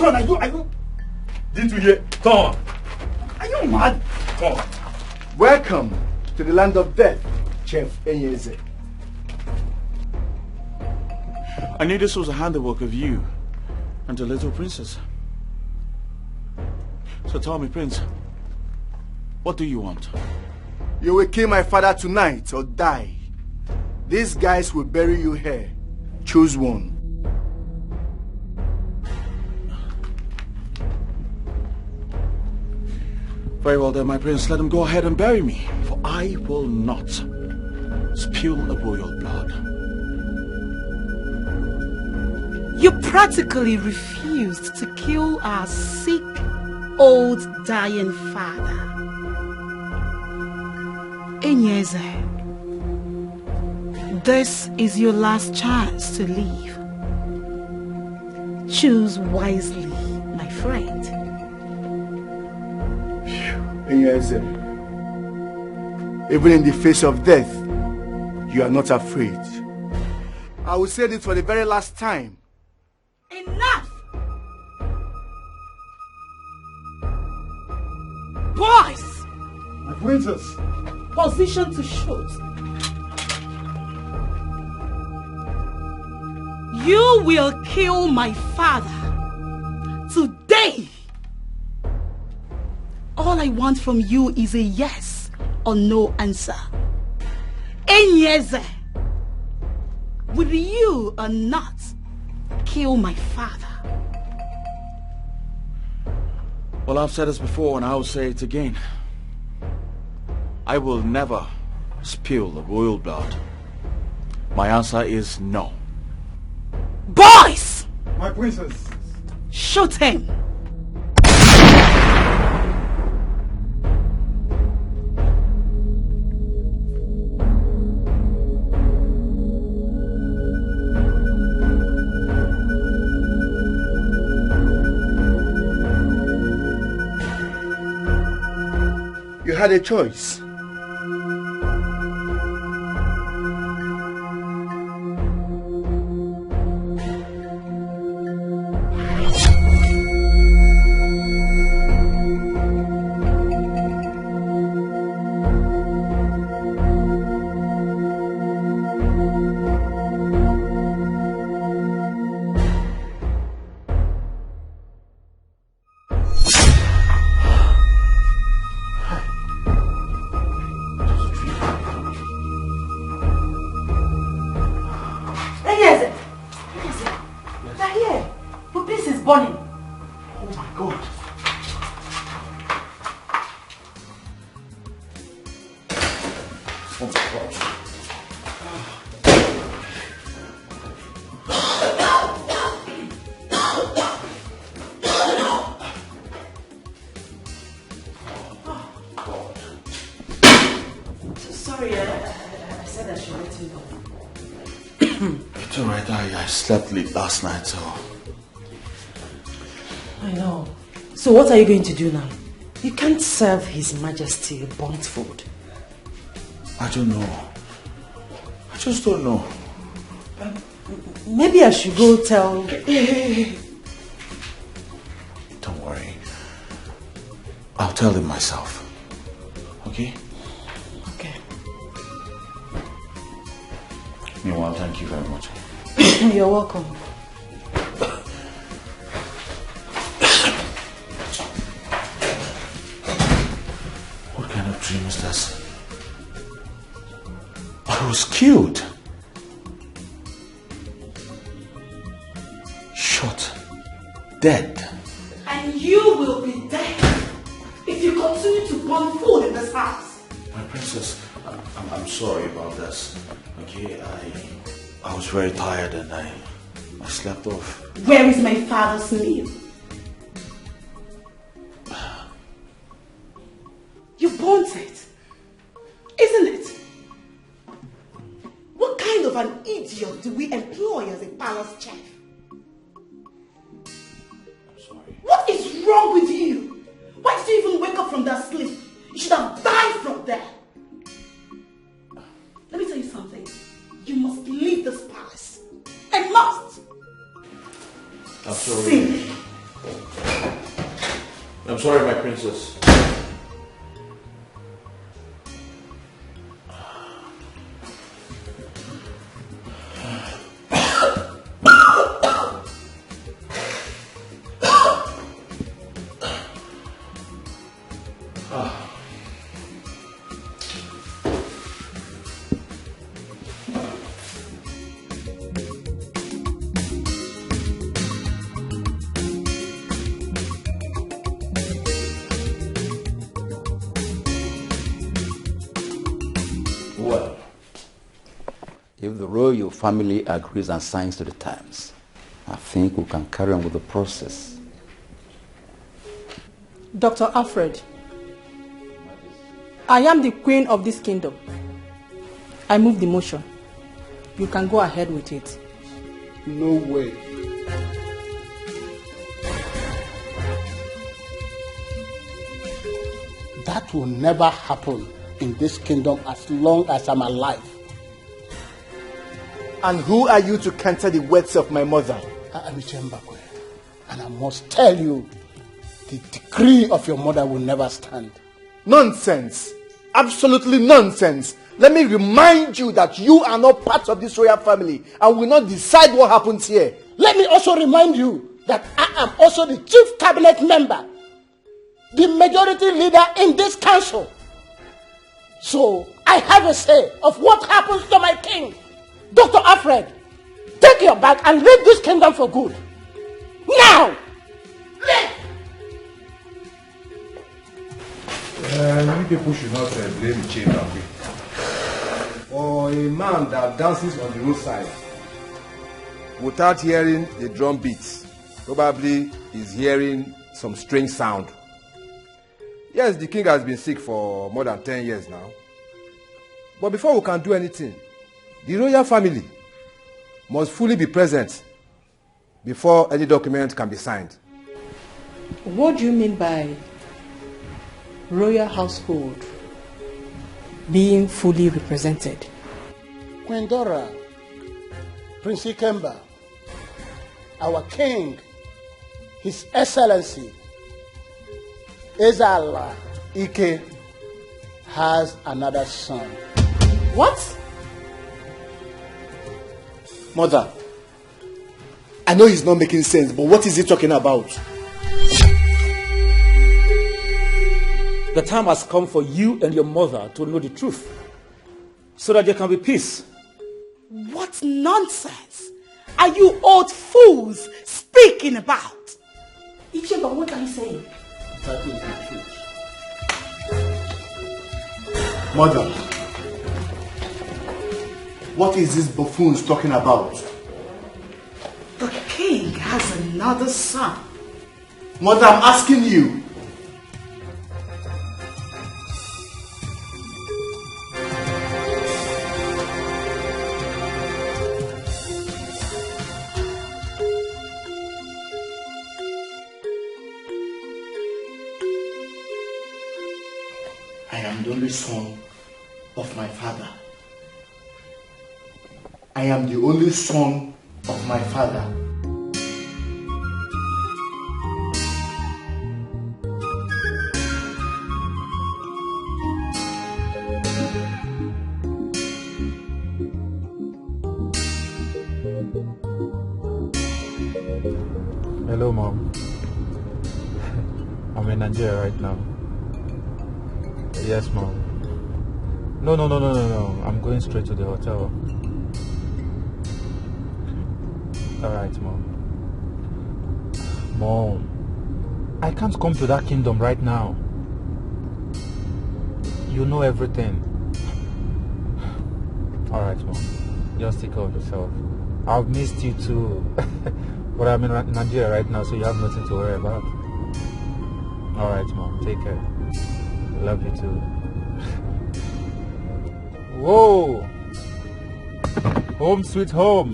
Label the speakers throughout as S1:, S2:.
S1: turn. Are you? Didn't you hear? Turn. Are you mad? Turn.
S2: Welcome to the land of death, Chef Enyeze.
S3: I knew this was a handiwork of you and the little princess. So tell me, Prince, what do you want?
S2: You will kill my father tonight or die. These guys will bury you here. Choose one.
S3: Very well then, my prince, let him go ahead and bury me, for I will not spill the royal blood.
S4: You practically refused to kill our sick, old, dying father. Enyeze, this is your last chance to leave. Choose wisely, my friend.
S2: Enyeze, even in the face of death, you are not afraid. I will say this for the very last time.
S4: Enough! Boys!
S1: My princess!
S4: Position to shoot. You will kill my father today. All I want from you is a yes or no answer. Enyeze, will you or not kill my father?
S3: Well, I've said this before and I'll say it again. I will never spill the royal blood. My answer is no.
S4: Boys!
S1: My princess!
S4: Shoot him!
S2: You had a choice.
S3: Slept late last night, so...
S5: I know. So what are you going to do now? You can't serve His Majesty burnt food.
S3: I don't know. I just don't know.
S5: Maybe I should go tell...
S3: Don't worry. I'll tell him myself. Okay?
S5: Okay.
S3: Meanwhile, thank you very much.
S5: You're welcome.
S3: What kind of dream is this? I was killed. Shot. Dead.
S4: And you will be dead if you continue to burn food in this house.
S3: My princess, I'm sorry about this. Okay, I was very tired and I slept off.
S4: Where is my father's meal? You burnt it, isn't it? What kind of an idiot do we employ as a palace chef?
S3: I'm sorry.
S4: What is wrong with you? Why did you even wake up from that sleep? You should have died from there. Let me tell you something. You must leave this palace. I must.
S3: I'm sorry. I'm sorry, my princess.
S6: Well, if the royal family agrees and signs to the terms, I think we can carry on with the process.
S7: Dr. Alfred, I am the queen of this kingdom. I move the motion. You can go ahead with it.
S2: No way.
S8: That will never happen in this kingdom as long as I'm alive.
S2: And who are you to counter the words of my mother?
S8: I am Chembakwe, and I must tell you, the decree of your mother will never stand.
S2: Nonsense. Absolutely nonsense. Let me remind you that you are not part of this royal family and will not decide what happens here.
S8: Let me also remind you that I am also the chief cabinet member, the majority leader in this council. So I have a say of what happens to my king. Dr. Alfred, take your bag and leave this kingdom for good. Now! Leave!
S9: Many people should not blame chamber or a man that dances on the roadside without hearing the drum beats. Probably is hearing some strange sound. Yes, the king has been sick for more than 10 years now. But before we can do anything, the royal family must fully be present before any document can be signed.
S7: What do you mean by royal household being fully represented?
S8: Queen Dora, Prince Ikemba, our king, His Excellency, Ezala Ike, has another son.
S7: What?
S2: Mother, I know he's not making sense, but what is he talking about?
S10: The time has come for you and your mother to know the truth, so that there can be peace.
S4: What nonsense are you old fools speaking about?
S7: Icheba, what are you saying?
S8: That is the truth.
S2: Mother, what is this buffoons talking about?
S4: The king has another son.
S2: Mother, I'm asking you. I am the only son of my father. I am the only son of my father.
S11: Hello, Mom. I'm in Nigeria right now. Yes, Mom. No. I'm going straight to the hotel. Alright, Mom. Mom, I can't come to that kingdom right now. You know everything. Alright, Mom. Just take care of yourself. I've missed you too. But I'm in Nigeria right now, so you have nothing to worry about. Alright, Mom. Take care. Love you too. Whoa! Home sweet home.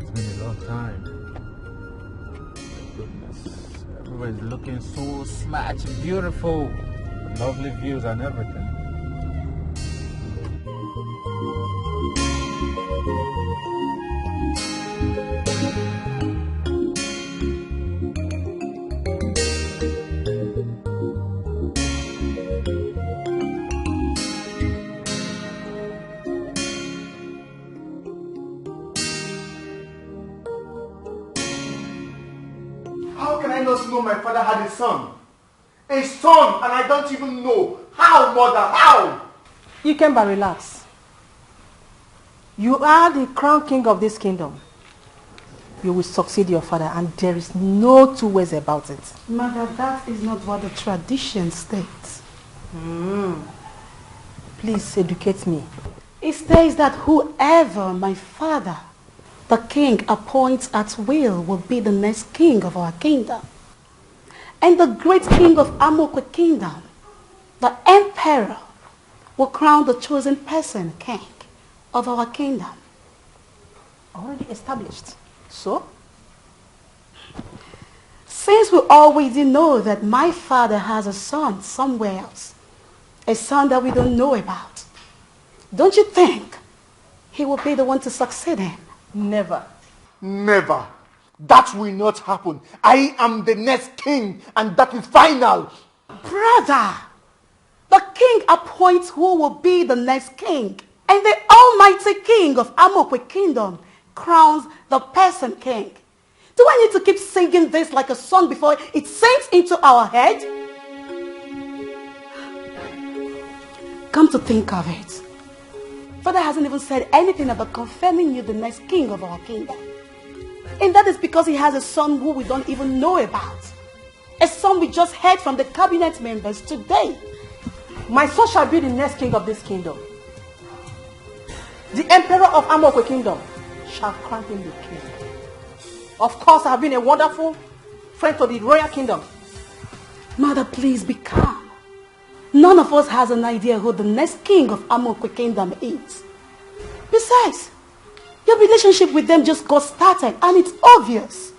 S11: It's been a long time. My goodness. Everybody's looking so smart, beautiful. Lovely views and everything.
S2: I not know my father had a son? A son, and I don't even know. How, mother? How?
S7: Ikemba, relax. You are the crown king of this kingdom. You will succeed your father, and there is no two ways about it.
S4: Mother, that is not what the tradition states.
S7: Please educate me.
S4: It states that whoever my father, the king, appoints at will be the next king of our kingdom. And the great king of Amokwe kingdom, the emperor, will crown the chosen person king of our kingdom.
S7: Already established. So?
S4: Since we already know that my father has a son somewhere else, a son that we don't know about, don't you think he will be the one to succeed him?
S7: Never.
S2: Never. That will not happen. I am the next king, and that is final.
S4: Brother, the king appoints who will be the next king, and the almighty king of Amokwe kingdom crowns the person king. Do I need to keep singing this like a song before it sinks into our head? Come to think of it, Father hasn't even said anything about confirming you the next king of our kingdom. And that is because he has a son who we don't even know about. A son we just heard from the cabinet members today.
S7: My son shall be the next king of this kingdom. The emperor of Amokwe kingdom shall crown him the king. Of course, I have been a wonderful friend to the royal kingdom.
S4: Mother, please be calm. None of us has an idea who the next king of Amokwe kingdom is. Besides, your relationship with them just got started and it's obvious.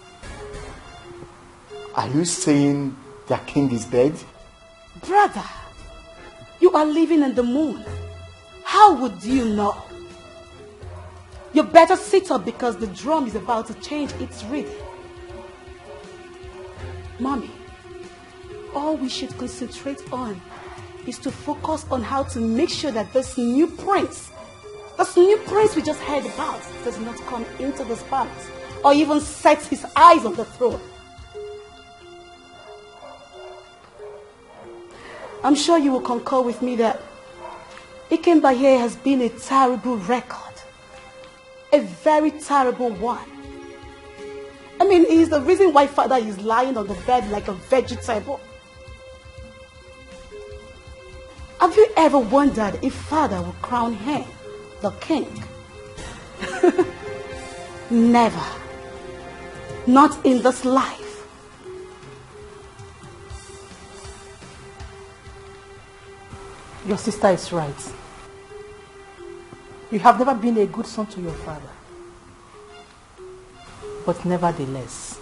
S2: Are you saying their king is dead?
S4: Brother, you are living in the moon. How would you know? You better sit up because the drum is about to change its rhythm. Mommy, all we should concentrate on is to focus on how to make sure that this new prince we just heard about does not come into this palace or even set his eyes on the throne. I'm sure you will concur with me that Ikemba here has been a terrible record. A very terrible one. I mean, he's the reason why father is lying on the bed like a vegetable. Have you ever wondered if father will crown him the king? Never. Not in this life.
S7: Your sister is right. You have never been a good son to your father. But nevertheless,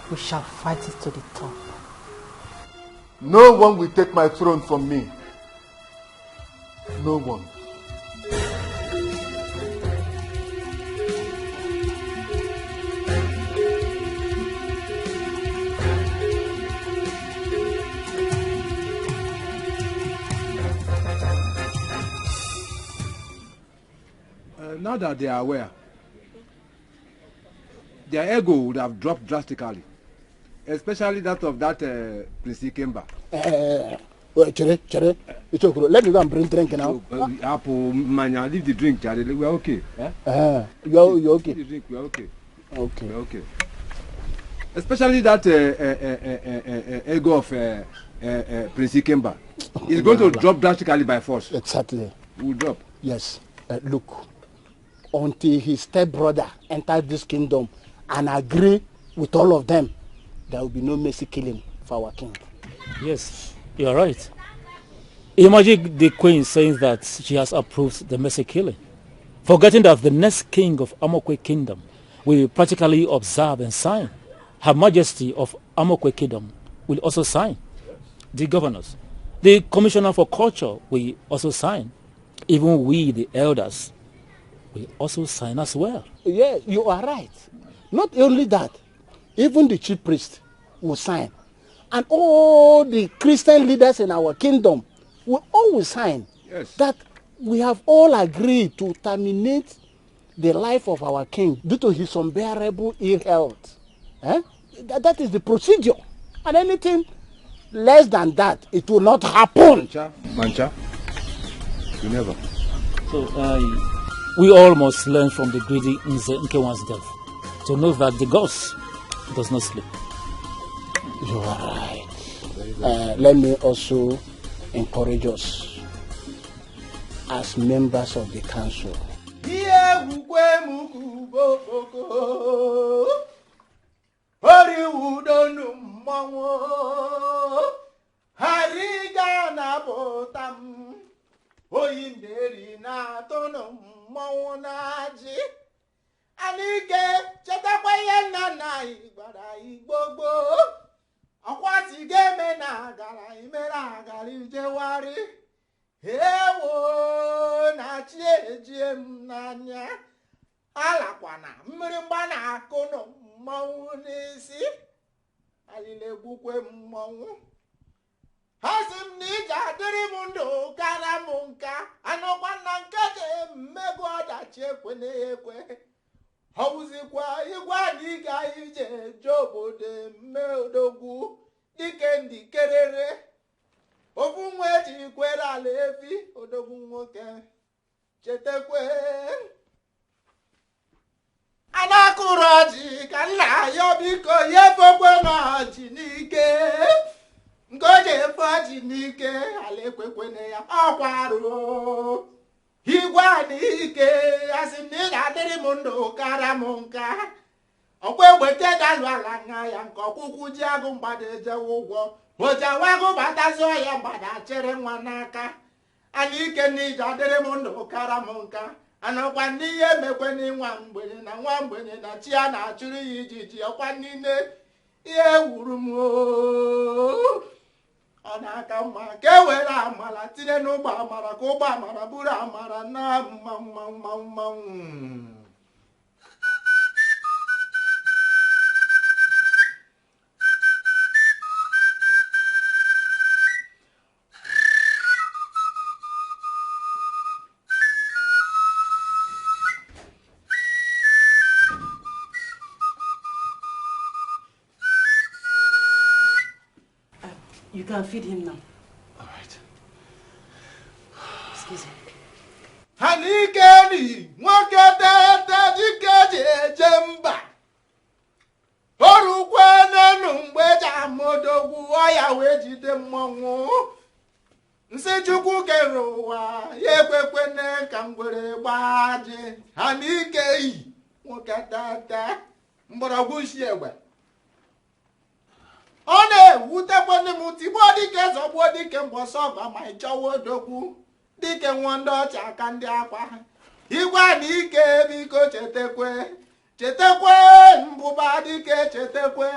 S7: we shall fight it to the top.
S2: No one will take my throne from me. No one.
S9: Now that they are aware, their ego would have dropped drastically, especially that of that Prince Ikemba.
S8: Chere, it's okay. Let me go and bring drink now.
S9: Apple, man, leave the drink, Charlie. We're okay.
S8: You're okay.
S9: Leave the drink, we're okay.
S8: Okay.
S9: We're okay. Especially that ego of Prince Ikemba. It's going to drop drastically by force.
S8: Exactly.
S9: Will drop.
S8: Yes. Look. Until his stepbrother enters this kingdom and agree with all of them, there will be no mercy killing for our king.
S10: Yes, you are right. Imagine the queen saying that she has approved the mercy killing, forgetting that the next king of Amokwe kingdom will practically observe and sign. Her Majesty of Amokwe kingdom will also sign. The governors, the commissioner for culture will also sign. Even we, the elders, will also sign as well.
S8: Yes, you are right. Not only that, even the chief priest will sign. And all the Christian leaders in our kingdom will always sign.
S9: Yes.
S8: That we have all agreed to terminate the life of our king due to his unbearable ill health. That is the procedure. And anything less than that, it will not happen.
S9: Mancha, you never.
S10: So, we all must learn from the greedy Nkewan's death to know that the gods does not sleep.
S8: You are right. Let me also encourage us as members of the council.
S2: Oyinderi na tono mawunaji anike chetakwa ye nana igbara igbogbo akwati game na gara imera agari jewari ewo na chieje mnanya alakwana mmiri mgba na akono mmanwu n'isi alile gbukwe mmanwu Hasim nija diri mundo kara munka anokwana nkaje mmego adachi ekwene ekwe hawuzikwa igwa diga ije jobode mmedogwu dike ndi kerere ofu nweji kwera lefi odogwu nwoke chetekwe anakuraji ka nna ya biko yefokwe na ji n'ike Ngoje faji nike alekwekwene ya akwaru Igwa nike asinira diri mundo karamunka Okwegwete dalu alanga ya nkokuku ji agụ mgbadeje ụgwọ Oja wagu batazo ya mbada chere nwanaka Anike nija diri mundo karamunka Anokwa niye mekwene nwa mgbenye na chi a na-achụrụ ya ijiji ọkwa niile ihe wuru m ọ na-aka mma ka e were amara tinye n'ụgbọ amara ka ụgbọ amara bụrụ amara na mma.
S5: You can feed him now.
S3: All right.
S5: Excuse me.
S2: Hanikeni mwakete dike jemba. Orukwana mgbeja modogwu oya wejide mmonwu. Nsi chukwu kere ụwa ya ekwekwene ka ngwere gbaji. Hanikei mwakete mgbọrọgwụ isi egbe. Ọ na-ewutekwana m tigbuo dike zọgbuo dike mbọsọgọ ma ịchọwa odogwu dike nwa ndị ọcha aka ndị akwa igwe na ike biko chetekwe mbụba dike chetekwe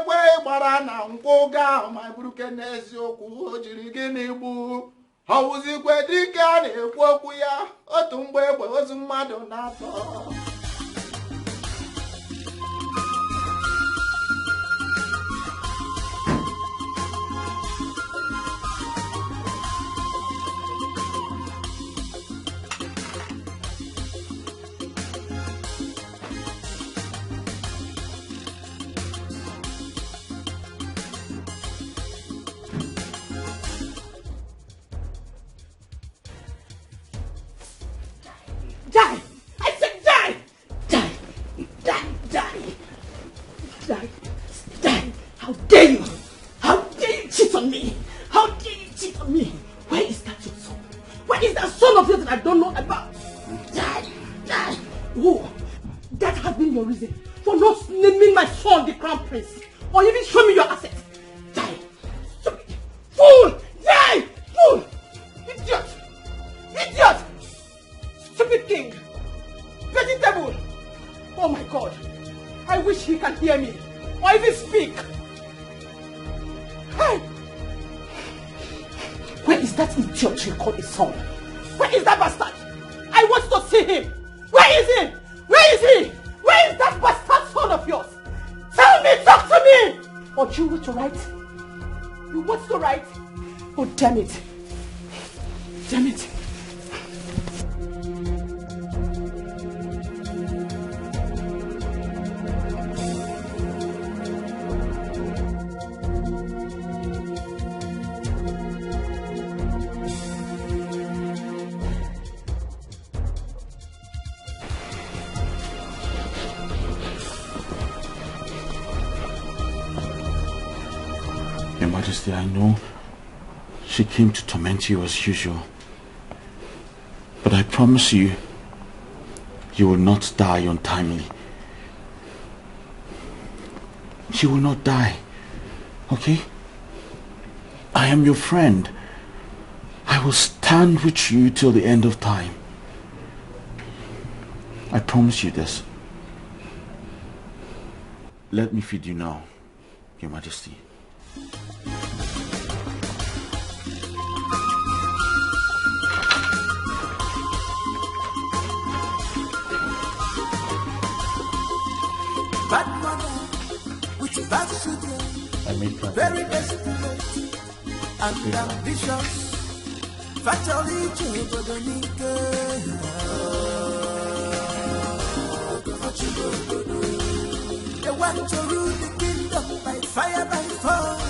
S2: kwe gbara na nkwụ ga ma buruke n'eziokwu o jiri gịnị gbu ọwụzikwe dike a na-ekwu okwu ya otu mgbe egbe ozu mmadụ na-atọ Die! I said die! Die! How dare you! How dare you cheat on me! How dare you cheat on me! Where is that your son? Where is that son of yours that I don't know about? Die! Oh, that has been your reason for not naming my son the crown prince or even show me your assets. Die! Stupid! Fool! Die! Fool! Idiot! Stupid king! Vegetable! Oh my God! I wish he can hear me or even speak! Hey! Where is that idiot you call his son? Where is that bastard? I want to see him! Where is he? Where is he? Where is that bastard son of yours? Tell me! Talk to me! Or you want to write? You want to write? Oh damn it! Damn it!
S3: Majesty, I know she came to torment you as usual. But I promise you, you will not die untimely. She will not die, okay? I am your friend. I will stand with you till the end of time. I promise you this. Let me feed you now, Your Majesty.
S12: Bad mother with bad children, very desperate and ambitious. Fatally, they want to rule the kingdom by fire, by force.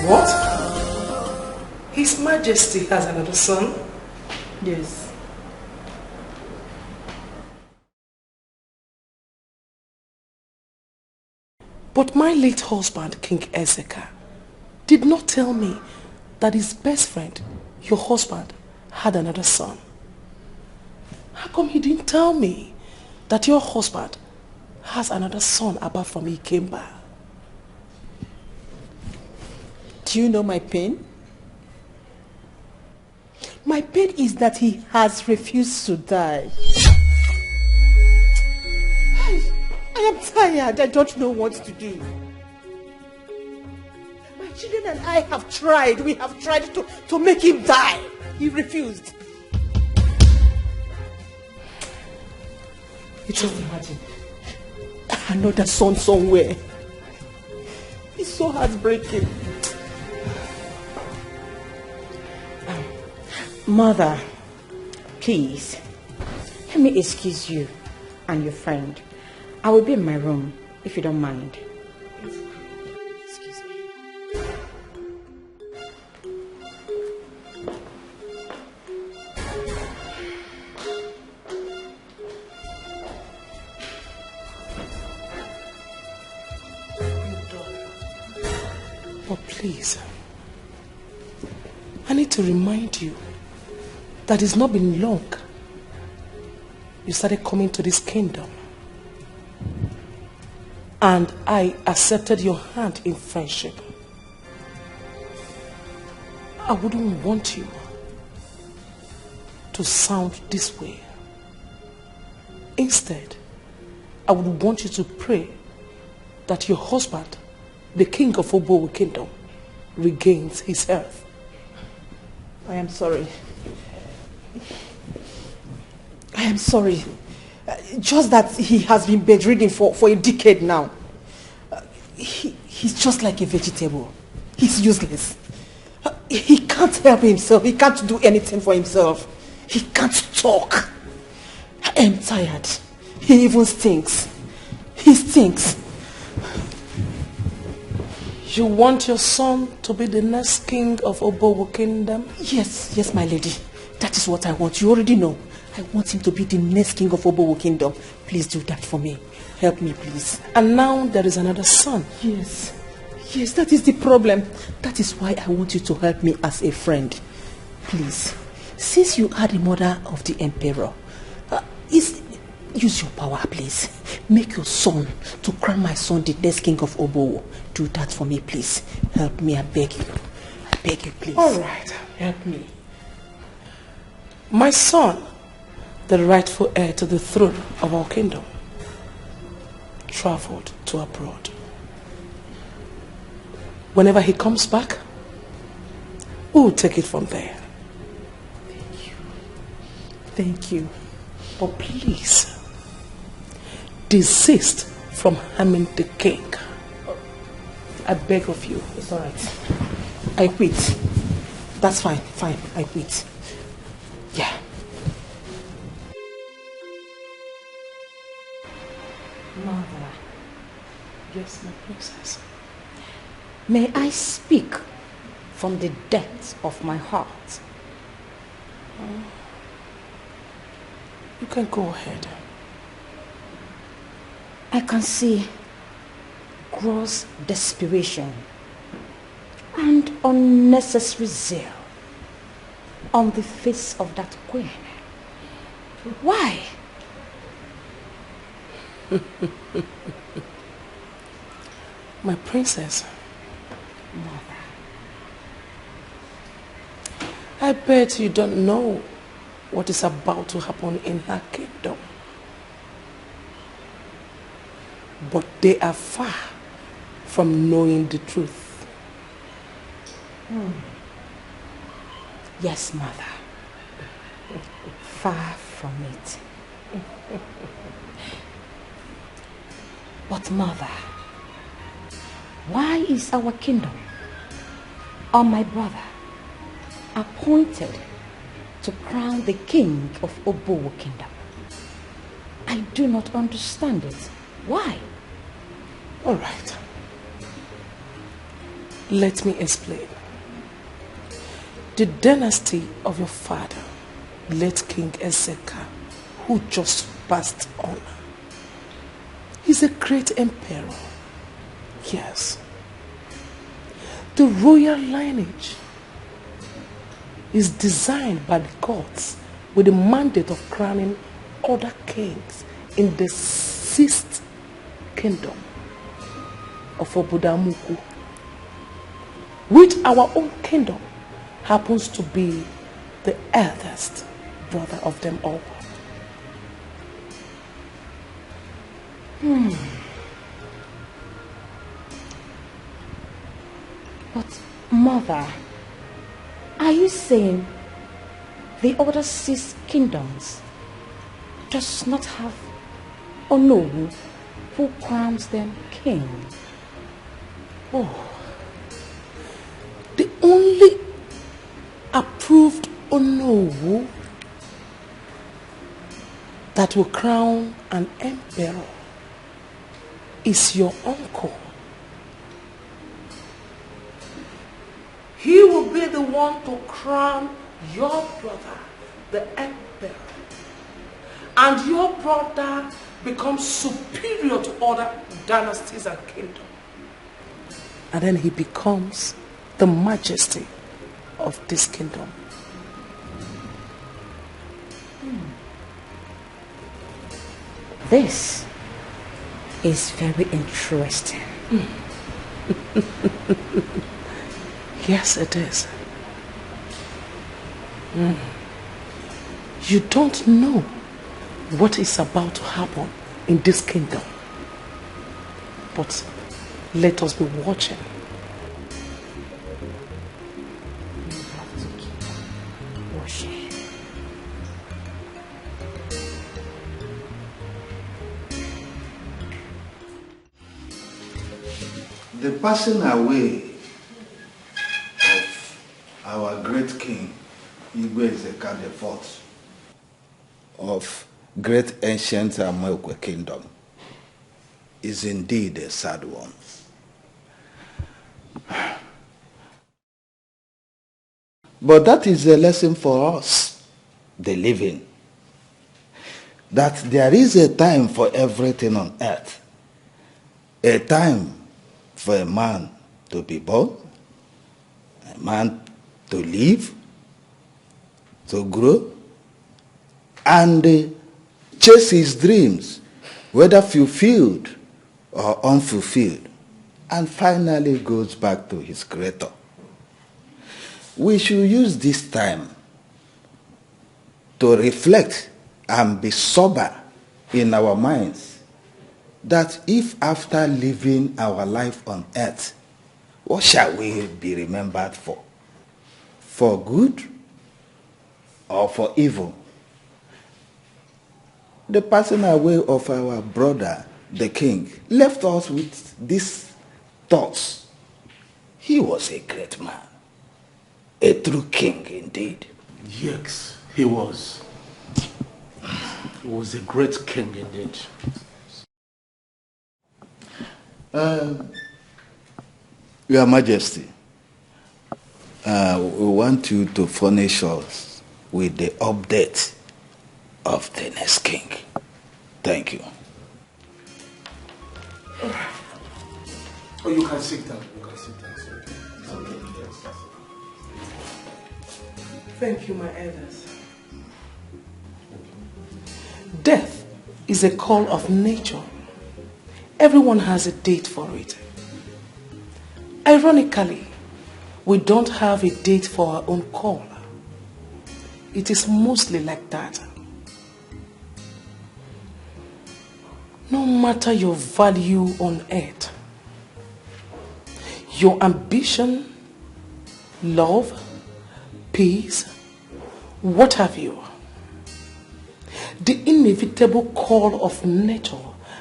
S5: What? His Majesty has another son?
S7: Yes.
S5: But my late husband, King Ezeka, did not tell me that his best friend, your husband, had another son. How come he didn't tell me that your husband has another son apart from Ikemba?
S7: Do you know my pain? My pain is that he has refused to die. I am tired. I don't know what to do. My children and I have tried. We have tried to make him die. He refused. You just imagine. Another son somewhere. It's so heartbreaking.
S13: Mother, please, let me excuse you and your friend. I will be in my room, if you don't mind. Excuse me.
S5: But please, I need to remind you that it's not been long you started coming to this kingdom. And I accepted your hand in friendship. I wouldn't want you to sound this way. Instead, I would want you to pray that your husband, the king of Obowo Kingdom, regains his earth.
S7: I am sorry. I am sorry. Just that he has been bedridden for a decade now. He's just like a vegetable. He's useless. He can't help himself. He can't do anything for himself. He can't talk. I am tired. He even stinks. He stinks.
S5: You want your son to be the next king of Obowo Kingdom?
S7: Yes, my lady. That is what I want. You already know. I want him to be the next king of Obowo Kingdom. Please do that for me. Help me, please.
S5: And now there is another son.
S7: Yes, that is the problem. That is why I want you to help me as a friend. Please, since you are the mother of the emperor, use your power, please. Make your son to crown my son the next king of Obowo. Do that for me, please. Help me, I beg you. I beg you, please.
S5: All right, help me. My son, the rightful heir to the throne of our kingdom, traveled to abroad. Whenever he comes back, we'll take it from there.
S7: Thank you.
S5: But please, desist from harming the king. I beg of you.
S7: It's all right. I quit. That's fine. I quit. Yeah.
S13: Mother.
S5: Yes, my princess.
S13: May I speak from the depths of my heart?
S5: You can go ahead.
S13: I can see gross desperation and unnecessary zeal on the face of that queen. Why?
S5: My princess.
S13: Mother.
S5: I bet you don't know what is about to happen in her kingdom. But they are far from knowing the truth.
S13: Yes, Mother. Far from it. But Mother, why is our kingdom, or my brother, appointed to crown the king of Obowo kingdom? I do not understand it. Why?
S5: All right. Let me explain. The dynasty of your father, late King Ezeka, who just passed on, is a great emperor. Yes. The royal lineage is designed by the gods with the mandate of crowning other kings in the 6th kingdom of Obodamuku, which our own kingdom happens to be the eldest brother of them all.
S13: But Mother, are you saying the other 6 kingdoms does not have Onowu who crowns them king?
S5: Oh, the only approved Onowu that will crown an emperor is your uncle. He will be the one to crown your brother, the emperor. And your brother becomes superior to other dynasties and kingdoms. And then he becomes the majesty of this kingdom.
S13: This is very interesting.
S5: Yes, it is. You don't know what is about to happen in this kingdom. But let us be watching.
S13: You have to keep watching.
S14: The passing away of our great king, Igwe Ezeka IV, of great ancient Amoekwe kingdom, is indeed a sad one. But that is a lesson for us, the living, that there is a time for everything on earth, a time for a man to be born, a man to live, to grow, and chase his dreams, whether fulfilled or unfulfilled, and finally goes back to his creator. We should use this time to reflect and be sober in our minds that if after living our life on earth, what shall we be remembered for? For good or for evil? The passing away of our brother, the king, left us with these thoughts. He was a great man, a true king indeed.
S15: Yes, he was. He was a great king indeed.
S14: Your Majesty, we want you to furnish us with the update of the next king. Thank you.
S15: Oh, you can sit down. You can sit down, sir. Okay. Yes.
S5: Thank you, my elders. Death is a call of nature. Everyone has a date for it. Ironically, we don't have a date for our own call. It is mostly like that. No matter your value on earth, your ambition, love, peace, what have you, the inevitable call of nature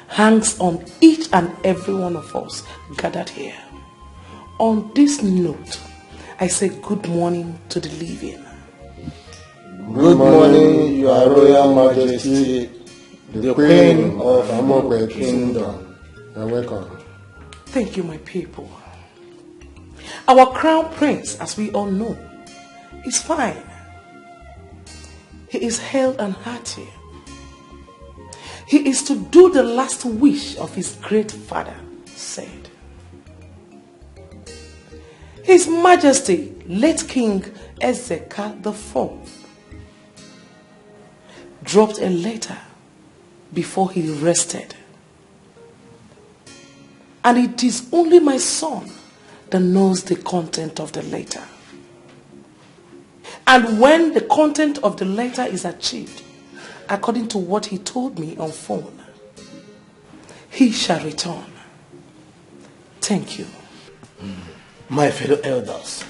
S5: hangs on each and every one of us gathered here. On this note, I say good morning to the living.
S8: Good morning, Your Royal Majesty, the Queen of Amokwe Kingdom. You're welcome.
S5: Thank you, my people. Our crown prince, as we all know, is fine. He is hale and hearty. He is to do the last wish of his great father said. His Majesty, late King Ezeka IV, dropped a letter before he rested. And it is only my son that knows the content of the letter. And when the content of the letter is achieved, according to what he told me on phone, he shall return. Thank you.
S15: My fellow elders,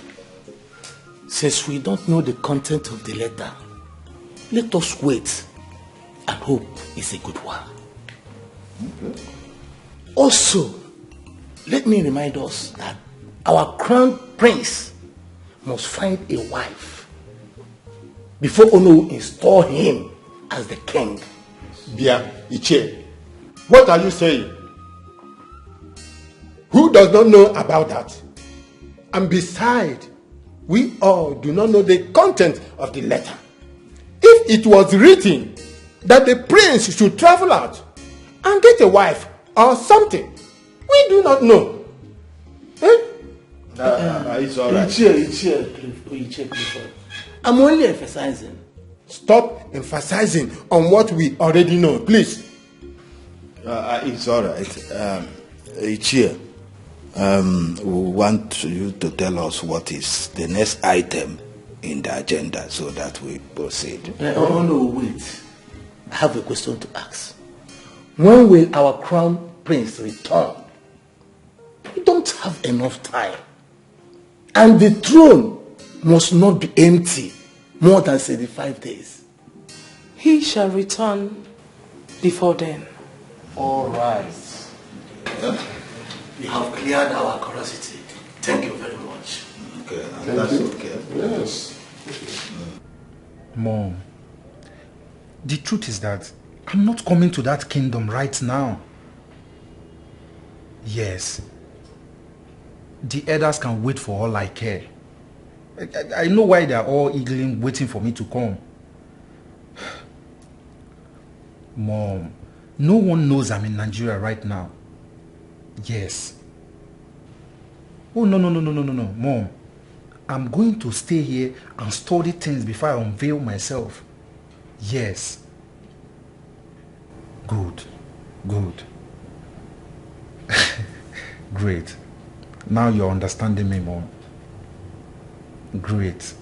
S15: since we don't know the content of the letter, let us wait and hope it's a good one. Okay. Also, let me remind us that our crown prince must find a wife before Ono will install him as the king.
S8: Bia, Iche, what are you saying? Who does not know about that? And besides, we all do not know the content of the letter. If it was written that the prince should travel out and get a wife or something, we do not know. Eh?
S15: It's all right. Iche, I'm only emphasizing.
S8: Stop emphasizing on what we already know, please.
S14: It's all right. Ichie, we want you to tell us what is the next item in the agenda so that we proceed.
S15: Oh no, wait. I have a question to ask. When will our crown prince return? We don't have enough time. And the throne must not be empty more than 75 days.
S5: He shall return before then.
S15: All right. We have cleared our curiosity. Thank you very much.
S14: Okay, that's okay.
S11: Yes. Mom, the truth is that I'm not coming to that kingdom right now. Yes. The elders can wait for all I care. I know why they are all eagerly waiting for me to come. Mom, no one knows I'm in Nigeria right now. Yes. Oh, no. Mom, I'm going to stay here and study things before I unveil myself. Yes. Good. Great. Now you're understanding me, Mom. Great.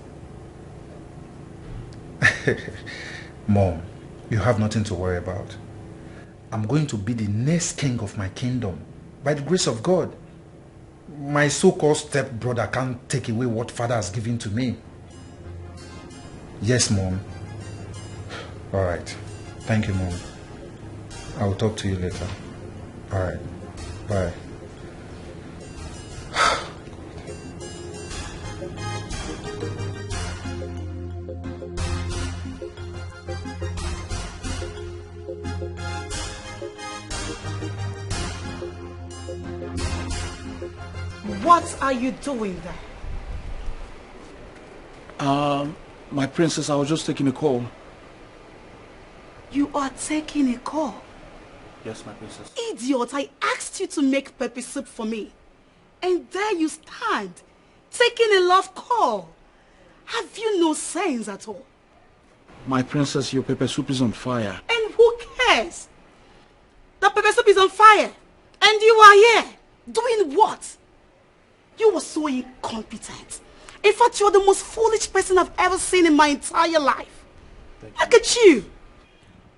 S11: Mom, you have nothing to worry about. I'm going to be the next king of my kingdom by the grace of God. My so-called stepbrother can't take away what Father has given to me. Yes, Mom. All right. Thank you, Mom. I will talk to you later. All right. Bye.
S4: What are you doing there?
S3: My princess, I was just taking a call.
S4: You are taking a call?
S3: Yes, my princess.
S4: Idiot, I asked you to make pepper soup for me. And there you stand, taking a love call. Have you no sense at all?
S3: My princess, your pepper soup is on fire.
S4: And who cares? The pepper soup is on fire. And you are here. Doing what? You were so incompetent. In fact, you're the most foolish person I've ever seen in my entire life. Look at you.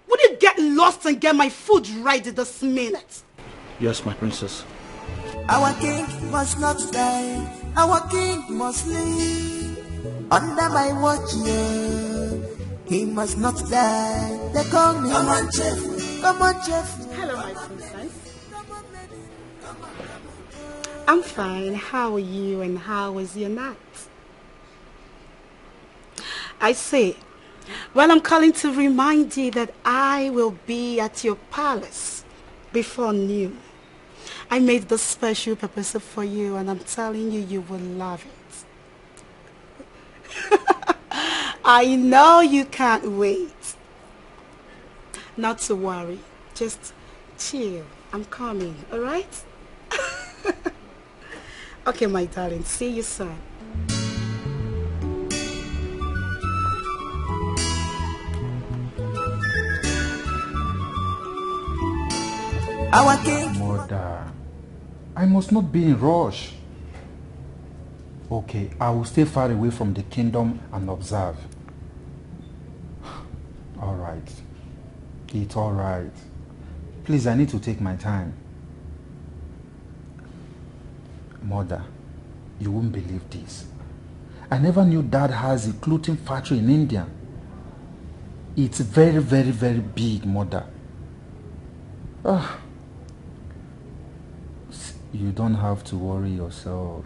S4: Would you get lost and get my food ready this minute?
S3: Yes, my princess.
S12: Our king must not die. Our king must live. Under my watch, yeah. He must not die. They call me. Come on, Jeff. Come on, Jeff.
S4: Hello, my princess. I'm fine. How are you and how was your night? I say, well, I'm calling to remind you that I will be at your palace before noon. I made the special pepper soup for you, and I'm telling you, you will love it. I know you can't wait. Not to worry. Just chill. I'm coming, all right? Okay, my darling. See you soon.
S12: Our king.
S11: Mother, I must not be in rush. Okay, I will stay far away from the kingdom and observe. All right. It's all right. Please, I need to take my time. Mother, you won't believe this. I never knew Dad has a clothing factory in India. It's very, very, very big, Mother. You don't have to worry yourself.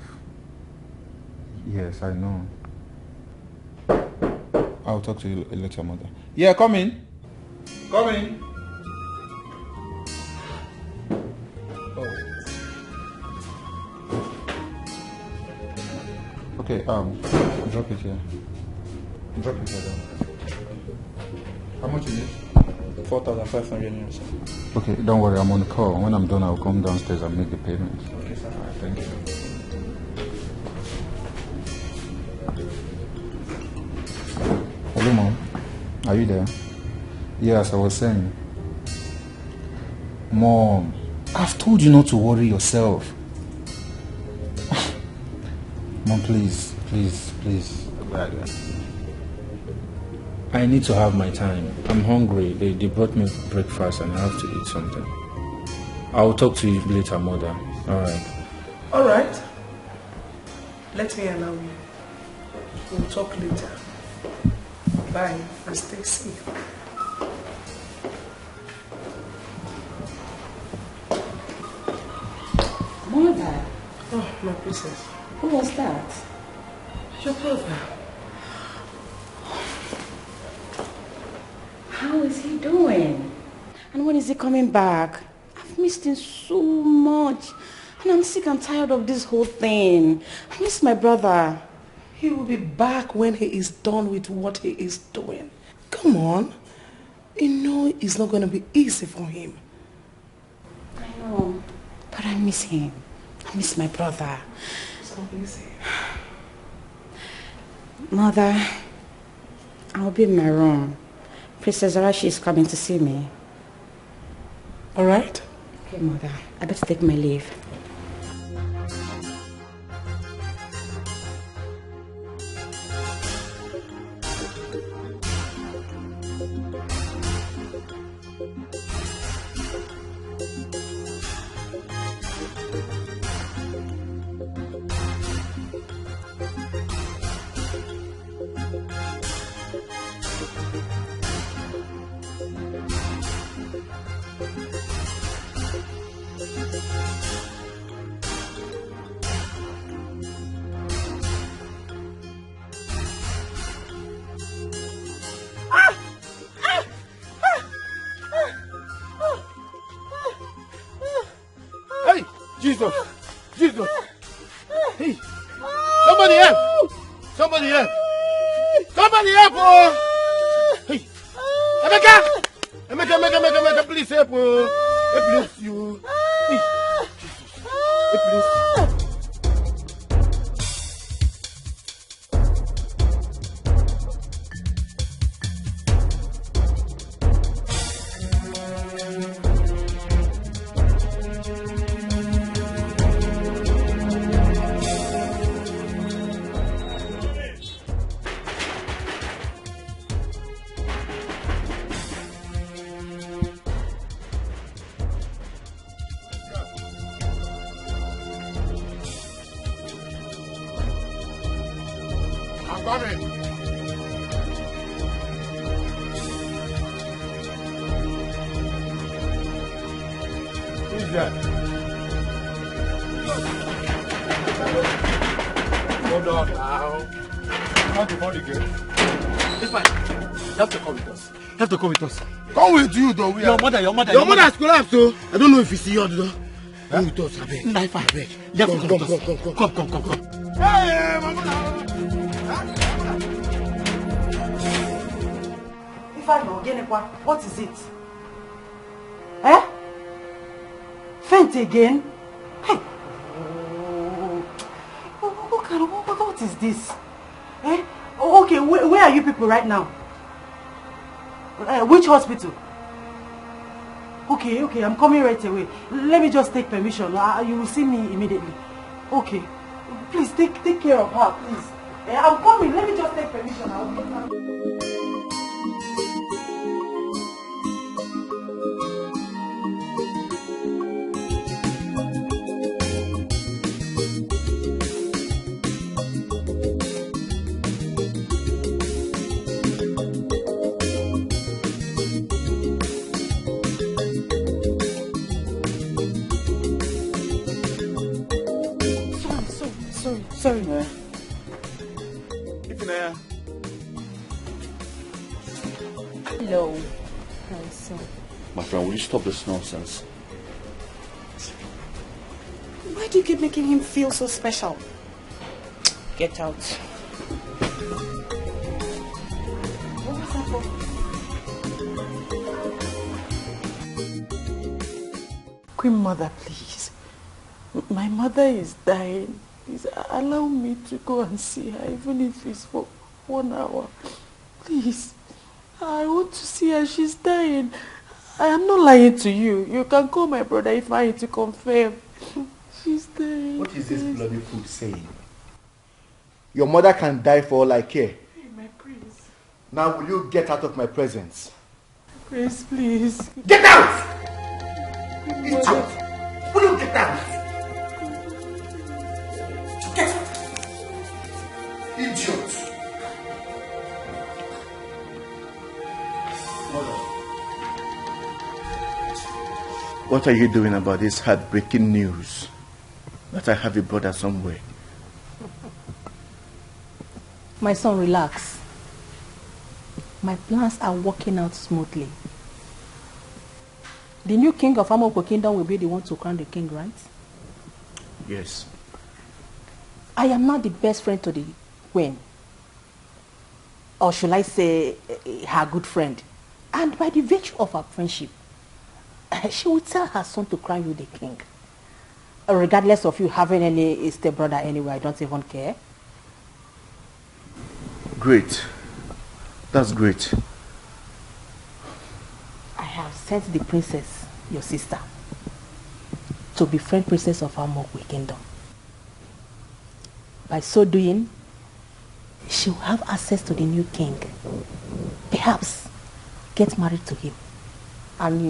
S11: Yes, I know. I'll talk to you later, Mother. Yeah, come in. Come in. Oh. Okay, drop it here. Drop it here. How much is it?
S10: 4,500 euros.
S11: Okay, don't worry, I'm on the call. When I'm done, I'll come downstairs and make the payment.
S10: Okay, sir.
S11: Thank you. Hello, Mom. Are you there? Yes, I was saying. Mom, I've told you not to worry yourself. Mom, please, please, please. I need to have my time. I'm hungry. They brought me breakfast and I have to eat something. I'll talk to you later, Mother. Alright.
S5: Alright. Let me allow you. We'll talk later. Bye and stay safe.
S13: Mother.
S5: Oh, my princess.
S13: Who was that?
S5: Your brother.
S13: How is he doing? And when is he coming back? I've missed him so much. And I'm sick and tired of this whole thing. I miss my brother.
S5: He will be back when he is done with what he is doing. Come on. You know it's not going to be easy for him.
S13: I know. But I miss him. I miss my brother.
S5: It's not easy.
S13: Mother, I'll be in my room. Princess Arashi is coming to see me.
S5: All right?
S13: Okay, Mother. I better take my leave.
S9: Jesus! Jesus! Hey! Somebody help! Somebody help! Somebody help! Oh! Hey! Emeka! Emeka, please help! Oh! Hey, please, you! Hey! Jesus! Hey, please! I'm coming. Who's that? Hold on now. How to hold the gate?
S15: It's fine. You have to come with us. You have to come with us.
S9: Come with you, though.
S15: Your mother.
S9: Your mother has collapsed, so I don't know if you see your though. Come with us, Abeg.
S15: Knife, Abeg. You have to come with us. Come.
S9: Hey, Mama.
S7: Ifunanya, what is it? Eh? Faint again? Hey. What is this? Eh? Okay, where are you people right now? Which hospital? Okay, I'm coming right away. Let me just take permission. You will see me immediately. Okay. Please, take care of her, please. I'm coming. Let me just take permission. I'll take her. Sorry.
S3: Ifunanya.
S13: Hello. Hi, son.
S3: My friend, will you stop this nonsense?
S7: Why do you keep making him feel so special?
S13: Get out.
S7: What was that for? Queen Mother, please. My mother is dying. Please allow me to go and see her, even if it's for 1 hour. Please. I want to see her. She's dying. I am not lying to you. You can call my brother Ifunanya to confirm. She's dying.
S16: What is this bloody fool saying? Your mother can die for all I care.
S7: Hey, my prince.
S16: Now will you get out of my presence?
S7: Prince, please.
S16: Get out! Idiot! Will you get out? Get out! Idiot! What are you doing about this heartbreaking news? That I have a brother somewhere.
S13: My son, relax. My plans are working out smoothly. The new king of Amokwe Kingdom will be the one to crown the king, right?
S16: Yes.
S13: I am not the best friend to the queen. Or should I say, her good friend. And by the virtue of our friendship, she will tell her son to crown you the king. Regardless of you having any stepbrother anyway, I don't even care.
S16: Great. That's great.
S13: I have sent the princess, your sister, to befriend princess of Amokwe Kingdom. By so doing, she will have access to the new king. Perhaps get married to him. And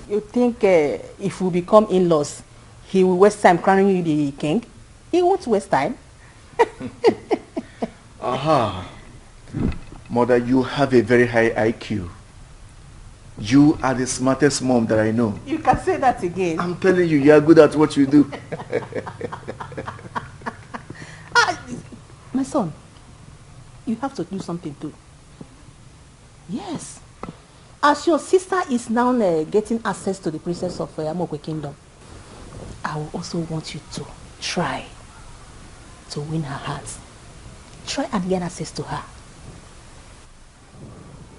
S13: you think if we become in-laws, he will waste time crowning you the king? He won't waste time.
S16: Aha. Mother, you have a very high IQ. You are the smartest mom that I know.
S13: You can say that again.
S16: I'm telling you, you are good at what you do.
S13: My son, you have to do something too. Yes. As your sister is now getting access to the princess of Amokwe Kingdom, I will also want you to try to win her heart. Try and get access to her.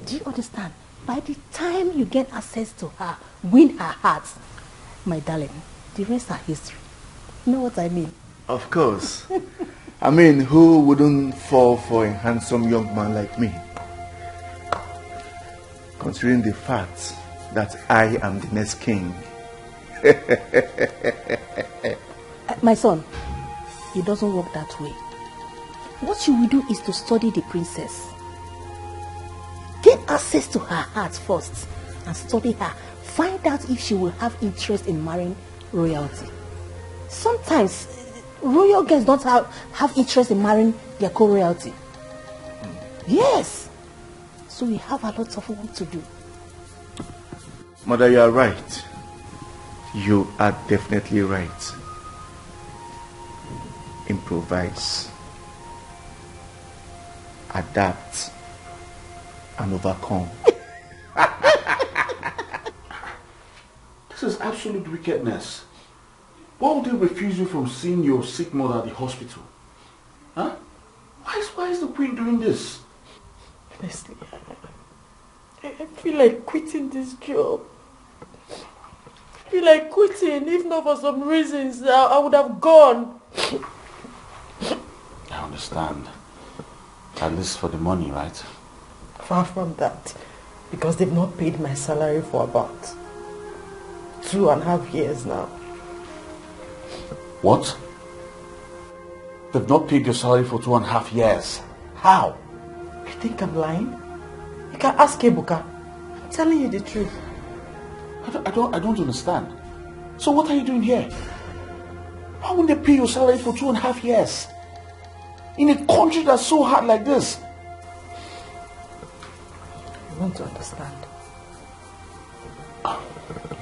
S13: Do you understand? By the time you get access to her, win her heart, my darling, the rest are history. You know what I mean?
S16: Of course. I mean, who wouldn't fall for a handsome young man like me? Considering the fact that I am the next king.
S13: My son, it doesn't work that way. What you will do is to study the princess. Get access to her heart first and study her. Find out if she will have interest in marrying royalty. Sometimes royal girls don't have interest in marrying their co-royalty.
S7: Yes. So we have a lot of work to do.
S16: Mother, you are right. You are definitely right. Improvise, adapt, and overcome.
S3: This is absolute wickedness. Why would they refuse you from seeing your sick mother at the hospital? Huh? Why is the queen doing this?
S7: Honestly, I feel like quitting this job. I feel like quitting. If not for some reasons, I would have gone.
S3: I understand. At least for the money, right?
S7: Far from that. Because they've not paid my salary for about 2.5 years now.
S3: What? They've not paid your salary for 2.5 years. How?
S7: You think I'm lying? You can ask Ebuka. I'm telling you the truth.
S3: I don't understand. So what are you doing here? Why wouldn't they pay your salary for 2.5 years? In a country that's so hard like this?
S7: You want to understand?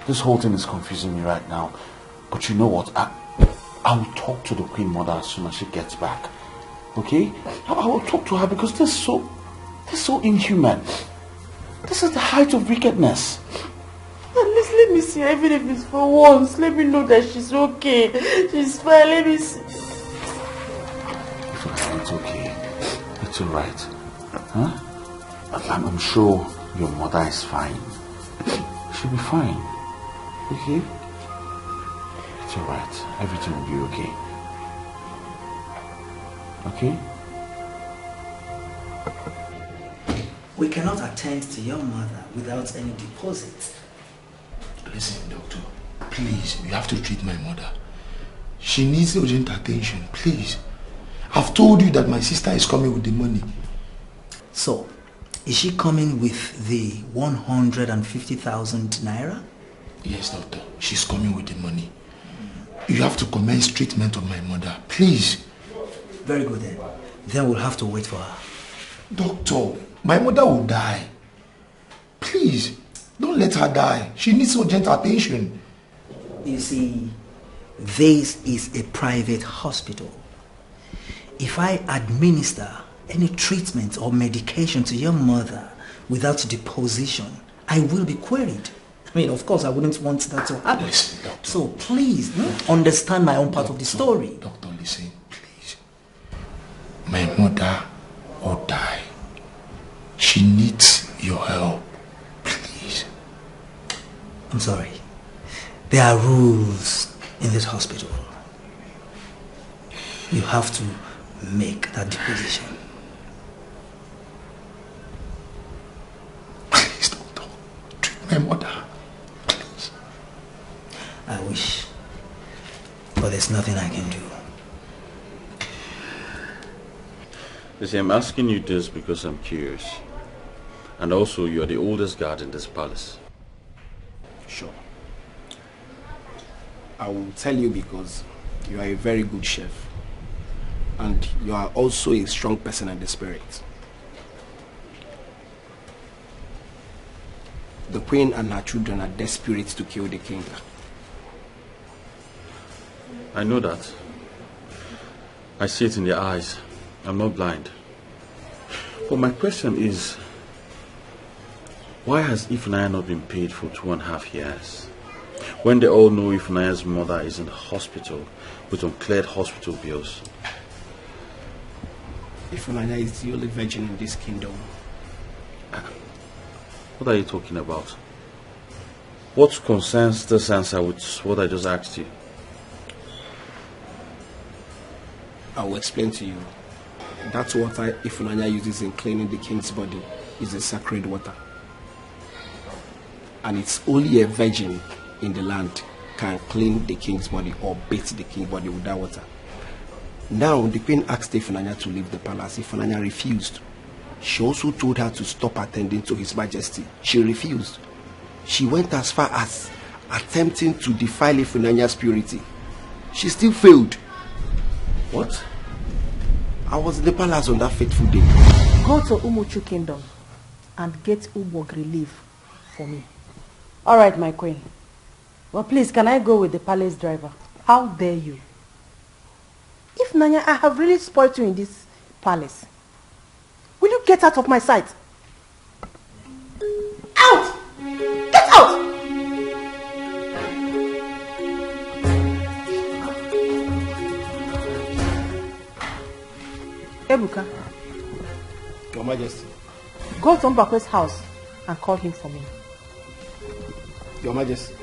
S3: This whole thing is confusing me right now. But you know what? I will talk to the Queen Mother as soon as she gets back. Okay? I will talk to her because this is so inhuman. This is the height of wickedness.
S7: At least let me see her, even if it's for once. Let me know that she's okay. She's fine. Let me see.
S3: It's okay. It's alright. Huh? I'm sure your mother is fine. She'll be fine. Okay? It's alright. Everything will be okay. Okay?
S17: We cannot attend to your mother without any deposit.
S15: Listen, doctor. Please, you have to treat my mother. She needs urgent attention, please. I've told you that my sister is coming with the money.
S17: So, is she coming with the 150,000 naira?
S15: Yes, doctor. She's coming with the money. You have to commence treatment on my mother, please.
S17: Very good then. Then we'll have to wait for her.
S15: Doctor, my mother will die. Please, don't let her die. She needs urgent attention.
S17: You see, this is a private hospital. If I administer any treatment or medication to your mother without deposition, I will be queried. I mean, of course, I wouldn't want that to happen.
S15: Listen, doctor.
S17: So please, understand my own part of the story.
S15: Doctor, listen, please. My mother will die. She needs your help. Please.
S17: I'm sorry. There are rules in this hospital. You have to make that deposition.
S15: Please, doctor. Treat my mother. Please.
S17: I wish. But there's nothing I can do.
S3: You see, I'm asking you this because I'm curious. And also, you are the oldest guard in this palace.
S18: Sure. I will tell you because you are a very good chef. And you are also a strong person in the spirit. The queen and her children are desperate to kill the king.
S3: I know that. I see it in their eyes. I'm not blind. But my question is, why has Ifunanya not been paid for 2.5 years? When they all know Ifunanya's mother is in the hospital with uncleared hospital bills.
S18: Ifunanya is the only virgin in this kingdom.
S3: What are you talking about? What concerns this answer with what I just asked you?
S18: I will explain to you. That water Ifunanya uses in cleaning the king's body is a sacred water. And it's only a virgin in the land can clean the king's body or bathe the king's body with that water. Now, the queen asked Ifunanya to leave the palace. Ifunanya refused. She also told her to stop attending to his majesty. She refused. She went as far as attempting to defile Ifunanya's purity. She still failed.
S3: What?
S18: I was in the palace on that fateful day.
S7: Go to Umuchu Kingdom and get Ubog relief for me.
S4: All right, my queen. Well, please, can I go with the palace driver?
S7: How dare you? Ifunanya, I have really spoiled you in this palace. Will you get out of my sight? Out! Get out! Ebuka.
S18: Your Majesty.
S7: Go to Mbakwe's house and call him for me.
S18: Your Majesty.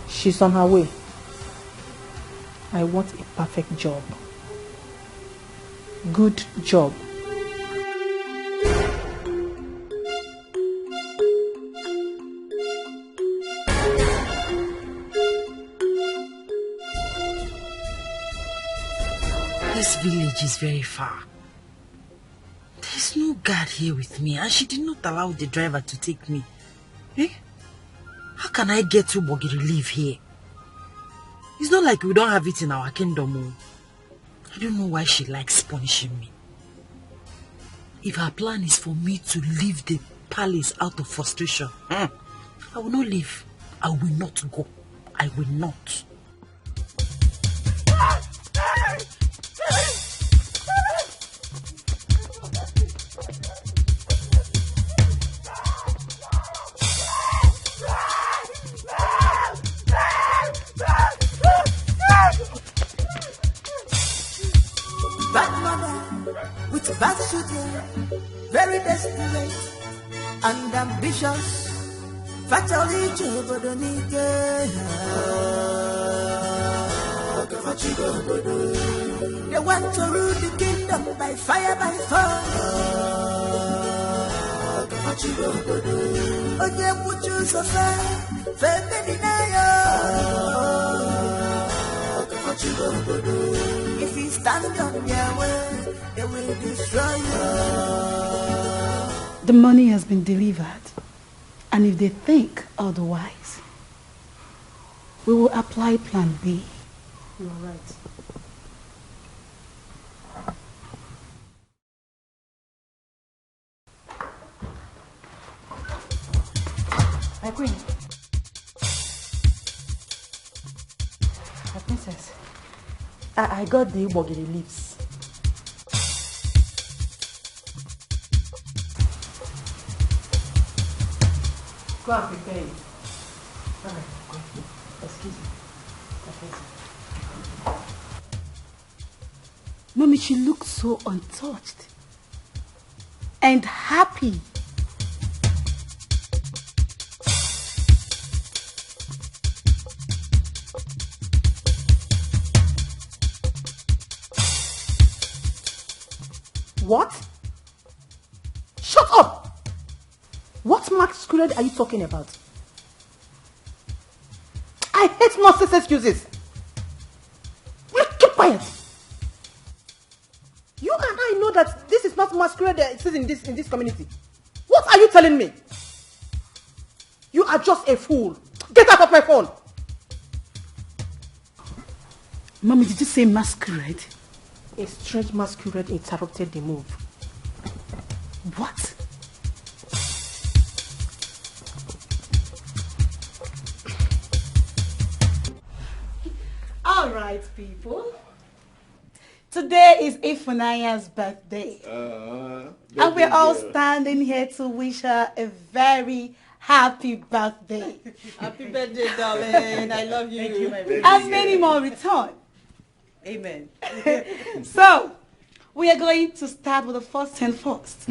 S7: She's on her way. I want a perfect job. Good job.
S19: This village is very far. There's no guard here with me, and she did not allow the driver to take me. Eh? How can I get to Bogi relief here? It's not like we don't have it in our kingdom. I don't know why she likes punishing me. If her plan is for me to leave the palace out of frustration, I will not leave. I will not go. I will not.
S12: Bad mother with bad children, very desperate and ambitious. Fatally they want to rule the kingdom by fire, by force. Oye mucho suffer, if you stand on their way, they will destroy you.
S4: The money has been delivered, and if they think otherwise, we will apply plan B.
S7: You are right.
S4: My queen. My princess. I got the Ubogiri leaves. Go and prepare it. Alright, excuse me. Mommy, she looks so untouched and happy.
S7: What? Shut up! What masquerade are you talking about? I hate nonsense excuses. Will you keep quiet? You and I know that this is not masquerade that exists in this community. What are you telling me? You are just a fool. Get out of my phone.
S4: Mommy, did you say masquerade?
S7: A strange masquerade interrupted the move.
S4: What? All right, people. Today is Ifunanya's birthday. And we're all standing here to wish her a very happy birthday.
S7: Happy birthday, darling. I love you. Thank you, my baby.
S4: And many more return.
S7: Amen.
S4: So, we are going to start with the first thing first,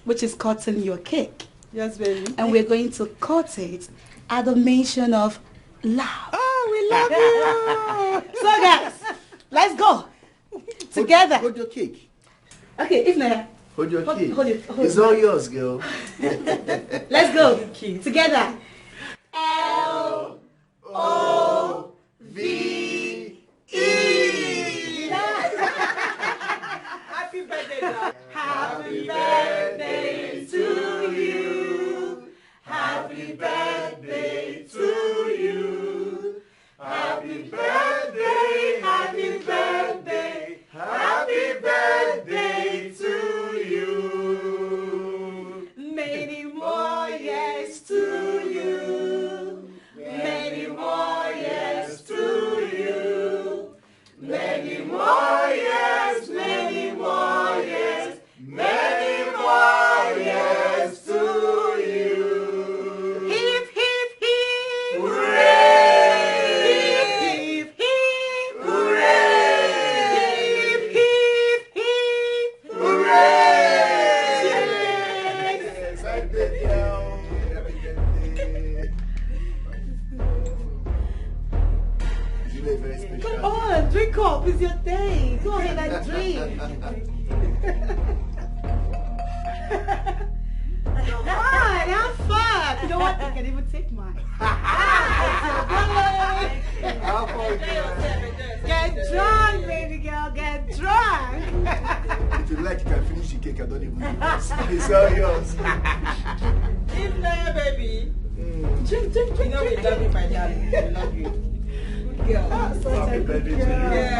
S4: which is cutting your cake.
S7: Yes, baby.
S4: And we're going to cut it at the mention of love.
S7: Oh, we love you.
S4: So, guys, let's go. Together.
S15: Hold your cake.
S4: Okay, Ifunanya.
S15: Hold your cake.
S4: Hold
S15: it's all yours, girl.
S4: Let's go. Together. L-O-V-E.
S7: Happy birthday, darling.
S4: Happy birthday to you.
S16: birthday, girl. Happy birthday. You look very special.
S4: Come on, drink up. It's your day. Go ahead and drink. Come on, have fun. You know what? You can even take mine. Get drunk, baby girl. Get drunk.
S16: If you like, you can finish the cake. I don't even know. It's all yours.
S19: It's there, baby.
S4: Drink.
S19: You know we love you, my darling. We love you. Good girl.
S16: Happy birthday to you.
S19: Yeah.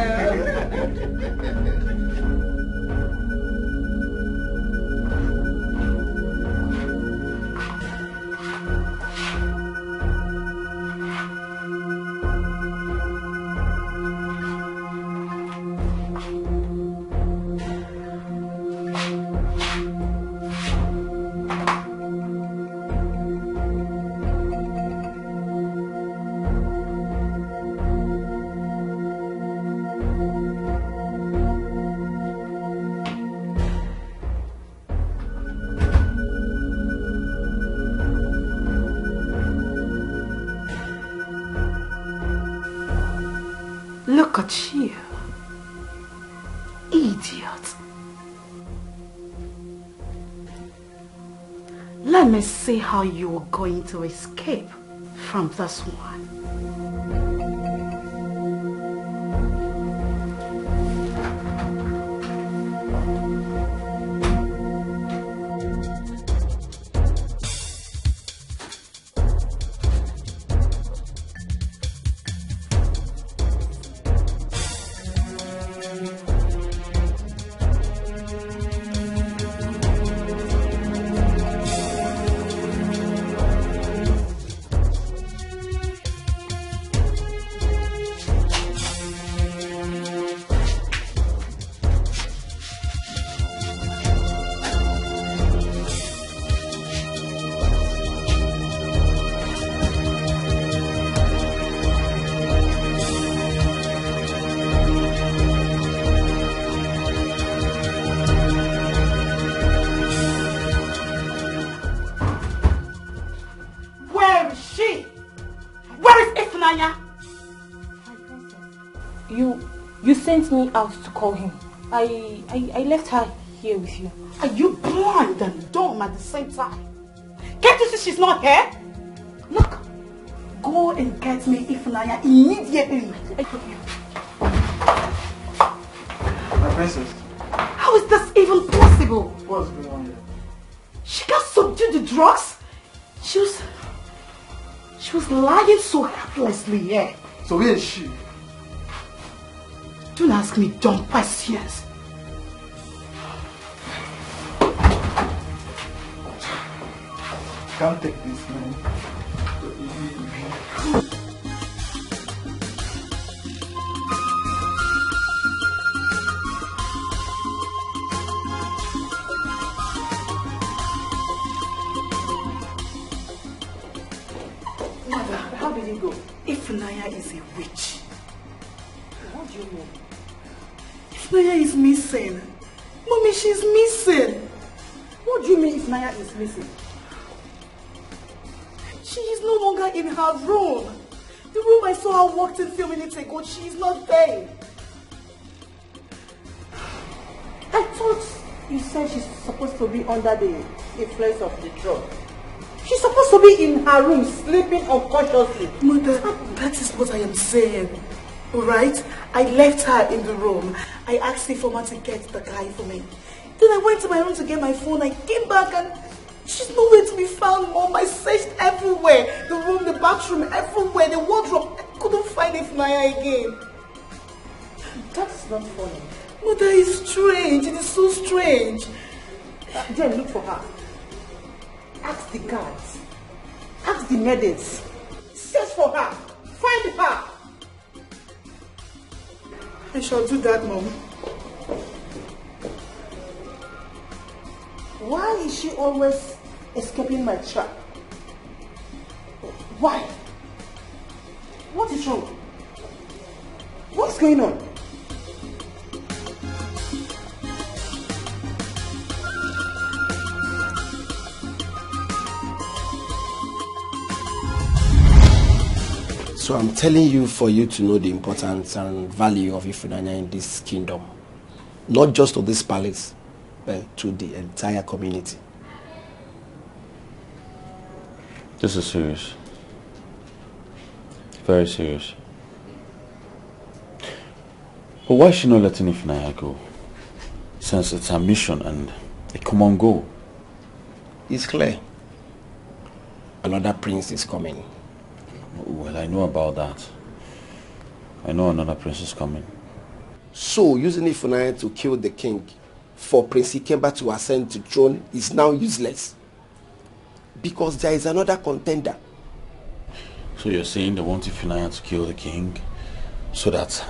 S4: Look at you. Idiot. Let me see how you're going to escape from this one.
S7: You sent me out to call him. I left her here with you.
S4: Are you blind and dumb at the same time? Can't you see she's not here? Look, go and get me Ifunanya immediately.
S16: My princess.
S4: How is this even possible?
S16: What's going on here?
S4: She got subdued to drugs. She was lying so helplessly here.
S16: So where is she?
S4: Don't ask me dumb questions.
S16: Can't take this, man.
S4: Mother, how did it go? Ifunanya is a witch.
S7: What do you mean?
S4: Ifunanya is missing. Mommy, she's missing.
S7: What do you mean Ifunanya is missing?
S4: She is no longer in her room. The room I saw her walked in a few minutes ago, she is not there.
S7: I thought you said she's supposed to be under the influence of the drug. She's supposed to be in her room, sleeping unconsciously.
S4: Mother, that is what I am saying. Alright? I left her in the room. I asked Ifunanya to get the guy for me. Then I went to my room to get my phone. I came back and she's nowhere to be found, Mom. I searched everywhere. The room, the bathroom, everywhere, the wardrobe. I couldn't find Ifunanya again.
S7: That's not funny.
S4: Mother, it's strange. It is so strange.
S7: Then look for her. Ask the guards. Ask the medics. Search for her. Find her.
S4: I shall do that, Mom.
S7: Why is she always escaping my trap? Why? What is wrong? What's going on?
S18: So I'm telling you for you to know the importance and value of Ifunanya in this kingdom. Not just to this palace, but to the entire community.
S3: This is serious. Very serious. But why is she not letting Ifunanya go? Since it's her mission and a common goal.
S18: It's clear. Another prince is coming.
S3: Well, I know about that. I know another prince is coming.
S18: So, using Ifunanya to kill the king for Prince Ikemba to ascend to throne is now useless. Because there is another contender.
S3: So you're saying they want Ifunanya to kill the king so that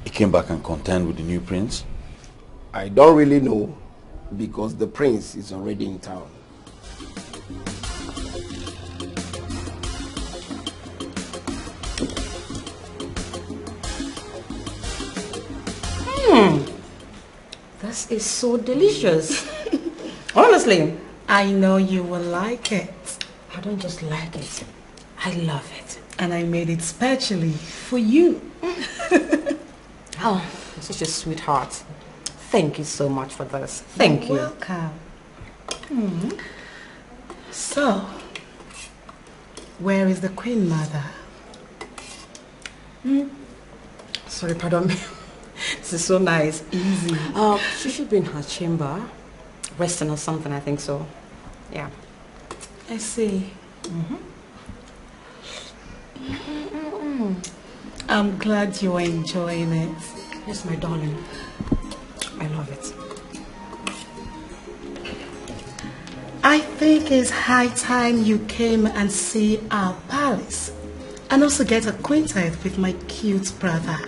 S3: Ikemba can contend with the new prince?
S18: I don't really know because the prince is already in town.
S13: This is so delicious. Honestly,
S4: I know you will like it.
S13: I don't just like it, I love it.
S4: And I made it specially for you.
S13: Oh, you're such a sweetheart. Thank you so much for this. Thank you.
S4: Welcome. So, where is the Queen Mother?
S13: Sorry, pardon me. This is so nice.
S4: Easy.
S13: She should be in her chamber, resting or something, I think so. Yeah.
S4: I see. I'm glad you're enjoying it.
S13: Yes, my darling. I love it.
S4: I think it's high time you came and see our palace and also get acquainted with my cute brother,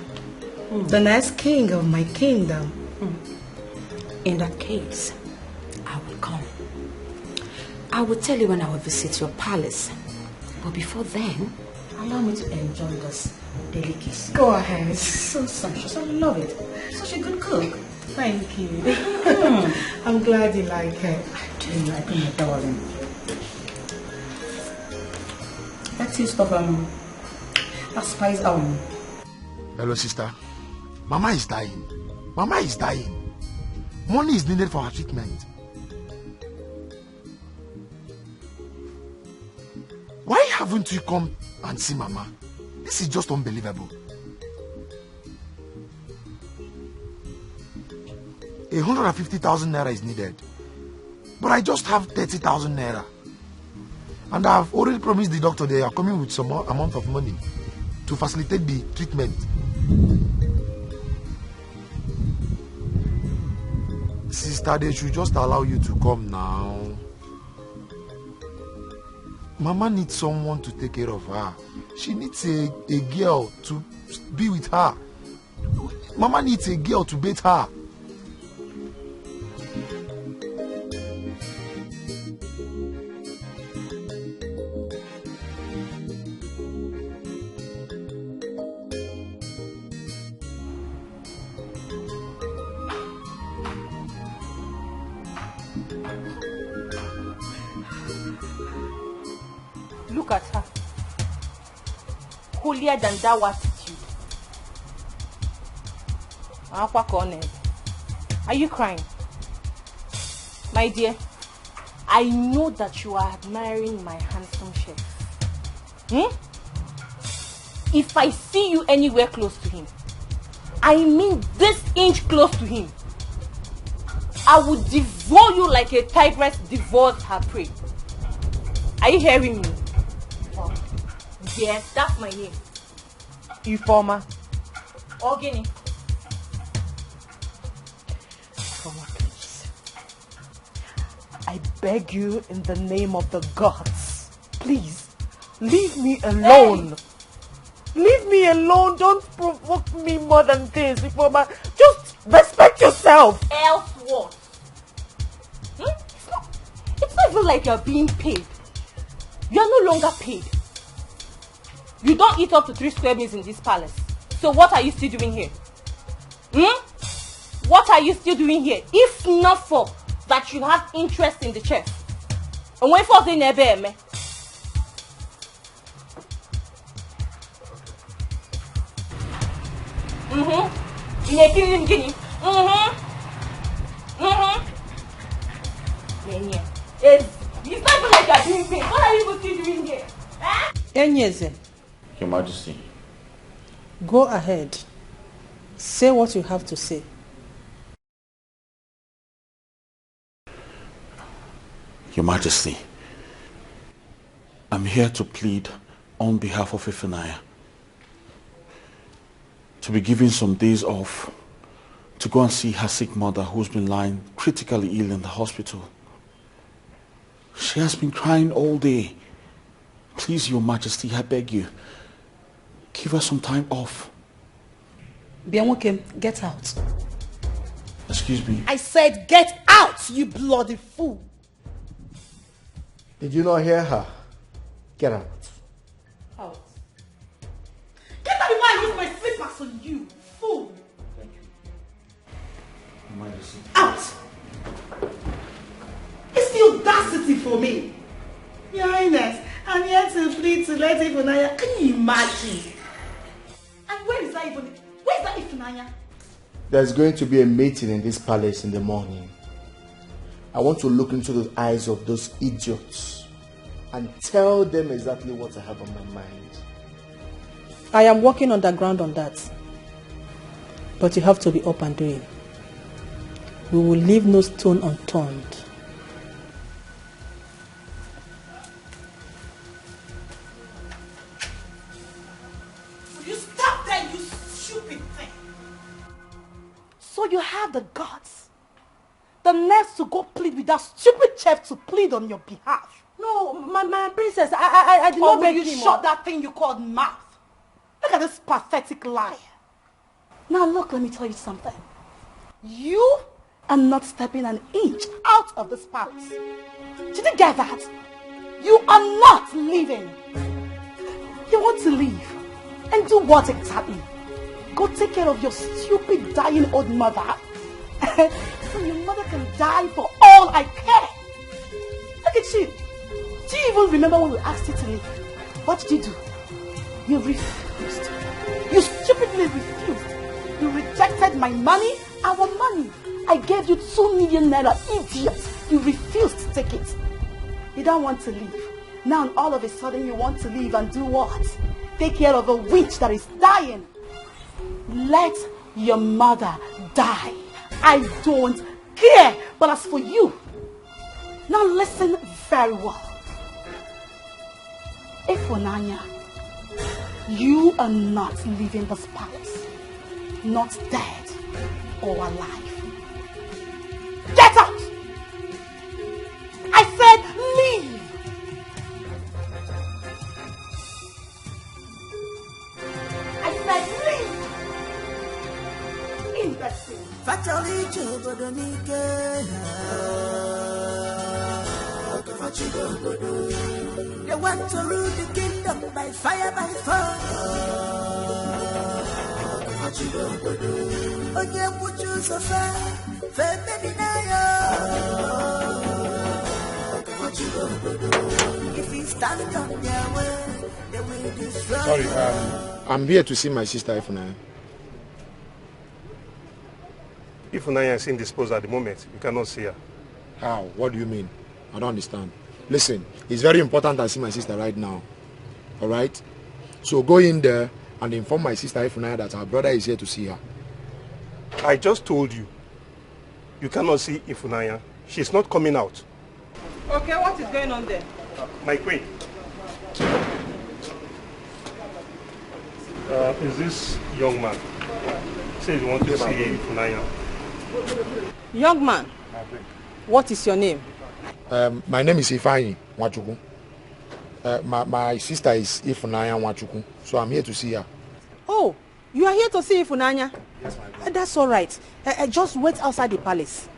S4: the next king of my kingdom.
S13: In that case, I will come. I will tell you when I will visit your palace. But before then, allow me to enjoy this delicacy.
S4: Go ahead.
S13: It's so sumptuous. I love it. Such a good cook.
S4: Thank you. I'm glad you like it.
S13: I do like it, my darling. Let's taste of that spice.
S15: Hello, sister. Mama is dying. Mama is dying. Money is needed for her treatment. Why haven't you come and see Mama? This is just unbelievable. 150,000 naira is needed. But I just have 30,000 naira. And I've already promised the doctor they are coming with some more amount of money to facilitate the treatment. Sister, they should just allow you to come now. Mama needs someone to take care of her. She needs a girl to be with her. Mama needs a girl to bathe her.
S20: Look at her. Holier than thou attitude. Are you crying? My dear, I know that you are admiring my handsome chef. If I see you anywhere close to him, I mean this inch close to him, I will devour you like a tigress devours her prey. Are you hearing me? Yes, that's my name.
S7: Ifoma.
S20: Ogini.
S7: Ifoma, please. I beg you in the name of the gods. Please, leave me alone. Hey. Leave me alone. Don't provoke me more than this, Ifoma. Just respect yourself.
S20: Else what? It's not even like you're being paid. You're no longer paid. You don't eat up to 3 square meals in this palace. So what are you still doing here? What are you still doing here? If not for that you have interest in the chef. And when for the nebe, You're killing Guinea. It's not even like you're doing things. What are you even still doing here?
S7: Enyeze,
S3: Your Majesty.
S7: go ahead. Say what you have to say.
S3: Your Majesty, I'm here to plead on behalf of Ifunanya to be given some days off to go and see her sick mother who's been lying critically ill in the hospital. She has been crying all day. Please, Your Majesty, I beg you, give her some time off.
S4: Bianwokem, get out.
S3: Excuse me.
S7: I said get out, you bloody fool.
S16: Did you not hear her? Get out.
S4: Out. Get out before I use my slippers on you, fool.
S3: Thank you. Your Majesty.
S4: Out. It's the audacity for me. Your Highness, I'm here to plead to let Ifunanya. Can you imagine? And where is that Ifunanya?
S16: There's going to be a meeting in this palace in the morning. I want to look into the eyes of those idiots and tell them exactly what I have on my mind.
S7: I am working underground on that. But you have to be up and doing. We will leave no stone unturned.
S4: Will you stop there, you stupid thing? So you have the guts, the nerve to go plead with that stupid chef to plead on your behalf.
S7: No, my princess, I did not
S4: beg
S7: beg
S4: you
S7: him.
S4: shut that thing you called mouth. Look at this pathetic liar. Now look, let me tell you something. You are not stepping an inch out of this palace. Did you get that? You are not leaving. You want to leave. And do what exactly? Go take care of your stupid dying old mother. So your mother can die for all I care. Look at you. Do you even remember when we asked you to leave? What did you do? You refused. You stupidly refused. You rejected my money, our money. I gave you 2 million naira, idiot. You refused to take it. You don't want to leave. Now all of a sudden you want to leave and do what? Take care of a witch that is dying. Let your mother die. I don't care. But as for you, now listen very well. Ifunanya, you are not leaving this palace. Not dead or alive. Get out! I said leave! I said leave! Imbecile.
S12: They want to rule the kingdom by fire, by force. Oye mucho sofá, fe medinayo. If you stand on their way, they will destroy.
S16: Sorry, I'm here to see my sister Ifunanya.
S21: Ifunanya is indisposed at the moment. You cannot see her.
S16: How? What do you mean? I don't understand. Listen, it's very important I see my sister right now. Alright? So go in there and inform my sister Ifunanya that her brother is here to see her.
S21: I just told you. You cannot see Ifunanya. She's not coming out.
S7: Okay, what is going on there?
S21: My queen. Is this young man? Says you want to see Ifunanya.
S7: Young man, what is your name?
S16: My name is Ifunanya Nwachukwu. My sister is Ifunanya Nwachukwu, so I'm here to see her.
S7: Oh, you are here to see Ifunanya? Yes, ma'am. That's all right. Just wait outside the palace.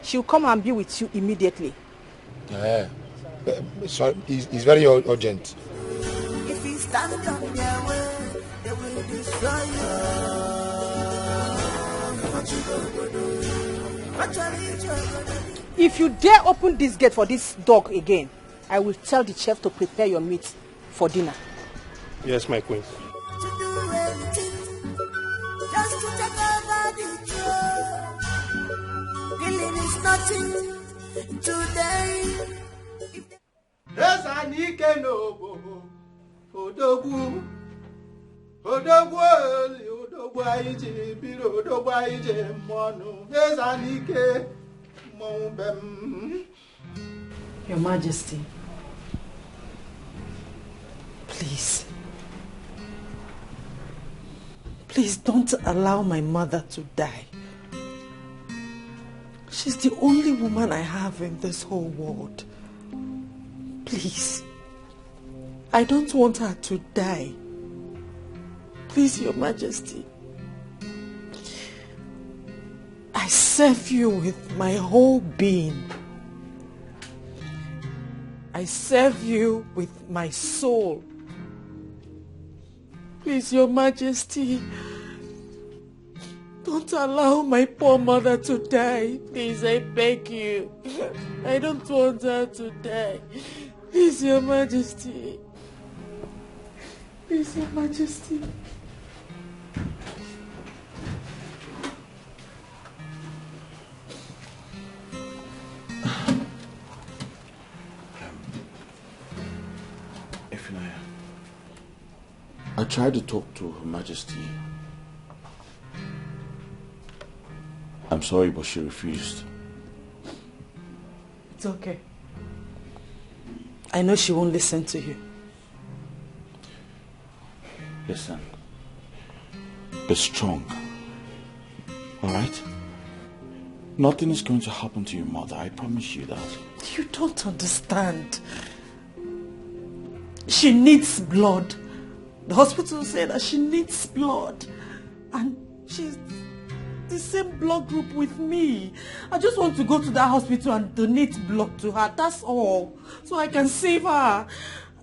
S7: She'll come and be with you immediately.
S16: So it's very urgent.
S12: If you stand on their way, they will destroy you.
S7: If you dare open this gate for this dog again, I will tell the chef to prepare your meat for dinner.
S21: Yes, my queen.
S12: To do anything, just to take over. nothing today.
S2: There's an ike no odogwu aije biro odogwu aije mmonu. There's an ike
S7: Your Majesty, please don't allow my mother to die. She's the only woman I have in this whole world. Please, I don't want her to die. Please, Your Majesty. I serve you with my whole being. I serve you with my soul. Please, Your Majesty, don't allow my poor mother to die. Please, I beg you. I don't want her to die. Please, Your Majesty. Please, Your Majesty.
S3: Ifunanya, I tried to talk to Her Majesty. I'm sorry, but she refused.
S7: It's okay. I know she won't listen to you.
S3: Listen, be strong, alright? Nothing is going to happen to your mother, I promise you that.
S7: You don't understand. She needs blood. The hospital said that she needs blood. And she's the same blood group with me. I just want to go to that hospital and donate blood to her. That's all. So I can save her.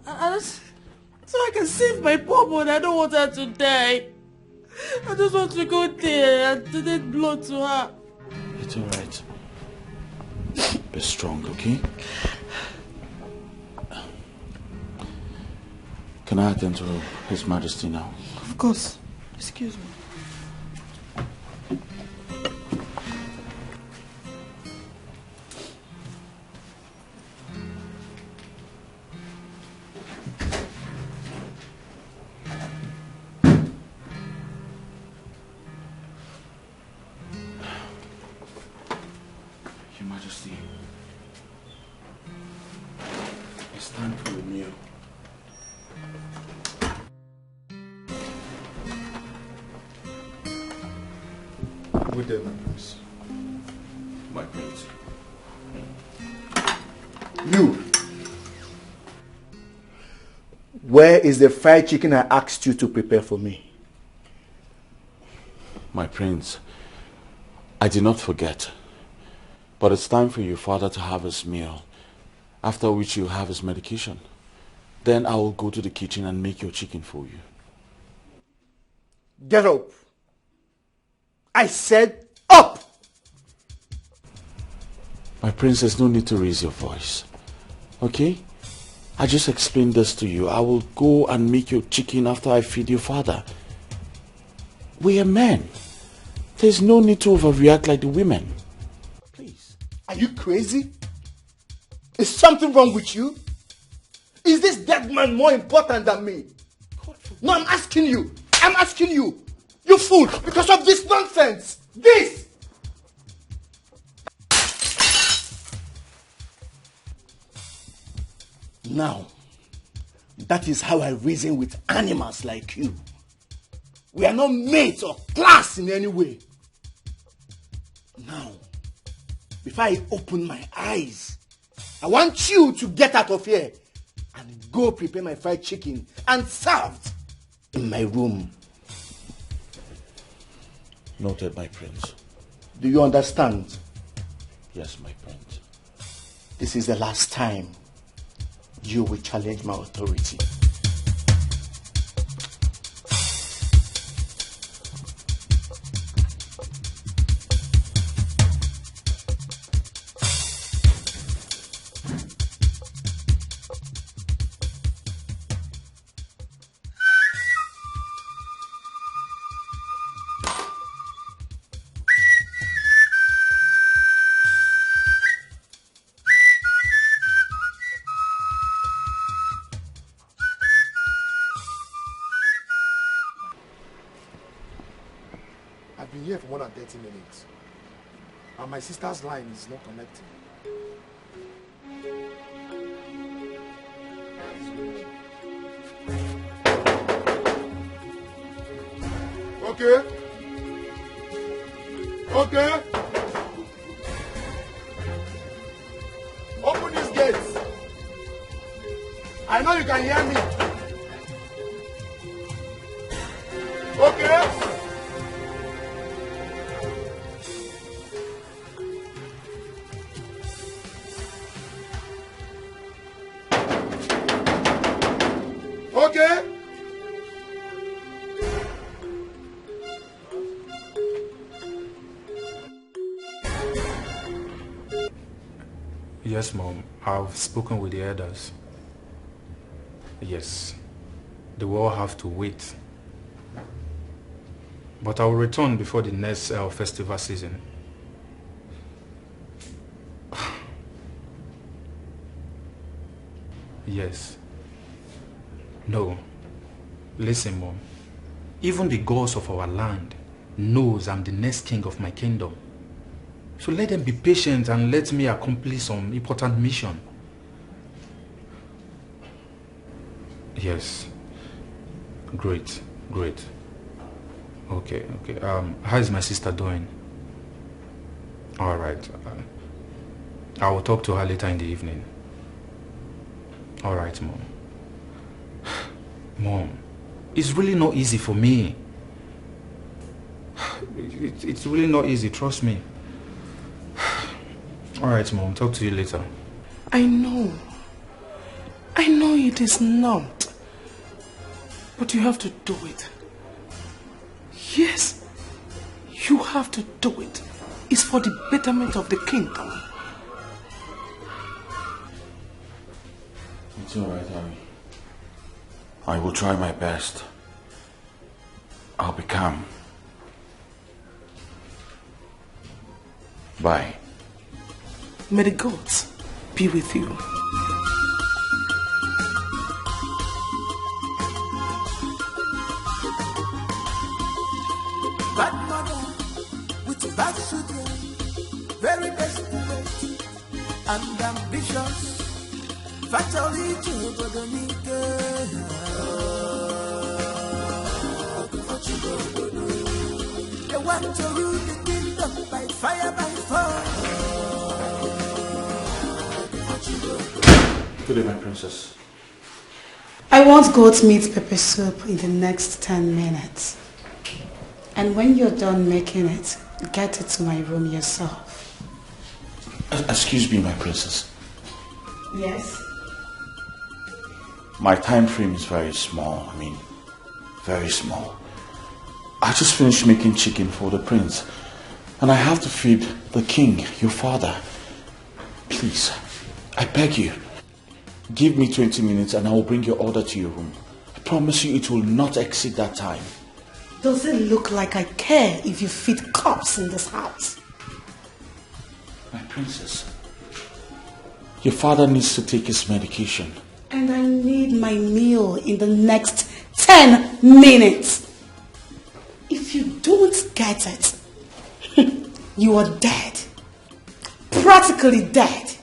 S7: So I can save my poor mother. I don't want her to die. I just want to go there and donate blood to her.
S3: It's alright. Be strong, okay? Can I attend to His Majesty now?
S7: Of course. Excuse me.
S3: Your Majesty, it's time for a meal.
S16: Good day, my prince.
S3: My prince.
S15: You. Where is the fried chicken I asked you to prepare for me?
S3: My prince, I did not forget. But it's time for your father to have his meal, after which you have his medication. Then I will go to the kitchen and make your chicken for you.
S15: Get up. I said up!
S3: My prince, there's no need to raise your voice. Okay? I just explained this to you. I will go and make your chicken after I feed your father. We are men. There's no need to overreact like the women.
S15: Are you crazy? Is something wrong with you? Is this dead man more important than me? No, I'm asking you. I'm asking you. You fool, because of this nonsense. This! Now, that is how I reason with animals like you. We are not mates or class in any way. Now, before I open my eyes, I want you to get out of here and go prepare my fried chicken and serve it in my room.
S3: Noted, my prince.
S15: Do you understand?
S3: Yes, my prince.
S15: This is the last time you will challenge my authority.
S16: here for more than 30 minutes. And my sister's line is not connecting. Okay. Okay. Open these gates. I know you can hear me. Okay. Okay.
S11: Yes, Mom. I've spoken with the elders. Yes. They will all have to wait. But I will return before the next festival season. Yes. No. Listen, Mom. Even the gods of our land knows I'm the next king of my kingdom. So let them be patient and let me accomplish some important mission. Yes. Great. Great. Okay. How is my sister doing? All right. I will talk to her later in the evening. All right, Mom. Mom, it's really not easy for me. It's really not easy, trust me. All right, Mom, talk to you later.
S5: I know it is not. But you have to do it. Yes, you have to do it. It's for the betterment of the kingdom.
S3: It's all right, Harry. I will try my best. I'll be calm. Bye.
S5: May the gods be with you.
S12: Bad mother with bad children, very desperate and ambitious. Fatally to they want to rule the kingdom by fire, by force.
S3: Good day, my princess.
S4: I want goat meat pepper soup in the next 10 minutes. And when you're done making it, get it to my room yourself.
S3: Excuse me, my princess.
S4: Yes?
S3: My time frame is very small. Very small. I just finished making chicken for the prince. And I have to feed the king, your father. Please, I beg you. Give me 20 minutes and I will bring your order to your room. I promise you it will not exceed that time.
S4: Does it look like I care if you feed cops in this house?
S3: My princess, your father needs to take his medication.
S4: And I need my meal in the next 10 minutes. If you don't get it, you are dead. Practically dead.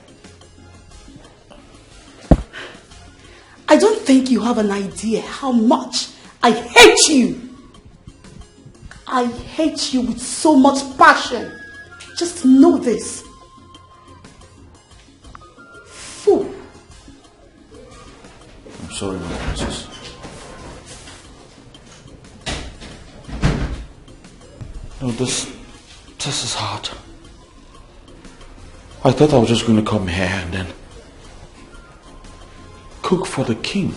S4: I don't think you have an idea how much I hate you. I hate you with so much passion. Just know this. Fool.
S3: I'm sorry, my princess. No, this is hard. I thought I was just going to come here and then cook for the king.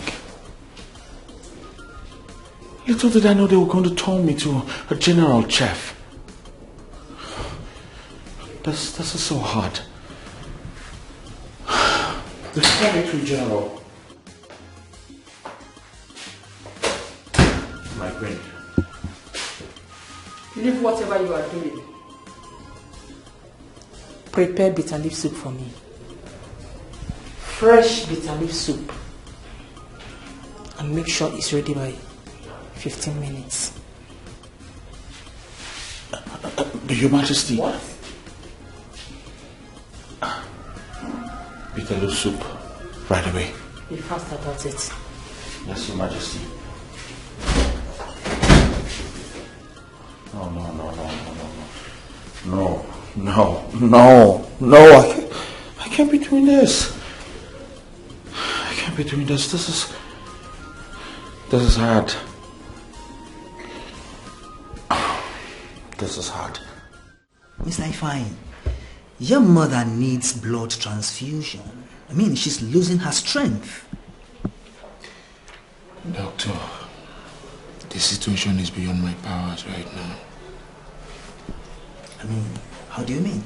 S3: Little did I know they were going to turn me to a general chef. This is so hard. They turn me to a general. My queen.
S7: Leave whatever you are doing. Prepare bitter leaf soup for me. Fresh bitter leaf soup. And make sure it's ready by 15 minutes.
S3: Your Majesty. What? Betrayal soup. Right away.
S13: Be fast about it.
S3: Yes, Your Majesty. No, I can't be doing this. I can't be doing this. This is hard. This is hard.
S17: Mr. Ifeanyi, your mother needs blood transfusion. I mean, she's losing her strength.
S16: Doctor, the situation is beyond my powers right now.
S17: I mean, how do you mean?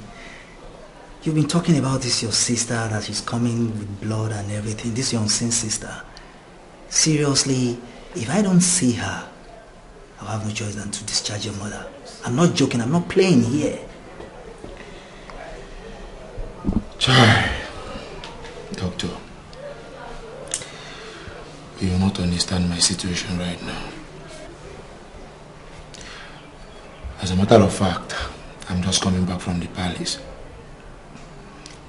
S17: You've been talking about this, your sister, that she's coming with blood and everything. This your unseen sister. Seriously, if I don't see her, I'll have no choice than to discharge your mother. I'm not joking, I'm not playing here.
S16: Doctor, you will not understand my situation right now. As a matter of fact, I'm just coming back from the palace.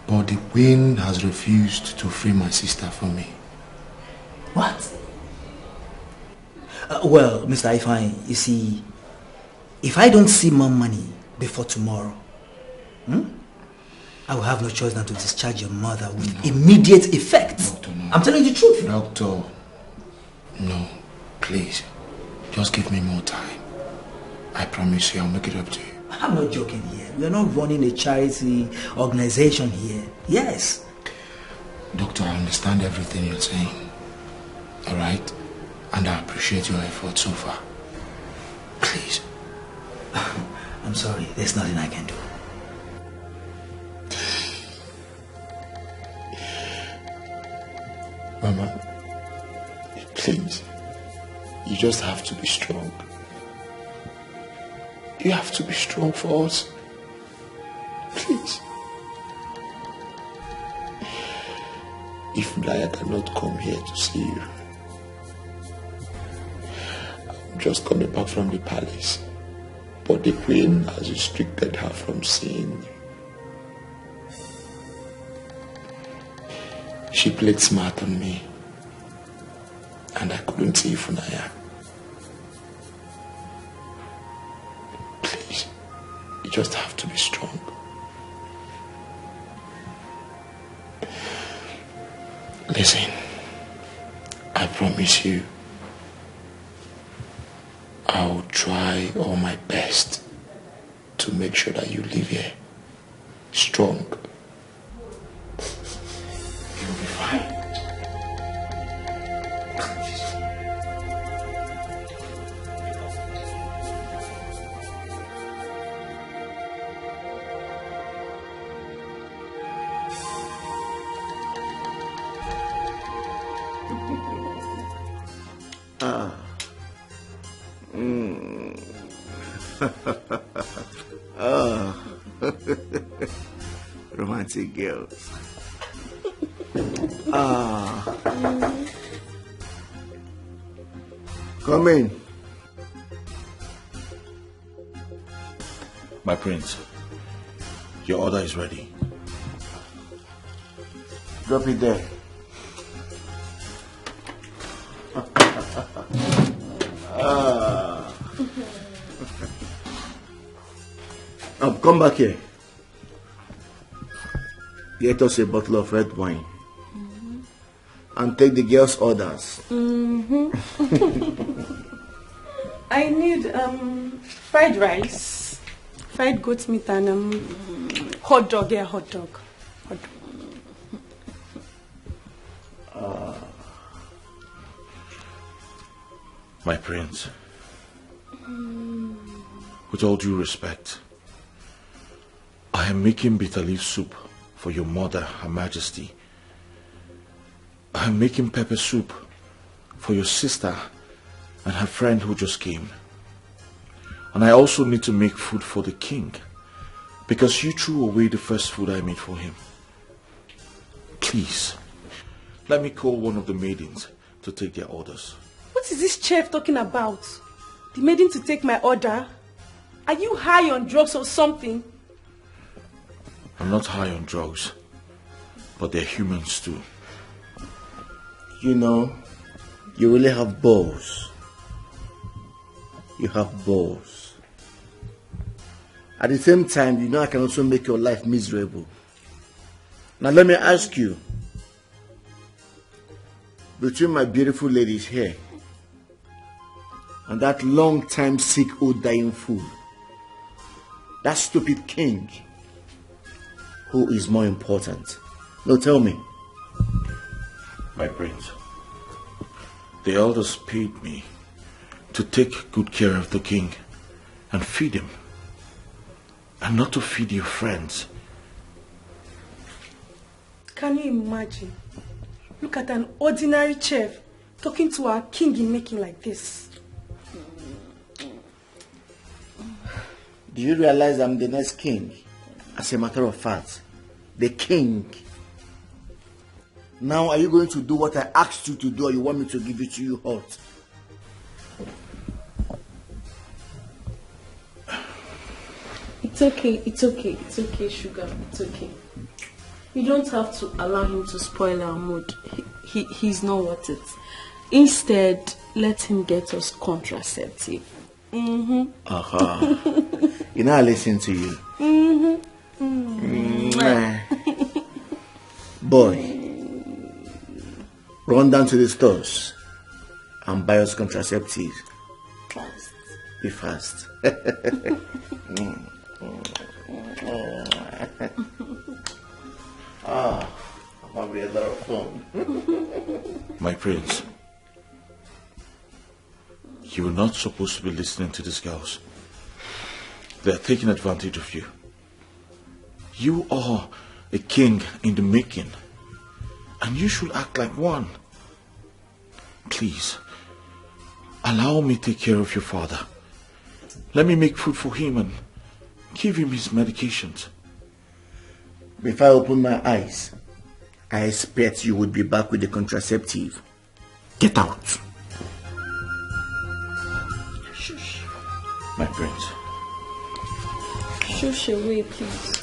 S16: But the queen has refused to free my sister for me.
S17: What? Well, Mr. Ifeanyi, you see, if I don't see more money before tomorrow, I will have no choice than to discharge your mother with immediate effect.
S16: Doctor, no.
S17: I'm telling you the truth.
S16: Doctor, no, please, just give me more time. I promise you I'll make it up to you.
S17: I'm not joking here. We are not running a charity organization here. Yes.
S16: Doctor, I understand everything you're saying. Alright? And I appreciate your effort so far. Please.
S17: I'm sorry. There's nothing I can do.
S16: Mama, please. You just have to be strong. You have to be strong for us. Please. Ifunanya cannot come here to see you. I'm just coming back from the palace. But the queen has restricted her from seeing you. She played smart on me. And I couldn't see Ifunanya. Please, you just have to be strong. Listen, I promise you, I will try all my best to make sure that you live here strong. You'll be fine.
S14: Romantic girl. Come in.
S3: My prince, your order is ready.
S14: Drop it there. Come back here. Get us a bottle of red wine. And take the girl's orders.
S7: I need fried rice, fried goat meat, and hot dog. Yeah, hot dog.
S3: My prince, with all due respect, I am making bitter leaf soup for your mother, Her Majesty. I am making pepper soup for your sister and her friend who just came. And I also need to make food for the king, because you threw away the first food I made for him. Please, let me call one of the maidens to take their orders.
S7: What is this chef talking about? The maiden to take my order? Are you high on drugs or something?
S3: I'm not high on drugs, but they're humans too.
S15: You know, you really have balls. You have balls. At the same time, you know I can also make your life miserable. Now let me ask you, between my beautiful ladies here and that long-time sick old dying fool, that stupid king, who is more important? No, tell me.
S3: My prince, the elders paid me to take good care of the king and feed him, and not to feed your friends.
S7: Can you imagine? Look at an ordinary chef talking to our king in making like this.
S15: Do you realize I'm the next king? As a matter of fact, the king. Now are you going to do what I asked you to do, or you want me to give it to you hot?
S7: It's okay, sugar, it's okay. You don't have to allow him to spoil our mood. He's not worth it. Instead, let him get us contraceptive.
S15: You know I listen to you. Boy, run down to the stores and buy us contraceptives.
S7: Fast.
S15: Be fast. That'll be a lot of fun.
S3: My prince, you're not supposed to be listening to these girls. They're taking advantage of you. You are a king in the making, and you should act like one. Please, allow me to take care of your father. Let me make food for him and give him his medications.
S15: Before I open my eyes, I expect you would be back with the contraceptive. Get out.
S7: Shush.
S3: My prince.
S7: Shush away, please.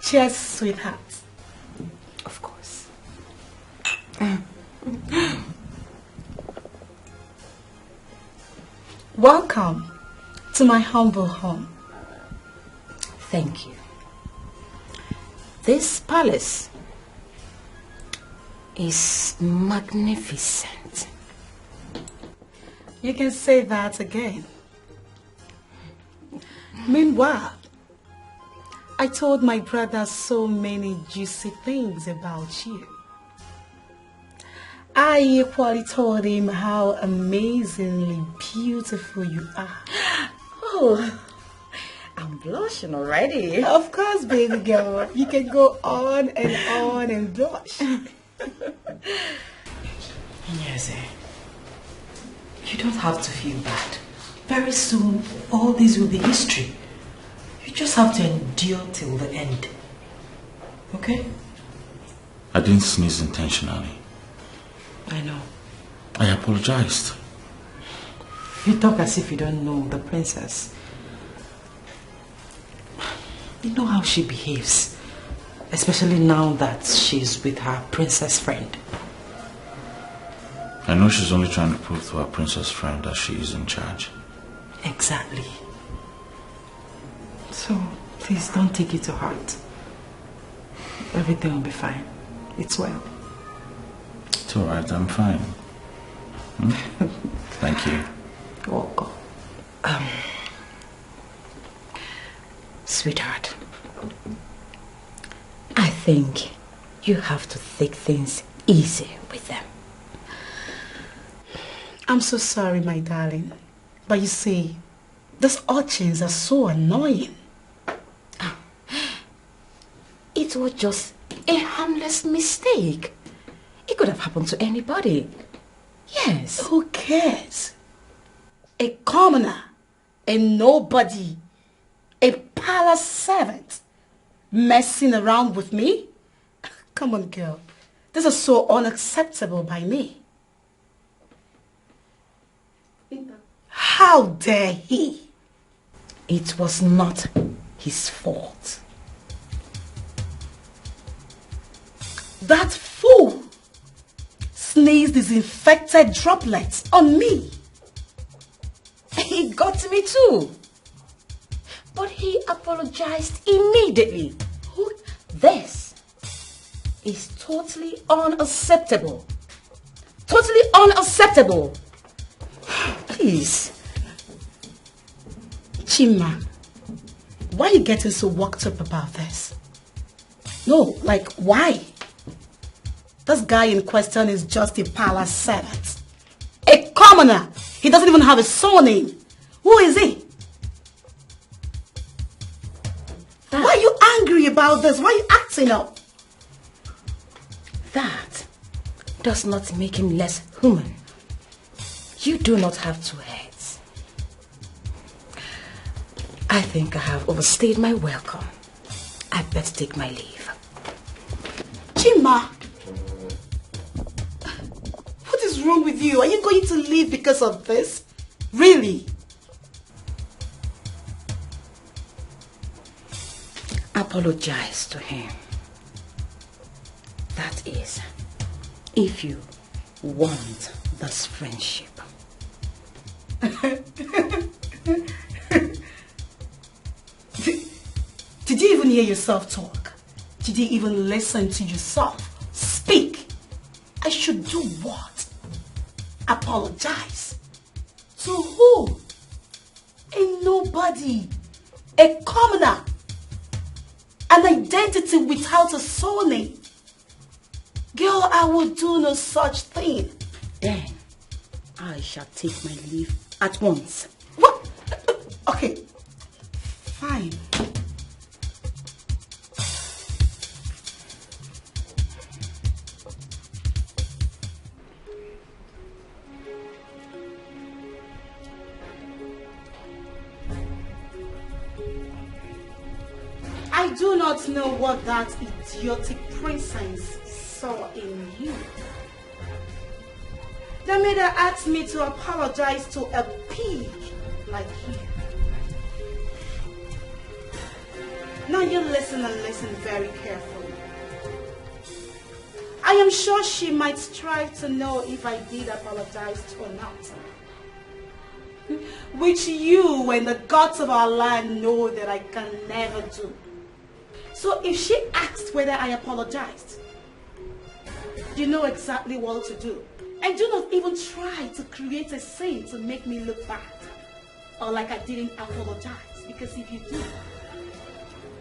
S7: Cheers, sweetheart.
S13: Of course.
S4: Welcome to my humble home.
S13: Thank you. This palace is magnificent.
S4: You can say that again. Meanwhile, I told my brother so many juicy things about you. I equally told him how amazingly beautiful you are.
S13: Oh, I'm blushing already.
S4: Of course, baby girl. You can go on and blush.
S13: Yes, you don't have to feel bad. Very soon, all this will be history. You just have to endure till the end. Okay?
S3: I didn't sneeze intentionally.
S13: I know.
S3: I apologized.
S13: You talk as if you don't know the princess. You know how she behaves. Especially now that she's with her princess friend.
S3: I know she's only trying to prove to her princess friend that she is in charge.
S13: Exactly. So, please don't take it to heart. Everything will be fine. It's well.
S3: It's alright, I'm fine. Thank you.
S13: Welcome. Sweetheart, I think you have to take things easy with them.
S4: I'm so sorry, my darling. But you see, these urchins are so annoying.
S13: It was just a harmless mistake. It could have happened to anybody. Yes.
S4: Who cares? A commoner, a nobody, a palace servant messing around with me? Come on, girl. This is so unacceptable by me. How dare he?
S13: It was not his fault.
S4: That fool sneezed his infected droplets on me.
S13: He got me too. But he apologized immediately. This is totally unacceptable. Totally unacceptable. Please.
S4: Chima, why are you getting so worked up about this? No, like, why? This guy in question is just a palace servant. A commoner. He doesn't even have a surname. Who is he? Why are you angry about this? Why are you acting up?
S13: That does not make him less human. You do not have two heads. I think I have overstayed my welcome. I better take my leave.
S4: Chima! What is wrong with you? Are you going to leave because of this? Really?
S13: Apologize to him. That is, if you want this friendship.
S4: Did you even hear yourself talk? Did you even listen to yourself speak? I should do what? Apologize? To who? A nobody. A commoner. An identity without a surname. Girl, I will do no such thing.
S13: Then, I shall take my leave at once.
S4: What? Okay. Fine. I do not know what that idiotic princess saw in you. That made her ask me to apologize to a pig like you. Now you listen and listen very carefully. I am sure she might strive to know if I did apologize or not. Which you and the gods of our land know that I can never do. So if she asked whether I apologized, you know exactly what to do. And do not even try to create a scene to make me look bad. Or like I didn't apologize. Because if you do,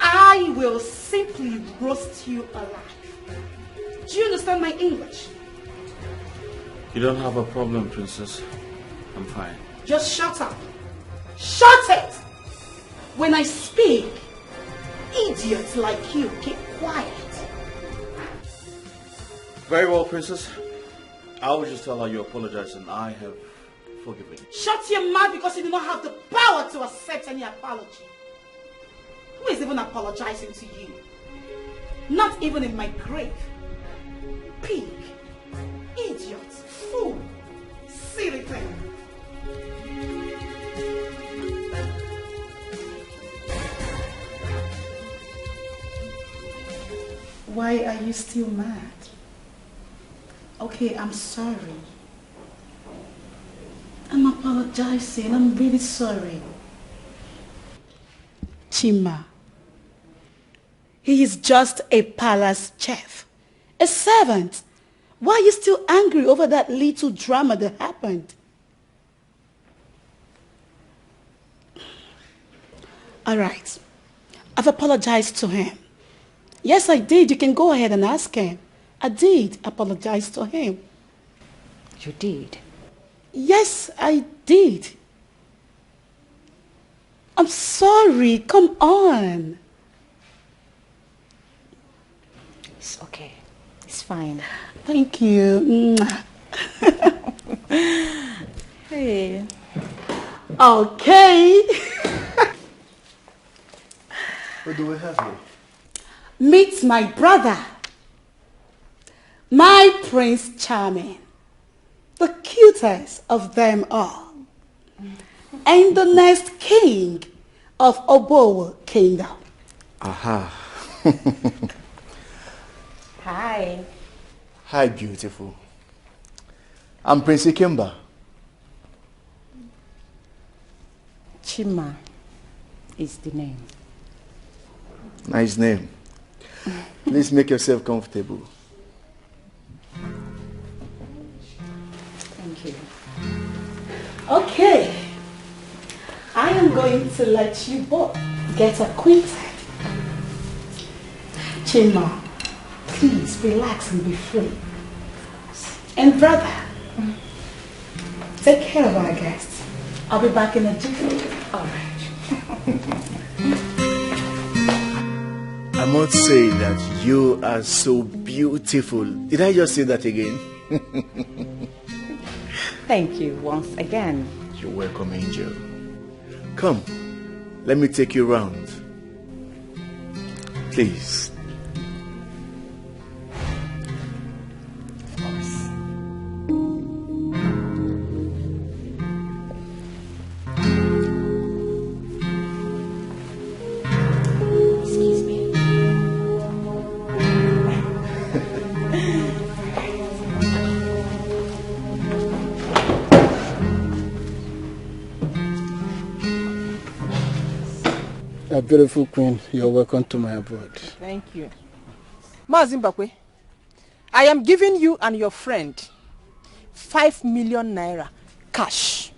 S4: I will simply roast you alive. Do you understand my English?
S3: You don't have a problem, princess. I'm fine.
S4: Just shut up. Shut it! When I speak, idiots like you keep quiet.
S3: Very well, princess. I will just tell her you apologize and I have forgiven you.
S4: Shut your mouth because you do not have the power to accept any apology. Who is even apologizing to you? Not even in my grave. Pig, idiot, fool, silly thing. Why are you still mad? Okay, I'm sorry. I'm apologizing. I'm really sorry. Chima, he is just a palace chef, a servant. Why are you still angry over that little drama that happened? All right, I've apologized to him. Yes, I did. You can go ahead and ask him. I did apologize to him.
S13: You did?
S4: Yes, I did. I'm sorry. Come on.
S13: It's okay. It's fine.
S4: Thank you.
S13: Hey.
S4: Okay.
S15: What do we have here?
S4: Meet my brother. My Prince Charming, the cutest of them all, and the next king of Obowo Kingdom.
S1: Aha.
S13: Hi.
S1: Hi, beautiful. I'm Prince Ikemba.
S13: Chima is the name.
S1: Nice name. Please make yourself comfortable.
S13: Thank you.
S4: Okay. I am going to let you both get acquainted. Chima, please relax and be free. And brother, take care of our guests. I'll be back in a jiffy. All right.
S1: I must say that you are so beautiful. Did I just say that again?
S13: Thank you once again.
S1: You're welcome, Angel. Come, let me take you round. Please.
S22: A beautiful queen, you're welcome to my abode.
S7: Thank you. Mazimbakwe, I am giving you and your friend 5 million naira cash.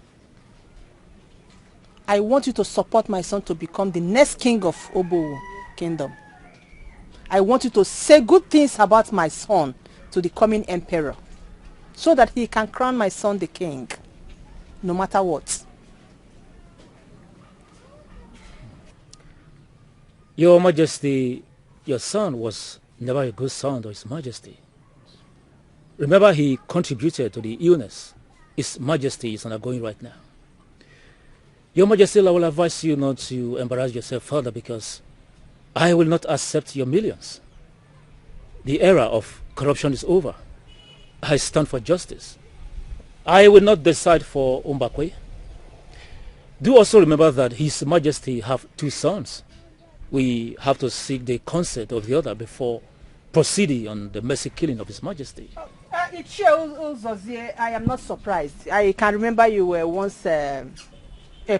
S7: I want you to support my son to become the next king of Obowo Kingdom. I want you to say good things about my son to the coming emperor so that he can crown my son the king, no matter what.
S10: Your Majesty, your son was never a good son to His Majesty. Remember, he contributed to the illness His Majesty is undergoing right now. Your Majesty, I will advise you not to embarrass yourself further because I will not accept your millions. The era of corruption is over. I stand for justice. I will not decide for Umbakwe. Do also remember that His Majesty have 2 sons. We have to seek the consent of the other before proceeding on the mercy killing of His Majesty.
S7: I am not surprised. I can remember you were once a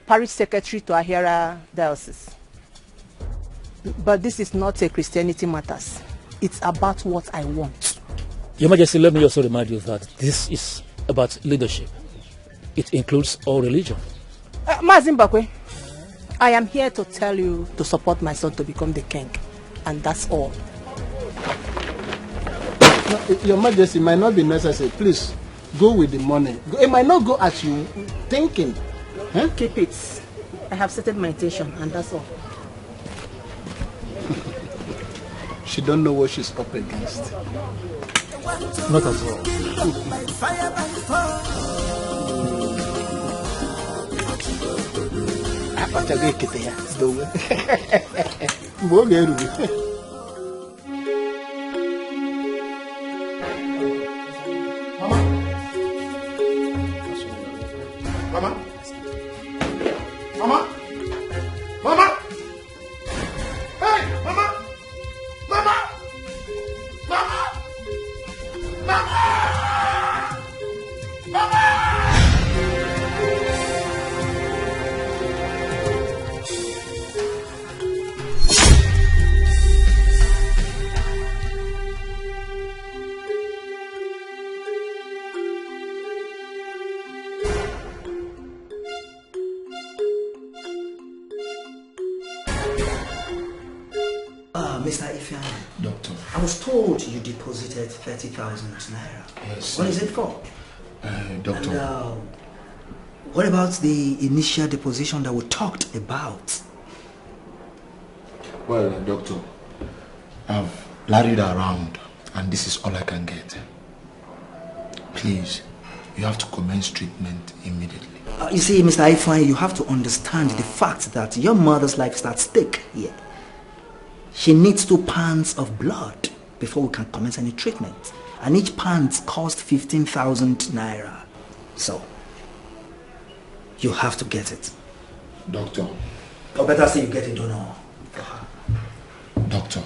S7: parish secretary to Ahira diocese. But this is not a Christianity matters. It's about what I want.
S10: Your Majesty, let me also remind you that this is about leadership. It includes all religion.
S7: Mazimbakwe, I am here to tell you to support my son to become the king. And that's all.
S22: No, Your Majesty, might not be necessary. Please, go with the money. It might not go as you thinking.
S7: Huh? Keep it. I have settled my intention and that's all.
S22: She don't know what she's up against.
S10: Not at all.
S16: Mama? Mama? Mama? Hey, Mama? Mama? Mama? Mama? Mama?
S17: Mr. Ifunanya.
S1: Doctor.
S17: I was told you deposited 30,000 naira.
S1: Yes.
S17: What is it for?
S1: Doctor.
S17: And, what about the initial deposition that we talked about?
S1: Well, Doctor, I've larried around and this is all I can get. Please, you have to commence treatment immediately.
S17: You see, Mr. Ifunanya, you have to understand the fact that your mother's life is at stake here. She needs 2 pounds of blood before we can commence any treatment. and each pants cost 15,000 naira. So, you have to get it.
S1: Doctor.
S17: Or better say you get a donor.
S1: Doctor,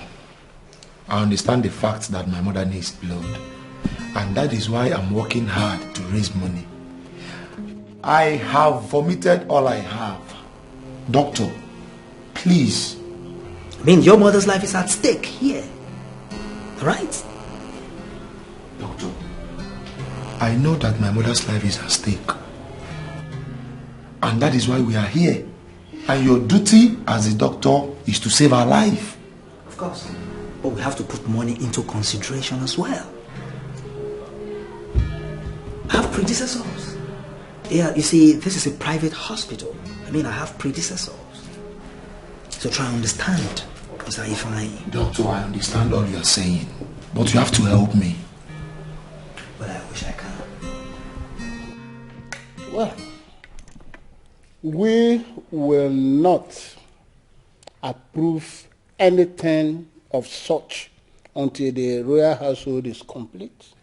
S1: I understand the fact that my mother needs blood, and that is why I'm working hard to raise money. I have vomited all I have. Doctor, please.
S17: I mean, your mother's life is at stake here. Right?
S1: Doctor, I know that my mother's life is at stake. And that is why we are here. And your duty as a doctor is to save her life.
S17: Of course. But we have to put money into consideration as well. I have predecessors. Yeah, you see, this is a private hospital. I mean, I have predecessors. So try and understand, Mr. Ifunanya.
S1: Doctor, I understand all you are saying, but you have to help me.
S17: Well, I wish I can.
S22: Well, we will not approve anything of such until the royal household is complete.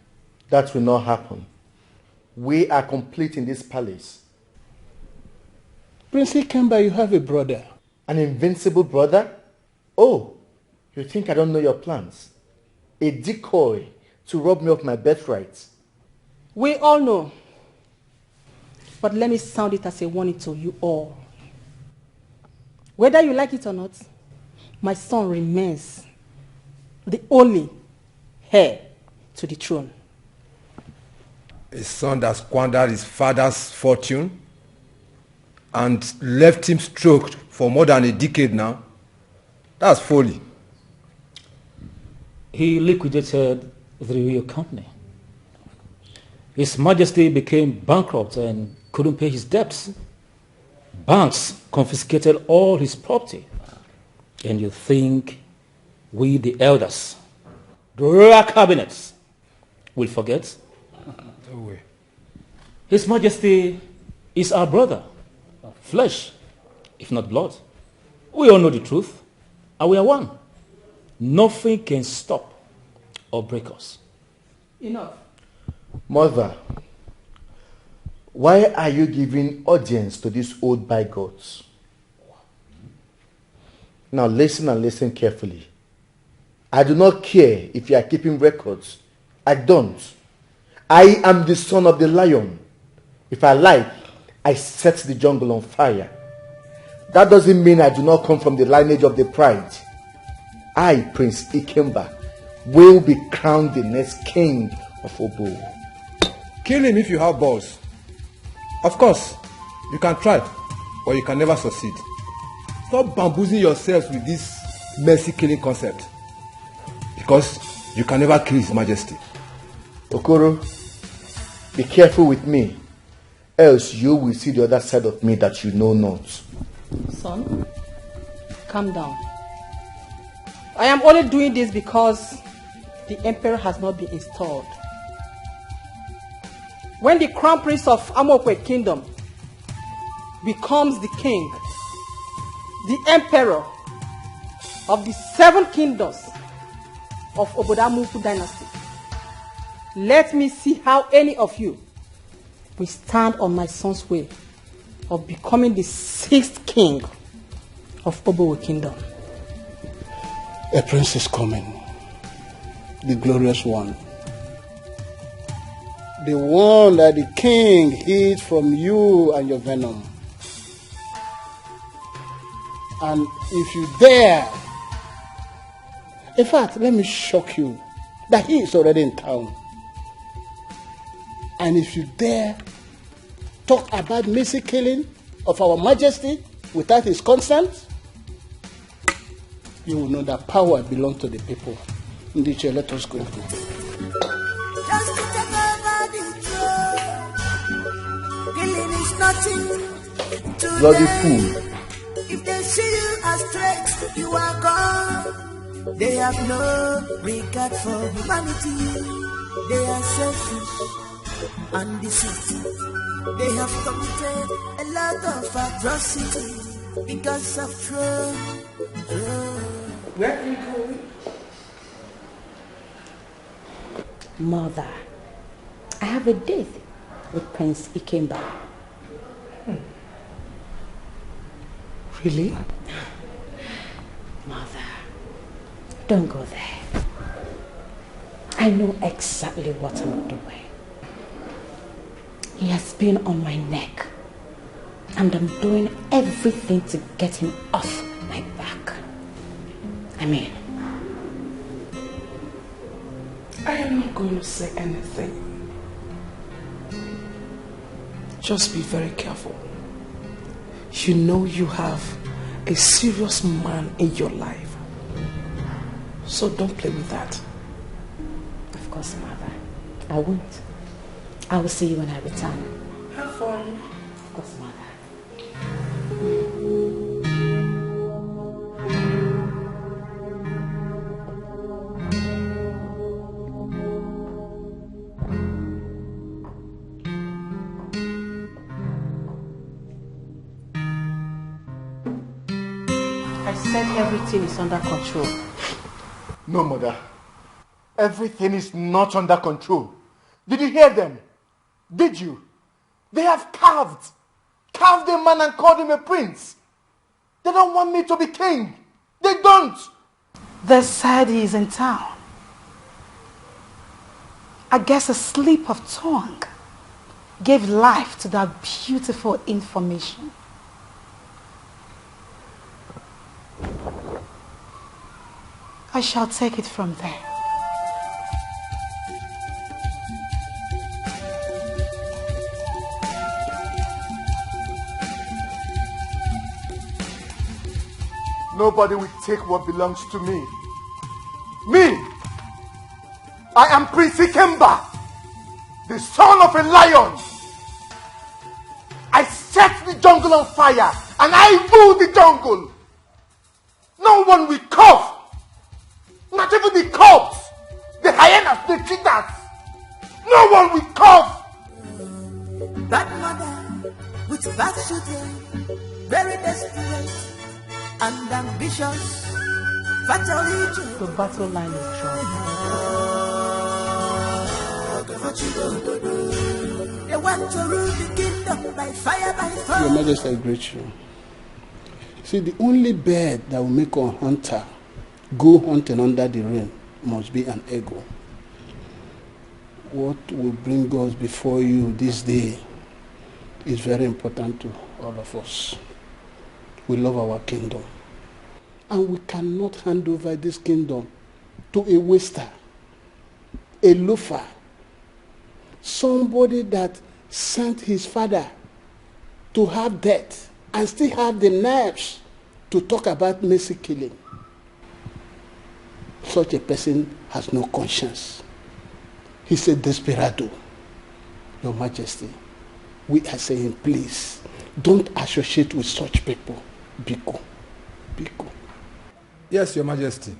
S16: That will not happen. We are complete in this palace.
S22: Prince Ikemba, you have a brother.
S16: An invincible brother? Oh, you think I don't know your plans? A decoy to rob me of my birthright.
S7: We all know. But let me sound it as a warning to you all. Whether you like it or not, my son remains the only heir to the throne.
S9: A son that squandered his father's fortune and left him stroked for more than a decade now. That's folly.
S10: He liquidated the real company. His Majesty became bankrupt and couldn't pay his debts. Banks confiscated all his property. And you think we, the elders, the royal cabinets, will forget?
S9: No way.
S10: His Majesty is our brother, flesh, if not blood. We all know the truth, and we are one. Nothing can stop or break us.
S7: Enough.
S16: Mother, why are you giving audience to these old bigots? Now listen and listen carefully. I do not care if you are keeping records. I don't. I am the son of the lion. If I like, I set the jungle on fire. That doesn't mean I do not come from the lineage of the pride. I, Prince Ikemba, will be crowned the next king of Obo.
S9: Kill him if you have balls. Of course, you can try, but you can never succeed. Stop bamboozling yourselves with this mercy killing concept. Because you can never kill His Majesty.
S16: Okoro, be careful with me, else you will see the other side of me that you know not.
S7: Son, calm down. I am only doing this because the emperor has not been installed. When the crown prince of Amokwe kingdom becomes the king, the emperor of the 7 kingdoms of Obodamufu dynasty, let me see how any of you will stand on my son's way of becoming the 6th king of Obowe kingdom.
S22: A prince is coming, the glorious one. The one that the king hid from you and your venom. And if you dare, in fact, let me shock you, that he is already in town. And if you dare talk about mercy killing of our Majesty without his consent, you will know that power belongs to the people. Ndiche, let us go.
S12: Just to take over the throne. Killing is nothing to
S16: Bloody
S12: them.
S16: fool.
S12: If they see you as threats, you are gone. They have no regard for humanity. They are selfish and deceit. They have committed a lot of atrocity because of throne.
S5: Where are you going?
S13: Mother, I have a date with Prince Ikemba.
S5: Really?
S13: Mother, don't go there. I know exactly what I'm doing. He has been on my neck, and I'm doing everything to get him off my back. I mean,
S5: I am not going to say anything. Just be very careful. You know you have a serious man in your life. So don't play with that.
S13: Of course, Mother. I won't. I will see you when I return.
S5: Have fun.
S13: Of course, Mother.
S4: Everything is under control.
S16: No, Mother. Everything is not under control. Did you hear them? Did you? They have carved a man and called him a prince. They don't want me to be king. They don't.
S4: They said he is in town. I guess a slip of tongue gave life to that beautiful information. I shall take it from there.
S16: Nobody will take what belongs to me. Me! I am Prince Ikemba, the son of a lion. I set the jungle on fire and I rule the jungle. No one will cough. Not even the cops, the hyenas, the cheetahs. No one will cough.
S12: Bad mother with bad shooting, very desperate and ambitious. Fatally,
S4: the battle line is drawn.
S12: They want to rule the kingdom by fire, by fire.
S22: Your Majesty, I greet you. See, the only bird that will make a hunter go hunting under the rain must be an eagle. What will bring us before you this day is very important to all of us. We love our kingdom. And we cannot hand over this kingdom to a waster, a loafer, somebody that sent his father to have death and still have the nerves to talk about mercy killing. Such a person has no conscience. He's a desperado. Your Majesty, we are saying, please, don't associate with such people. Biko. Biko.
S9: Yes, Your Majesty.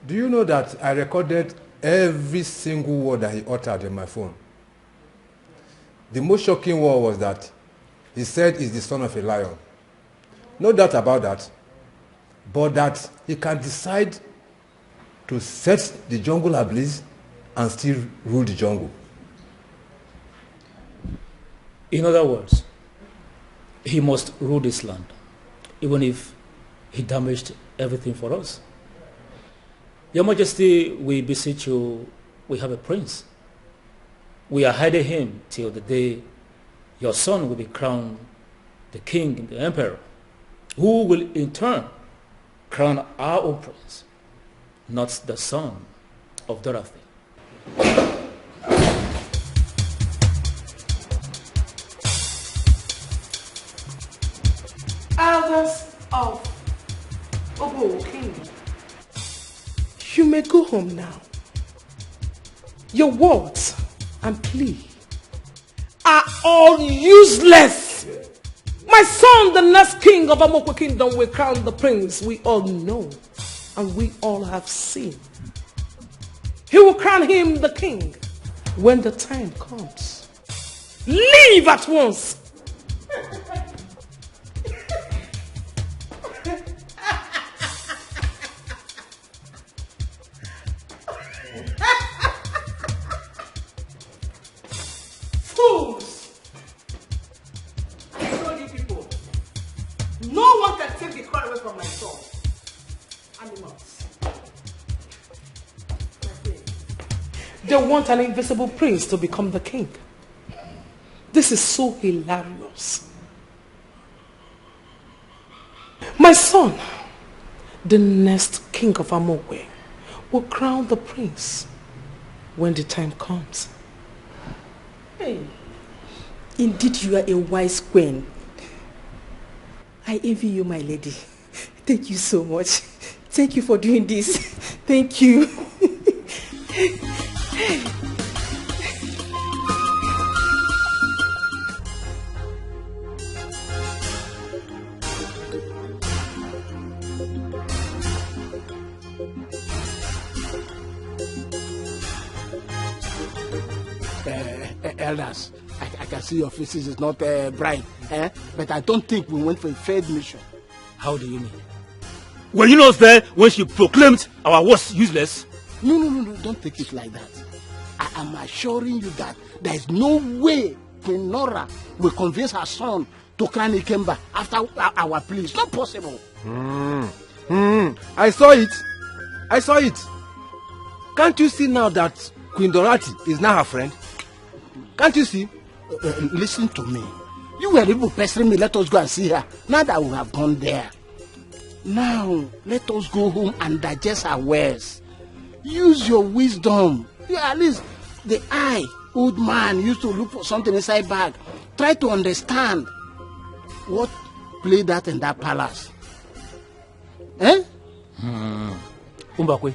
S9: Do you know that I recorded every single word that he uttered in my phone? The most shocking word was that he said he's the son of a lion. No doubt about that. But that he can decide to set the jungle ablaze and still rule the jungle.
S10: In other words, he must rule this land, even if he damaged everything for us. Your Majesty, we beseech you, we have a prince. We are hiding him till the day your son will be crowned the king, the emperor, who will in turn crown our own prince, not the son of Dorothy.
S5: Elders of Obo King, you may go home now. Your words and plea are all useless. My son, the next king of Amokwe Kingdom, will crown the prince we all know and we all have seen. He will crown him the king when the time comes. Leave at once. They want an invisible prince to become the king. This is so hilarious. My son, the next king of Amokwe, will crown the prince when the time comes.
S7: Hey, indeed you are a wise queen. I envy you, my lady. Thank you so much. Thank you for doing this. Thank you.
S22: Elders, I can see your faces is not bright, but I don't think we went for a failed mission.
S10: How do you mean? Were you not there when she proclaimed our words useless?
S22: No, don't take it like that. I am assuring you that there is no way Queen Nora will convince her son to crown Ikemba after our plea. It's not possible.
S9: I saw it. Can't you see now that Queen Dorothy is now her friend? Can't you see?
S22: Listen to me. You were able to pestering me. Let us go and see her. Now that we have gone there. Now, let us go home and digest our words. Use your wisdom. Yeah, at least the old man used to look for something inside bag. Try to understand what played that in that palace.
S10: Umbakwe,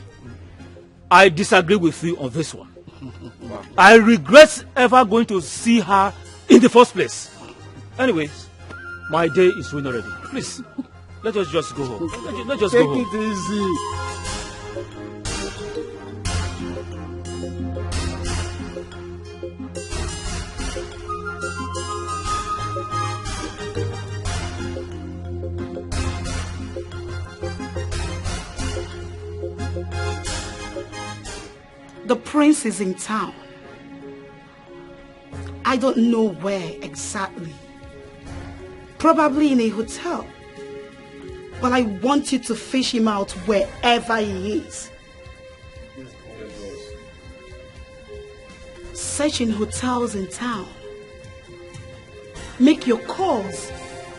S10: I disagree with you on this one. I regret ever going to see her in the first place. Anyways, my day is ruined already. Please, let us just go home. Let's just go home.
S22: Take it easy.
S4: The prince is in town. I don't know where exactly. Probably in a hotel. But I want you to fish him out wherever he is. Search in hotels in town. Make your calls,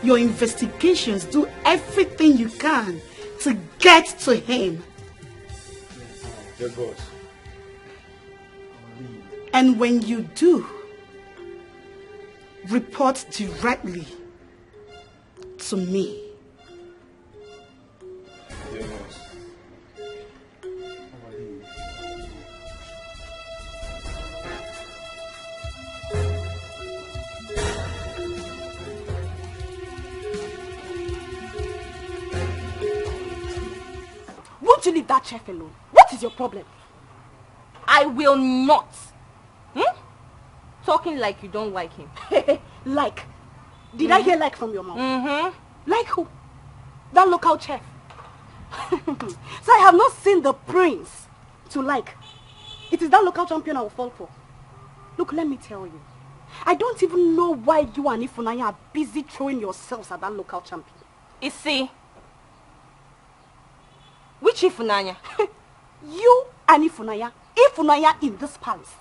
S4: your investigations, do everything you can to get to him.
S22: Yes, boss.
S4: And when you do, report directly to me.
S22: Yes, boss.
S20: Won't you leave that chef alone? What is your problem? I will not. Talking like you don't like him.
S4: Like? Did I hear like from your mouth? Like who? That local chef. So I have not seen the prince to like. It is that local champion I will fall for. Look, let me tell you. I don't even know why you and Ifunanya are busy throwing yourselves at that local champion.
S20: You see? Which Ifunanya?
S4: You and Ifunanya. Ifunanya in this palace.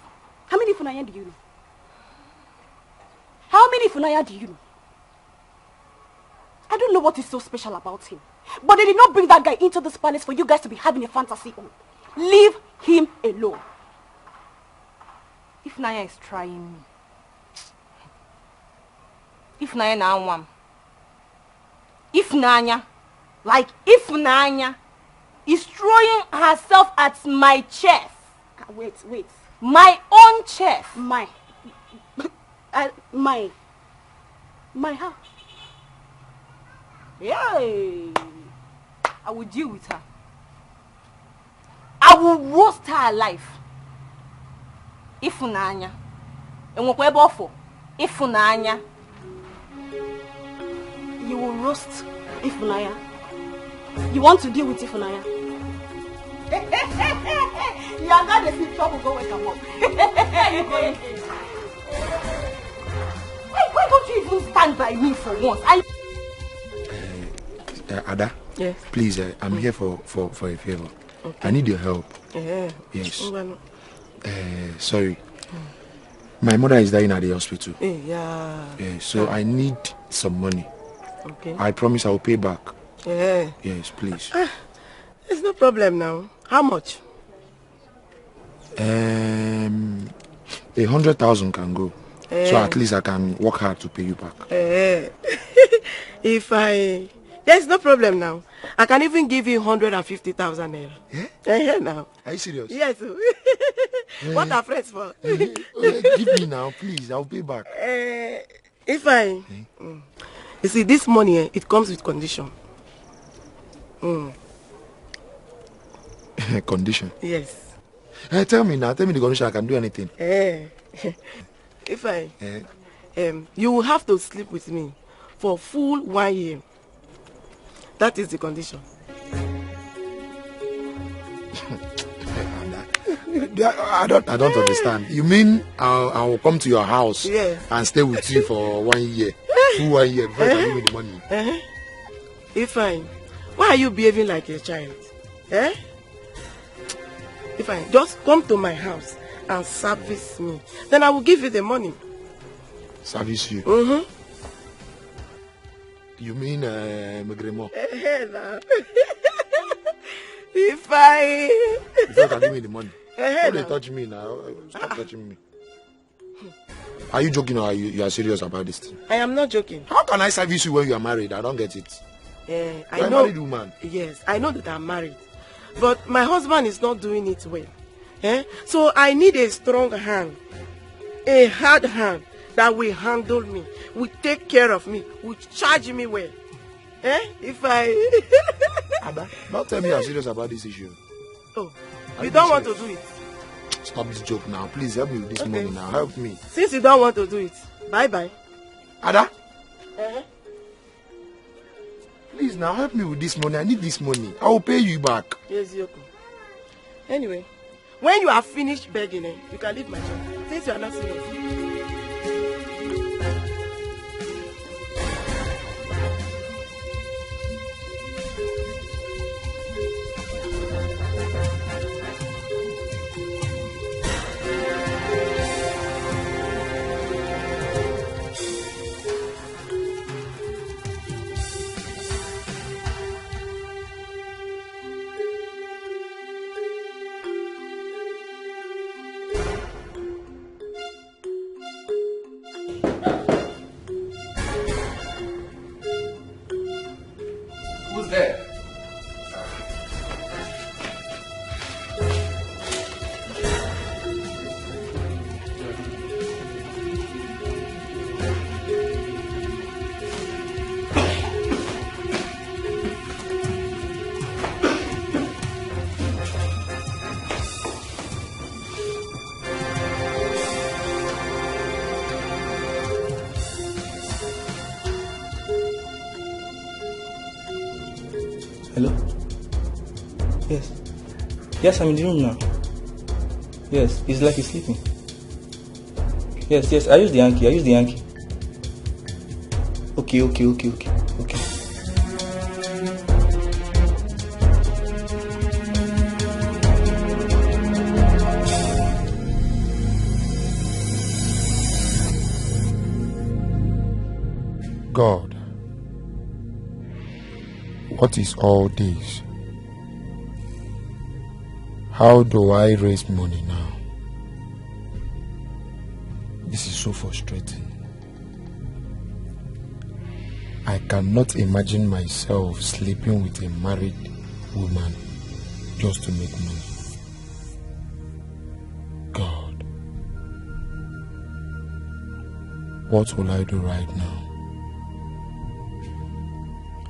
S4: How many Ifunanya do you know? How many Ifunanya do you know? I don't know what is so special about him. But they did not bring that guy into this palace for you guys to be having a fantasy on. Leave him alone.
S20: Ifunanya is trying me. Ifunanya na one. Ifunanya, like Ifunanya, is throwing herself at my chest.
S4: Wait.
S20: My own chest.
S4: My how?
S20: Yay! I will deal with her. I will roast her alive. Ifunanya. Enwokwebofo. Ifunanya.
S4: You will roast Ifunanya. You want to deal with Ifunanya? You are not in trouble. Go wake up.
S20: Why don't you even stand by me for once?
S1: Ada,
S5: yes.
S1: Please, I'm here for a favor. Okay. I need your help.
S5: Yeah.
S1: Yes. Sorry. My mother is dying at the hospital.
S5: Yeah.
S1: So I need some money.
S5: Okay.
S1: I promise I will pay back.
S5: Yeah.
S1: Yes, please.
S5: There's no problem now. How much?
S1: 100,000 can go. So at least I can work hard to pay you back.
S5: There's no problem now. I can even give you 150,000 naira. Yeah? Now.
S1: Are you serious?
S5: Yes. What are friends for?
S1: Give me now, please. I'll pay back.
S5: You see, this money, it comes with condition.
S1: Condition?
S5: Yes.
S1: Tell me now. Tell me the condition. I can do anything.
S5: You will have to sleep with me for full 1 year. That is the condition.
S1: I don't understand. You mean I will come to your house and stay with you for 1 year? Full 1 year before you can give me the money?
S5: Why are you behaving like a child? Just come to my house and service me. Then I will give you the money.
S1: Service you? You mean Megremo?
S5: You
S1: can give me the money. Don't they touch me now? Stop touching me. Are you joking or you are serious about this thing?
S5: I am not joking.
S1: How can I service you when you are married? I don't get it.
S5: I
S1: know. Married woman.
S5: Yes, I know that I'm married. But my husband is not doing it well. So I need a strong hand. A hard hand that will handle me, will take care of me, will charge me well.
S1: Ada, don't tell me you're serious about this issue.
S5: Oh, you don't want to do it?
S1: Stop this joke now. Please help me with this money now. Help me.
S5: Since you don't want to do it, bye-bye.
S1: Ada? Please now help me with this money. I need this money. I will pay you back.
S5: Yes, Yoko. Anyway, when you are finished begging, you can leave my shop. Since you are not serious.
S6: Hello? Yes. Yes, I'm in the room now. Yes, it's like he's sleeping. Yes, I use the Yankee. Okay.
S1: God, what is all this? How do I raise money now? This is so frustrating. I cannot imagine myself sleeping with a married woman just to make money. God, what will I do right now?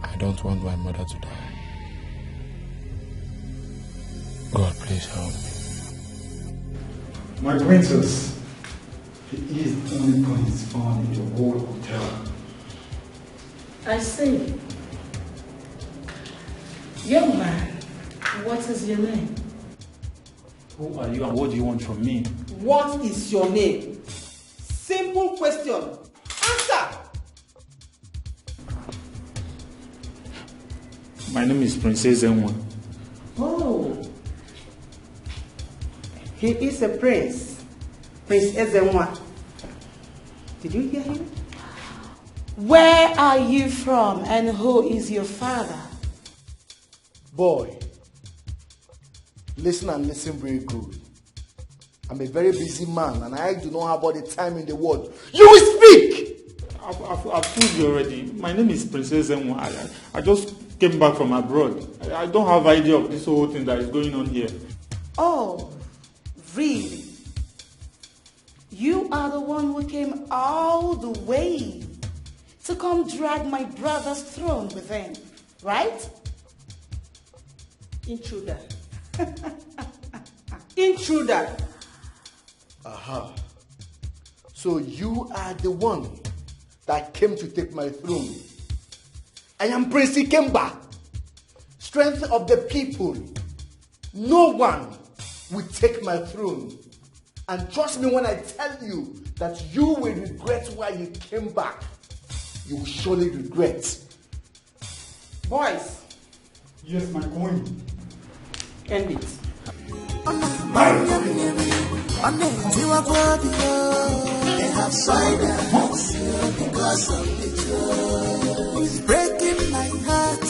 S1: I don't want my mother to die. God, please help me.
S8: My princess, he is the only prince found in the whole hotel.
S4: I see. Young man, what is your name?
S11: Who are you and what do you want from me?
S7: What is your name? Simple question. Answer!
S11: My name is Princess Enwa.
S7: Oh. He is a prince. Prince Ezenwa. Did you hear him?
S4: Where are you from and who is your father?
S16: Boy, listen and listen very good. I'm a very busy man and I do not have all the time in the world. You will speak!
S11: I've told you already. My name is Princess Enwa. I just came back from abroad. I don't have idea of this whole thing that is going on here.
S4: Oh, really? You are the one who came all the way to come drag my brother's throne with him, right?
S7: Intruder. Intruder.
S16: Aha. So you are the one that came to take my throne. I am Prince Ikemba, strength of the people. No one will take my throne. And trust me when I tell you that you will regret why you came back. You will surely regret.
S7: Boys.
S22: Yes, my queen.
S7: End it.
S12: They have signed their hearts because of the truth. It's breaking my heart,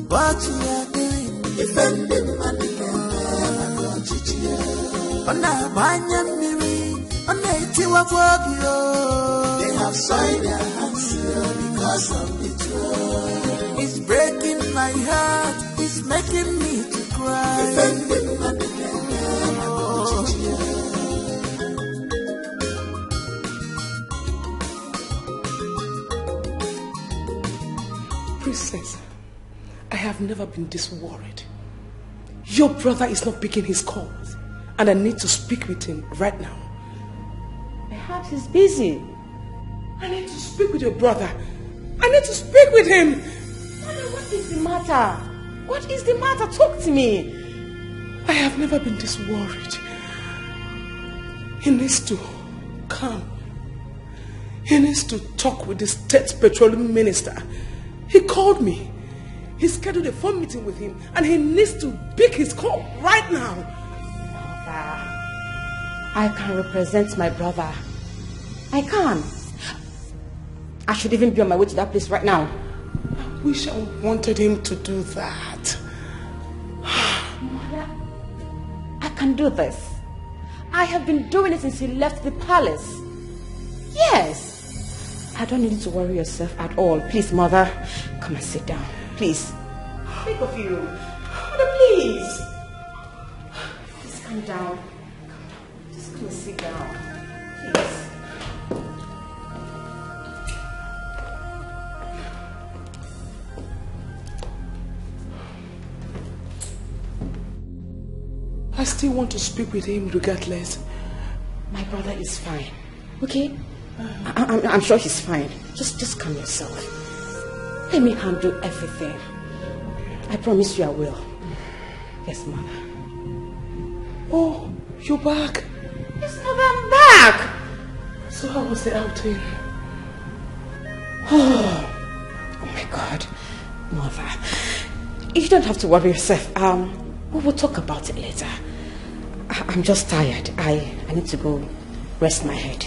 S12: what you are doing. Defending my defender, they have signed their hearts because of the truth. It's breaking my heart, it's making me to cry. Defending my defender,
S5: Princess, I have never been this worried. Your brother is not picking his calls, and I need to speak with him right now.
S13: Perhaps he's busy.
S5: I need to speak with your brother. I need to speak with him.
S13: Mother, what is the matter? What is the matter? Talk to me.
S5: I have never been this worried. He needs to come. He needs to talk with the state petroleum minister. He called me. He scheduled a phone meeting with him and he needs to pick his call right now.
S13: I can represent my brother. I can. I should even be on my way to that place right now.
S5: I wish I wanted him to do that.
S13: Mother, I can do this. I have been doing it since he left the palace. Yes. I don't need you to worry yourself at all. Please, Mother, come and sit down. Please. Think of you. Mother, please. Just calm down. Just come and sit down. Please.
S5: I still want to speak with him regardless.
S13: My brother is fine. Okay? I'm sure he's fine. Just calm yourself. Let me handle everything. I promise you I will. Yes, Mother.
S5: Oh, you're back.
S13: Yes, Mother, I'm back.
S5: So how was the outing?
S13: Oh my God. Mother, you don't have to worry yourself. We will talk about it later. I'm just tired. I need to go rest my head.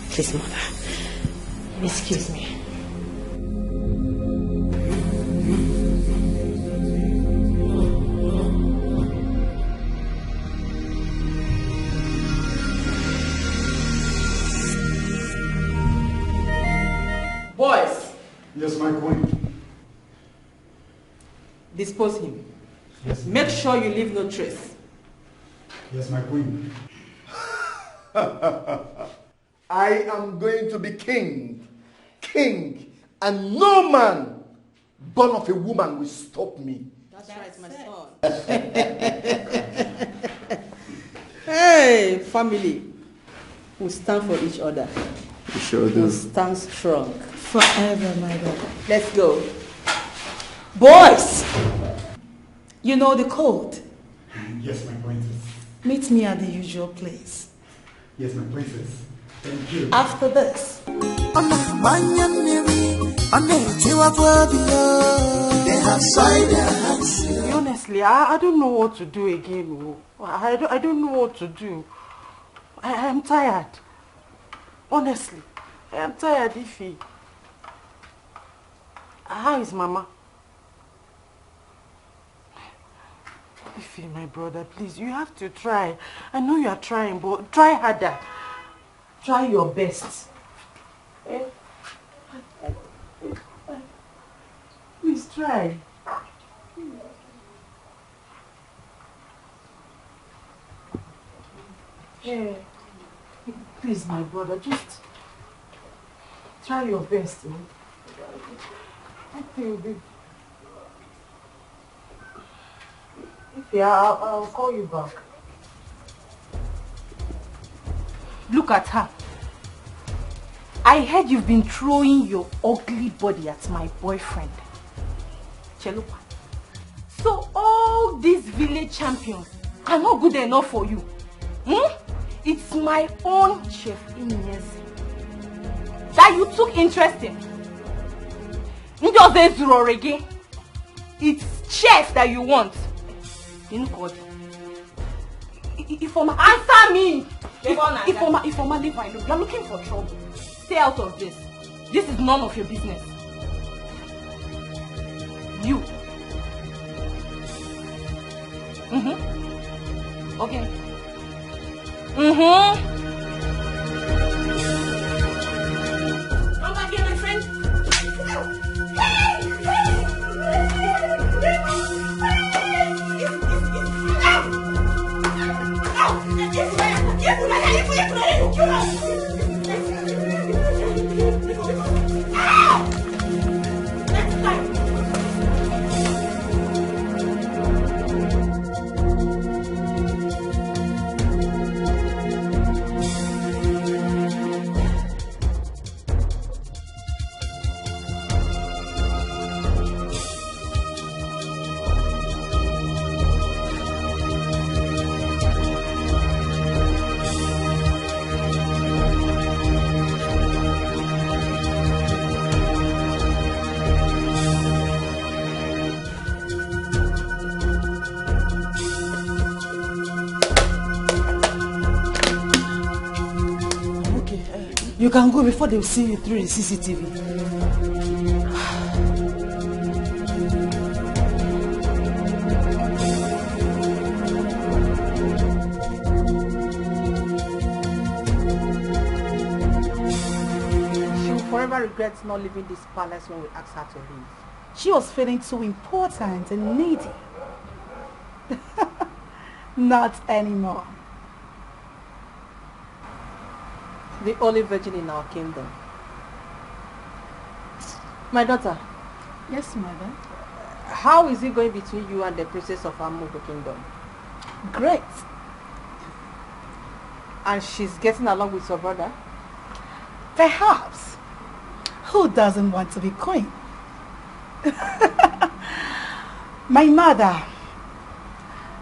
S13: Please, Mother. Excuse me.
S7: Boys.
S22: Yes, my queen.
S7: Dispose him.
S22: Yes.
S7: Make sure you leave no trace.
S22: Yes, my queen.
S16: I am going to be king, and no man born of a woman will stop me.
S7: That's right, my son. Hey, family. We stand for each other.
S22: We sure do.
S7: We stand strong.
S4: Forever, my God.
S7: Let's go. Boys! You know the code.
S22: Yes, my princess.
S4: Meet me at the usual place.
S22: Yes, my princess. Thank you.
S4: After this.
S12: They have signed their hands.
S7: Honestly, I don't know what to do again. I don't know what to do. I am tired. Honestly, I am tired, Ify. How is Mama? Ify, my brother, please, you have to try. I know you are trying, but try harder. Try your best. Please try. Yeah. Please, my brother, just try your best. I think I'll call you back.
S20: Look at her. I heard you've been throwing your ugly body at my boyfriend. Chelupa. So all these village champions are not good enough for you. It's my own Chef Ines that you took interest in. It's Chef that you want. Ifoma, answer me! Ifoma, leave my look. You're looking for trouble. Stay out of this. This is none of your business. You. Okay. Come back here, my friend.
S7: You can go before they see you through the CCTV.
S4: She will forever regret not leaving this palace when we asked her to leave. She was feeling too important and needy. Not anymore.
S7: The only virgin in our kingdom. My daughter.
S4: Yes, mother.
S7: How is it going between you and the princess of Amugo kingdom?
S4: Great.
S7: And she's getting along with her brother?
S4: Perhaps. Who doesn't want to be queen? My mother.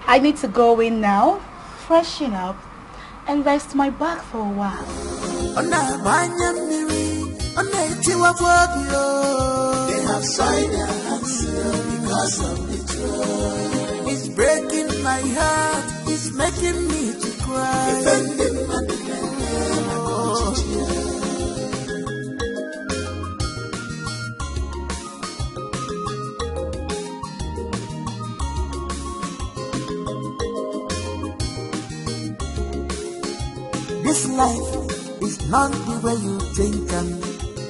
S4: I need to go in now, freshen up, and rest my back for a while.
S12: They have soiled their hands because of the joy. It's breaking my heart, it's making me to cry. This life is not the way you think, and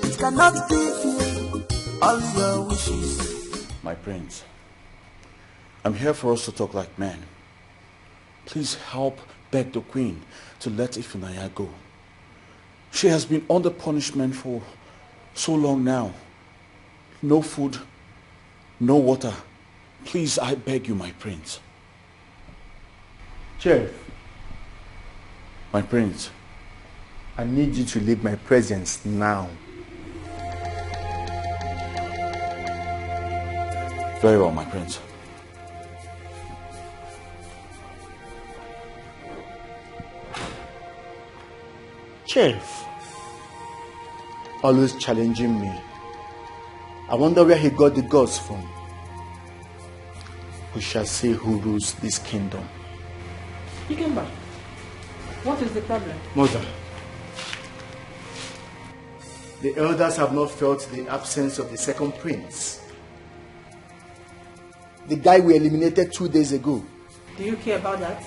S12: it cannot give you all your wishes.
S3: My prince, I'm here for us to talk like men. Please help beg the queen to let Ifunanya go. She has been under punishment for so long now. No food, no water. Please, I beg you, my prince.
S16: Chef.
S3: My prince.
S16: I need you to leave my presence now.
S3: Very well, my prince.
S16: Chef. Always challenging me. I wonder where he got the gods from. We shall see who rules this kingdom.
S7: You came back.
S13: What is the problem?
S16: Mother, the elders have not felt the absence of the second prince. The guy we eliminated 2 days ago.
S7: Do you care about that?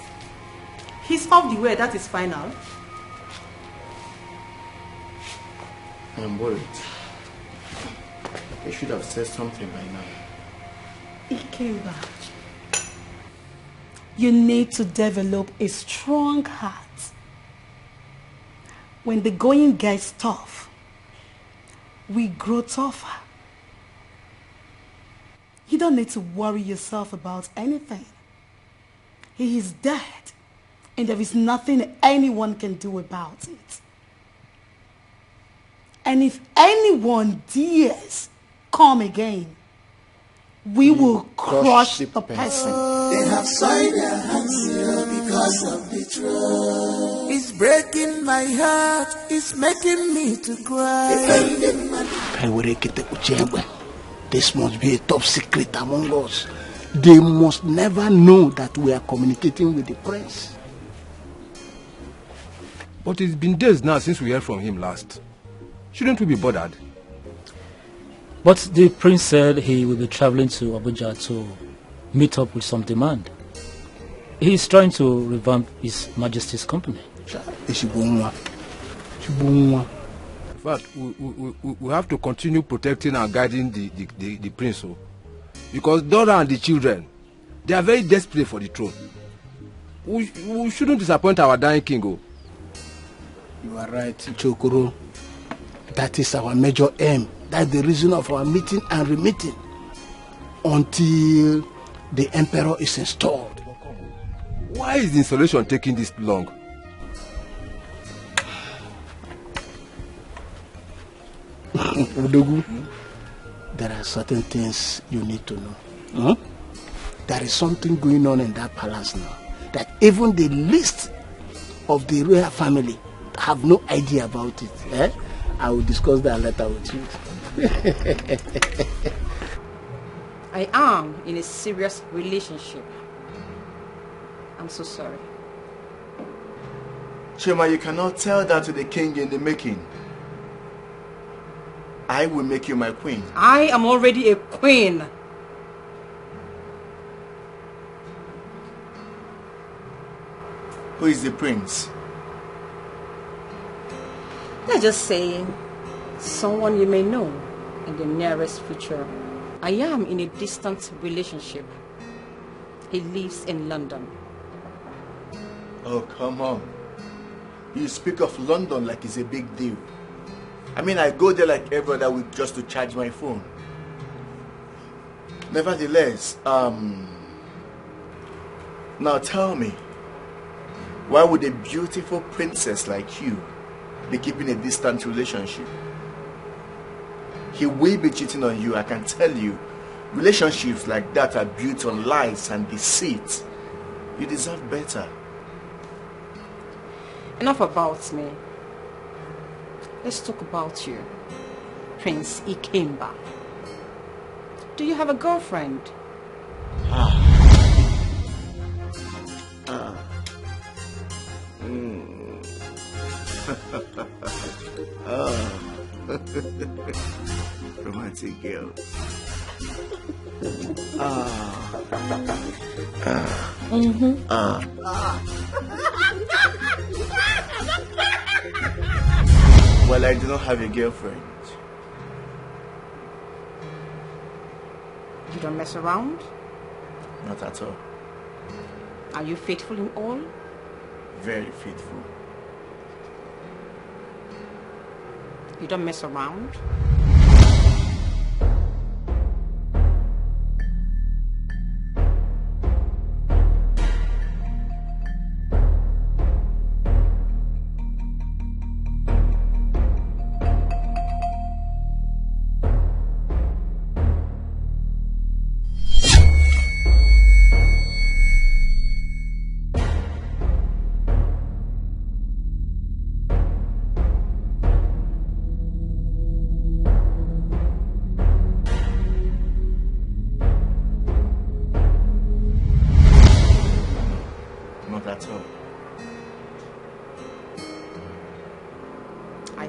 S7: He's off the way, that is final.
S16: I am worried. They should have said something by now.
S4: Ikemba, you need to develop a strong heart. When the going gets tough, we grow tougher. You don't need to worry yourself about anything. He is dead, and there is nothing anyone can do about it. And if anyone dares come again, we will crush the person.
S12: They have soiled their hands here because of betrayal. It's breaking my heart, it's making me to cry.
S15: This must be a top secret among us. They must never know that we are communicating with the prince.
S9: But it's been days now since we heard from him last. Shouldn't we be bothered?
S10: But the prince said he will be traveling to Abuja to meet up with some demand. He is trying to revamp His Majesty's company.
S9: In fact, we have to continue protecting and guiding the prince. Because Dora and the children, they are very desperate for the throne. We shouldn't disappoint our dying king.
S15: You are right, Chokoro. That is our major aim. That's the reason of our meeting and remeeting. Until the emperor is installed.
S9: Why is the installation taking this long?
S15: Udogu, there are certain things you need to know. Huh? There is something going on in that palace now that even the least of the royal family have no idea about it. Eh? I will discuss that later with you.
S13: I am in a serious relationship. I'm so sorry.
S16: Chema, you cannot tell that to the king in the making. I will make you my queen.
S13: I am already a queen.
S16: Who is the prince?
S13: Let's just say someone you may know in the nearest future. I am in a distant relationship. He lives in London.
S16: Oh, come on. You speak of London like it's a big deal. I mean, I go there like every other week just to charge my phone. Nevertheless, now tell me, why would a beautiful princess like you be keeping a distant relationship? He will be cheating on you, I can tell you. Relationships like that are built on lies and deceit. You deserve better.
S13: Enough about me. Let's talk about you, Prince Ikemba. Do you have a girlfriend?
S16: Romantic girl. Well, I do not have a girlfriend.
S13: You don't mess around?
S16: Not at all.
S13: Are you faithful in all?
S16: Very faithful.
S13: You don't mess around?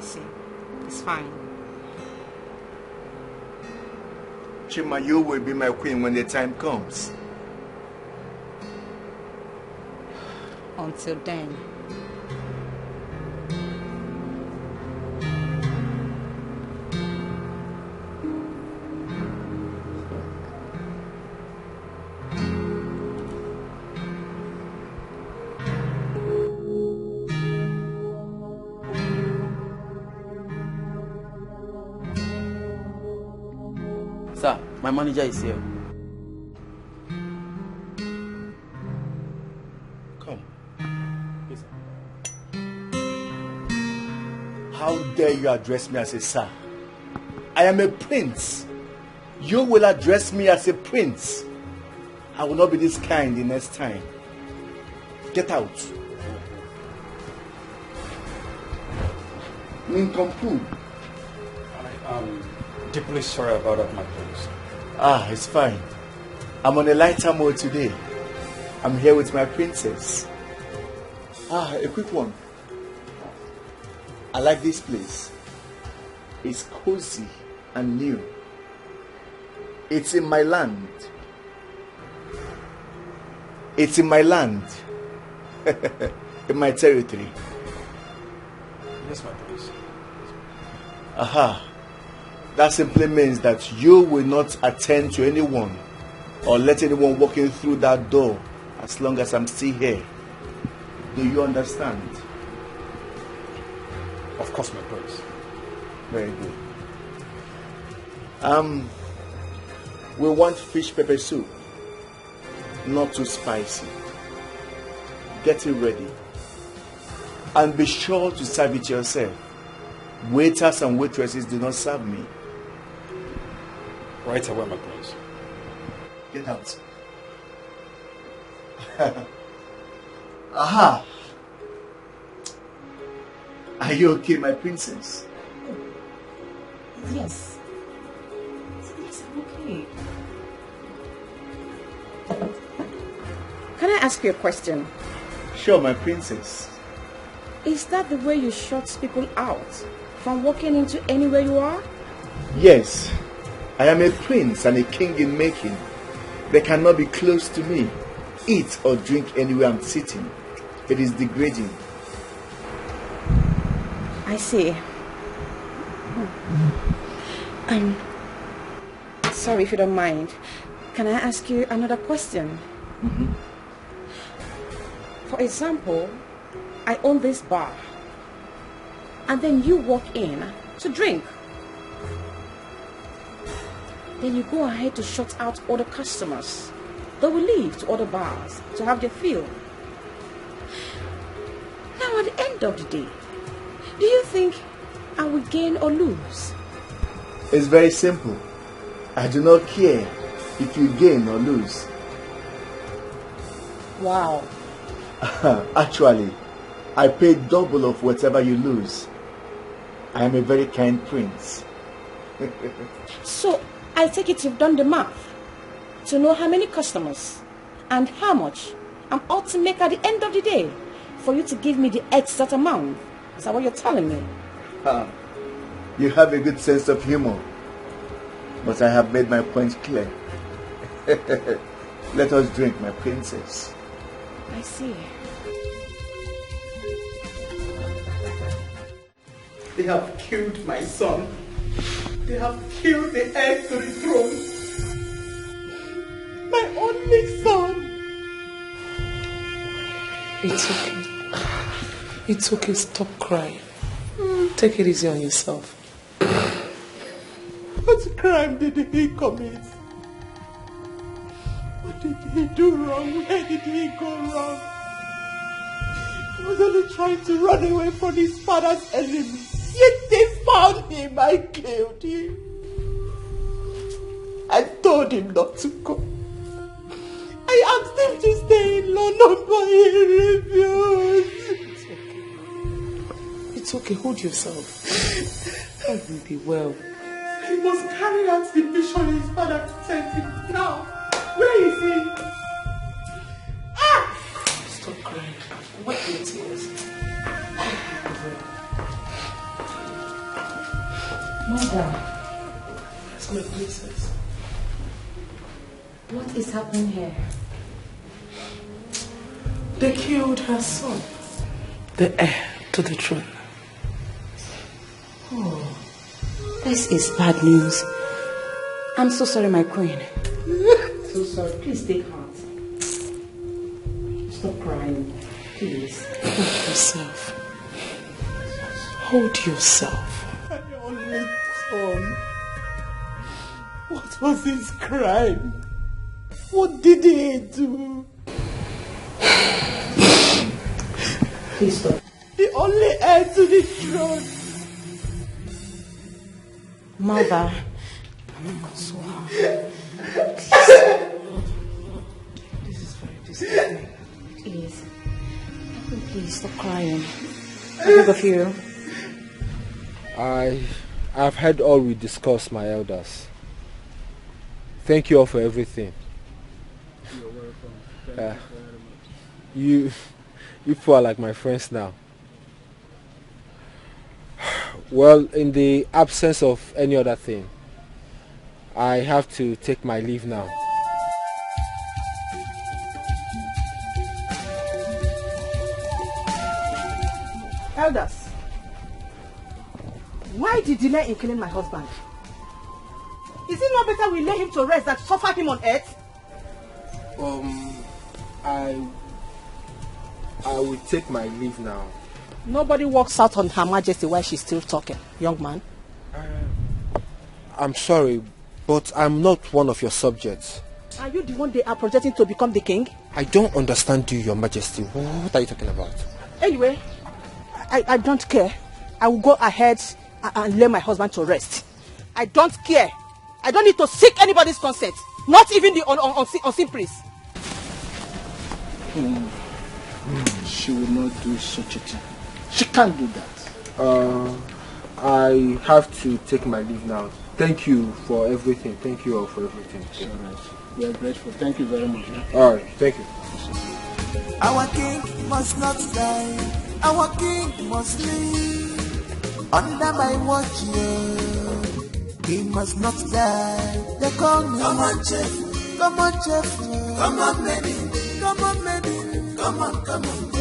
S13: see. It's fine.
S1: Chima, you will be my queen when the time comes.
S13: Until then.
S6: Sir, my manager is here.
S1: Come. Yes, how dare you address me as a sir? I am a prince. You will address me as a prince. I will not be this kind the next time. Get out. Nincompoop.
S3: I am deeply sorry about that, my prince.
S1: It's fine. I'm on a lighter mode today. I'm here with my princess. A quick one. I like this place. It's cozy and new. It's in my land. It's in my land. In my territory.
S3: Yes, my prince.
S1: Aha. That simply means that you will not attend to anyone or let anyone walk in through that door as long as I'm still here. Do you understand?
S3: Of course, my prince.
S1: Very good. We want fish pepper soup. Not too spicy. Get it ready. And be sure to serve it yourself. Waiters and waitresses do not serve me.
S3: Right away, my prince.
S1: Get out. Aha! Are you okay, my princess?
S13: Yes. Yes, I'm okay. Can I ask you a question?
S1: Sure, my princess.
S13: Is that the way you shut people out from walking into anywhere you are?
S1: Yes. I am a prince and a king in making. They cannot be close to me. Eat or drink anywhere I'm sitting. It is degrading.
S13: I see. Sorry if you don't mind. Can I ask you another question?
S1: Mm-hmm.
S13: For example, I own this bar. And then you walk in to drink. Then you go ahead to shut out other customers. They will leave to other bars to have their fill. Now at the end of the day, do you think I will gain or lose?
S1: It's very simple. I do not care if you gain or lose.
S13: Wow.
S1: Actually, I pay double of whatever you lose. I am a very kind prince.
S13: So, I take it you've done the math to know how many customers and how much I'm ought to make at the end of the day for you to give me the exact amount. Is that what you're telling me?
S1: You have a good sense of humor, but I have made my point clear. Let us drink, my princess.
S13: I see.
S2: They have killed my son. They have killed the heir to the throne. My only son.
S5: It's okay. It's okay. Stop crying. Take it easy on yourself.
S2: What crime did he commit? What did he do wrong? Where did he go wrong? He was only trying to run away from his father's enemies. Yet they found him. I killed him. I told him not to go. I asked him to stay in London, but he refused.
S5: It's okay. Hold yourself. I will be well.
S2: He must carry out the vision his father sent him. Now, where is he?
S5: Stop crying. Wipe your tears.
S13: Mother.
S5: That's my princess.
S13: What is happening here?
S5: They killed her son, the heir to the throne.
S13: Oh, this is bad news. I'm so sorry, my queen. So sorry. Please take heart. Stop crying. Please.
S5: Hold yourself. Hold yourself.
S2: My only son. What was his crime? What did he do?
S13: Please stop.
S2: The only heir to the throne.
S13: Mother.
S5: This is very disappointing.
S13: Please. Please stop crying. I beg of you.
S9: I've heard all we discussed, my elders. Thank you all for everything.
S22: You're welcome. Thank you very much.
S9: You four are like my friends now. Well, in the absence of any other thing, I have to take my leave now.
S7: Elders, why the delay in killing my husband? Is it not better we lay him to rest than suffer him on earth?
S9: I will take my leave now.
S7: Nobody walks out on Her Majesty while she's still talking, young man.
S9: I'm sorry, but I'm not one of your subjects.
S7: Are you the one they are projecting to become the king?
S9: I don't understand you, your majesty. What are you talking about?
S7: Anyway, I don't care. I will go ahead and lay my husband to rest. I don't care. I don't need to seek anybody's consent. Not even the unseen priest.
S22: She will not do such a thing. She can't do that.
S9: I have to take my leave now. Thank you for everything. Thank you all for everything.
S22: It's all right. We are grateful. Thank you very much.
S9: All right. Thank you.
S12: Our king must not die. Our king must live. Under my watch, yeah. He must not die. They call me. Come on, Jeff. Come on, Jeff. Come on, baby. Come on, baby. Come on, come on.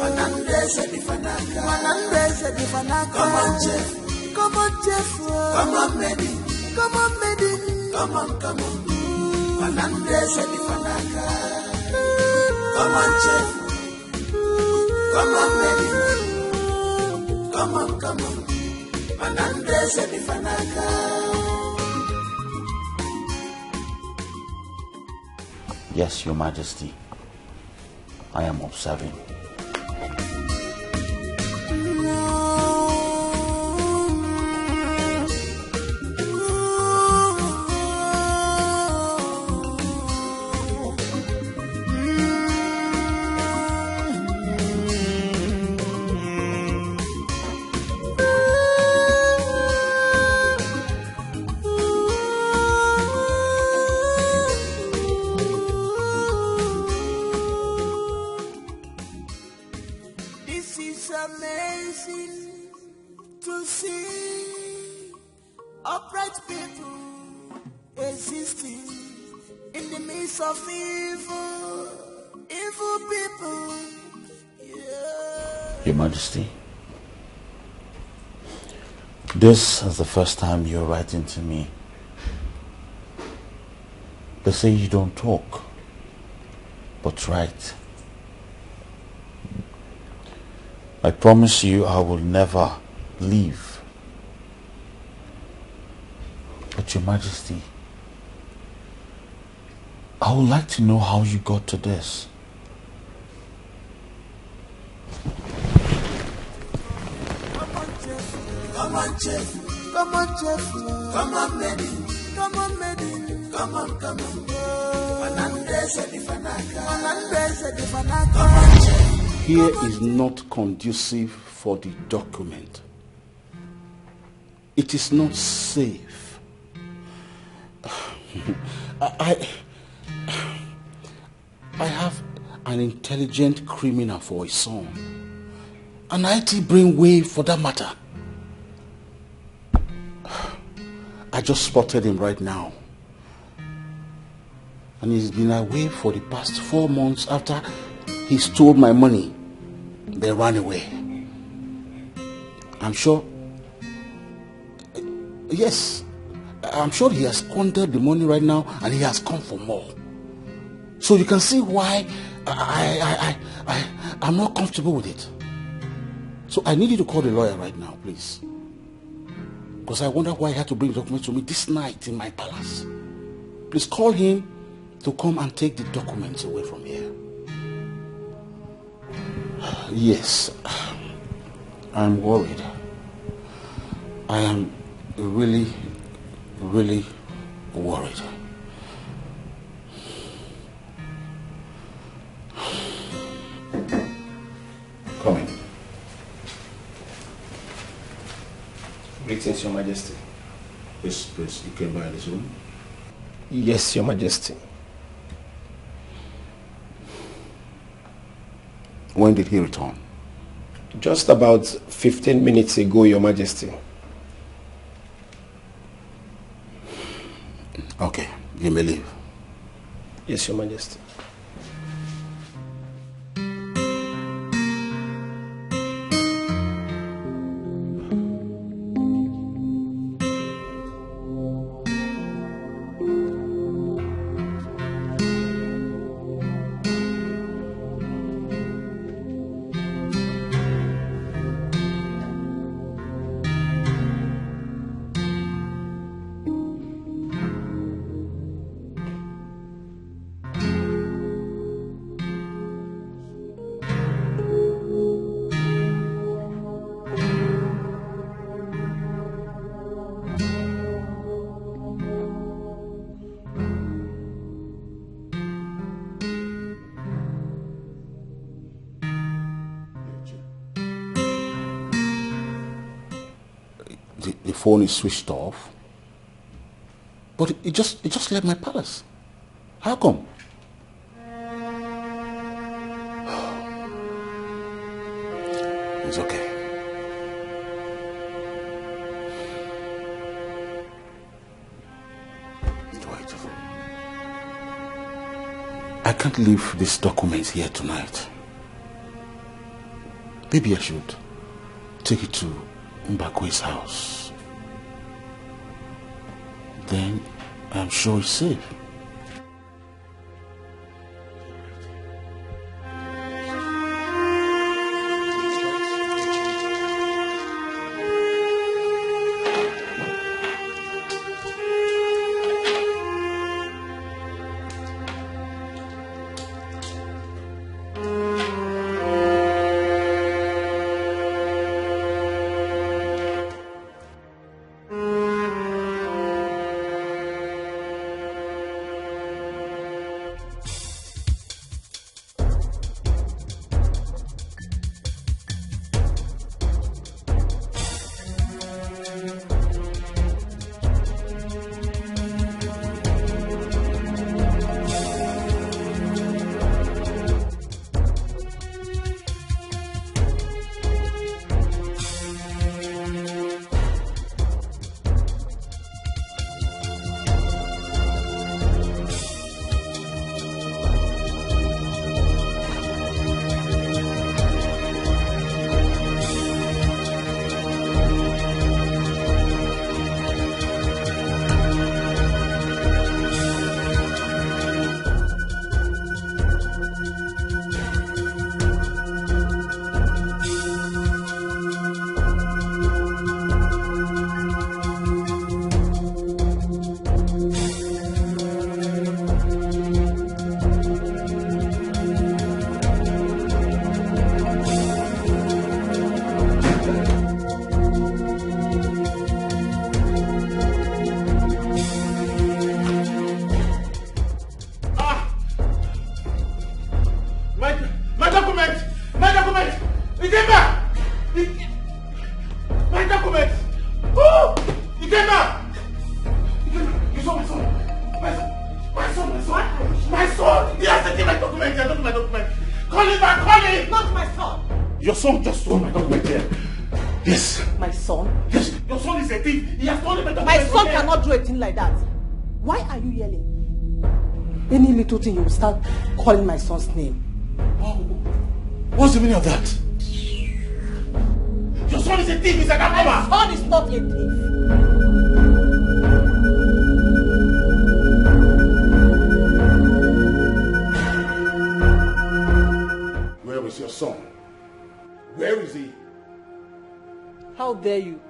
S12: Manandese di Fanaka. Manandese di Fanaka. Come on, Jeff. Come on, Jeff. Come on, baby. Come on, baby. Come on, come on. Manandese di Fanaka. Come on, Jeff. Come on, baby. Come on, come on. Manandese di Fanaka.
S3: Yes, Your Majesty. I am observing. Your Majesty, this is the first time you're writing to me. They say you don't talk, but write. I promise you I will never leave. But Your Majesty, I would like to know how you got to this.
S12: Come on, Jeff. Come on, Jeff. Come on, baby. Come on, baby. Come on, come on. Manandese di Fanaka. Manandese di Fanaka. Come on, Jeff.
S15: Here is not conducive for the document. It is not safe. I have an intelligent criminal for a son. An IT brainwave for that matter. I just spotted him right now. And he's been away for the past 4 months after he stole my money. They ran away. I'm sure... Yes, I'm sure he has squandered the money right now and he has come for more. So you can see why I'm not comfortable with it. So I need you to call the lawyer right now, please. Because I wonder why he had to bring the documents to me this night in my palace. Please call him to come and take the documents away from here. Yes, I'm worried. I am really, really worried. Come in.
S18: Greetings, Your Majesty.
S15: Yes, please. You came by this room?
S18: Yes, Your Majesty.
S15: When did he return?
S18: Just about 15 minutes ago, Your Majesty.
S15: Okay, you may leave.
S18: Yes, Your Majesty.
S15: The phone is switched off. But it just left my palace. How come? It's okay. Wait. I can't leave these documents here tonight. Maybe I should take it to Mbakwe's house. Then I'm sure it's safe. Yes.
S7: My son?
S15: Yes, your son is a thief. He has stolen my document.
S7: My son cannot do a thing like that. Why are you yelling? Any little thing you will start calling my son's name.
S15: What's the meaning of that? Your son is a thief, he's a gambler.
S7: My son is not a thief.
S15: Where is your son? Where is he?
S7: How dare you?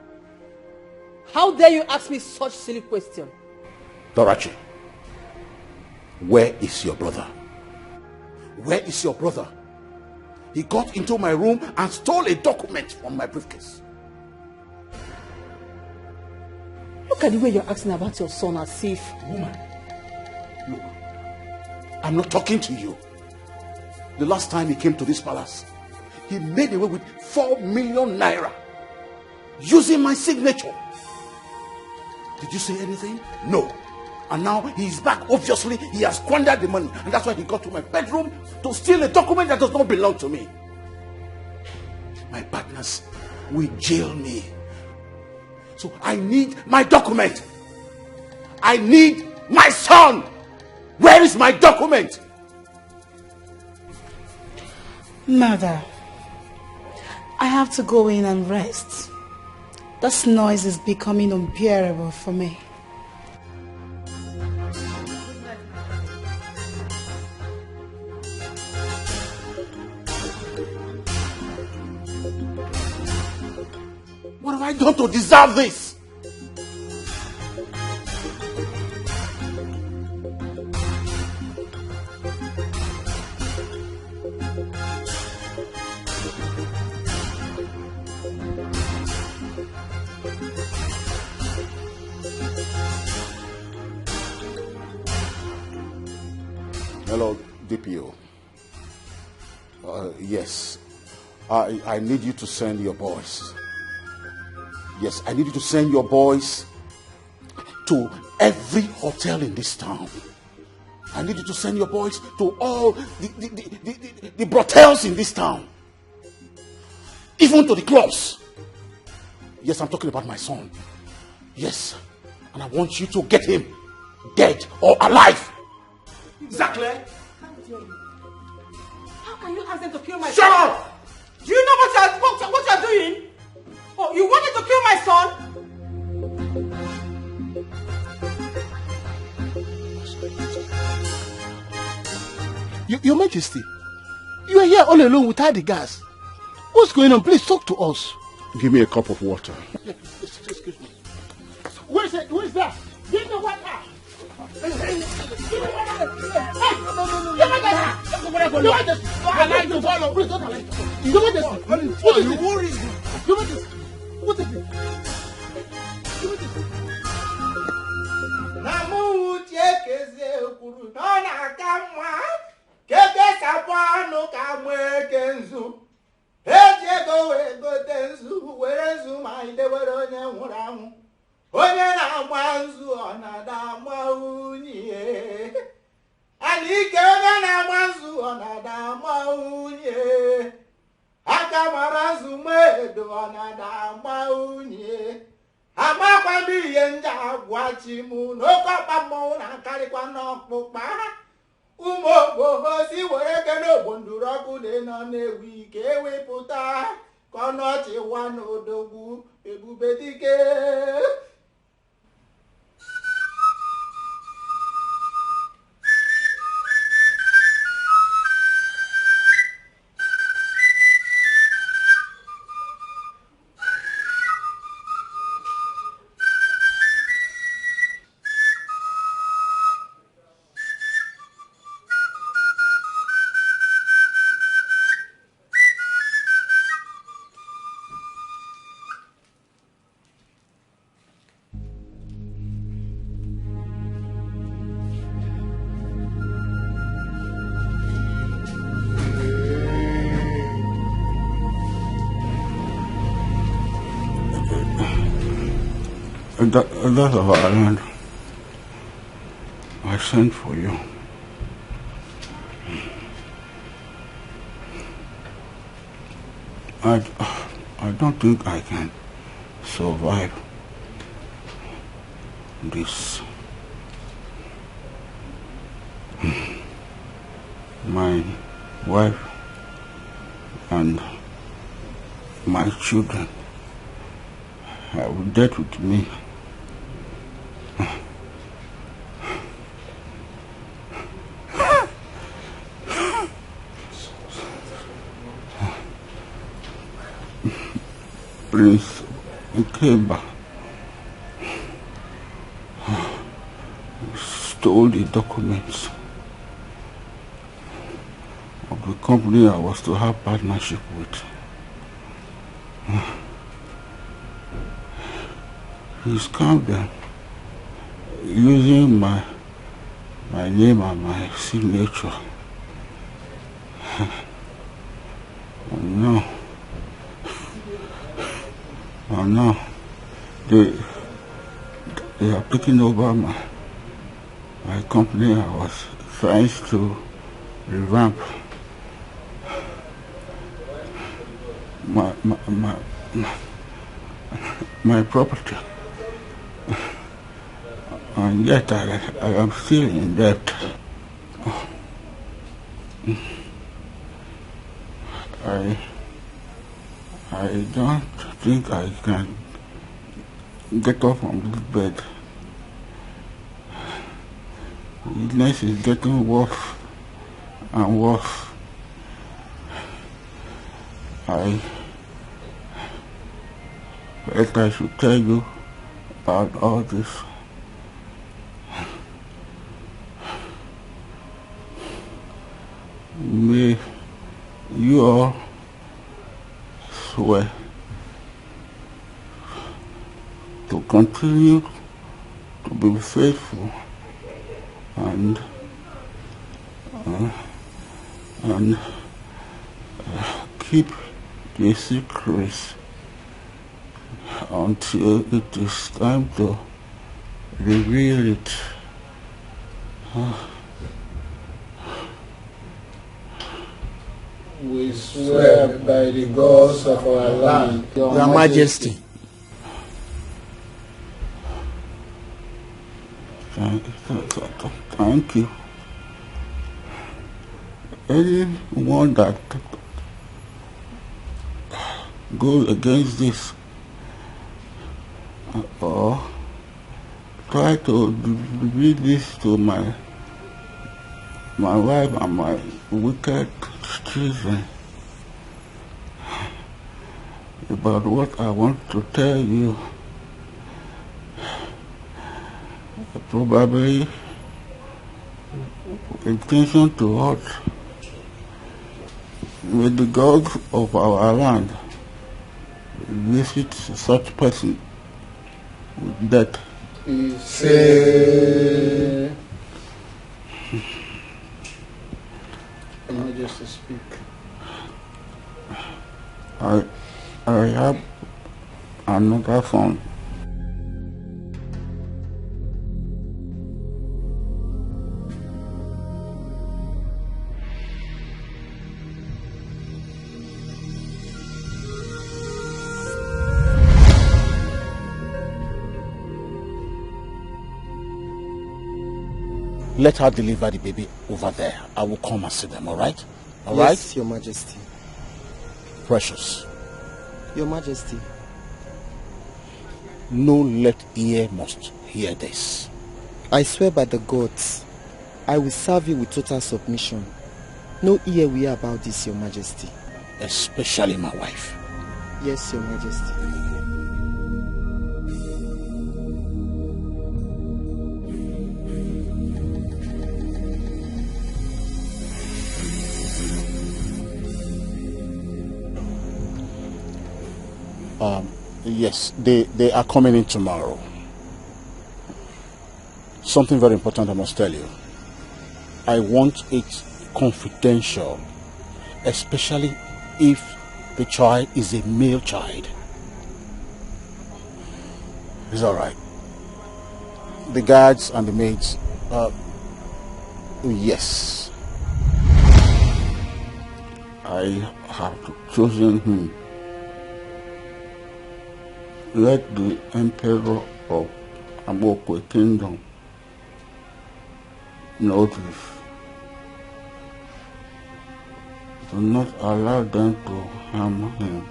S7: How dare you ask me such silly question?
S15: Dorachi, where is your brother? Where is your brother? He got into my room and stole a document from my briefcase.
S7: Look at the way you're asking about your son as if...
S15: Woman, look, I'm not talking to you. The last time he came to this palace, he made away with 4 million naira using my signature. Did you say anything? No. And now he's back. Obviously, he has squandered the money. And that's why he got to my bedroom to steal a document that does not belong to me. My partners will jail me. So I need my document. I need my son. Where is my document?
S4: Mother, I have to go in and rest. This noise is becoming unbearable for me.
S15: What have I done to deserve this? Hello, DPO. Yes. I need you to send your boys. Yes, I need you to send your boys to every hotel in this town. I need you to send your boys to all the brothels in this town. Even to the clubs. Yes, I'm talking about my son. Yes. And I want you to get him dead or alive. Exactly.
S7: How can you ask them to kill my son?
S15: Shut up!
S7: Do you know what you're doing? Oh, you wanted to kill my son?
S22: Your Majesty, you are here all alone without the gas. What's going on? Please talk to us.
S15: Give me a cup of water.
S22: Excuse me. Where is it? Where is that? Give me water. Give me water.
S2: onye na-agba nzu ọ na-adama unyi Alike onye na-agba nzu ọ na-adama unyi aka mara nzu medo ọ na-adama unyi amakwa m ihe ndị agwachi m n'oke ọkpa mmọnwụ na-akarịkwa n'ọkpụkpa ụmụ ogboho si were kene ogbonduru ọkụ dị nọ na-ewu ike ewepụta ka ọ nọchiwa n'odogwu ebube dike
S15: That's of Ireland. I sent for you. I
S19: I don't think I can survive this. My wife and my children are dead with me. Prince Ikeba stole the documents of the company I was to have partnership with. He scammed them using my name and my signature. And now they are taking over my company I was trying to revamp. My property, and yet I am still in debt. I don't think I can get off from this bed. Illness is getting worse and worse. I should tell you about all this. May you all swear to continue to be faithful and keep the secrets until it is time to reveal it.
S22: We swear by the gods of our land, Your Majesty.
S19: Thank you. Anyone that goes against this or try to read this to my wife and my wicked children about what I want to tell you, probably intention to hurt, with the gods of our land visit such person with death.
S22: Say, Your Majesty, speak.
S19: I have another son.
S15: Let her deliver the baby over there. I will come and see them, all right? All
S21: yes,
S15: right?
S21: Your Majesty.
S15: Precious.
S21: Your Majesty.
S15: No let ear must hear this.
S21: I swear by the gods, I will serve you with total submission. No ear will hear about this, Your Majesty.
S15: Especially my wife.
S21: Yes, Your Majesty.
S15: Yes, they are coming in tomorrow. Something very important I must tell you. I want it confidential, especially if the child is a male child. It's all right. The guards and the maids, yes.
S19: I have chosen him let the Emperor of Amokwe Kingdom know this. Do not allow them to harm him.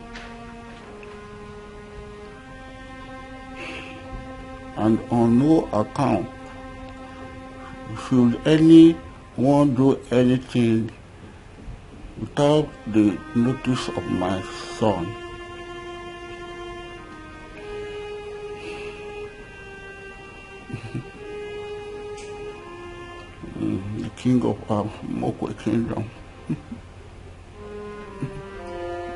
S19: And on no account should anyone do anything without the notice of my son. The king of Amokwe Kingdom.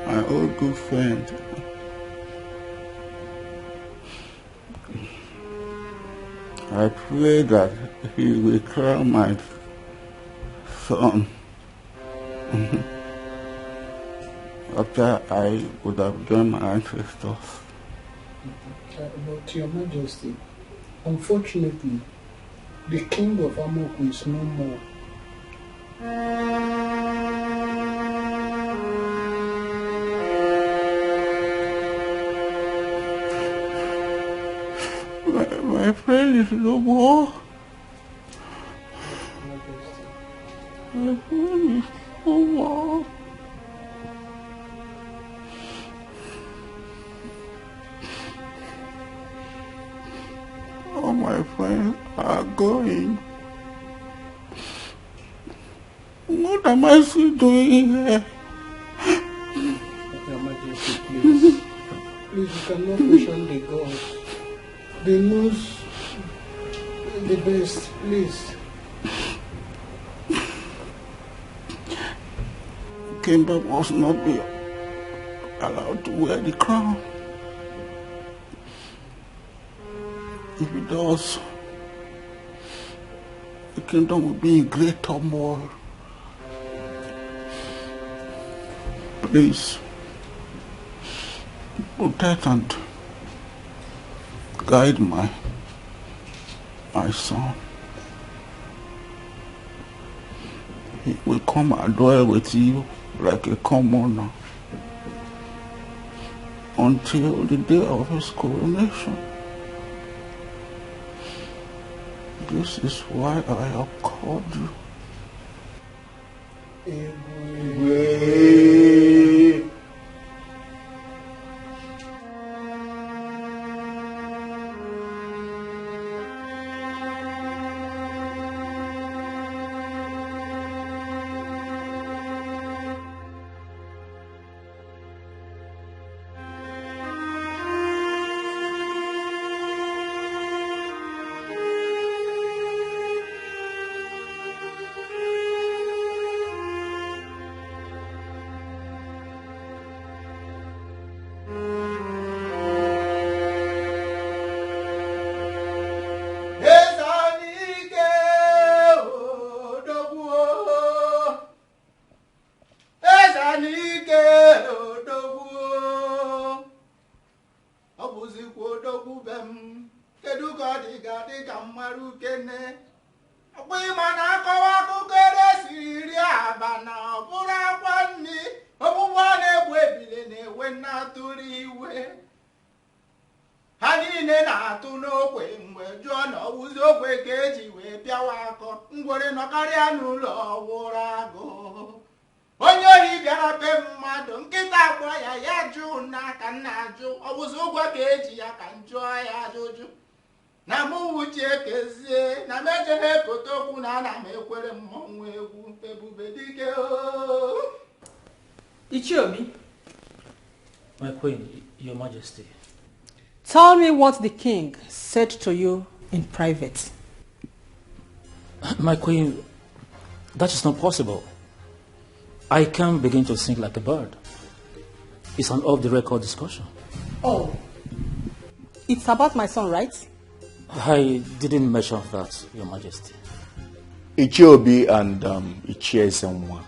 S19: My old good friend. I pray that he will crown my son after I would have joined my ancestors.
S22: But Your Majesty, unfortunately, the king of Amokwe is no more.
S19: My friend is no more. My friend is no more. All my friends are going. What am I still doing here?
S22: Your Majesty, please. Please, you cannot question the gods. They knows the best, please.
S19: Kimber must not be allowed to wear the crown. If he does, the kingdom will be in great turmoil. Please, protect and guide my son. He will come and dwell with you like a commoner until the day of his coronation. This is why I have called you.
S10: My queen, your majesty.
S7: Tell me what the king said to you in private.
S10: My queen, that is not possible. I can't begin to sing like a bird. It's an off-the-record discussion.
S7: Oh, it's about my son, right?
S10: I didn't mention that, your majesty.
S16: Ichiobi and Ichiezenwa.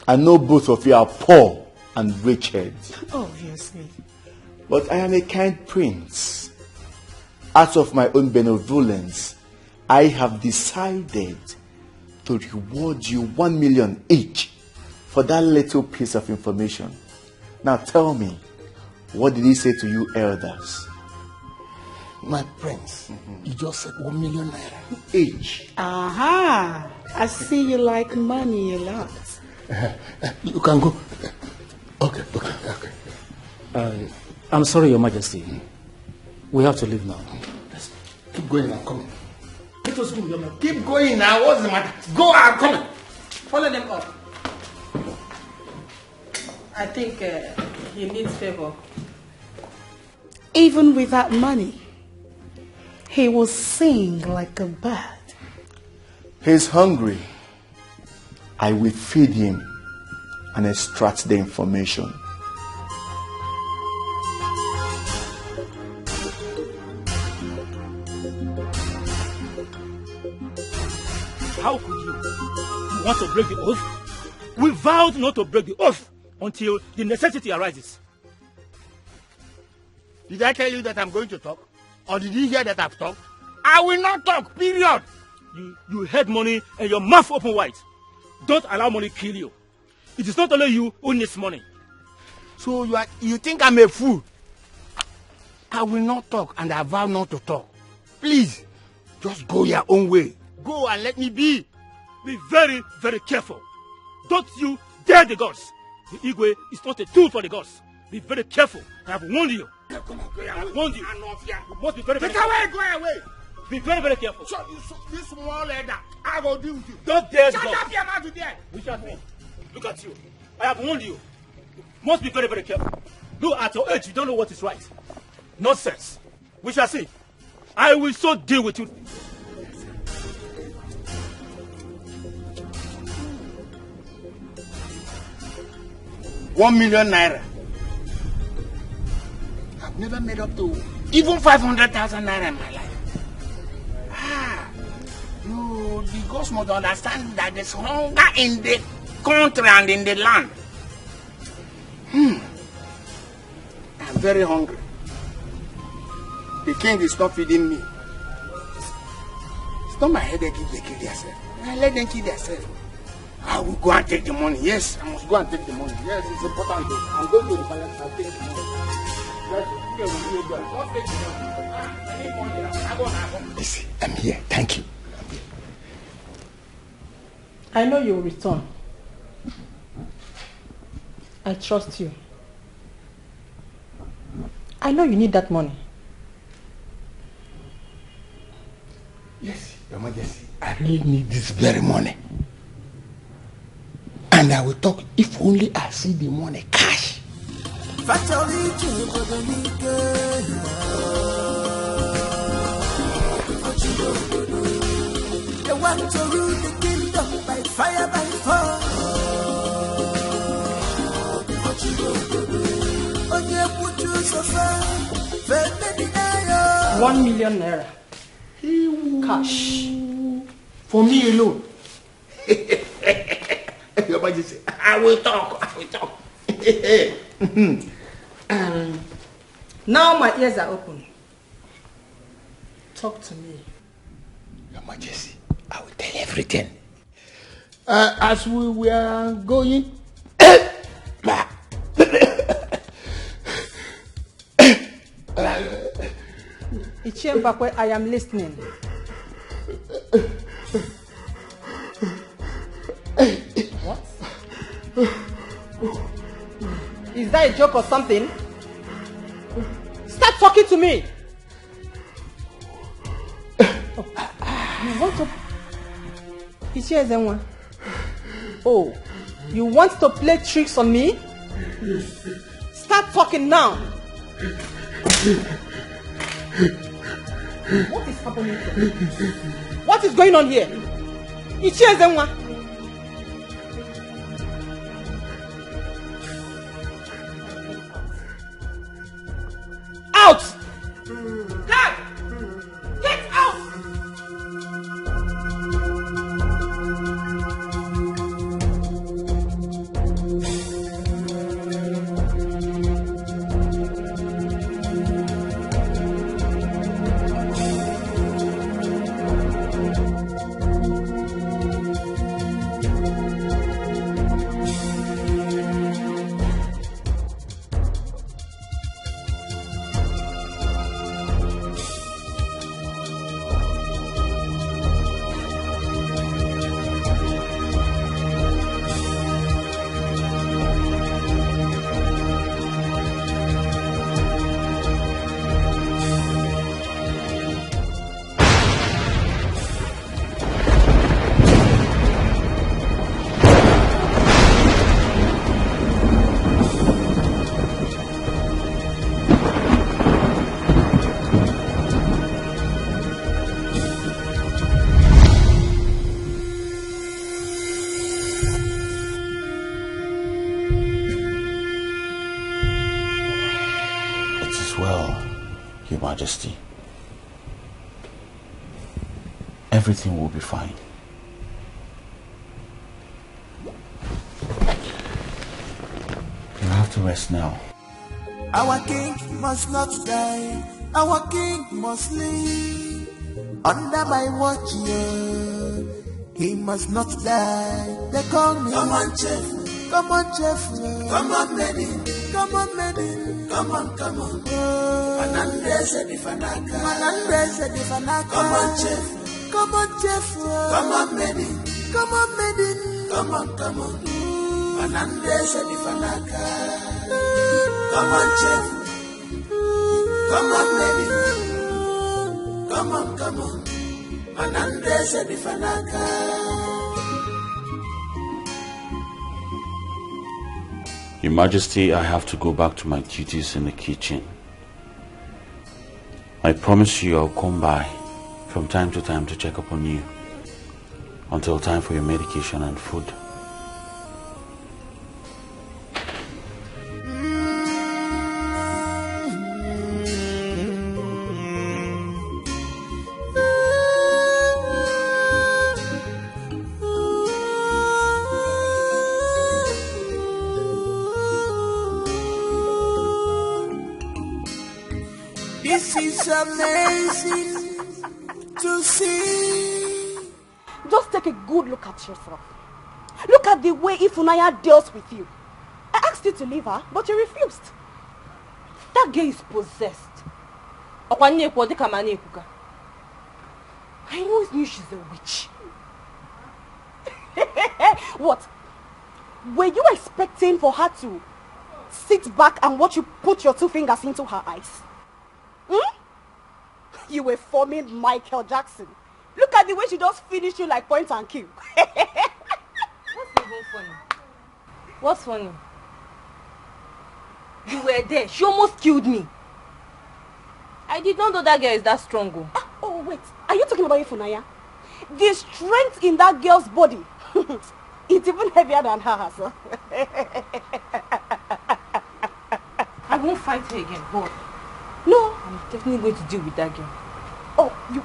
S16: I know both of you are poor and wretched.
S7: Obviously.
S16: But I am a kind prince. Out of my own benevolence, I have decided to reward you 1 million each for that little piece of information. Now tell me, What did he say to you elders?
S19: My prince, he just said 1 million naira each.
S4: Aha! I see you like money a lot.
S19: You can go. Okay.
S10: I'm sorry, Your Majesty. We have to leave now.
S19: Let's keep going now, come on. Let us go, Your Majesty. Keep going now, what's the matter? Go out, come on.
S7: Follow them up. I think he needs favor.
S4: Even without money, he will sing like a bird.
S16: He's hungry. I will feed him and extract the information.
S10: How could you? You want to break the oath? We vowed not to break the oath until the necessity arises.
S19: Did I tell you that I'm going to talk? Or did you hear that I've talked? I will not talk, period.
S10: You had money and your mouth open wide. Don't allow money kill you. It is not only you who needs money.
S19: So you think I'm a fool? I will not talk and I vow not to talk. Please, just go your own way. Go and let me be.
S10: Be very, very careful. Don't you dare the gods. The Igwe is not a tool for the gods. Be very careful. I have warned you. I have warned you. You must be very, very careful.
S19: Get away, go away.
S10: Be very, very careful.
S19: So this small leader, I will deal with you.
S10: Don't dare
S19: Shut
S10: God.
S19: up your mouth there.
S10: We shall see. Look at you. I have warned you. You must be very, very careful. Look, at your age, you don't know what is right. Nonsense. We shall see. I will so deal with you.
S19: ₦1 million. I've never made up to even 500,000 naira in my life. The gods must understand that there's hunger in the country and in the land. I'm very hungry. The king is not feeding me. It's not my headache if they kill themselves. I let them kill themselves. I will go and take the money. Yes, I must go and take the money. Yes, it's important. I'm going to the palace and take the money. Listen, I'm here. Thank you.
S7: I know you'll return. I trust you. I know you need that money.
S19: Yes, Your Majesty. I really need this very money. And I will talk if only I see the money cash.
S12: They want to rule the kingdom by fire, by force.
S7: 1 million naira. Cash.
S19: For me alone. Your Majesty, I will talk.
S7: Now my ears are open. Talk to me.
S19: Your Majesty, I will tell everything. As we were going...
S7: Ichembakwe, I am listening. What? Is that a joke or something? Start talking to me. You want to... Oh, you want to play tricks on me? Start talking now. What is happening here? What is going on here? Out! Dad! Get out!
S3: is well, Your Majesty. Everything will be fine. You have to rest now.
S12: Our king must not die. Our king must live. Under my watch, yeah. He must not die. They call me. Come on, chef. Come on, chef. Come on, maiden. Come on, maiden. Come on, come on. Manandrese di Fanaka. Manandrese di Fanaka. Come on, chef. Come on, chef. Come on, maiden. Come on, maiden. Come on, come on. Manandrese di Fanaka. Come on, chef. Come on, maiden. Come on, come on. Manandrese di Fanaka.
S3: Your Majesty, I have to go back to my duties in the kitchen. I promise you I'll come by from time to time to check up on you until time for your medication and food.
S12: This is amazing to see.
S4: Just take a good look at yourself. Look at the way Ifunanya deals with you. I asked you to leave her, but you refused. That girl is possessed. I always knew she's a witch. What? Were you expecting for her to sit back and watch you put your 2 fingers into her eyes? You were forming Michael Jackson. Look at the way she just finished you like point and kill.
S20: What's even funny? What's funny? You were there. She almost killed me. I did not know that girl is that strong.
S4: Oh, wait. Are you talking about Ifunanya? The strength in that girl's body. It's even heavier than her herself.
S20: I won't fight her again, but
S4: no,
S20: I'm definitely going to deal with that girl.
S4: Oh, you...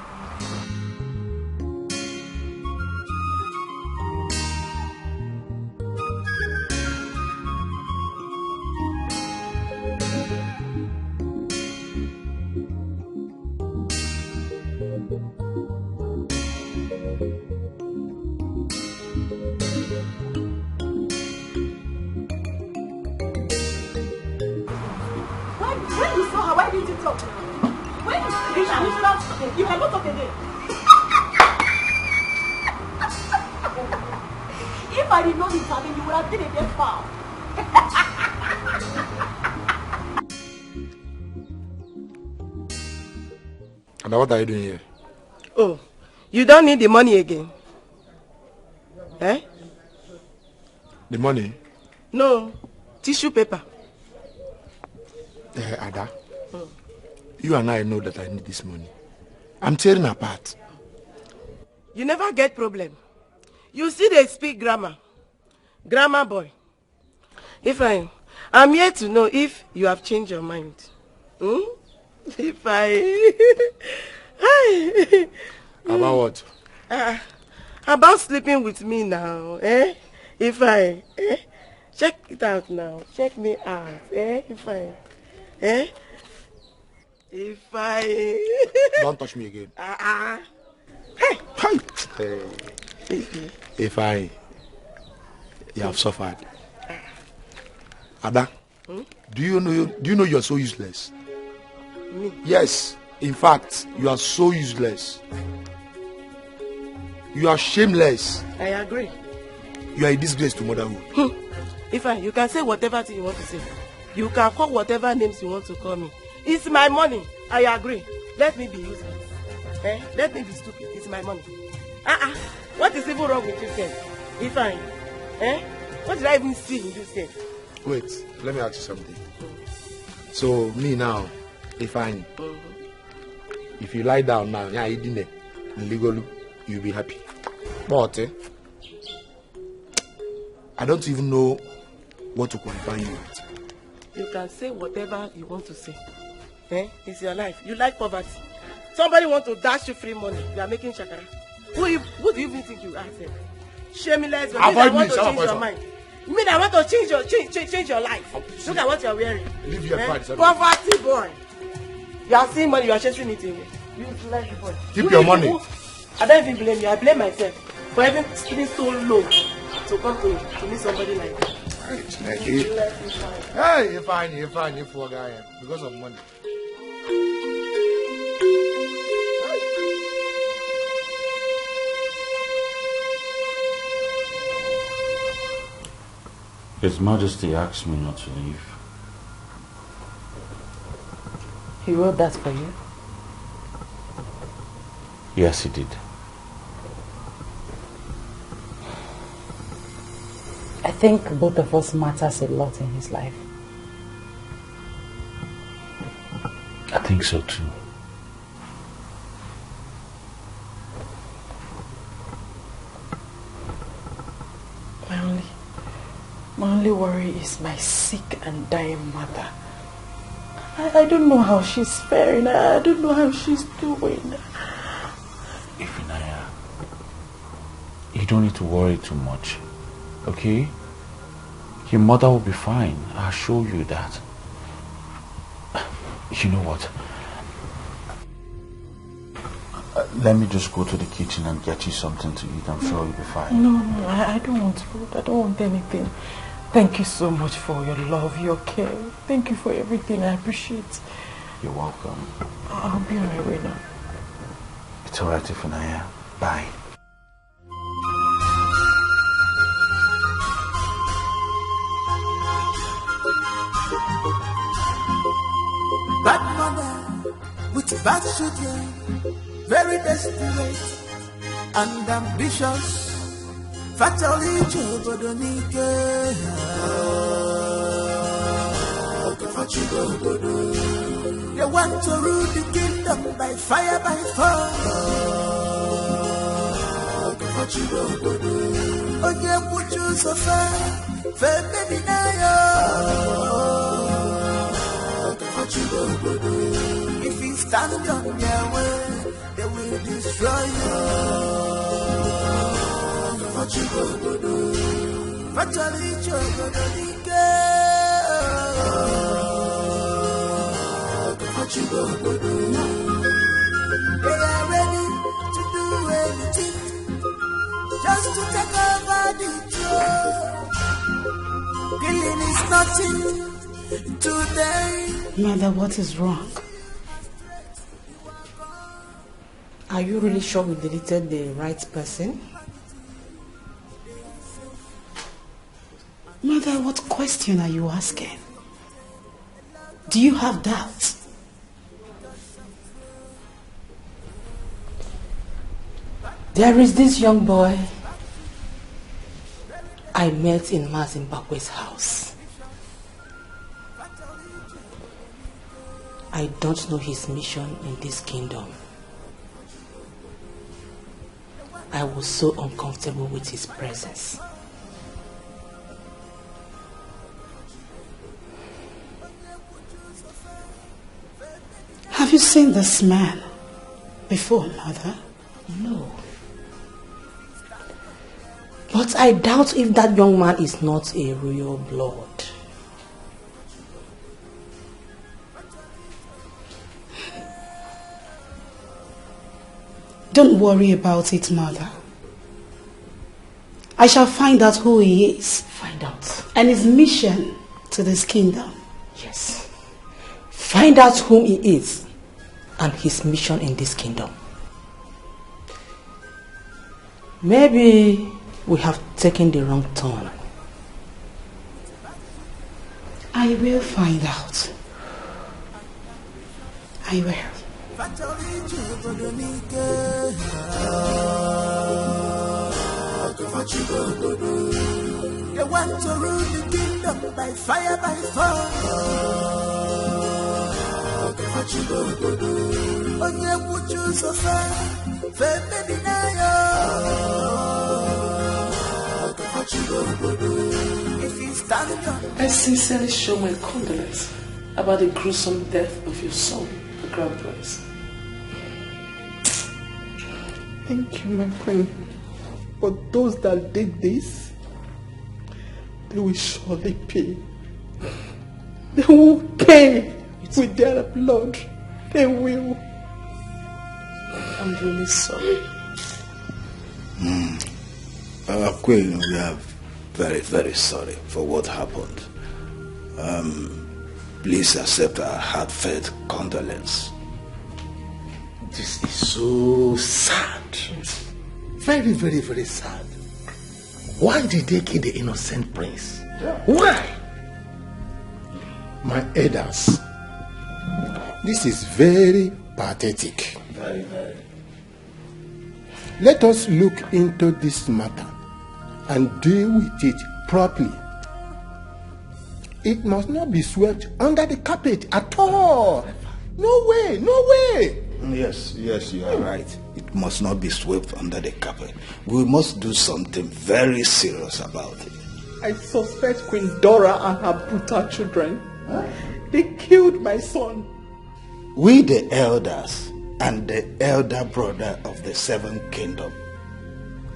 S4: When you saw her, why didn't you talk? You cannot talk again. If I did not intervene, you would have been a dead foul.
S1: And what are you doing here?
S7: Oh, you don't need the money again? Eh?
S1: The money?
S7: No, tissue paper.
S1: Ada, you and I know that I need this money. I'm tearing apart.
S7: You never get problem. You see they speak grammar. Grammar boy. I'm here to know if you have changed your mind.
S1: About what?
S7: About sleeping with me now, eh? Check it out now. Check me out, eh?
S1: Don't touch me again. You have suffered. Ada, do you know you are so useless?
S7: Me?
S1: Yes, in fact, you are so useless. You are shameless.
S7: I agree.
S1: You are a disgrace to motherhood.
S7: You can say whatever thing you want to say. You can call whatever names you want to call me. It's my money. I agree. Let me be useless. Let me be stupid. It's my money. What is even wrong with you, Ken? What did I even see in this thing?
S1: Wait, let me ask you something. So, me now, if you lie down now, legally, you'll be happy. But I don't even know what to qualify you with.
S7: You can say whatever you want to say. It's your life. You like poverty. Somebody want to dash you free money. You are making shakara. Who do you even think you are? Shameless. I want to change your mind. You mean I want to change your life? Look at what you are wearing.
S1: Leave your pride.
S7: Poverty boy. You are seeing money. You are chasing it away. You like boy.
S1: Keep your money.
S7: I don't even blame you. I blame myself for even being so low to come to meet somebody like that.
S1: Hey, you're fine, you poor guy, because of money.
S3: His Majesty asked me not to leave.
S13: He wrote that for you?
S3: Yes, he did.
S13: I think both of us matters a lot in his life.
S3: I think so too.
S5: My only worry is my sick and dying mother. I don't know how she's faring. I don't know how she's doing.
S3: Ifunanya, you don't need to worry too much, okay? Your mother will be fine. I assure you that. You know what? Let me just go to the kitchen and get you something to eat. I'm sure you'll be fine.
S5: No, I don't want food. I don't want anything. Thank you so much for your love, your care. Thank you for everything. I appreciate.
S3: You're welcome.
S5: I'll be on my way now.
S3: It's alright, Ifunanya. Bye.
S12: Bad mother with bad children, very desperate and ambitious. Fatally Chobodonike. They want to rule the kingdom by fire, by force. Oye Puchu Sofa, Femi Nayo. If you stand on their way, they will destroy you. Fatally Chobodonike. They are ready to do anything just to take over the throne. Killing is nothing today.
S4: Mother, what is wrong?
S7: Are you really sure we deleted the right person?
S4: Mother, what question are you asking? Do you have doubts?
S7: There is this young boy I met in Ma Zimbabwe's house. I don't know his mission in this kingdom. I was so uncomfortable with his presence.
S4: Have you seen this man before, Mother?
S7: No. But I doubt if that young man is not a royal blood.
S4: Don't worry about it, Mother. I shall find out who he is.
S7: Find out.
S4: And his mission to this kingdom.
S7: Yes. Find out whom he is and his mission in this kingdom. Maybe we have taken the wrong turn.
S4: I will find out. I will.
S12: They want to rule the kingdom by fire, by force. Oye Puchu Sofa, Femi Nayo. If you stand on,
S5: I sincerely show my condolence about the gruesome death of your son, the Grand Prince.
S22: Thank you, my friend. But those that did this, they will surely pay. They will pay with their blood. They will.
S5: I'm really sorry.
S14: Queen, we are very, very sorry for what happened. Please accept our heartfelt condolence.
S15: This is so sad. Very, very, very sad. Why did they kill the innocent prince? Why?
S1: My elders, this is very pathetic.
S15: Very, very.
S1: Let us look into this matter and deal with it properly. It must not be swept under the carpet at all. No way, no way.
S14: Yes, you are right. It must not be swept under the carpet. We must do something very serious about it.
S22: I suspect Queen Dora and her brutal children. They killed my son.
S14: We, the elders, and the elder brother of the Seventh Kingdom,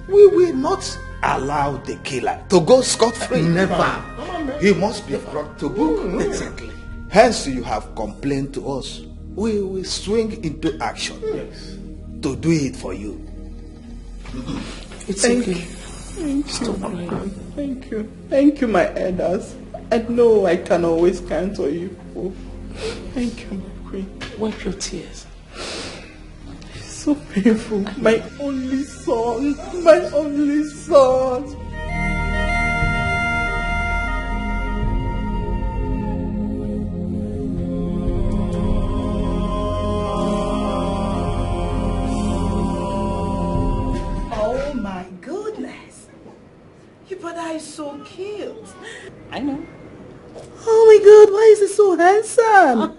S14: we will not allow the killer to go scot-free.
S15: Never.
S14: He must be brought to book.
S15: Exactly.
S14: Hence you have complained to us. We will swing into action to do it for you.
S5: It's
S22: Thank
S5: okay.
S22: you. Stop crying. Thank you. Thank you, my elders. I know I can always count on you. Thank you, my queen.
S5: Wipe your tears.
S22: It's so painful. My only son. My only son.
S4: Oh my goodness. Your brother is so cute.
S13: I know.
S4: Oh my God, why is he so handsome?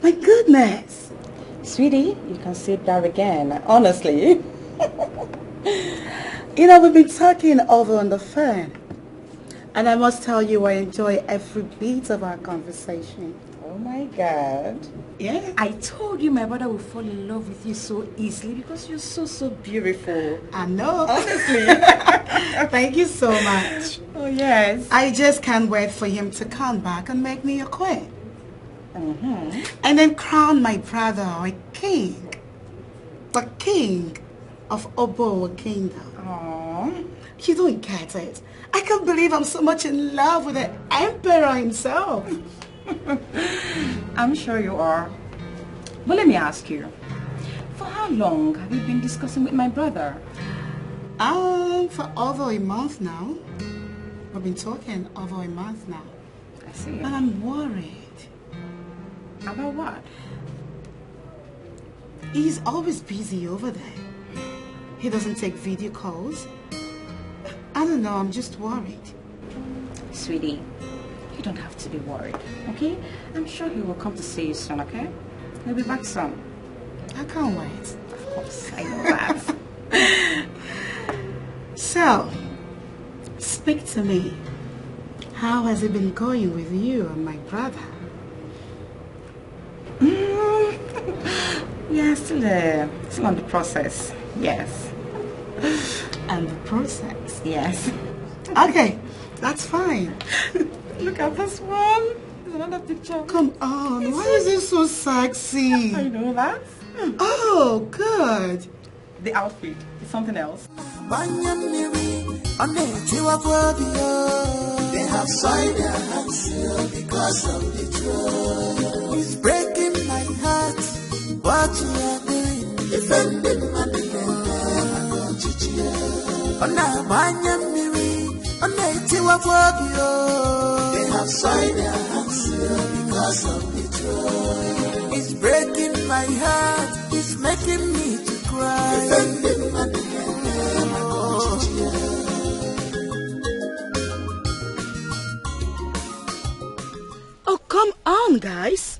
S4: My goodness.
S13: Sweetie, you can sit down again, honestly.
S4: You know, we've been talking over on the phone. And I must tell you, I enjoy every bit of our conversation.
S13: Oh my God.
S4: Yeah.
S13: I told you my brother will fall in love with you so easily because you're so beautiful.
S4: I know.
S13: Honestly.
S4: Thank you so much.
S13: Oh, yes.
S4: I just can't wait for him to come back and make me a queen.
S13: Mm-hmm.
S4: And then crown my brother a king. The king of Obo Kingdom.
S13: Aww.
S4: You don't get it. I can't believe I'm so much in love with the emperor himself.
S13: I'm sure you are. But let me ask you, for how long have you been discussing with my brother?
S4: For over a month now. We've been talking over a month now.
S13: I see.
S4: But I'm worried.
S13: About what?
S4: He's always busy over there. He doesn't take video calls. I don't know, I'm just worried.
S13: Sweetie, you don't have to be worried, okay? I'm sure he will come to see you soon, okay? He'll be back soon.
S4: I can't wait.
S13: Of course, I know that.
S4: So, speak to me. How has it been going with you and my brother?
S13: Yeah, still on the process. Yes.
S4: And the process?
S13: Yes.
S4: Okay, that's fine.
S13: Look at this one. There's another picture.
S4: Come on, why is it so sexy?
S13: I know that.
S4: Oh, good.
S13: The outfit is something else.
S12: They have soiled their hands because of the throne. It's breaking my heart what you are doing. Defending my They have soiled their hands because of the throne. It's breaking my heart. It's making me to cry. Defending my
S4: Oh, come on, guys.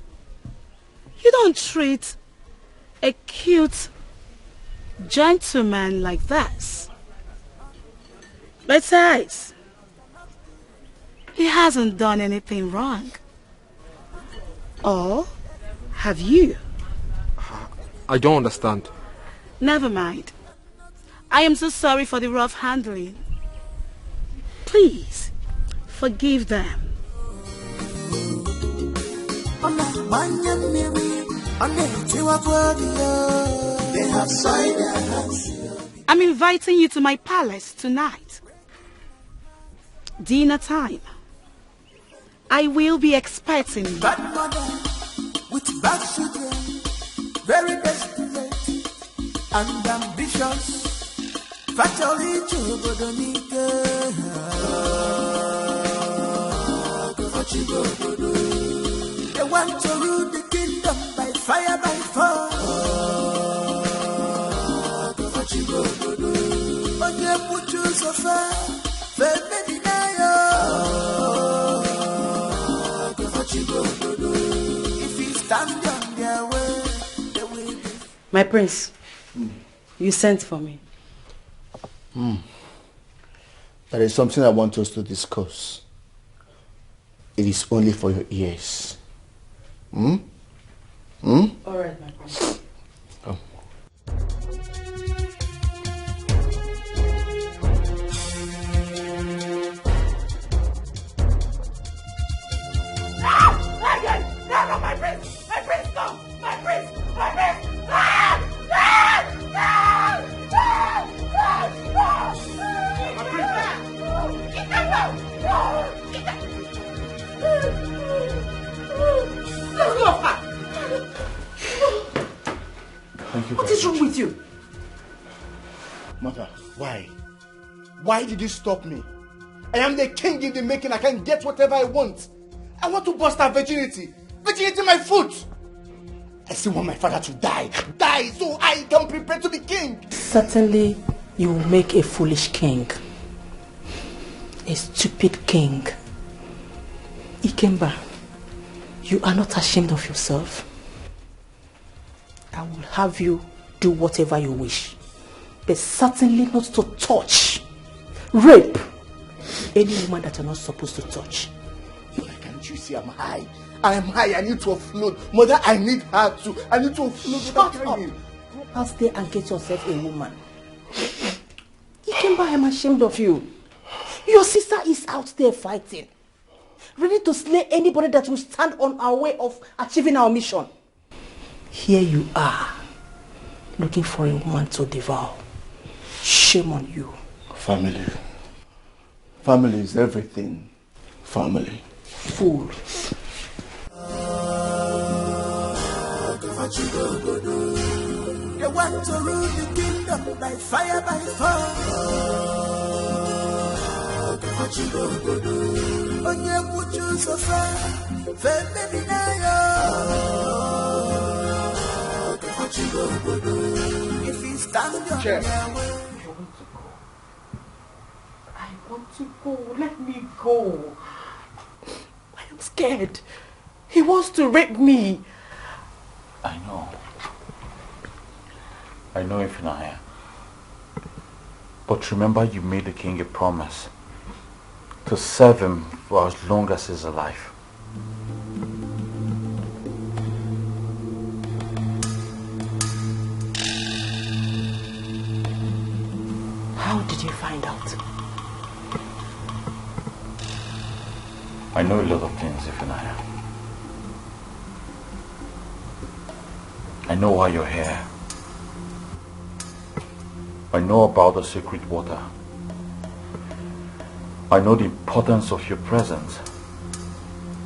S4: You don't treat a cute gentleman like this. Besides, he hasn't done anything wrong. Or have you?
S9: I don't understand.
S4: Never mind. I am so sorry for the rough handling. Please, forgive them.
S12: They have signed their hands.
S4: I'm inviting you to my palace tonight. Dinner time. I will be expecting you.
S12: Bad mother with bad children, very desperate and ambitious. Fatally they want to rule the kingdom by fire, by force. But they put you so far, if you stand on their way, they will be.
S4: My prince, you sent for me.
S16: There is something I want us to discuss. It is only for your ears.
S4: All right, my prince.
S16: Come.
S12: No, my prince! My prince, no! My prince! My prince!
S16: Thank you.
S7: What is wrong with you?
S16: Mother, why? Why did you stop me? I am the king in the making. I can get whatever I want. I want to bust her virginity. Virginity my foot. I still want my father to die. Die so I can prepare to be king.
S7: Certainly, you will make a foolish king. A stupid king. Ikemba, you are not ashamed of yourself. I will have you do whatever you wish. But certainly not to touch, rape, any woman that you're not supposed to touch.
S16: Can't you see I'm high? I am high. I need to offload. Mother, I need her too. I need to offload.
S7: Shut up. Go out there and get yourself a woman. Ikemba, I'm ashamed of you. Your sister is out there fighting, ready to slay anybody that will stand on our way of achieving our mission. Here you are, looking for a woman to devour. Shame on you.
S16: Family. Family is everything. Family.
S7: Fool.
S12: They want to rule the kingdom by fire, by force. Onye puchu so far, baby if he stands on their way.
S7: I want to go. Let me go. I am scared. He wants to rape me.
S3: I know. I know, Ifunanya. But remember, you made the king a promise to serve him for as long as he's alive.
S7: How did you find out?
S3: I know a lot of things, Ifunanya. I know why you're here. I know about the sacred water. I know the importance of your presence.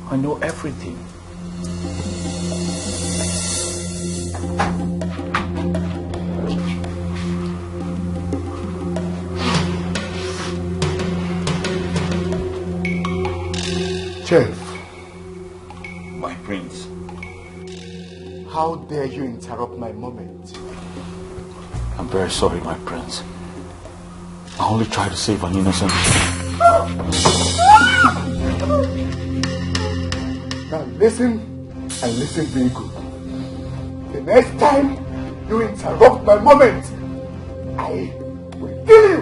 S3: I know everything.
S16: Chef.
S3: My prince.
S16: How dare you interrupt my moment?
S3: I'm very sorry, my prince. I only tried to save an innocent.
S16: Now listen, and listen very good. The next time you interrupt my moment, I will kill you!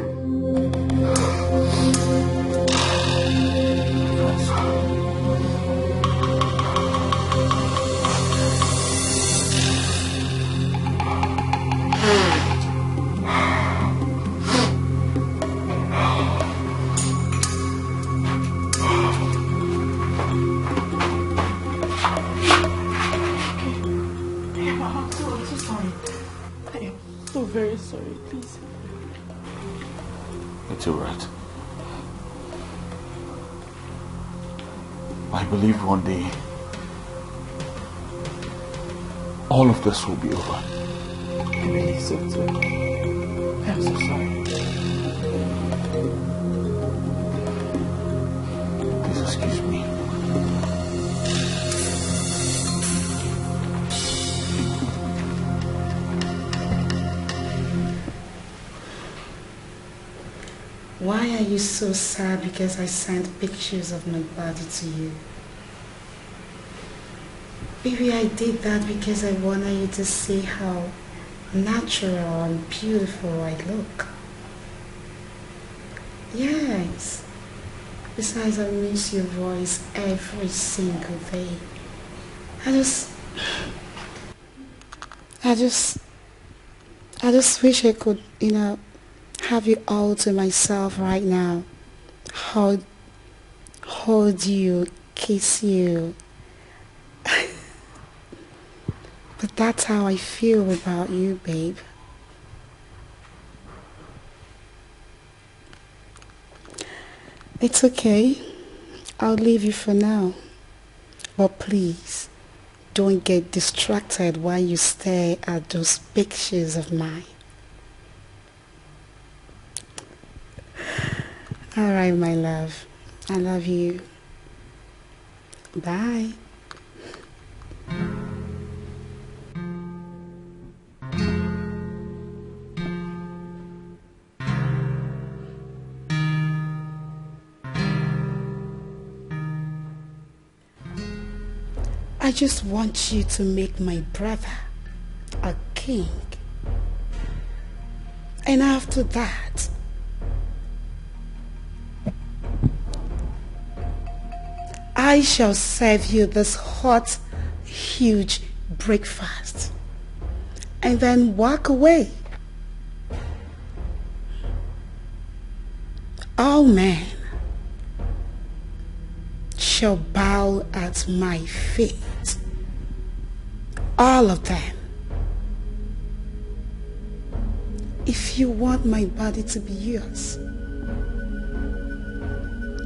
S5: very sorry, please.
S3: It's alright. I believe one day all of this will be over.
S5: I believe so too. I'm so sorry.
S3: Please excuse me.
S4: Why are you so sad because I sent pictures of my body to you? Maybe I did that because I wanted you to see how natural and beautiful I look. Yes. Besides, I miss your voice every single day. I just wish I could, have you all to myself right now. Hold you, kiss you. But that's how I feel about you, babe. It's okay. I'll leave you for now. But please, don't get distracted while you stare at those pictures of mine. Alright, my love. I love you. Bye. I just want you to make my brother a king. And after that, I shall serve you this hot, huge breakfast and then walk away. All men shall bow at my feet. All of them. If you want my body to be yours,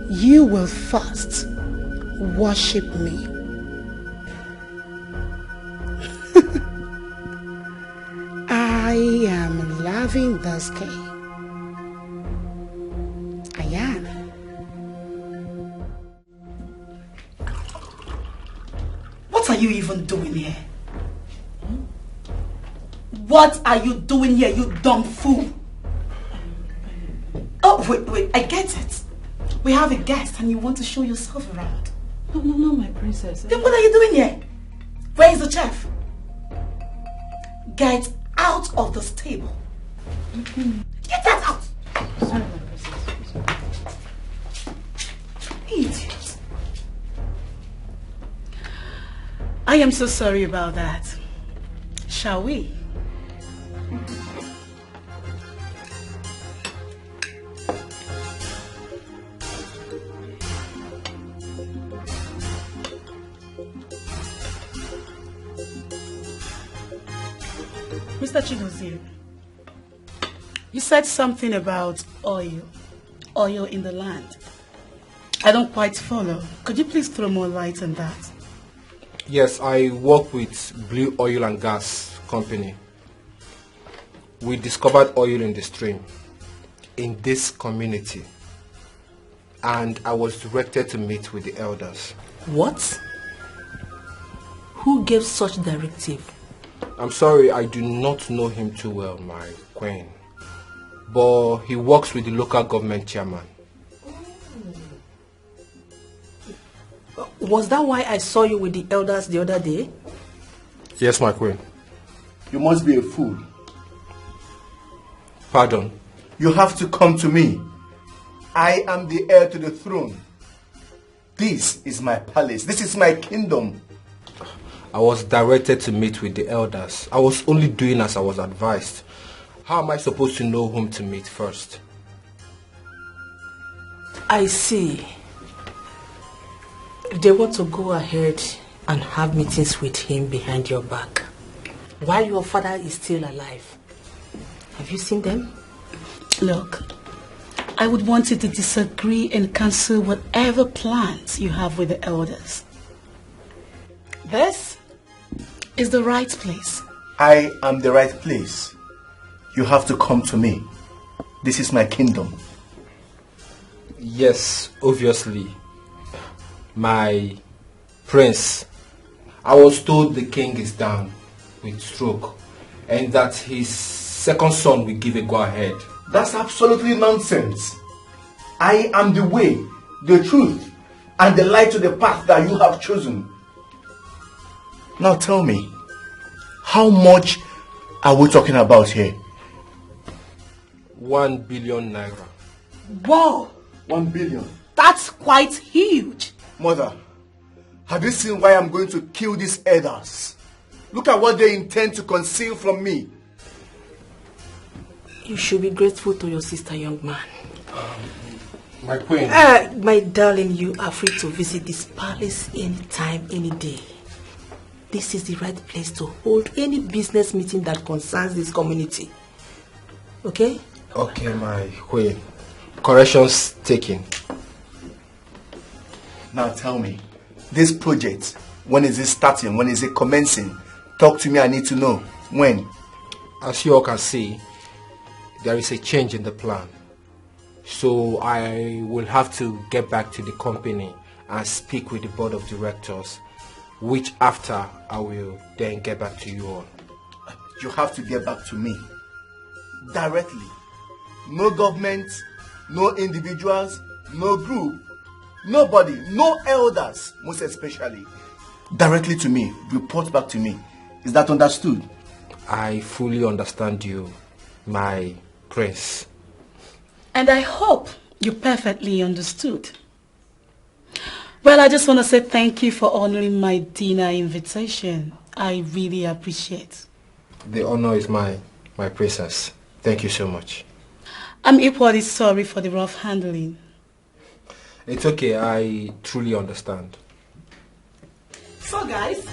S4: you will first worship me. I am loving this game. I am.
S7: What are you even doing here? What are you doing here, you dumb fool? Oh, wait, I get it. We have a guest and you want to show yourself around.
S5: No, my princess.
S7: Then what are you doing here? Where is the chef? Get out of this table. Get that out!
S5: Sorry, my princess.
S7: Idiot. I am so sorry about that. Shall we? Mr. Chigozie, you said something about oil in the land. I don't quite follow. Could you please throw more light on that?
S9: Yes, I work with Blue Oil and Gas Company. We discovered oil in the stream in this community, and I was directed to meet with the elders.
S5: What? Who gave such directive?
S9: I'm sorry, I do not know him too well, my queen. But he works with the local government chairman.
S5: Was that why I saw you with the elders the other day?
S9: Yes, my queen.
S16: You must be a fool.
S9: Pardon?
S16: You have to come to me. I am the heir to the throne. This is my palace. This is my kingdom.
S9: I was directed to meet with the elders. I was only doing as I was advised. How am I supposed to know whom to meet first?
S5: I see. They want to go ahead and have meetings with him behind your back, while your father is still alive. Have you seen them?
S4: Look, I would want you to disagree and cancel whatever plans you have with the elders. This is the right place.
S16: I am the right place. You have to come to me. This is my kingdom.
S9: Yes, obviously. My prince. I was told the king is down with stroke and that his second son will give a go-ahead.
S16: That's absolutely nonsense. I am the way, the truth, and the light to the path that you have chosen. Now tell me, how much are we talking about here?
S9: 1 billion naira.
S4: Whoa!
S16: 1 billion.
S4: That's quite huge.
S16: Mother, have you seen why I'm going to kill these elders? Look at what they intend to conceal from me.
S5: You should be grateful to your sister, young man.
S9: My queen.
S5: My darling, you are free to visit this palace anytime, any day. This is the right place to hold any business meeting that concerns this community. Okay?
S9: Okay, my queen. Corrections taken.
S16: Now tell me, this project, when is it starting? When is it commencing? Talk to me, I need to know. When?
S9: As you all can see, there is a change in the plan. So I will have to get back to the company and speak with the board of directors, which after I will then get back to you all.
S16: You have to get back to me. Directly. No government, no individuals, no group, nobody, no elders, most especially. Directly to me. Report back to me. Is that understood?
S9: I fully understand you, my prince.
S4: And I hope you perfectly understood. Well, I just want to say thank you for honoring my dinner invitation. I really appreciate.
S9: The honor is mine, my princess. Thank you so much.
S4: I'm equally sorry for the rough handling.
S9: It's okay, I truly understand.
S4: So guys,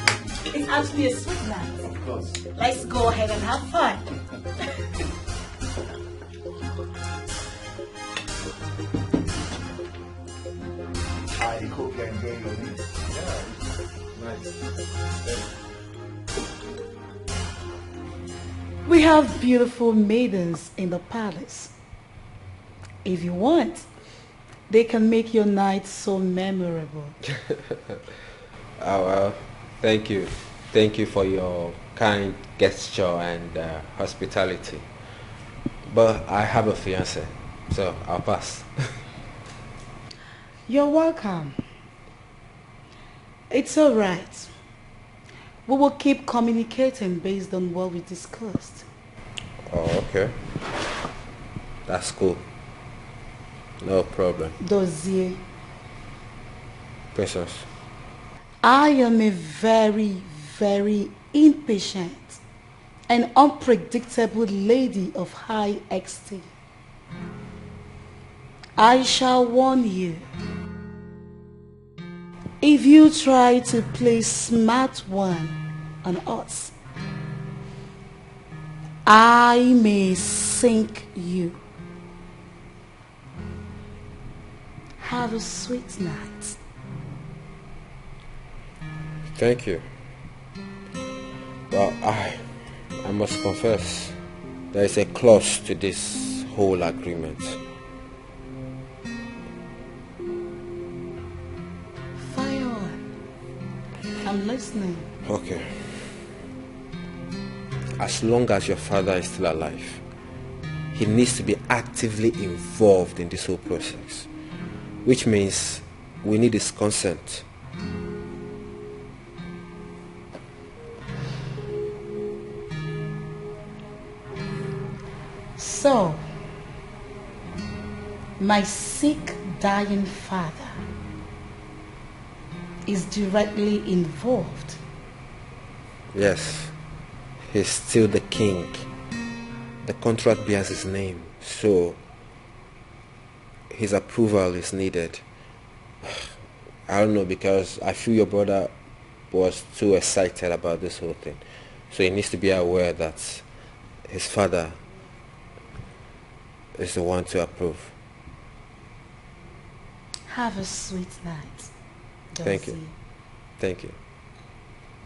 S4: it's actually a sweet night.
S16: Of course.
S4: Let's go ahead and have fun.
S16: I hope you're enjoying your meal.
S9: Yeah, nice.
S4: We have beautiful maidens in the palace. If you want, they can make your night so memorable.
S18: Oh, well, thank you. Thank you for your kind gesture and hospitality. But I have a fiancé, so I'll pass.
S4: You're welcome. It's all right. We will keep communicating based on what we discussed.
S18: Oh, okay. That's cool. No problem.
S4: Dozier,
S18: Princess.
S4: I am a very, very impatient and unpredictable lady of high esteem. I shall warn you. If you try to play smart one on us, I may sink you. Have a sweet night.
S18: Thank you. Well, I must confess, there is a clause to this whole agreement.
S4: Fire on. I'm listening.
S18: Okay. As long as your father is still alive, he needs to be actively involved in this whole process, which means we need his consent.
S4: So, my sick, dying father is directly involved.
S18: Yes, he's still the king. The contract bears his name, so his approval is needed. I don't know, because I feel your brother was too excited about this whole thing. So he needs to be aware that his father is the one to approve.
S4: Have a sweet night.
S18: Thank you. Thank you.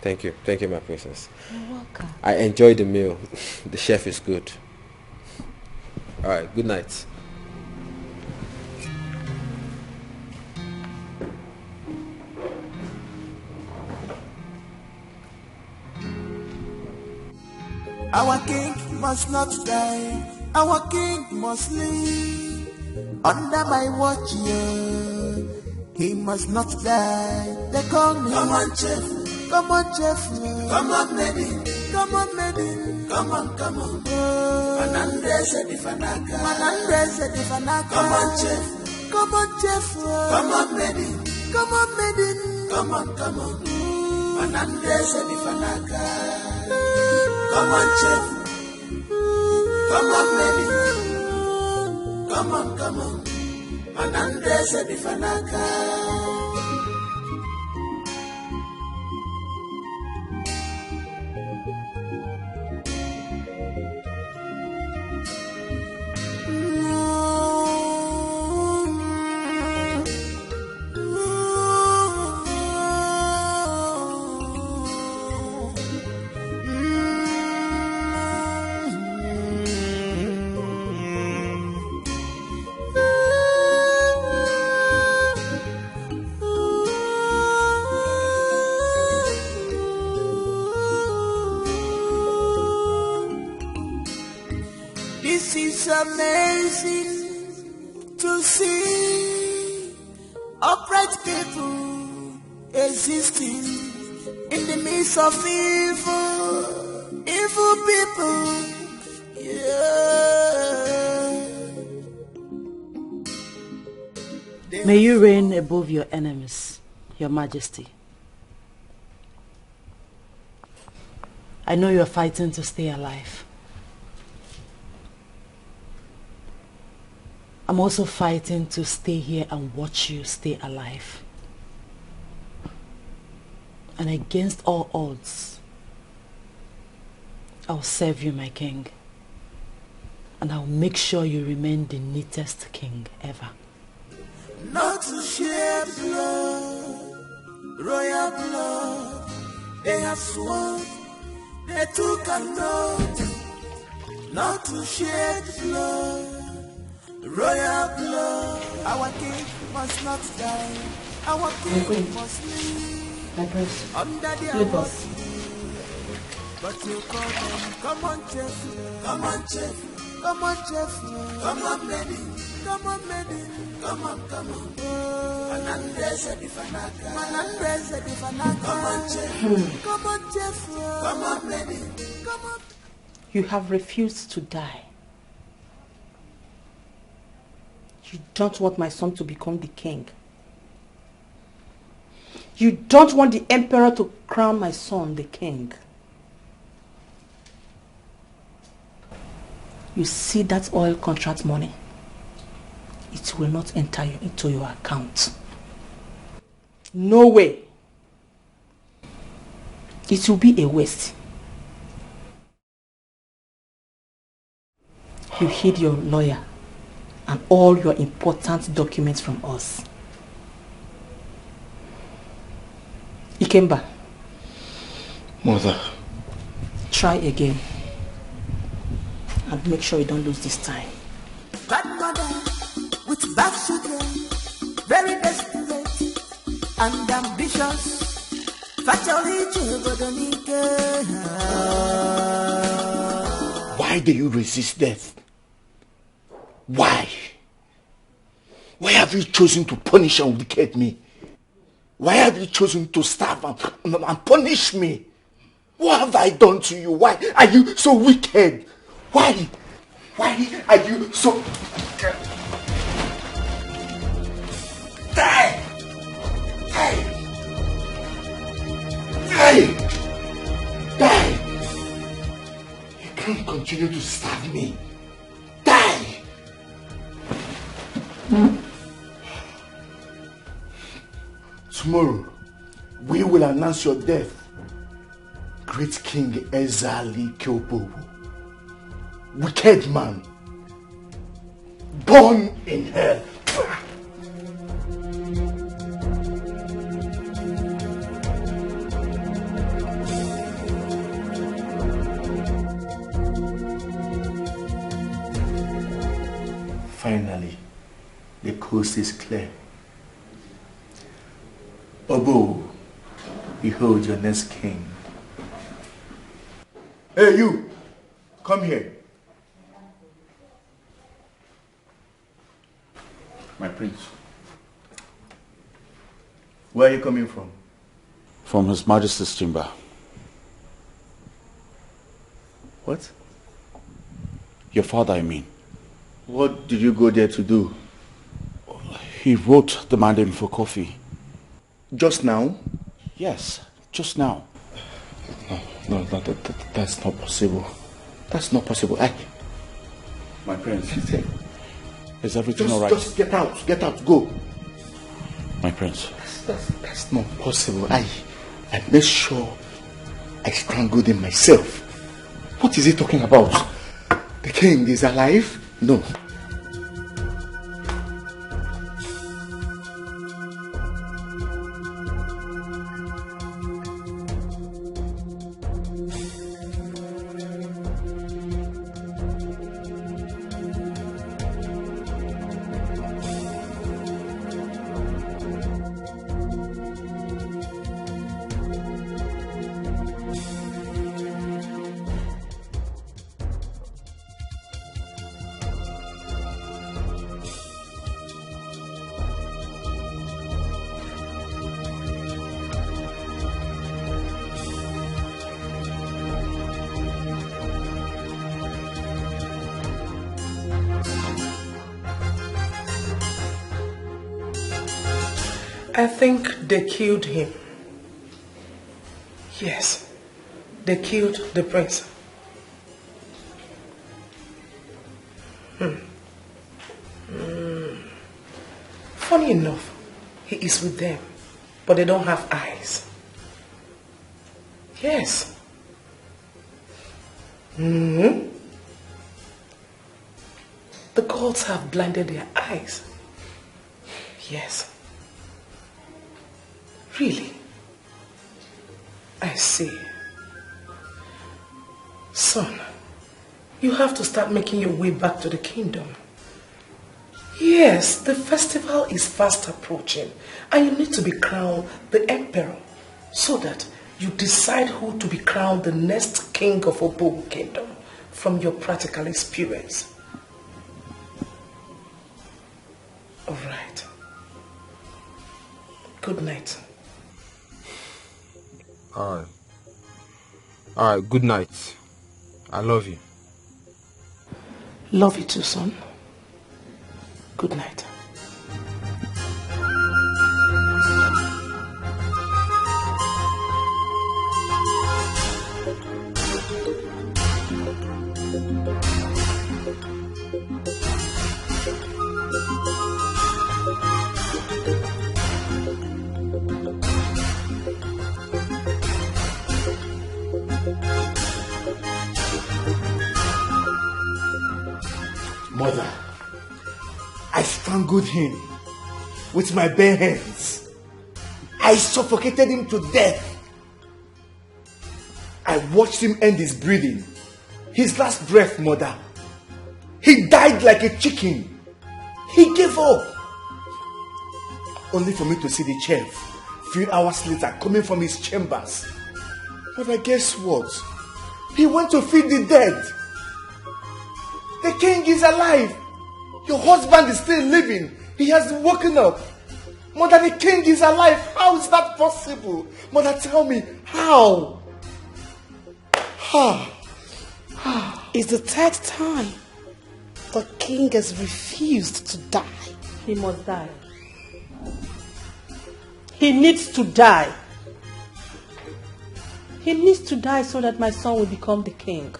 S18: Thank you. Thank you, my princess.
S4: You're welcome.
S18: I enjoyed the meal. The chef is good. Alright, good night.
S12: Our king must not die. Our king must live. Under my watch, yeah. He must not die. They call me. Come on, chef. Come on, chef. Come on, maiden. Come on, maiden. Come on, come on. Manandre Sedifanaka. Manandre Sedifanaka. Come on, chef. Come on, chef. Come on, maiden. Come on, maiden. Come on, come on. Manandre Sedifanaka. Come on, chef. Come on, maiden. Come on, come on. Manandre Sedifanaka. Amazing to see upright people existing in the midst of evil people. Yeah.
S8: May you reign above your enemies, Your Majesty. I know you are fighting to stay alive. I'm also fighting to stay here and watch you stay alive. And against all odds, I'll serve you, my king. And I'll make sure you remain the neatest king ever.
S12: Not to shed blood, royal blood. They have sworn, they took an oath. Not to shed blood, royal blood. Our king must not die. Our king must live.
S8: My prince,
S12: under the
S8: us.
S12: But you call them, come on, Jeff. Come on, Jeff. Come on, Jeff. Come on, lady. Come on, lady. Come on, come on. Manandreza Difanaka. Manandreza Difanaka. Come on, Jeff. Come on, Jeff. Come on, lady. Come on.
S8: You have refused to die. You don't want my son to become the king. You don't want the emperor to crown my son the king. You see that oil contract money? It will not enter into your account. No way. It will be a waste. You hid your lawyer and all your important documents from us. Ikemba.
S15: Mother.
S8: Try again. And make sure you don't lose this time.
S12: Bad mother with bad children, very desperate and ambitious.
S15: Why do you resist death? Why? Why have you chosen to punish and wicked me? Why have you chosen to starve and punish me? What have I done to you? Why are you so wicked? Why? Why are you so... Die! Die! Die! Die! You can't continue to starve me. Die! Tomorrow, we will announce your death. Great King Ezali Kyopo. Wicked man.
S14: Born in hell. Finally, the coast is clear. Obo, behold your next king. Hey you, come here.
S3: My prince.
S14: Where are you coming from?
S3: From His Majesty's chamber.
S14: What?
S3: Your father, I mean.
S14: What did you go there to do?
S3: He wrote demanding for coffee.
S14: Just now?
S3: Yes, just now.
S14: No, that's not possible. That's not possible.
S3: My prince, is everything all right?
S14: Just get out, go.
S3: My prince.
S14: That's not possible. I made sure I strangled him myself. What is he talking about? The king is alive? No.
S5: I think they killed him. Yes, they killed the prince. Funny enough, he is with them, but they don't have eyes. Yes. The gods have blinded their eyes. Yes. Really? I see. Son, you have to start making your way back to the kingdom. Yes, the festival is fast approaching and you need to be crowned the emperor so that you decide who to be crowned the next king of Obo kingdom from your practical experience. All right. Good night.
S9: All right, good night. I love you.
S5: Love you too, son. Good night.
S14: Mother, I strangled him with my bare hands. I suffocated him to death. I watched him end his breathing. His last breath, Mother. He died like a chicken. He gave up. Only for me to see the chef few hours later coming from his chambers. Mother, guess what? He went to feed the dead. The king is alive. Your husband is still living. He has woken up. Mother, the king is alive. How is that possible? Mother, tell me, how?
S5: It's the third time the king has refused to die.
S8: He must die. He needs to die. He needs to die so that my son will become the king.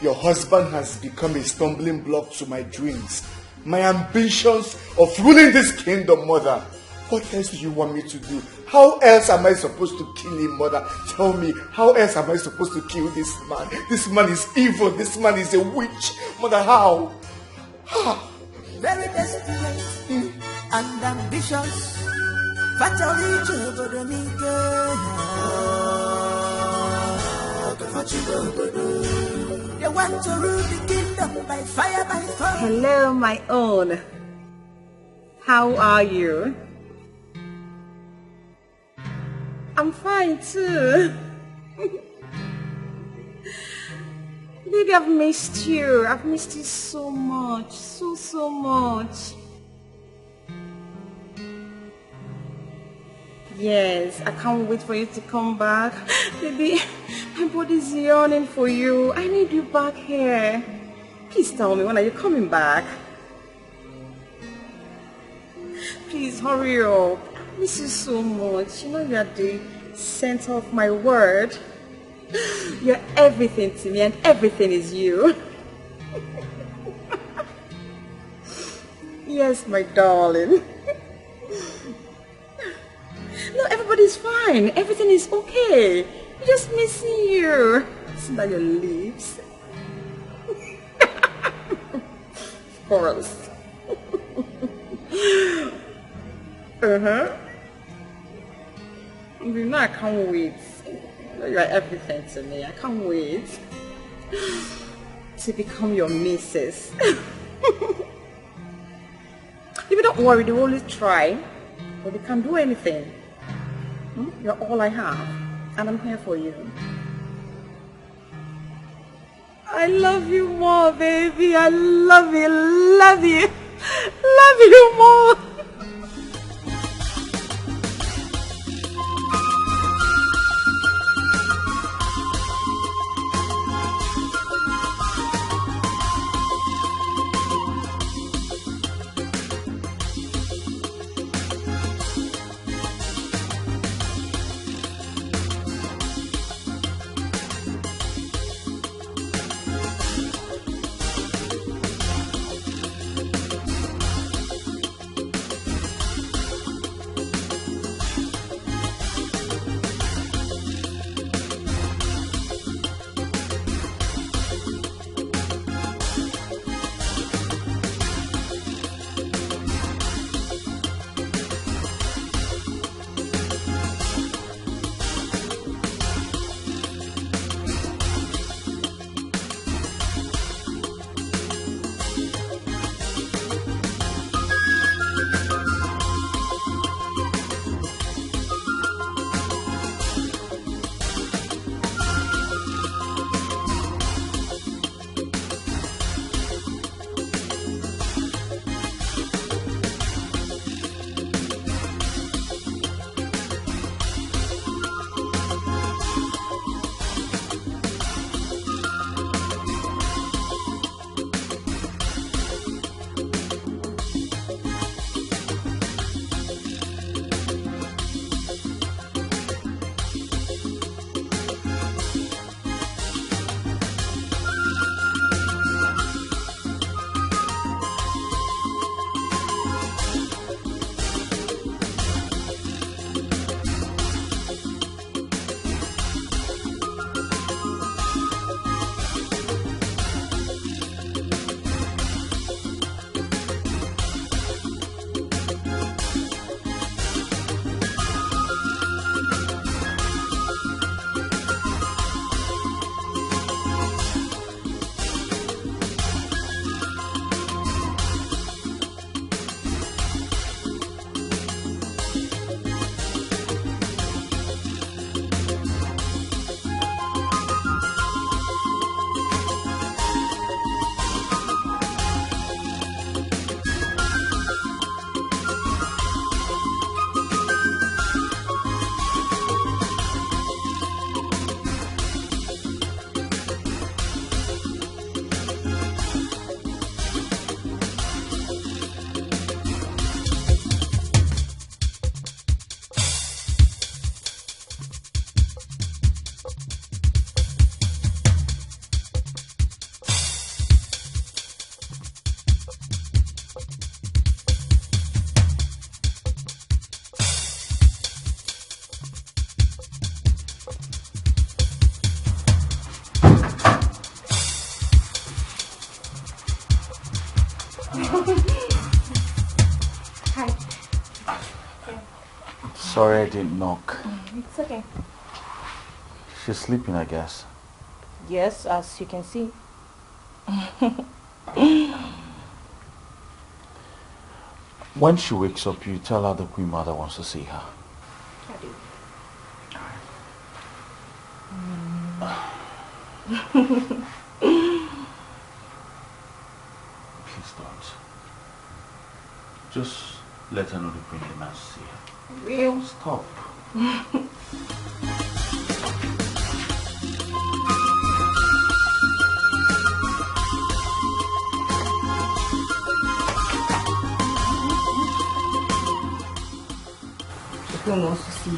S14: Your husband has become a stumbling block to my dreams, my ambitions of ruling this kingdom, Mother.
S1: What else do you want me to do? How else am I supposed to kill him, mother? Tell me, how else am I supposed to kill this man? This man is evil. This man is a witch. Mother, how?
S12: Very desperate and ambitious. Fatally they want to rule the kingdom by fire, by fire.
S7: Hello, my own. How are you? I'm fine too. Baby, I've missed you. I've missed you so much. So much. Yes, I can't wait for you to come back. Baby, my body's yearning for you. I need you back here. Please tell me, when are you coming back? Please hurry up. I miss you so much. You know you are the center of my world. You're everything to me and everything is you. Yes, my darling. No, everybody's fine. Everything is okay. I'm just missing you. See that your lips? Of course. You know I can't wait. You are everything to me. I can't wait to become your missus. If you don't worry, they will always try, but they can't do anything. You're all I have, and I'm here for you. I love you more, baby. I love you, love you, love you more.
S3: Sorry I didn't knock.
S20: It's okay.
S3: She's sleeping, I guess.
S20: Yes, as you can see.
S3: When she wakes up, you tell her the Queen Mother wants to see her.
S20: I do.
S3: Please don't. Just let her know the Queen demands to see her.
S20: Real?
S3: Stop.
S20: The Queen wants to see you.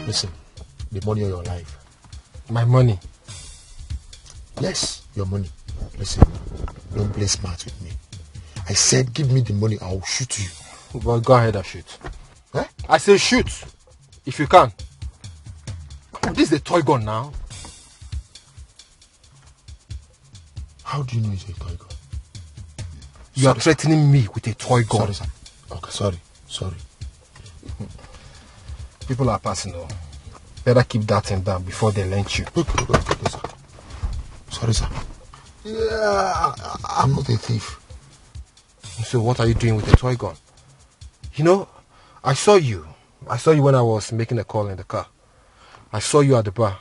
S1: Listen, the money of your life.
S11: My money?
S1: Yes, your money. Listen, don't play smart with me. I said give me the money, I'll shoot you.
S11: Well, go ahead and shoot.
S1: Eh?
S11: I say shoot, if you can. Come on, this is a toy gun now.
S1: How do you know it's a toy gun?
S11: You are threatening me with a toy gun.
S1: Sorry, sir. Okay, sorry.
S11: People are passing though. Better keep that thing down before they lynch you.
S1: Okay, sir. Sorry, sir. Yeah, I'm not a thief.
S11: So what are you doing with a toy gun? You know, I saw you when I was making a call in the car. I saw you at the bar.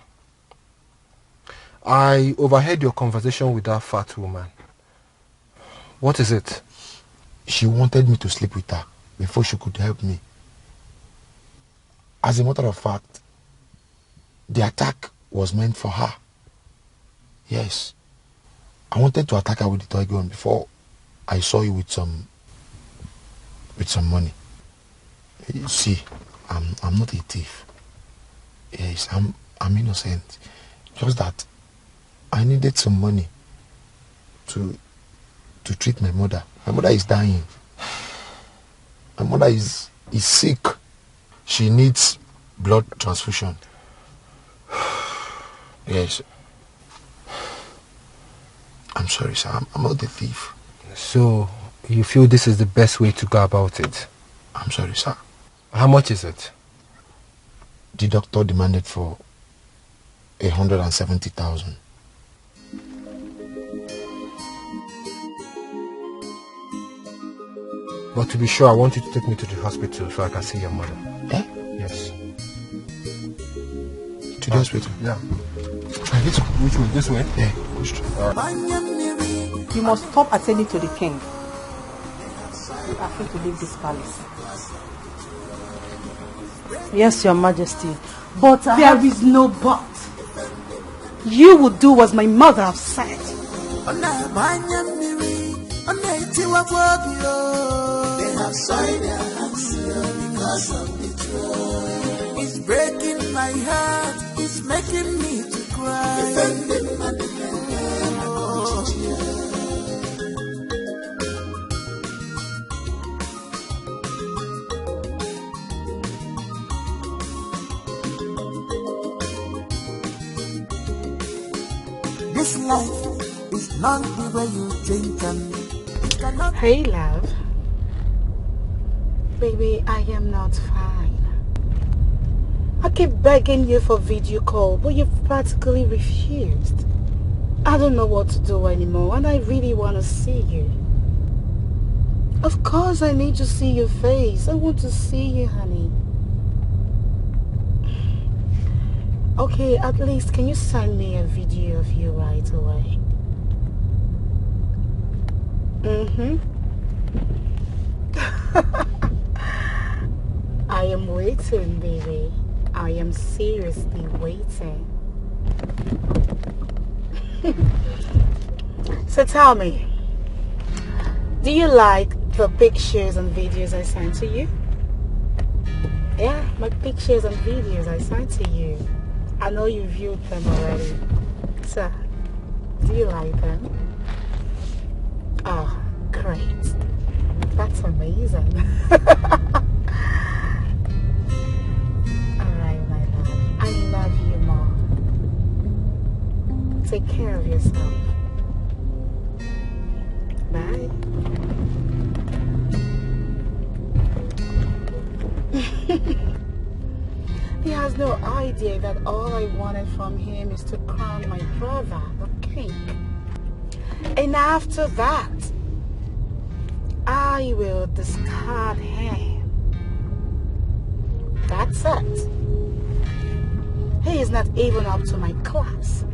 S11: I overheard your conversation with that fat woman. What is it?
S1: She wanted me to sleep with her before she could help me. As a matter of fact, the attack was meant for her. Yes. I wanted to attack her with the toy gun before I saw you with some money. You see, I'm not a thief. Yes, I'm innocent. Just that I needed some money to treat my mother. My mother is dying. My mother is sick. She needs blood transfusion. Yes. I'm sorry, sir. I'm not a thief.
S11: So, you feel this is the best way to go about it?
S1: I'm sorry, sir.
S11: How much is it?
S1: The doctor demanded for 170,000.
S11: But to be sure, I want you to take me to the hospital so I can see your mother.
S1: Eh?
S11: Yes.
S1: To the hospital?
S11: Yeah. Which way? This way?
S1: Yeah.
S8: You must stop attending to the king. You are free to leave this palace.
S4: Yes, Your Majesty. But there is no but. You will do as my mother has said.
S12: They have soiled their hands because of betrayal. It's breaking my heart, it's making me to cry. Defending my This life is not the way you think and
S4: Hey, love. Baby, I am not fine. I keep begging you for video call, but you've practically refused. I don't know what to do anymore, and I really want to see you. Of course, I need to see your face. I want to see you, honey. Okay, at least can you send me a video of you right away? I am waiting, baby. I am seriously waiting. So tell me, do you like the pictures and videos I sent to you? Yeah, my pictures and videos I sent to you. I know you viewed them already. So, do you like them? Oh, great. That's amazing. Alright, my love. I love you more. Take care of yourself. Bye. He has no idea that all I wanted from him is to crown my brother, the king. And after that, I will discard him. That's it. He is not even up to my class.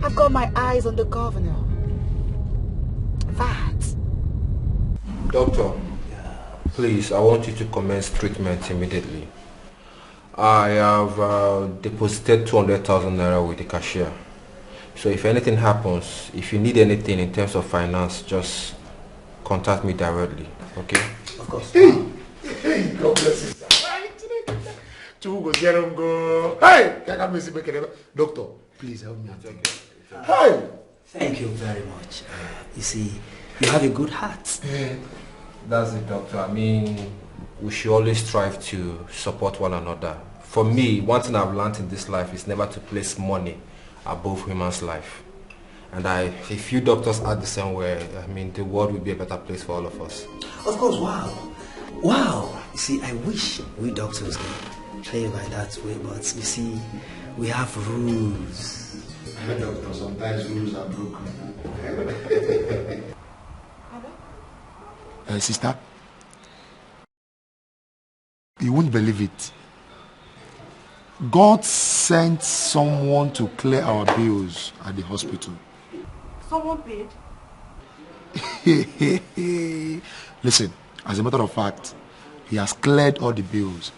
S4: I've got my eyes on the governor. That.
S18: Doctor, please, I want you to commence treatment immediately. I have deposited 200,000 naira with the cashier. So if anything happens, if you need anything in terms of finance, just contact me directly, okay?
S15: Of course.
S1: Hey, God bless you. Hey, doctor, please help me. Hey,
S15: thank you very much. You see, you have a good heart.
S18: That's it, doctor. I mean, we should always strive to support one another. For me, one thing I've learned in this life is never to place money above human's life. And if you doctors act the same way, I mean, the world will be a better place for all of us.
S15: Of course, wow. Wow. You see, I wish we doctors can play by that way, but you see, we have rules.
S1: Doctor, sometimes rules are broken. Sister, you won't believe it. God sent someone to clear our bills at the hospital.
S4: Someone paid?
S1: Listen, as a matter of fact, he has cleared all the bills.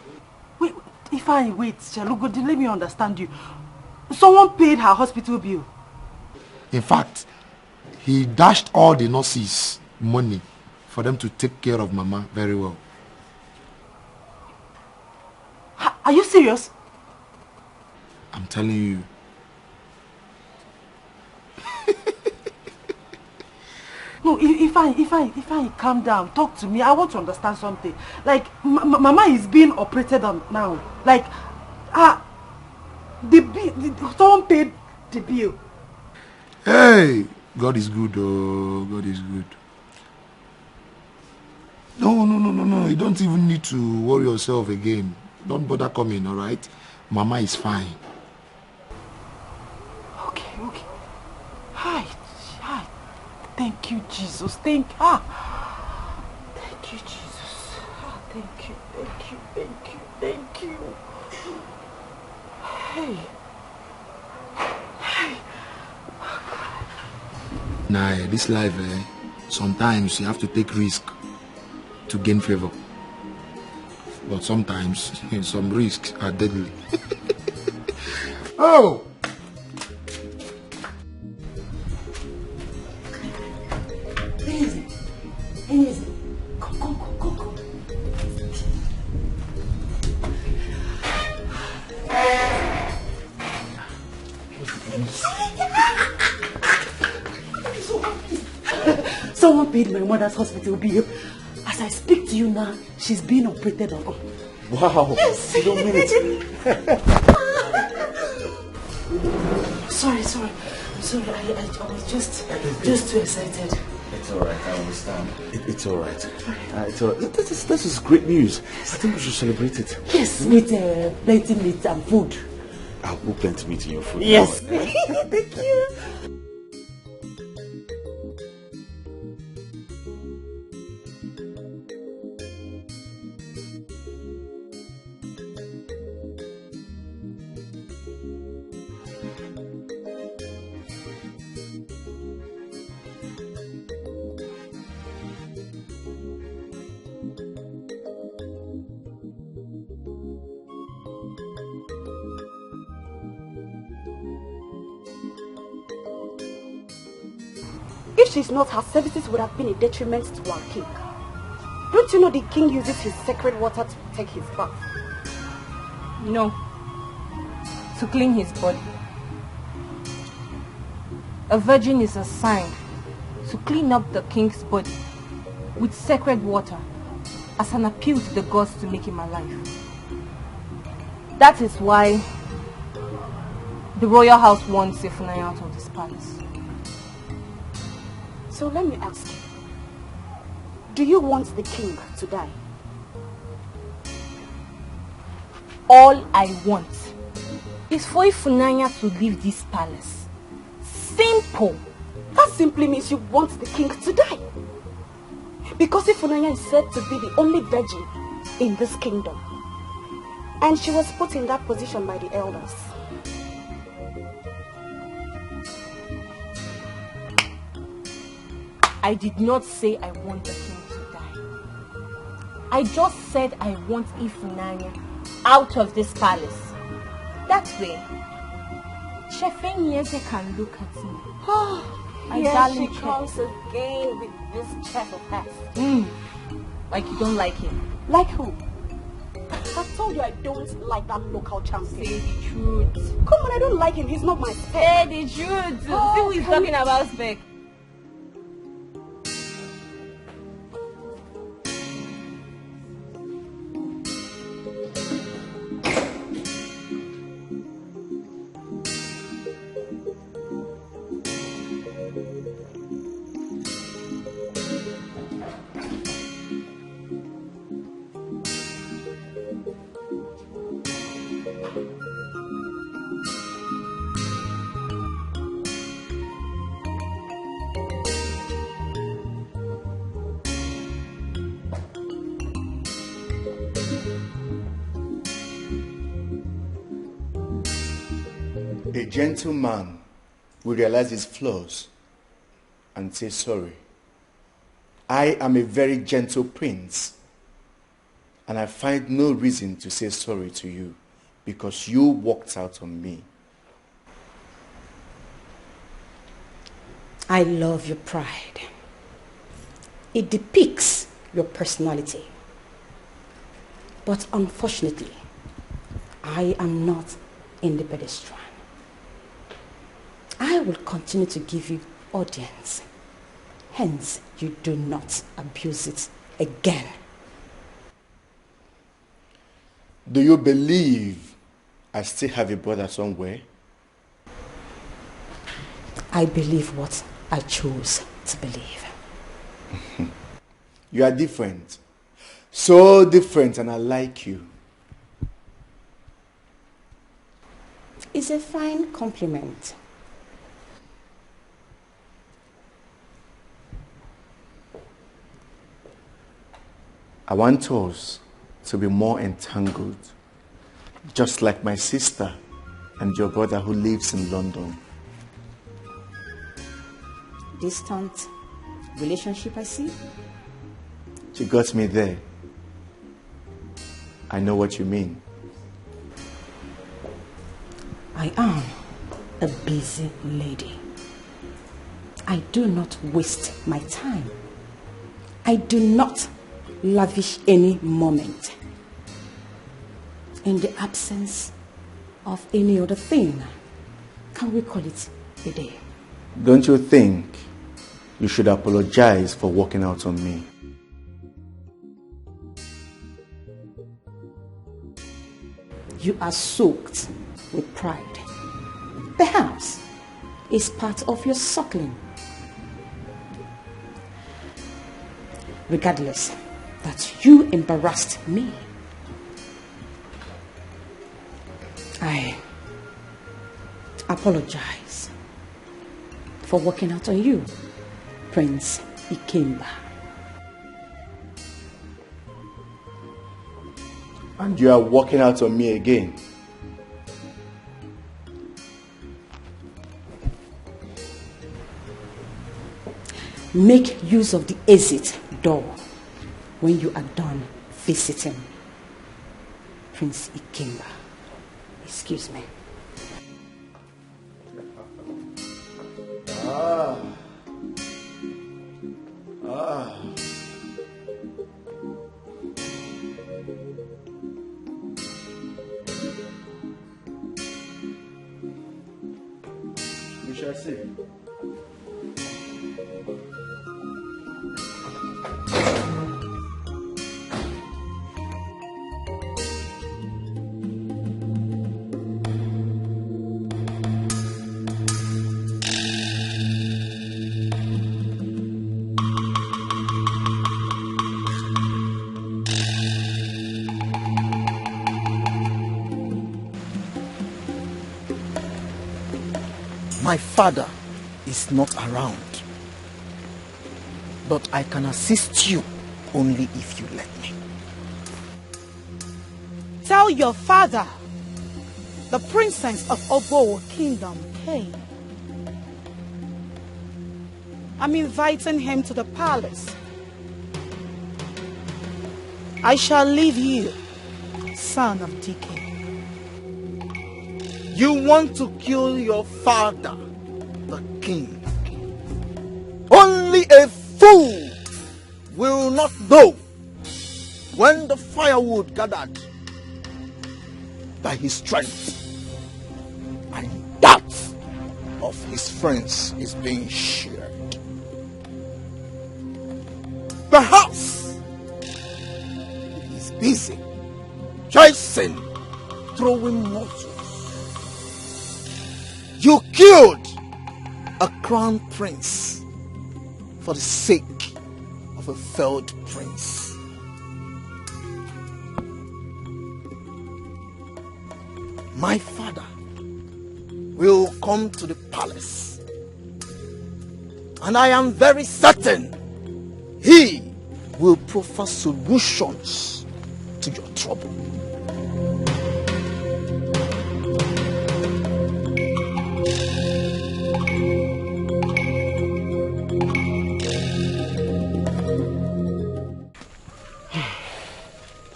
S4: Wait, Chalugo, let me understand you. Someone paid her hospital bill?
S1: In fact, he dashed all the nurses money for them to take care of Mama very well.
S4: Are you serious?
S1: I'm telling you.
S4: No, if I calm down, talk to me. I want to understand something. Like, Mama is being operated on now. Like, someone paid the bill.
S1: Hey, God is good, oh, God is good. No. You don't even need to worry yourself again. Don't bother coming, all right? Mama is fine.
S5: Okay. Hi. Thank you, Jesus. Thank you, Jesus. Thank you. Hey.
S1: Nah, this life, sometimes you have to take risk to gain favor. But sometimes some risks are deadly. Oh!
S5: Easy. Come. Someone paid my mother's hospital bill. As I speak to you now, she's being operated on.
S16: Wow.
S5: Yes.
S16: You don't mean it.
S5: Sorry. I was just too excited.
S3: It's alright, I understand. It's alright. It's alright. This is great news. I think we should celebrate it.
S5: Yes, with plenty meat and food.
S3: I'll put plenty meat in your food.
S5: Yes. Thank you.
S4: If she's not, her services would have been a detriment to our king. Don't you know the king uses his sacred water to take his bath?
S20: No. To clean his body. A virgin is assigned to clean up the king's body with sacred water as an appeal to the gods to make him alive. That is why the royal house wants Ifunanya out of this palace.
S4: So let me ask you, do you want the king to die?
S20: All I want is for Ifunanya to leave this palace. Simple.
S4: That simply means you want the king to die. Because Ifunanya is said to be the only virgin in this kingdom. And she was put in that position by the elders.
S20: I did not say I want the king to die. I just said I want Ifunanya out of this palace. That way, Chefenyeze can look at me.
S4: Here she comes again with this chef of hers.
S20: Like you don't like him.
S4: Like who? I told you I don't like that local champion.
S20: Say the truth.
S4: Come on, I don't like him. He's not my spec.
S20: Say the truth. See who is talking about spec.
S14: A gentleman will realize his flaws and say sorry. I am a very gentle prince, and I find no reason to say sorry to you because you walked out on me.
S13: I love your pride. It depicts your personality. But unfortunately, I am not in the pedestrian. I will continue to give you audience. Hence, you do not abuse it again.
S14: Do you believe I still have a brother somewhere?
S13: I believe what I chose to believe.
S14: You are different. So different, and I like you.
S13: It's a fine compliment.
S14: I want us to be more entangled, just like my sister and your brother who lives in London.
S13: Distant relationship, I see.
S14: You got me there. I know what you mean.
S13: I am a busy lady. I do not waste my time. I do not lavish any moment. In the absence of any other thing, can we call it a day?
S14: Don't you think you should apologize for walking out on me?
S13: You are soaked with pride. Perhaps it's part of your suckling. Regardless, that you embarrassed me. I apologize for walking out on you, Prince Ikemba.
S14: And you are walking out on me again.
S13: Make use of the exit door when you are done visiting Prince Ikemba. Excuse me.
S14: We shall see.
S15: My father is not around, but I can assist you only if you let me.
S4: Tell your father the princess of Obo Kingdom came. I'm inviting him to the palace. I shall leave you, son of DK.
S15: You want to kill your father, the king. Only a fool will not know when the firewood gathered by his strength and that of his friends is being shared. Perhaps he is busy chasing, throwing mortals. You killed a crown prince for the sake of a failed prince. My father will come to the palace, and I am very certain he will proffer solutions to your trouble.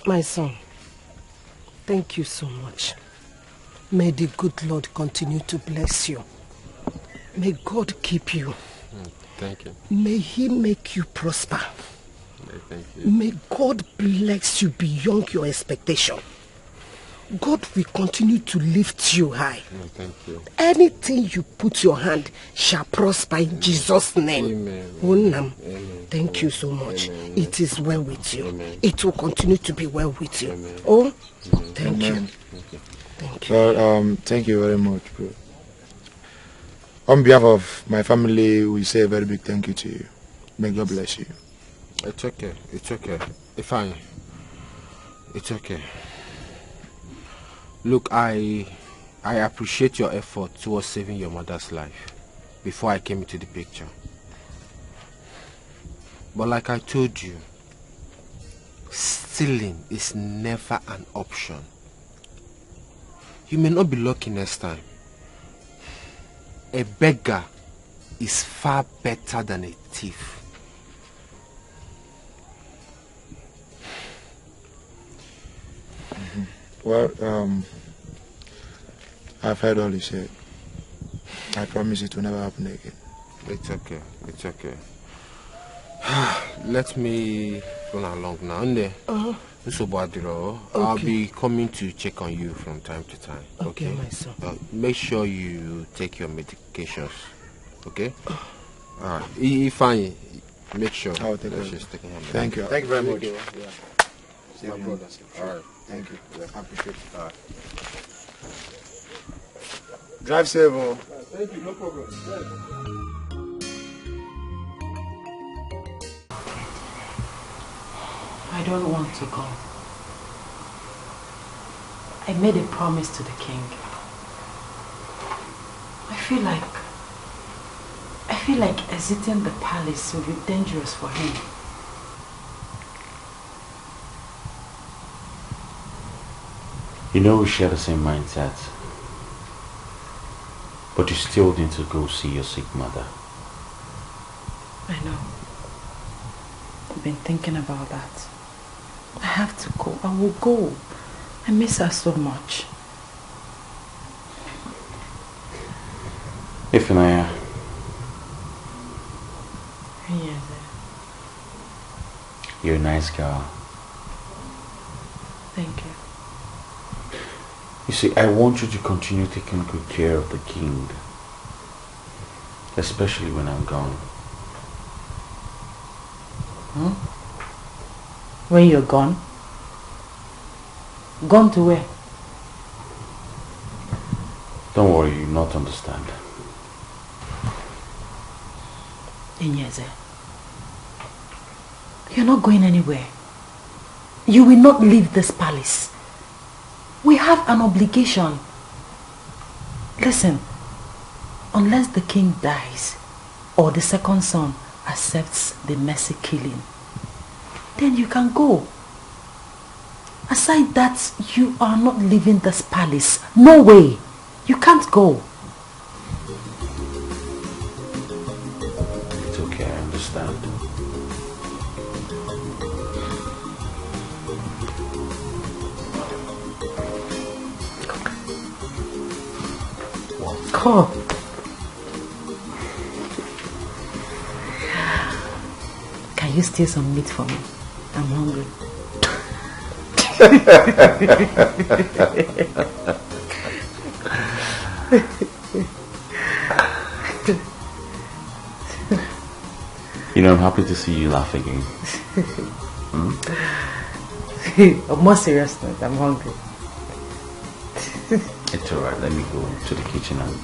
S5: My son, thank you so much. May the good Lord continue to bless you. May God keep you.
S18: Thank you.
S5: May He make you prosper.
S18: Thank you.
S5: May God bless you beyond your expectation. God will continue to lift you high.
S18: Thank you.
S5: Anything you put your hand shall prosper in Jesus' name.
S18: Amen.
S5: Thank you so much.
S18: Amen.
S5: It is well with you.
S18: Amen.
S5: It will continue to be well with you.
S18: Amen.
S5: Oh,
S18: Amen.
S5: thank you.
S1: Amen.
S5: Thank you.
S1: Well, thank you very much, bro. On behalf of my family, we say a very big thank you to you. May God bless you.
S11: It's okay. It's okay. Ifeanyi,
S18: It's okay. Look, I appreciate your effort towards saving your mother's life before I came into the picture. But like I told you, stealing is never an option. You may not be lucky next time. A beggar is far better than a thief.
S1: Well, I've heard all you said. I promise it will never happen again.
S18: It's okay. It's okay. Let me run along now. I'll be coming to check on you from time to time. Okay,
S21: my son.
S18: Make sure you take your medications. Okay? Alright. Ifunanya, make sure.
S1: I'll take care.
S18: Thank you.
S1: Thank you very much.
S18: See you, brother. Alright.
S1: Thank you. I appreciate it.
S18: Alright.
S1: Drive safe. Oh.
S22: Thank you, no problem.
S8: I don't want to go. I made a promise to the king. I feel like exiting the palace will be dangerous for him.
S3: You know we share the same mindset. But you still need to go see your sick mother.
S8: I know. I've been thinking about that. I have to go. I will go. I miss her so much.
S3: Ifunanya.
S8: Yes.
S3: You're a nice girl.
S8: Thank you.
S3: You see, I want you to continue taking good care of the king. Especially when I'm gone.
S8: Huh? When you're gone? Gone to where?
S3: Don't worry, you'll not understand.
S8: Inyeze, you're not going anywhere. You will not leave this palace. We have an obligation. Listen, unless the king dies or the second son accepts the mercy killing, then you can go. Aside that, you are not leaving this palace. No way. You can't go.
S3: It's okay, I understand.
S8: Come. Can you steal some meat for me? I'm hungry.
S3: You know, I'm happy to see you laugh again.
S8: On more serious note, I'm hungry.
S3: It's alright, let me go to the kitchen and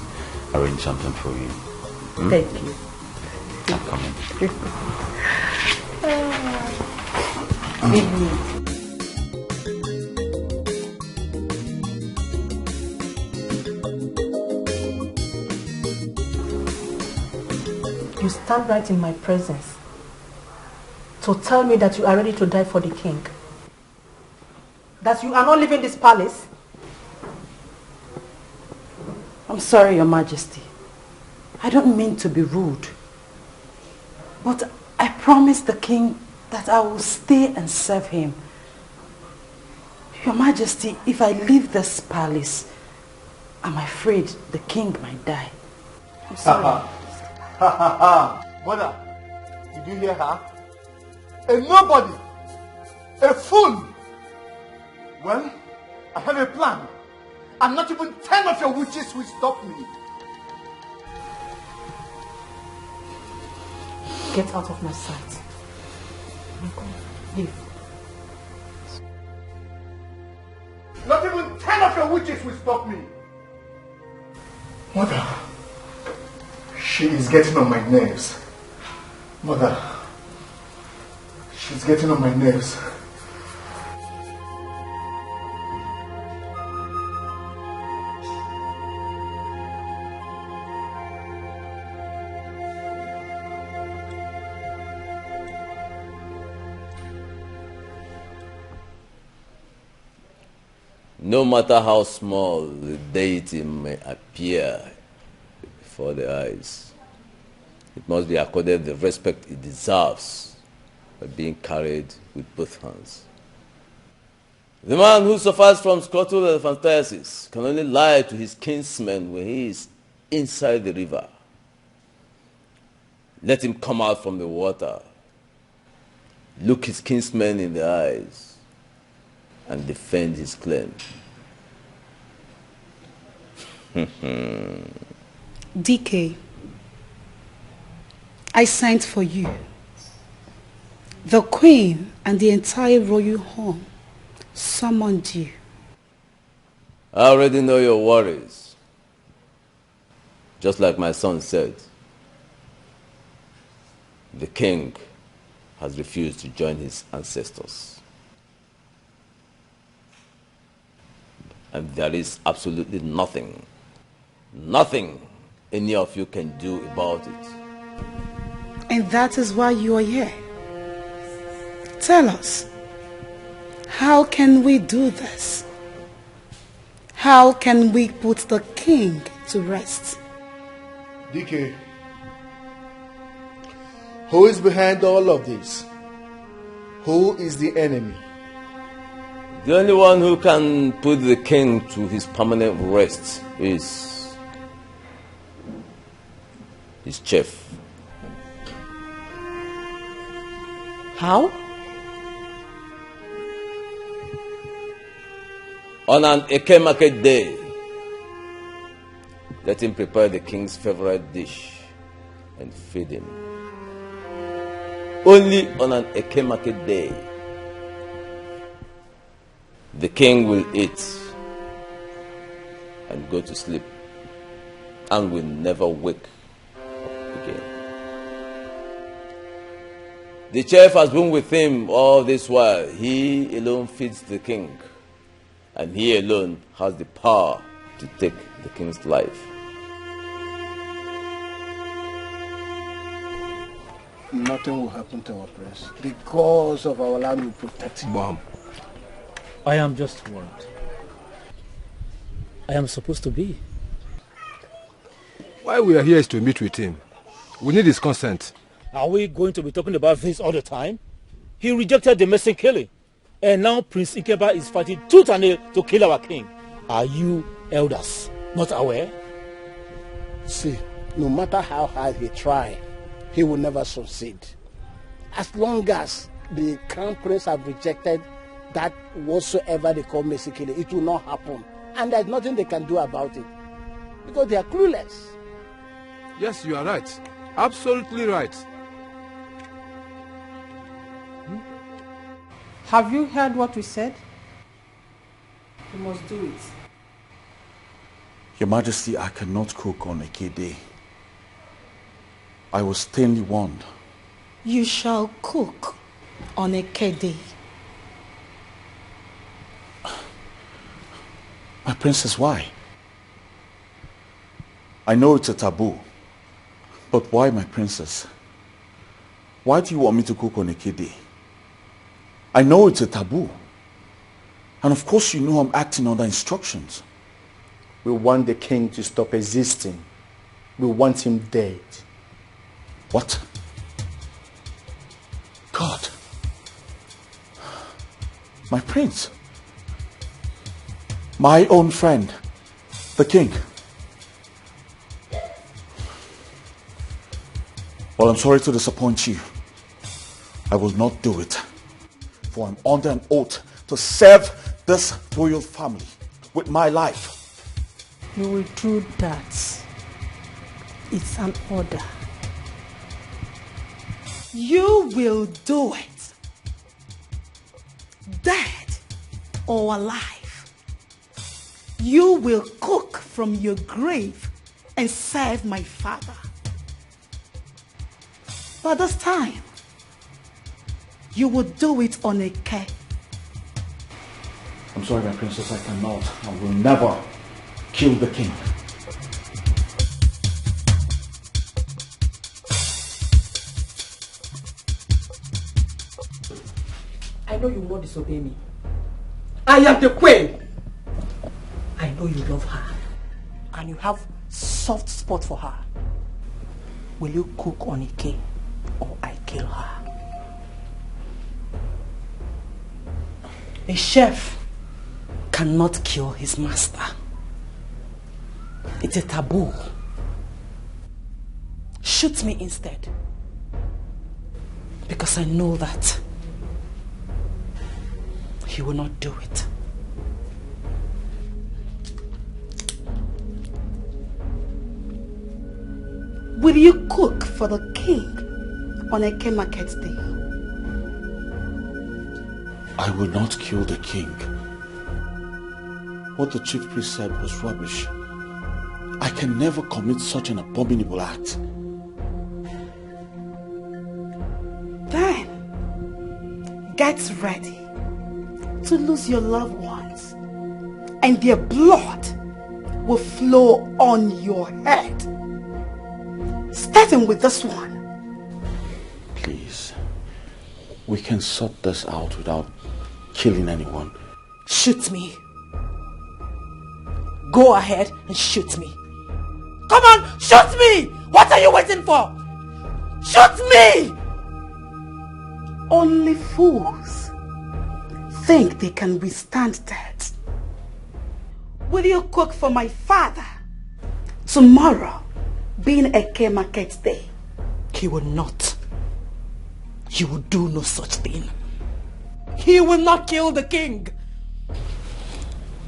S3: arrange something for you.
S8: Thank you.
S3: I'm coming.
S8: Big meat. You stand right in my presence to tell me that you are ready to die for the king. That you are not leaving this palace. I'm sorry, Your Majesty. I don't mean to be rude. But I promised the king that I will stay and serve him. Your Majesty, if I leave this palace, I'm afraid the king might die. I'm sorry.
S16: Mother, did you hear her? A nobody, a fool. Well, I have a plan, and not even 10 of your witches will stop me.
S8: Get out of my sight. Leave.
S16: Not even 10 of your witches will stop me. Mother, she is getting on my nerves. Mother, she's getting on my nerves.
S6: No matter how small the deity may appear before the eyes, it must be accorded the respect it deserves by being carried with both hands. The man who suffers from scrotal elephantiasis can only lie to his kinsman when he is inside the river. Let him come out from the water, look his kinsman in the eyes, and defend his claim.
S4: DK, I sent for you. The Queen and the entire royal home summoned you.
S6: I already know your worries. Just like my son said, the king has refused to join his ancestors. And there is absolutely nothing any of you can do about it.
S4: And that is why you are here. Tell us, how can we do this? How can we put the king to rest?
S16: DK, who is behind all of this? Who is the enemy?
S6: The only one who can put the king to his permanent rest is his chief.
S7: How?
S6: On an Eke market day, let him prepare the king's favorite dish and feed him. Only on an Eke market day, the king will eat and go to sleep and will never wake up again. The chef has been with him all this while. He alone feeds the king, and he alone has the power to take the king's life.
S22: Nothing will happen to our prince. The cause of our land will protect him.
S10: Mom, I am just worried. I am supposed to be.
S11: Why we are here is to meet with him. We need his consent.
S10: Are we going to be talking about this all the time? He rejected the messing killing. And now Prince Ikeba is fighting tooth and nail to kill our king. Are you elders not aware?
S22: See, no matter how hard he tries, he will never succeed. As long as the crown prince have rejected that whatsoever they call Mesikele, it will not happen. And there's nothing they can do about it. Because they are clueless.
S11: Yes, you are right. Absolutely right.
S7: Have you heard what we said? You must do it.
S3: Your Majesty, I cannot cook on a K day. I was sternly warned.
S4: You shall cook on a K-day.
S3: My princess, why? I know it's a taboo, but why, my princess? Why do you want me to cook on a K-day? I know it's a taboo. And of course you know I'm acting under instructions.
S16: We want the king to stop existing. We want him dead.
S3: What? God. My prince. My own friend, the king. Well, I'm sorry to disappoint you. I will not do it. For I'm under an oath to serve this royal family with my life.
S4: You will do that. It's an order. You will do it. Dead or alive. You will cook from your grave and serve my father. But this time, you will do it on a K.
S3: I'm sorry, my princess, I cannot. I will never kill the king.
S7: I know you will not disobey me. I am the queen. know you love her and you have soft spot for her. Will you cook Onike or I kill her? A chef cannot kill his master. It's a taboo. Shoot me instead. Because I know that he will not do it.
S4: Will you cook for the king on Eke Market Day?
S3: I will not kill the king. What the chief priest said was rubbish. I can never commit such an abominable act.
S4: Then, get ready to lose your loved ones, and their blood will flow on your head. Starting with this one.
S3: Please, we can sort this out without killing anyone.
S7: Shoot me. Go ahead and shoot me. Come on, shoot me! What are you waiting for? Shoot me!
S4: Only fools think they can withstand that. Will you cook for my father tomorrow, being Eke Market Day?
S7: He will not. He will do no such thing. He will not kill the king.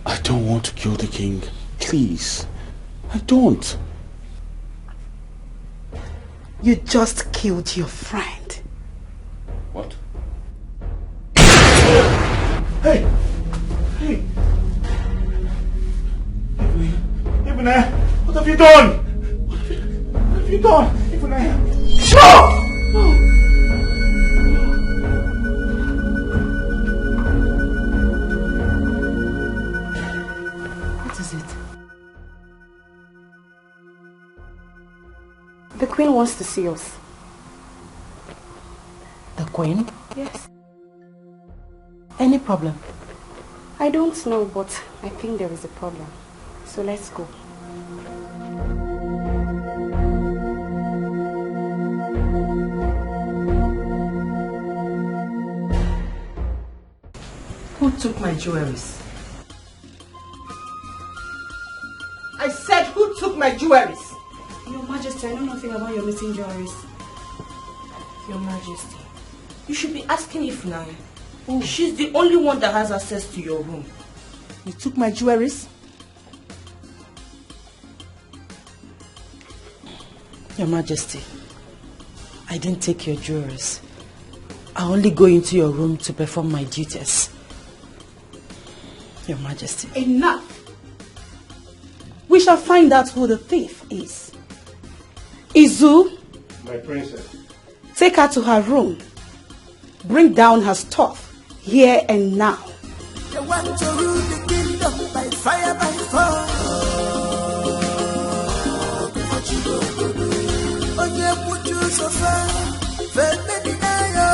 S3: I don't want to kill the king. Please. I don't.
S4: You just killed your friend.
S3: What?
S14: Hey! Hey! Ifunanya, what have you done? What have you done? Ifunanya! No! No!
S4: The queen wants to see us.
S7: The queen?
S4: Yes.
S7: Any problem?
S4: I don't know, but I think there is a problem. So let's go.
S7: Who took my jewelries? I said, who took my jewelries?
S4: Your Majesty, I know nothing about your missing jewelries.
S13: Your Majesty, you should be asking Ifunanya. She's the only one that has access to your room.
S7: You took my jewelries? Your Majesty, I didn't take your jewelries. I only go into your room to perform my duties. Your Majesty.
S4: Enough! We shall find out who the thief is. Izu,
S14: my princess,
S4: take her to her room. Bring down her stuff here and now.
S12: They want to rule the kingdom by fire, by force. Onye puchu sofa, fete dinayo.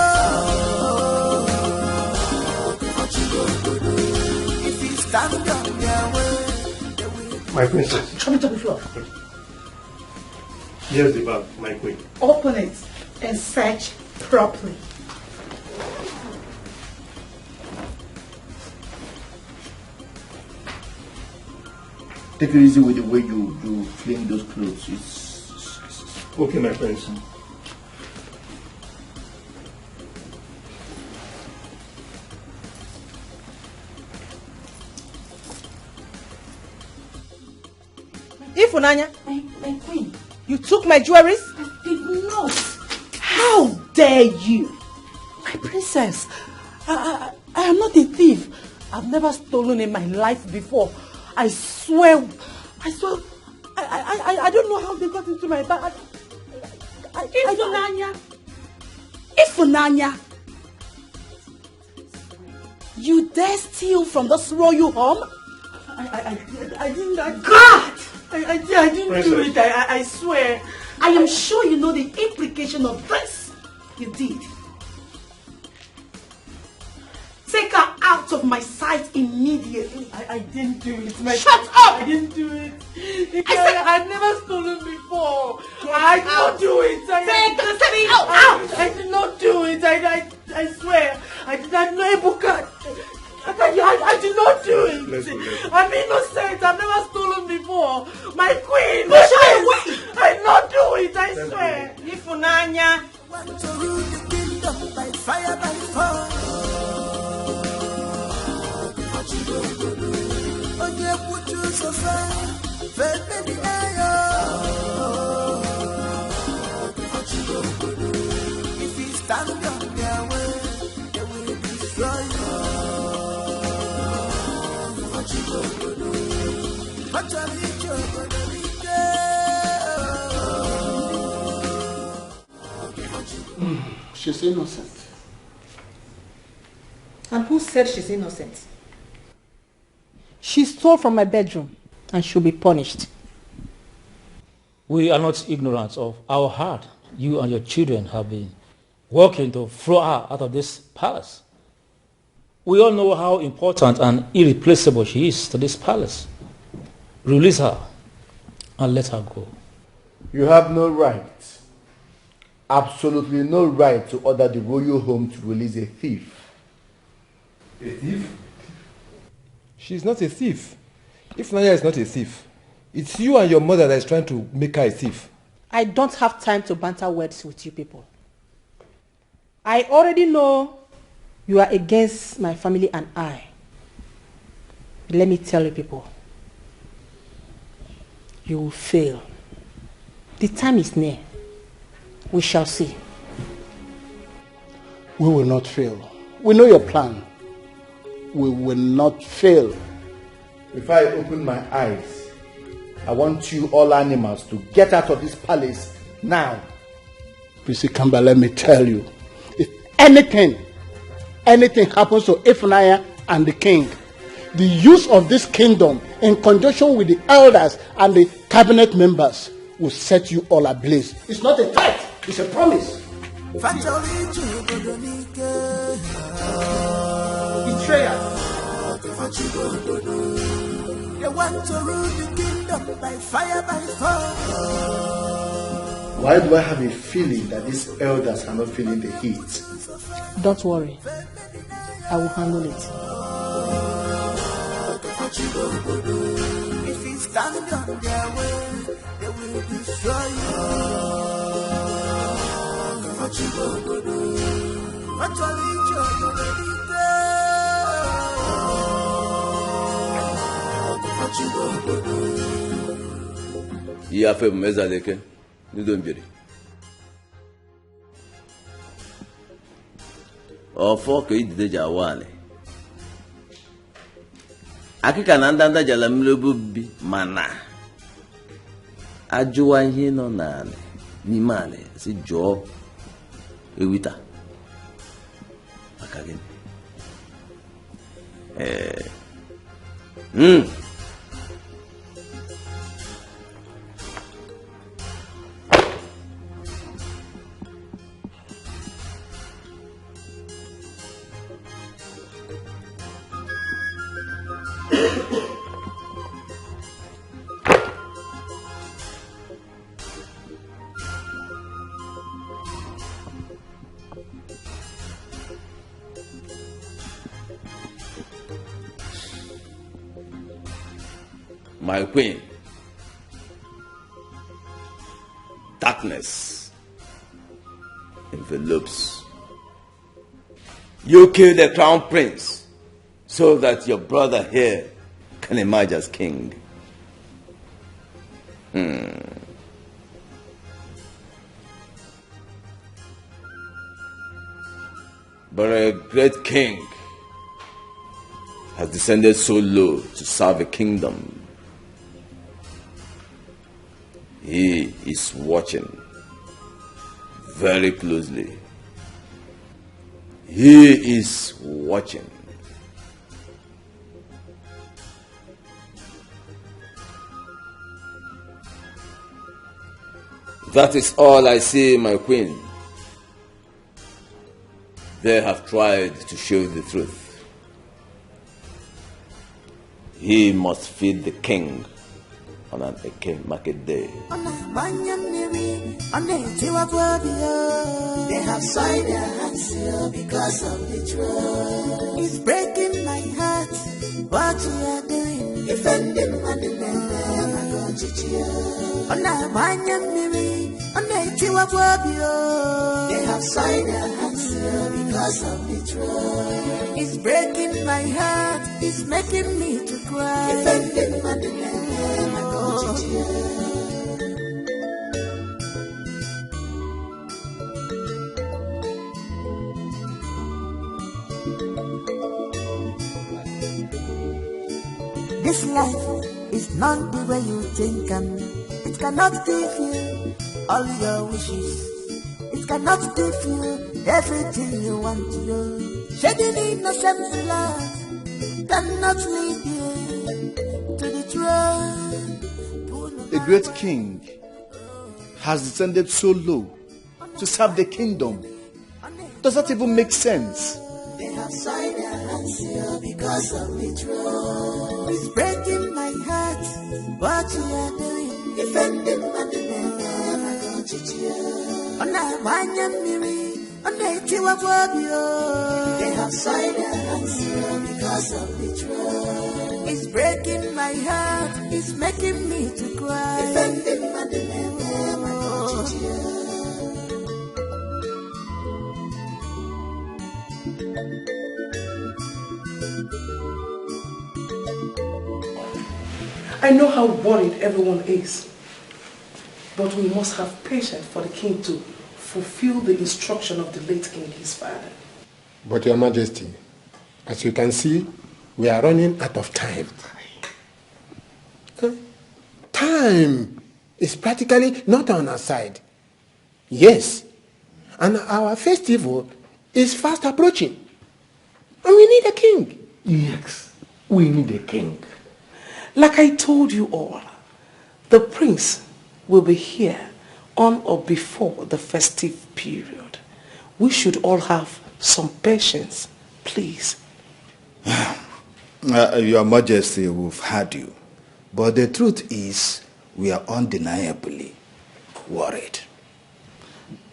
S12: If you stand on their way,
S14: my princess.
S4: Come to the floor.
S14: Here's the bag, my queen.
S4: Open it and search properly.
S16: Take it easy with the way you fling those clothes. It's
S14: okay, my prince.
S7: Ifunanya,
S4: my queen,
S7: you took my jewelries?
S4: I did not. How dare you?
S7: My princess, I am not a thief. I've never stolen in my life before. I swear, I don't know how they got into my bag.
S4: Ifunanya, you dare steal from this royal home?
S7: I didn't.
S4: God!
S7: I didn't do it. I swear.
S4: I am sure you know the implication of this. You did. Take her out
S7: out of my sight immediately.
S2: I didn't do it.
S7: Shut up!
S2: I didn't do it. I've never stolen before. I did not do it. I did not do it. I swear. I did not know Ebuka. I did not do it. I'm innocent. I've never stolen before. My queen.
S7: Push her away.
S2: I did not do it. I swear.
S7: Ifunanya.
S12: Want to rule the kingdom by fire, by force. Oh, yeah, put you so far. Fed me the if you stand on their way, they will destroy you.
S2: She's innocent.
S7: And who said she's innocent? She stole from my bedroom and she'll be punished.
S10: We are not ignorant of how hard you and your children have been working to throw her out of this palace. We all know how important and irreplaceable she is to this palace. Release her and let her go.
S16: You have no right, absolutely no right to order the royal home to release a thief.
S9: A thief? She's not a thief. Ifunanya is not a thief. It's you and your mother that is trying to make her a thief.
S7: I don't have time to banter words with you people. I already know you are against my family and I. Let me tell you people, you will fail. The time is near. We shall see.
S2: We will not fail. We know your plan. We will not fail.
S16: If I open my eyes, I want you all animals to get out of this palace now.
S2: Prissy Kamba, let me tell you, if anything happens to Ifunanya and the king, the use of this kingdom in conjunction with the elders and the cabinet members will set you all ablaze. It's not a threat, it's a promise.
S12: Betrayal. They want to rule the kingdom by fire, by force.
S16: Why do I have a feeling that these elders are not feeling the heat?
S7: Don't worry. I will handle it.
S12: If you stand on their way, they will destroy
S6: Il a fait mes aleke, nous donne bien. Ofo que il déjà wane. Akika na ndanda jala mlebubi mana. Ajuwa ihe no na ni mane si jo ewita. Akagin. My queen, darkness envelopes. You kill the crown prince so that your brother here can emerge as king. But a great king has descended so low to serve a kingdom. He is watching very closely. He is watching. That is all I see, my queen. They have tried to show the truth. he must feed the king on an Eke market day.
S12: They have signed their hands here because of the truth. It's breaking my heart what you are doing. Defending my demand, I'm going to cheer. They have signed their hands here because of the truth. It's breaking my heart, it's making me to cry. Defending my demand, I'm going to cheer. This life is not the way you think, and it cannot give you all your wishes. It cannot give you everything you want to do. Shedding innocent blood cannot lead you to the throne.
S14: A great king has descended so low to serve the kingdom. Does that even make sense?
S12: They have signed their hands here because of the truth. It's breaking my heart what you are doing. Defending my demand, I'm going to cheer. They have signed their hands here because of the truth. It's breaking my heart, it's making me to cry. Defending my demand, I'm going to cheer.
S5: I know how worried everyone is, but we must have patience for the king to fulfill the instruction of the late king, his father.
S11: But Your Majesty, as you can see, we are running out of time. Time is practically not on our side. Yes, and our festival is fast approaching. And we need a king.
S15: Yes, we need a king.
S5: Like I told you all, the prince will be here on or before the festive period. We should all have some patience, please.
S17: Your Majesty, we've heard you. But the truth is, we are undeniably worried.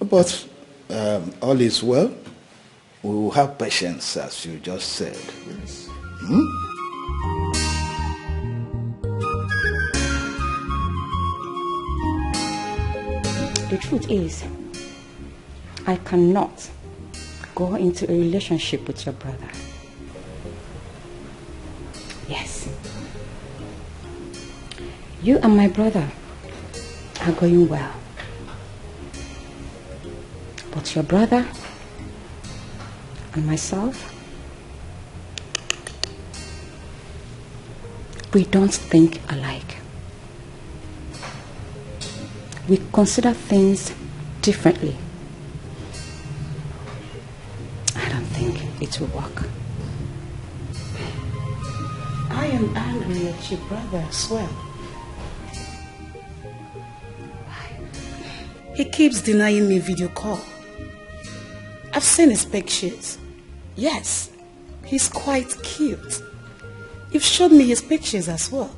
S17: But all is well. We will have patience, as you just said. Yes.
S13: The truth is, I cannot go into a relationship with your brother. Yes. You and my brother are going well. But your brother and myself, we don't think alike. We consider things differently. I don't think it will work.
S4: I am angry at your brother as well. He keeps denying me video call. I've seen his pictures. Yes, he's quite cute. You've showed me his pictures as well.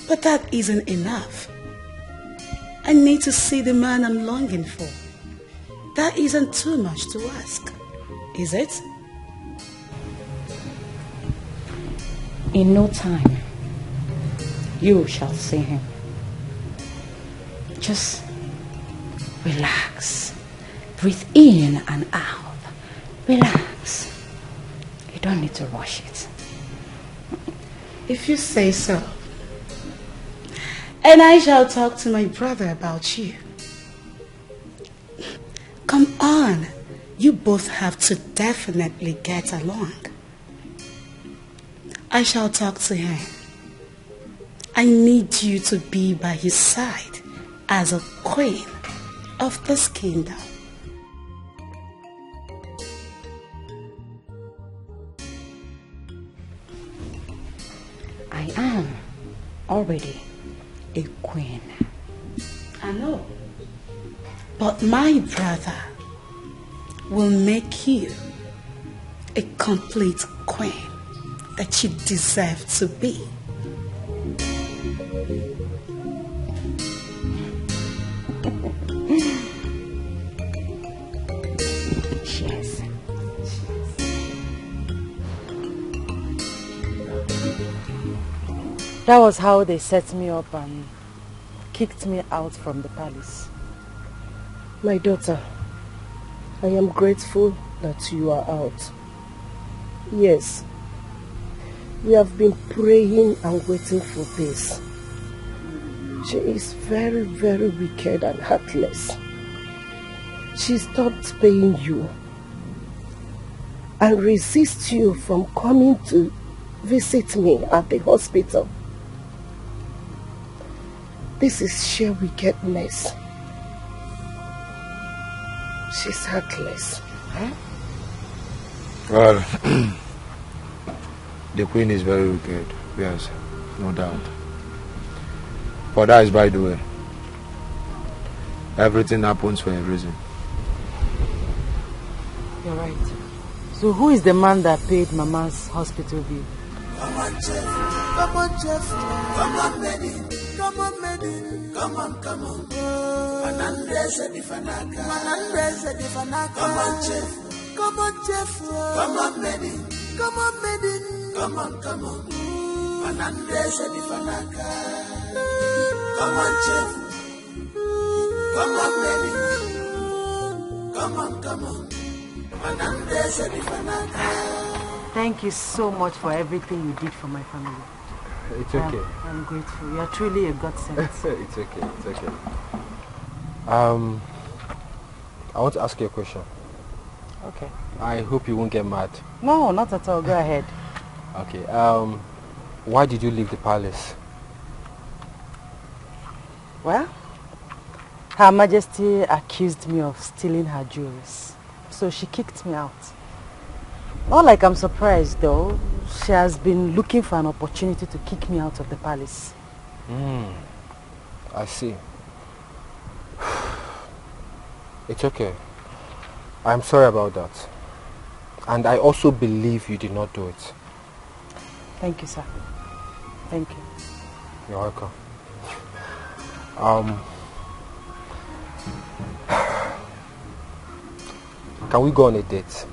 S4: But that isn't enough. I need to see the man I'm longing for. That isn't too much to ask, is it?
S13: In no time, you shall see him. Just relax. Breathe in and out. Relax. You don't need to rush it.
S4: If you say so. And I shall talk to my brother about you. Come on. You both have to definitely get along. I shall talk to him. I need you to be by his side as a queen of this kingdom.
S13: I am already a queen.
S4: I know. But my brother will make you a complete queen
S7: that she deserved to be.
S8: Cheers. That was how they set me up and kicked me out from the palace.
S19: My daughter, I am grateful that you are out. Yes, we have been praying and waiting for this. She is very, very wicked and heartless. She stopped paying you and resists you from coming to visit me at the hospital. This is sheer wickedness. She's heartless. Huh?
S1: Well, the queen is very wicked, yes, no doubt. But that is by the way. Everything happens for a reason.
S8: You're right. So who is the man that paid Mama's hospital bill?
S12: Come on, Jeff. Come on, Jeff. Come on, Maiden. Come on, Maiden. Come on, come on. Manandresa di Fanaka. Manandresa di Fanaka. Come on, Jeff. Come on, Jeff. Come on, Maiden. Come on, Maiden. Come on, come on. Manandresa di Fanaka. Come on, Jeff. Come on, Maiden. Come on, come on. Manandresa di Fanaka.
S8: Thank you so much for everything you did for my family.
S18: It's okay.
S8: I'm grateful. You are truly a godsend.
S18: It's okay. It's okay. I want to ask you a question.
S8: Okay.
S18: I hope you won't get mad.
S8: No, not at all. Go ahead.
S18: Okay. Why did you leave the palace?
S8: Well, Her Majesty accused me of stealing her jewels, so she kicked me out. Not like I'm surprised though. She has been looking for an opportunity to kick me out of the palace.
S18: I see. It's okay. I'm sorry about that. And I also believe you did not do it.
S8: Thank you, sir. Thank you.
S18: You're welcome. Can we go on a date?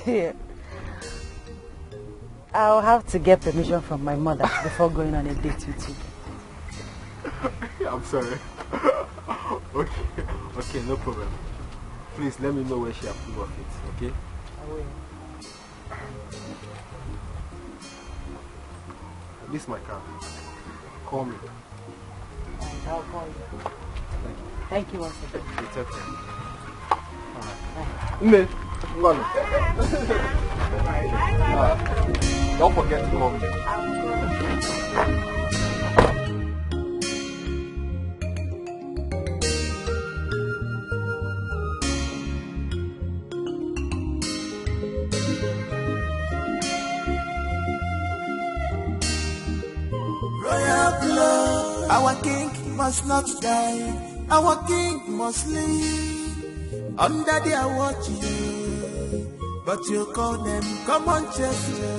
S8: Yeah. I'll have to get permission from my mother before going on a date with you.
S18: I'm sorry. Okay, no problem. Please let me know when she approves of it, okay?
S8: I will.
S18: This is my car. Call me.
S8: I'll call you. Thank you once again.
S18: It's okay.
S8: Bye.
S18: Don't forget to call me.
S12: Royal blood, our king must not die. Our king must live under their watch. But you call them, come on, Jeff.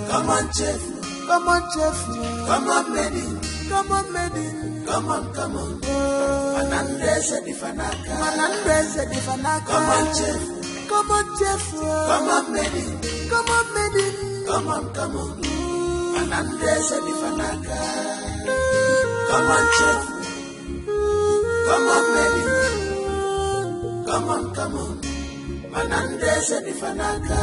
S12: Come on, Jeff. Come on, Jeff. Come on, Maiden. Come on, Maiden. Come on, come on. Manandresa di Fanaka. Manandresa di Fanaka. Come on, Jeff. Come on, Jeff. Come on, Maiden. Come on, Maiden. Come on, come on. Manandresa di Fanaka. Come on, Jeff. Come on, Maiden. Come on, come on. Manandresa di Fanaka.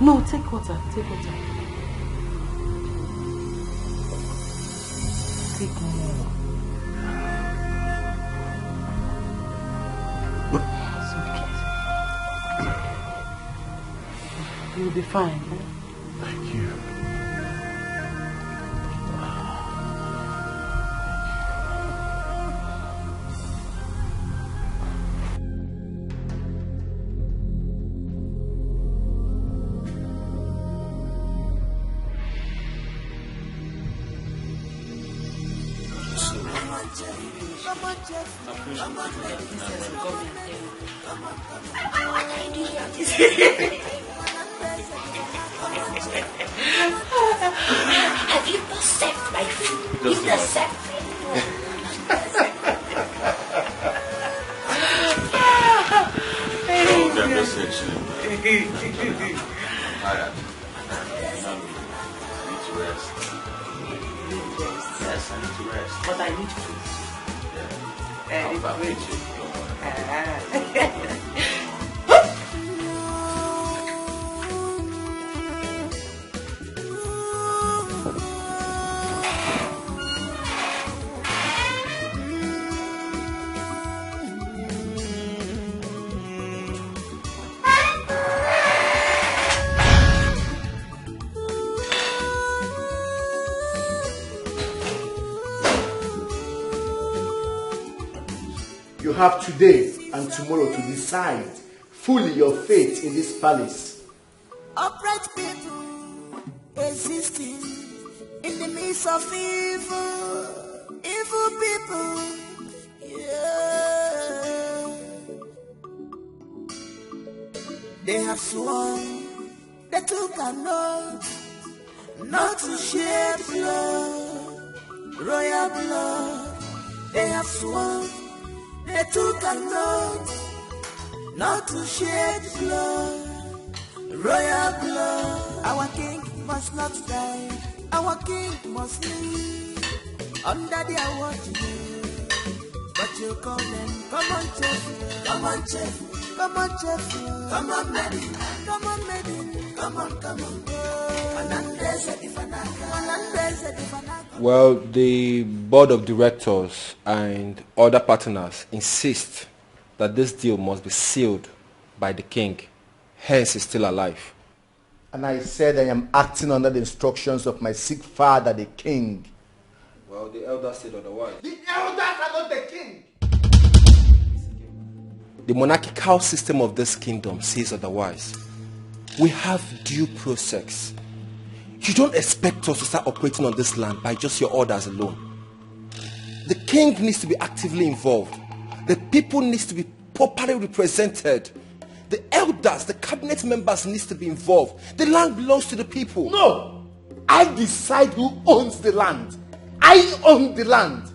S8: No, take water, take water. take more. You'll be fine. Eh?
S3: Thank you.
S12: Have you intercepted my food? Intercept.
S3: Oh, that message. I'm tired. I need to rest. Yes, I need to rest.
S8: But I need food.
S3: I'll meet you.
S16: You have today and tomorrow to decide fully your fate in this palace.
S12: Upright people existing in the midst of evil, evil people. Yeah. They have sworn they took an oath not to shed blood, royal blood. They have sworn they took an oath not to shed blood, royal blood. Our king must not die, our king must live under their watch. But you call them, come on, chef, come on, chef, come on, chef, come on, Maiden, come on, Maiden, come on, come on.
S18: Well, the board of directors and other partners insist that this deal must be sealed by the king, hence he's still alive.
S16: And I said I am acting under the instructions of my sick father, the king.
S18: Well, the elders said otherwise.
S16: The elders are not the king.
S18: The monarchical system of this kingdom says otherwise. We have due process. You don't expect us to start operating on this land by just your orders alone. The king needs to be actively involved. The people needs to be properly represented. The elders, the cabinet members needs to be involved. The land belongs to the people.
S16: No! I decide who owns the land. I own the land.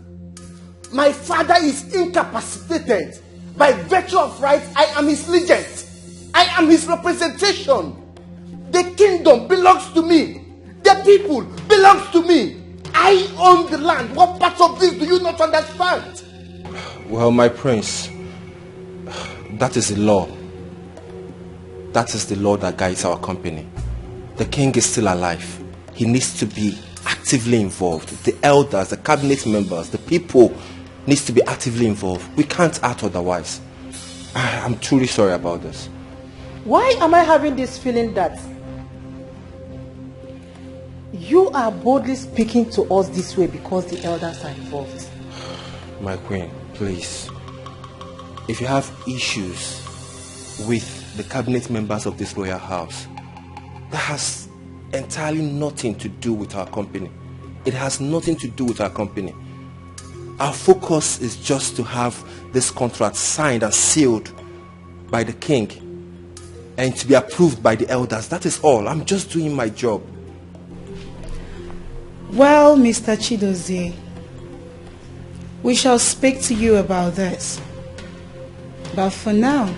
S16: My father is incapacitated. By virtue of right, I am his legend. I am his representation. The kingdom belongs to me. The people belongs to me. I own the land. What part of this do you not understand?
S18: Well, my prince, that is the law. That is the law that guides our company. The king is still alive. He needs to be actively involved. The elders, the cabinet members, the people needs to be actively involved. We can't act otherwise. I'm truly sorry about this.
S7: Why am I having this feeling that you are boldly speaking to us this way because the elders are involved?
S18: My queen, please. If you have issues with the cabinet members of this royal house, that has entirely nothing to do with our company. It has nothing to do with our company. Our focus is just to have this contract signed and sealed by the king and to be approved by the elders. That is all. I'm just doing my job.
S4: Well, Mr. Chidozie, we shall speak to you about this. But for now,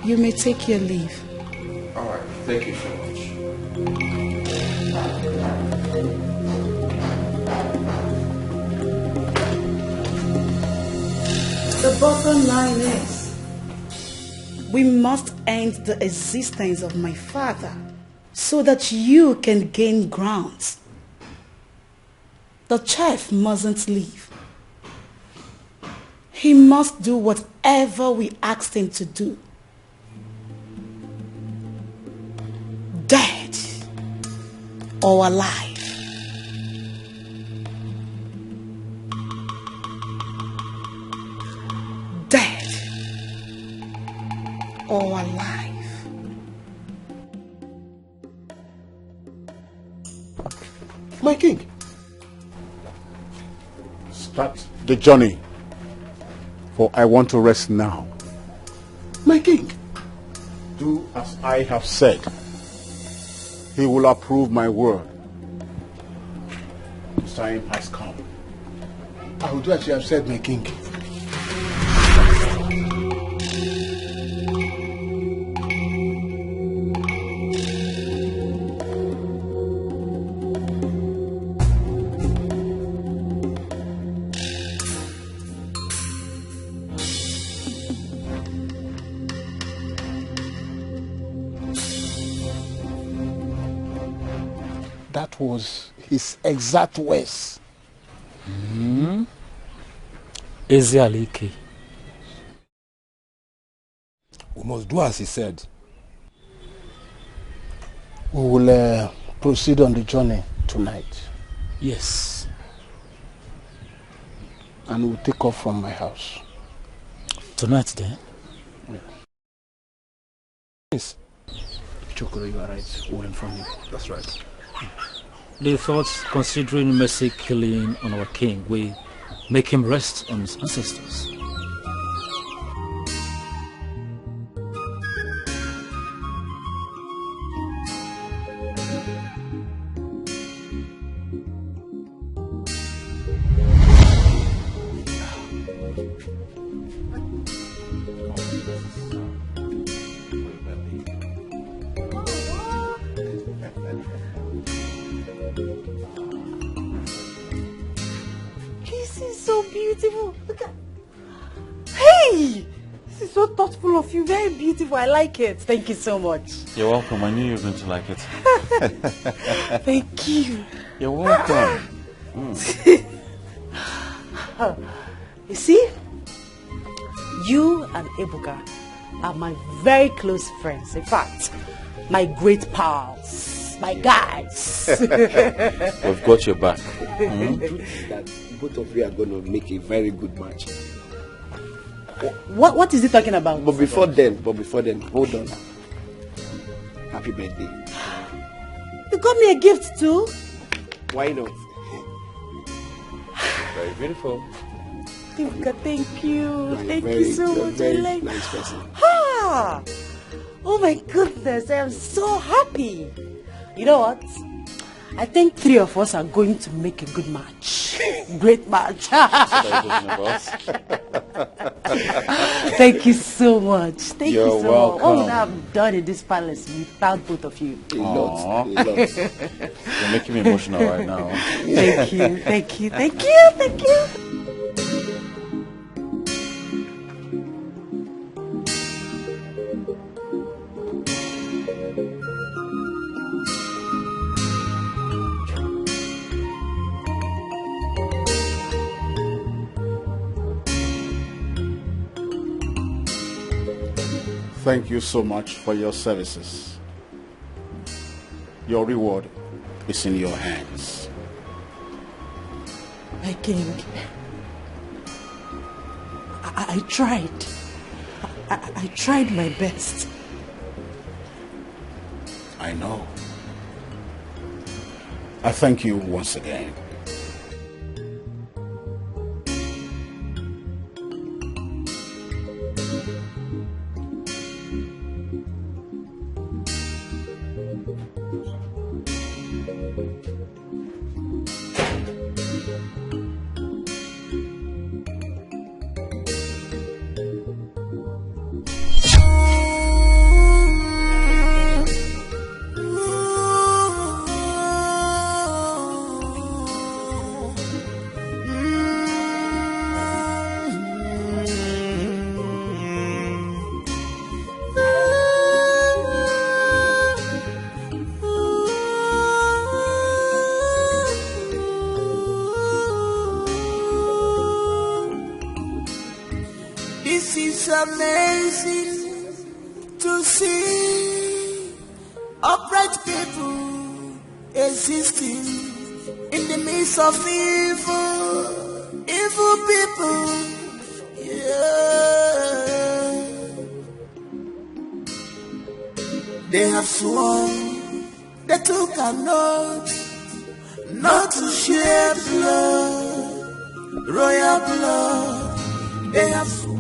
S4: you may take your leave.
S18: All right. Thank you so much.
S4: The bottom line is, we must end the existence of my father so that you can gain grounds. The chef mustn't leave. He must do whatever we asked him to do. Dead or alive. Dead or alive.
S22: My king. Start the journey, for I want to rest now. My king. Do as I have said. He will approve my word. The time has come. I will do as you have said, my king. That was his exact words.
S10: Is Alichi?
S9: We must do as he said.
S22: We will proceed on the journey tonight.
S10: Yes.
S22: And we'll take off from my house.
S10: Tonight then?
S22: Yeah.
S9: Yes.
S22: Chokoro, you are right. We'll inform you.
S9: That's right.
S10: The thoughts considering mercy killing on our king, we make him rest on his ancestors.
S7: This is so beautiful. Look at. Hey! This is so thoughtful of you. Very beautiful. I like it. Thank you so much.
S3: You're welcome. I knew you were going to like it.
S7: Thank you.
S3: You're welcome.
S7: You see, you and Ebuka are my very close friends. In fact, my great pals, my guys.
S3: We've got your back.
S20: That both of you are going to make a very good match.
S7: What is he talking about?
S20: But before then, hold on. Happy birthday.
S7: You got me a gift too?
S20: Why not?
S3: Very beautiful.
S7: Ebuka, thank you. Thank
S20: Very,
S7: you so much.
S20: Very
S7: I like
S20: nice person.
S7: Ah! Oh my goodness, I am so happy. You know what? I think three of us are going to make a good match. Great match. Thank you so much. Thank you
S3: You're
S7: so
S3: welcome.
S7: much. What would I have done in this palace without both of you?
S20: A lot.
S3: You're making me emotional right now.
S7: Thank you, thank you, thank you, thank you.
S22: Thank you so much for your services. Your reward is in your hands.
S7: My king, I tried. I tried my best.
S22: I know. I thank you once again.
S12: amazing to see upright people existing in the midst of evil people. Yeah. They have sworn they took an oath not to shed blood, royal blood. They have sworn.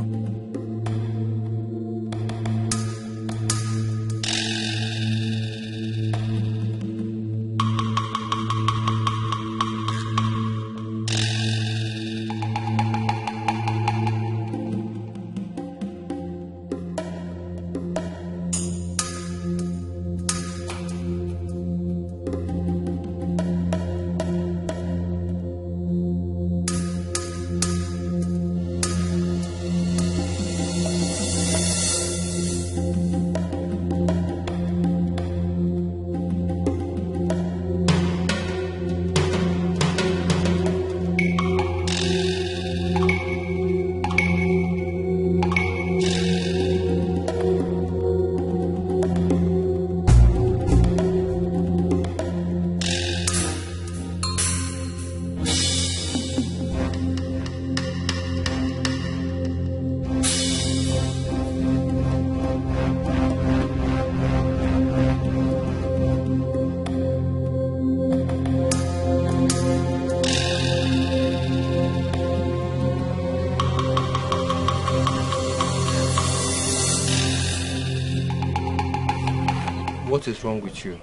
S18: What is wrong with you?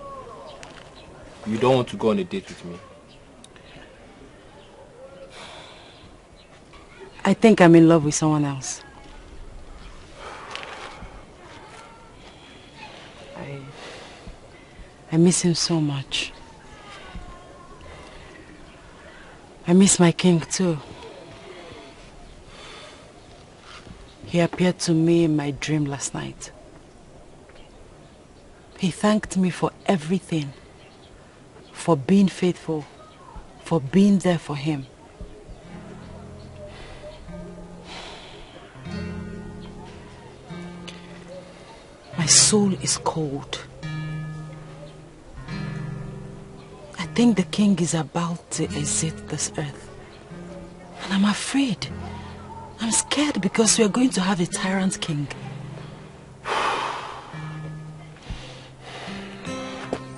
S18: You don't want to go on a date with me?
S8: I think I'm in love with someone else. I miss him so much. I miss my king too. He appeared to me in my dream last night. He thanked me for everything, for being faithful, for being there for him. My soul is cold. I think the king is about to exit this earth. And I'm afraid. I'm scared because we are going to have a tyrant king.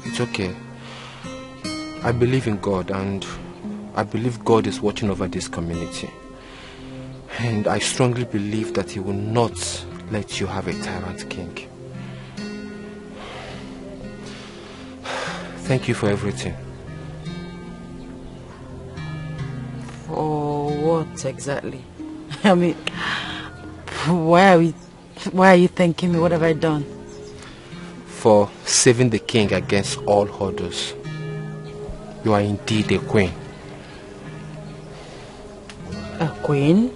S18: It's okay. I believe in God, and I believe God is watching over this community. And I strongly believe that He will not let you have a tyrant king. Thank you for everything.
S8: For what exactly? I mean, why are you thanking me? What have I done?
S18: For saving the king against all hurdles. You are indeed a queen.
S8: A queen?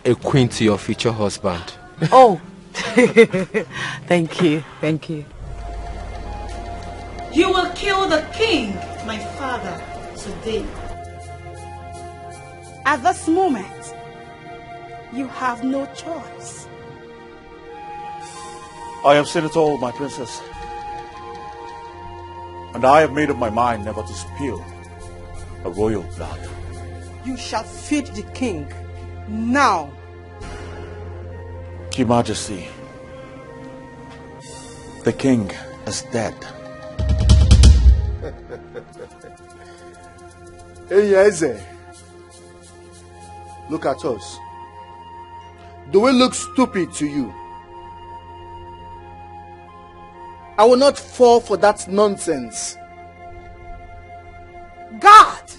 S18: A queen to your future husband.
S8: Oh, thank you, thank you.
S4: You will kill the king, my father, today. At this moment, you have no choice.
S2: I have seen it all, my princess. And I have made up my mind never to spill a royal blood.
S7: You shall feed the king now.
S2: Your Majesty, the king is dead.
S14: Hey, Eze. Look at us. Do we look stupid to you? I will not fall for that nonsense.
S4: God!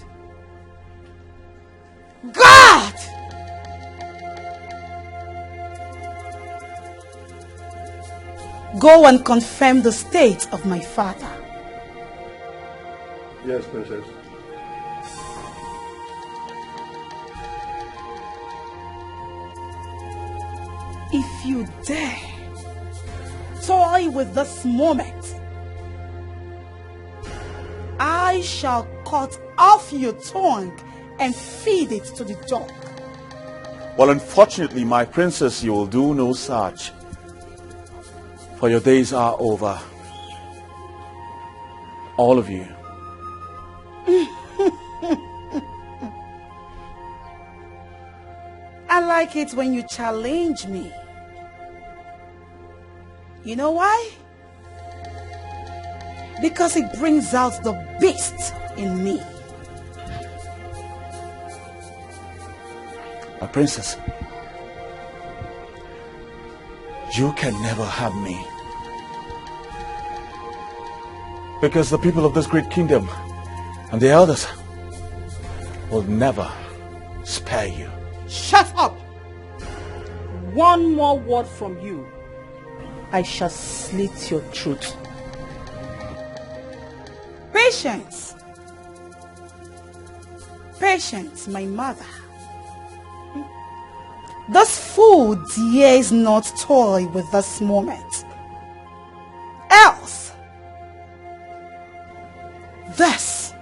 S4: God! Go and confirm the state of my father.
S14: Yes, princess.
S4: If you dare toy with this moment, I shall cut off your tongue and feed it to the dog.
S2: Well, unfortunately, my princess, you will do no such. For your days are over. All of you.
S4: I like it when you challenge me. You know why? Because it brings out the beast in me.
S2: My princess, you can never have me. Because the people of this great kingdom and the elders will never spare you.
S7: Shut up! One more word from you, I shall slit your throat.
S4: Patience. Patience, my mother. This fool dares not toy with this moment. Else, this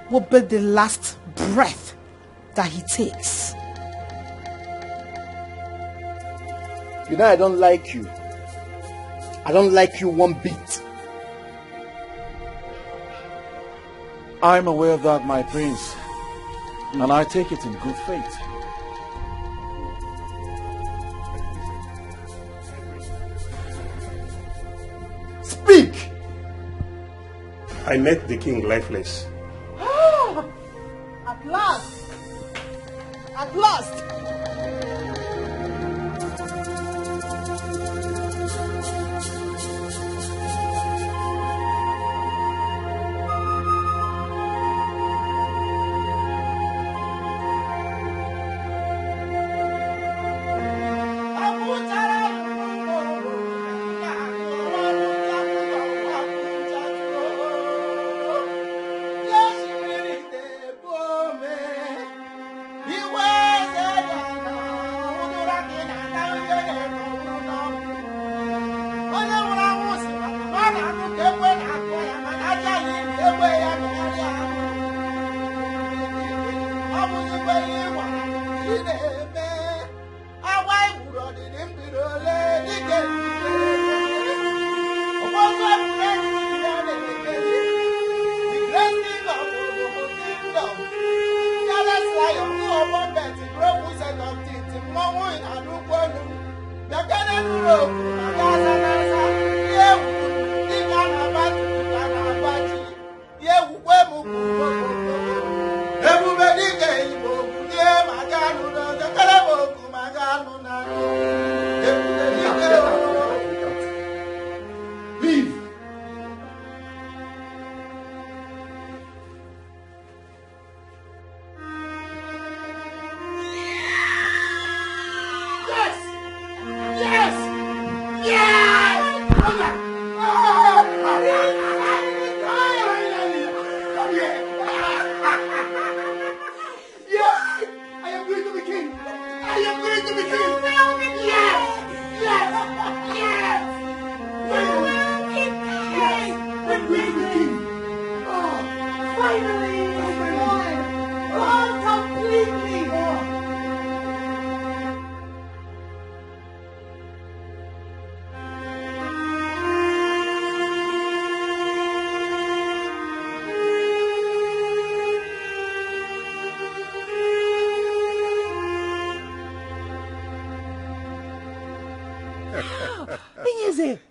S4: will be the last breath that he takes.
S14: You know I don't like you. I don't like you one bit.
S2: I'm aware of that, my prince. And I take it in good faith.
S14: Speak!
S6: I met the king lifeless.
S7: At last! At last!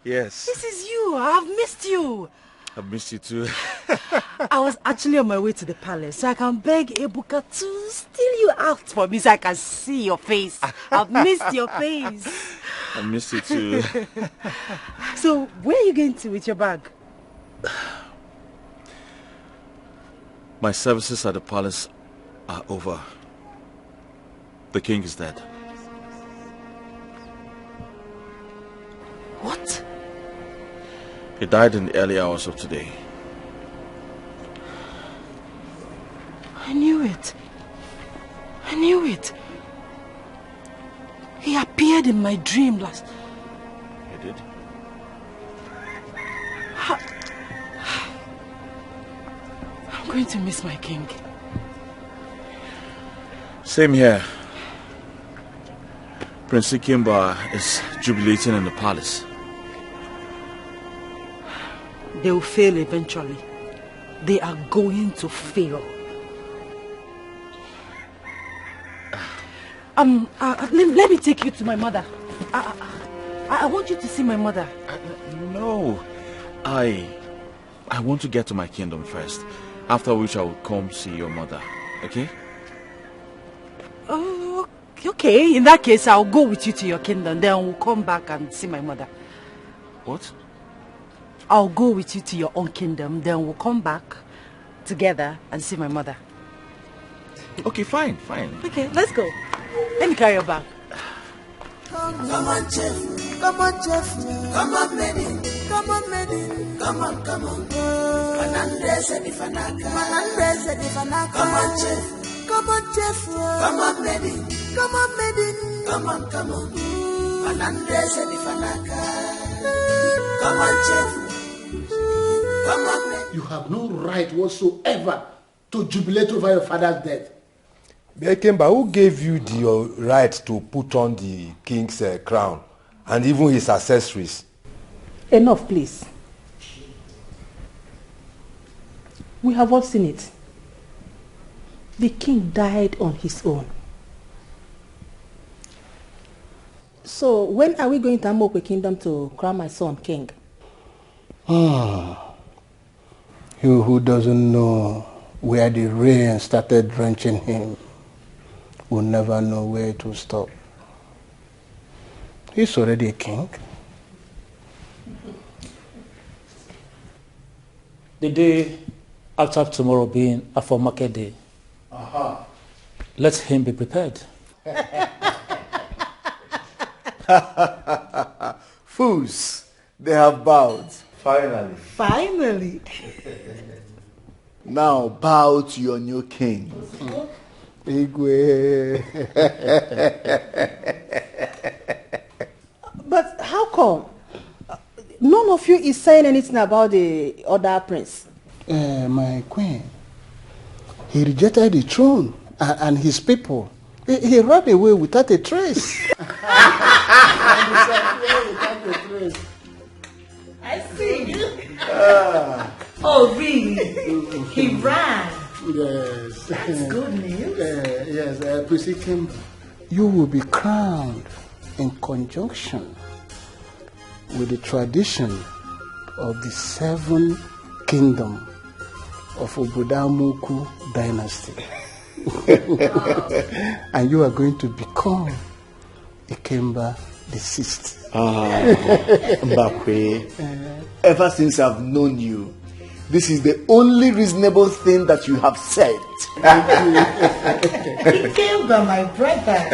S2: Yes.
S7: This is you. I've missed you.
S2: I've missed you too.
S7: I was actually on my way to the palace so I can beg Ebuka to steal you out for me so I can see your face. I've missed your face.
S2: I missed you too.
S7: So, where are you going to with your bag?
S2: My services at the palace are over. The king is dead.
S7: What?
S2: He died in the early hours of today.
S7: I knew it. I knew it. He appeared in my dream last...
S2: He did?
S7: I'm going to miss my king.
S2: Same here.
S3: Prince Ikemba is jubilating in the palace.
S8: They will fail eventually. They are going to fail. Let me take you to my mother. I want you to see my mother.
S3: No. I want to get to my kingdom first. After which I will come see your mother. Okay?
S8: Oh, okay. In that case, I'll go with you to your kingdom. Then we'll come back and see my mother.
S3: What?
S8: I'll go with you to your own kingdom. Then we'll come back together and see my mother.
S3: Okay, fine.
S8: Okay, let's go. Let me carry your bag.
S12: Come on, Jeff. Come on, Jeff. Come on, Maiden. Come on, Maiden. Come on. Manandres Edifanaka. Come on, Jeff. Come on, Jeff. Come on, Maiden. Come on, Maiden. Come on. Manandres Edifanaka. Come on, Jeff. Come on, Maiden.
S15: You have no right whatsoever to jubilate over your father's death.
S9: Bekemba, who gave you the right to put on the king's crown and even his accessories?
S7: Enough, please. We have all seen it. The king died on his own. So when are we going to Amokwe Kingdom to crown my son king?
S22: You who doesn't know where the rain started drenching him will never know where it will stop. He's already a king.
S10: The day after tomorrow being a for market day, let him be prepared.
S16: Fools, they have bowed.
S7: Finally.
S16: Now bow to your new king.
S22: Igwe.
S7: But how come? None of you is saying anything about the other prince.
S22: My queen, he rejected the throne and his people. He ran away without a trace.
S13: I see. Oh, really? He ran.
S22: Yes.
S13: That's good news.
S22: Yes, Prince Ikemba, you will be crowned in conjunction with the tradition of the 7 kingdom of Obodamuku dynasty. And you are going to become Ikemba the 6th.
S16: Mbakwe, ever since I've known you, this is the only reasonable thing that you have said.
S13: Ikemba, my brother.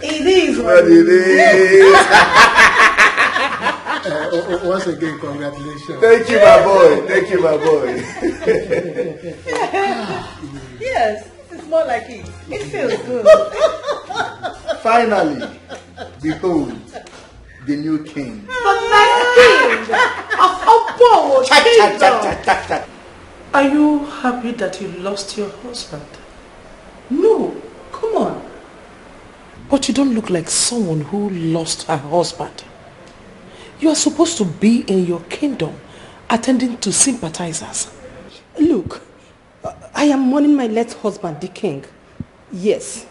S13: It is what it
S22: is. Once again, congratulations.
S16: Thank you, my boy.
S13: Yes, it's more like it. It feels good.
S16: Finally, behold, the new king.
S13: The next king of Obo Kingdom.
S5: Are you happy that you lost your husband?
S7: No, come on.
S5: But you don't look like someone who lost her husband. You are supposed to be in your kingdom, attending to sympathizers.
S7: Look, I am mourning my late husband, the king. Yes,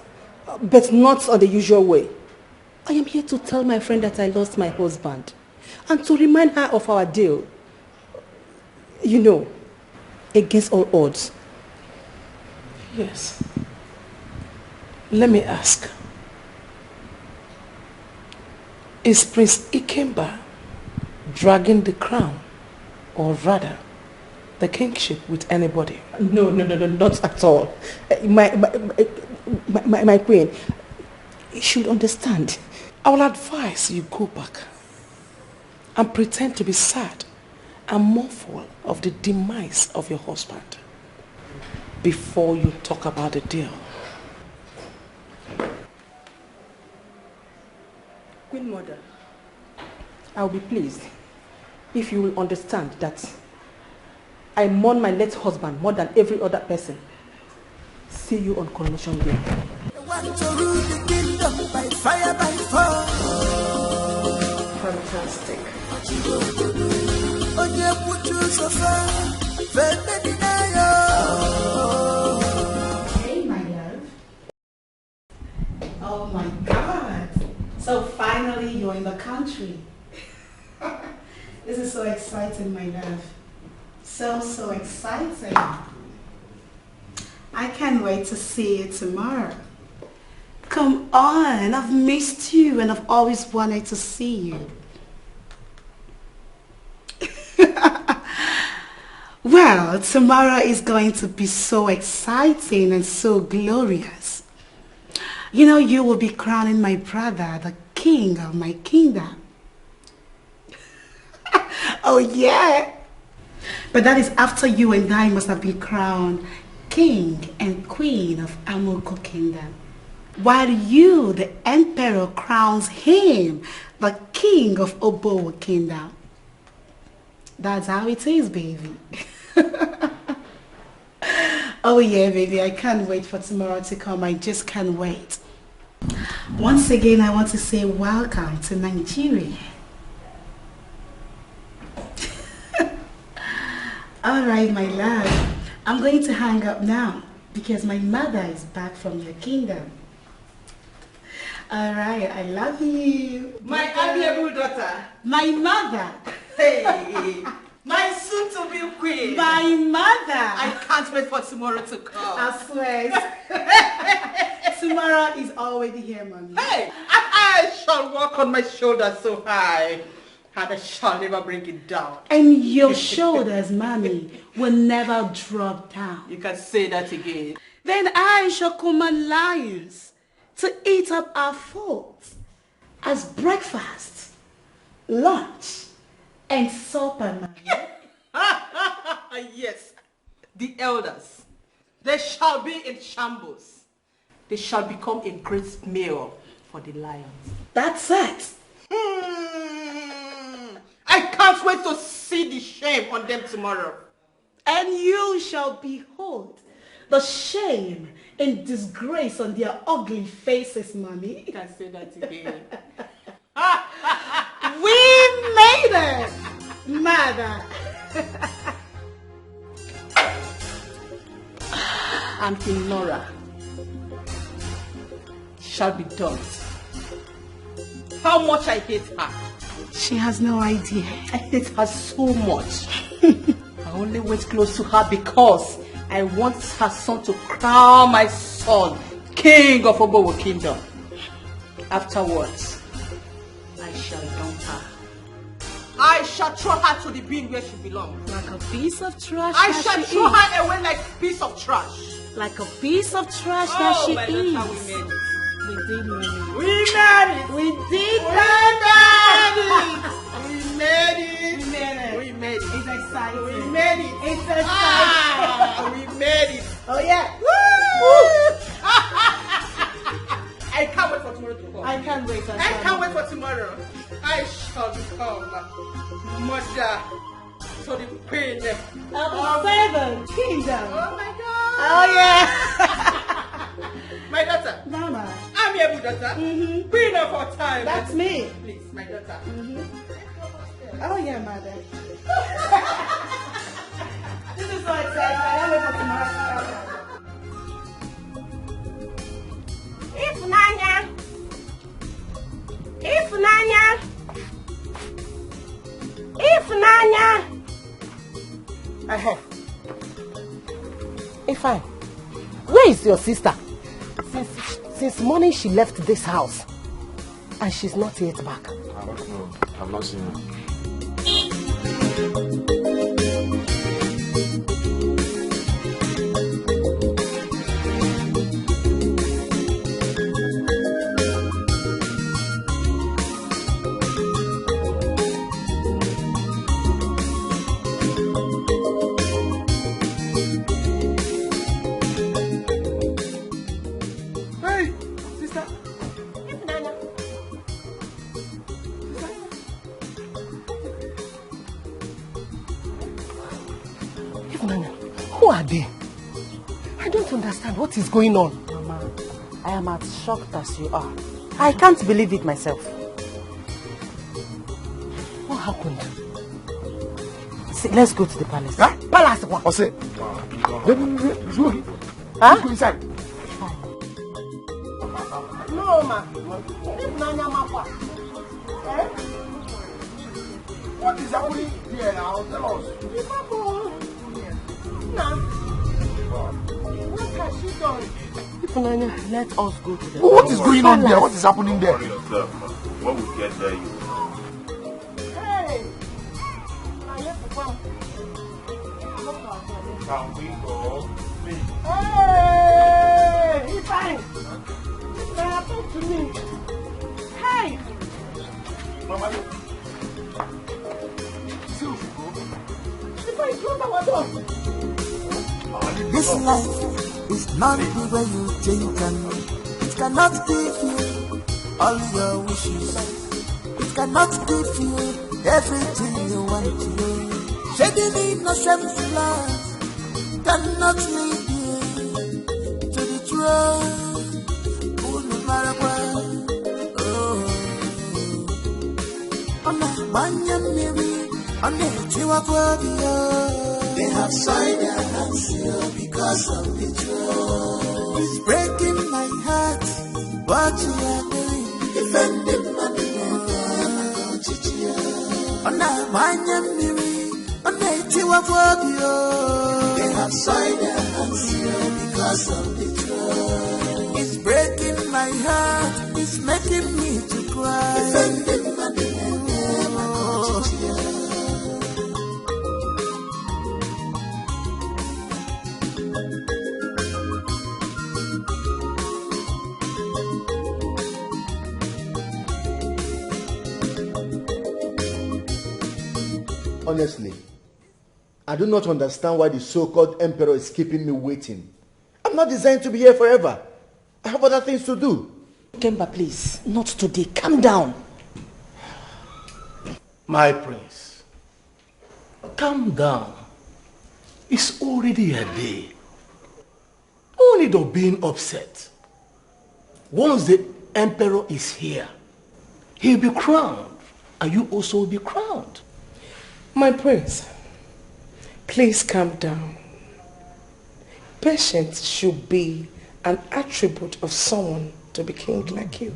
S7: but not on the usual way. I am here to tell my friend that I lost my husband and to remind her of our deal. You know, against all odds.
S5: Yes. Let me ask. Is Prince Ikemba dragging the crown, or rather, the kingship with anybody?
S7: No, not at all. My queen, you should understand.
S5: I will advise you go back and pretend to be sad and mournful of the demise of your husband before you talk about the deal.
S7: Queen Mother, I will be pleased if you will understand that I mourn my late husband more than every other person. See you on coronation day.
S12: want to rule the kingdom by fire, by force.
S4: Fantastic.
S12: Oye puchu sofa, fete dinayo.
S4: Hey, my love. Oh my God. So finally you're in the country. This is so exciting, my love. So exciting. I can't wait to see you tomorrow. Come on, I've missed you and I've always wanted to see you. Well, tomorrow is going to be so exciting and so glorious. You know, you will be crowning my brother, the king of my kingdom. Oh yeah. But that is after you and I must have been crowned king and queen of Amoko kingdom. While you, the emperor, crowns him the king of Obowo kingdom. That's how it is, baby. Oh yeah, baby, I can't wait for tomorrow to come. I just can't wait. Once again, I want to say welcome to Nigeria. Alright, my love, I'm going to hang up now because my mother is back from your kingdom. Alright, I love you.
S7: My amiable daughter.
S4: My mother.
S7: Hey, my soon-to-be queen.
S4: My mother.
S7: I can't wait for tomorrow to come.
S4: I swear. Tomorrow is already here, mommy.
S7: Hey, I shall walk on my shoulders so high, and I shall never bring it down.
S4: And your shoulders, mommy, will never drop down.
S7: You can say that again.
S4: Then I shall command lions to eat up our food as breakfast, lunch, and supper, mommy.
S7: Yes, the elders, they shall be in shambles. They shall become a great meal for the lions.
S4: That's it.
S7: I can't wait to see the shame on them tomorrow.
S4: And you shall behold the shame and disgrace on their ugly faces, mommy.
S7: You can say that again.
S4: We made it, mother.
S7: And Queen Nora shall be done. How much I hate her.
S4: She has no idea.
S7: I hate her so much. I only wait close to her because I want her son to crown my son king of Obowo kingdom. Afterwards, I shall dump her. I shall throw her to the bin where she belongs.
S4: Like a piece of trash.
S7: I shall throw her away like a piece of trash.
S4: Like a piece of trash that she is.
S7: We did
S4: We
S7: it.
S4: We made it. We did it.
S7: We made it.
S4: We made it.
S7: We made it.
S4: It's exciting.
S7: We made it.
S4: It's exciting.
S7: We made it.
S4: Oh yeah.
S7: Woo! I can't wait for tomorrow to come.
S4: I can't wait.
S7: I can't wait for tomorrow. I shall become mother to the queen
S4: of 7 kingdoms.
S7: Oh my God.
S4: Oh yeah.
S7: My daughter.
S4: Mama.
S7: I'm your good daughter. Queen of our time.
S4: That's me.
S7: Please, my daughter.
S4: Oh yeah, mother. This is so exciting. I can't wait for tomorrow.
S13: Ifunanya! Ifunanya! Ifunanya!
S7: Fine. Where is your sister? Since morning she left this house. And she's not yet back.
S2: I don't know. I've not seen her.
S7: Who are they? I don't understand what is going on.
S8: Mama, I am as shocked as you are. I can't believe it myself. What happened? See, let's go to the palace.
S1: Huh?
S8: Palace what?
S1: I'll say. Let's go inside.
S19: No, ma.
S1: What is happening here now? Tell us.
S19: What has she done?
S8: Ifunanya, let us go to the
S1: What is going on there? What is happening there?
S3: Yourself, man. When we get there, you
S19: Hey!
S3: can we go? Please.
S19: Hey! He's fine! Now talk to me. Hey!
S3: Mama,
S12: This life is not the way you think and it cannot give you all your wishes. It cannot give you everything you want to do. Shedding innocent blood cannot lead you to the throne. Oh, no matter what. Oh, no, they have signed their hands here because of the throne. It's breaking my heart what you are doing. Defending my they have signed their hands here because of the throne. It's breaking my heart. It's making me to cry. Defending my
S16: Honestly, I do not understand why the so-called emperor is keeping me waiting. I'm not designed to be here forever. I have other things to do.
S7: Kemba, please, not today. Calm down.
S15: My prince, calm down. It's already a day. No need of being upset. Once the emperor is here, he'll be crowned, and you also will be crowned.
S5: My prince, please calm down. Patience should be an attribute of someone to be king like you.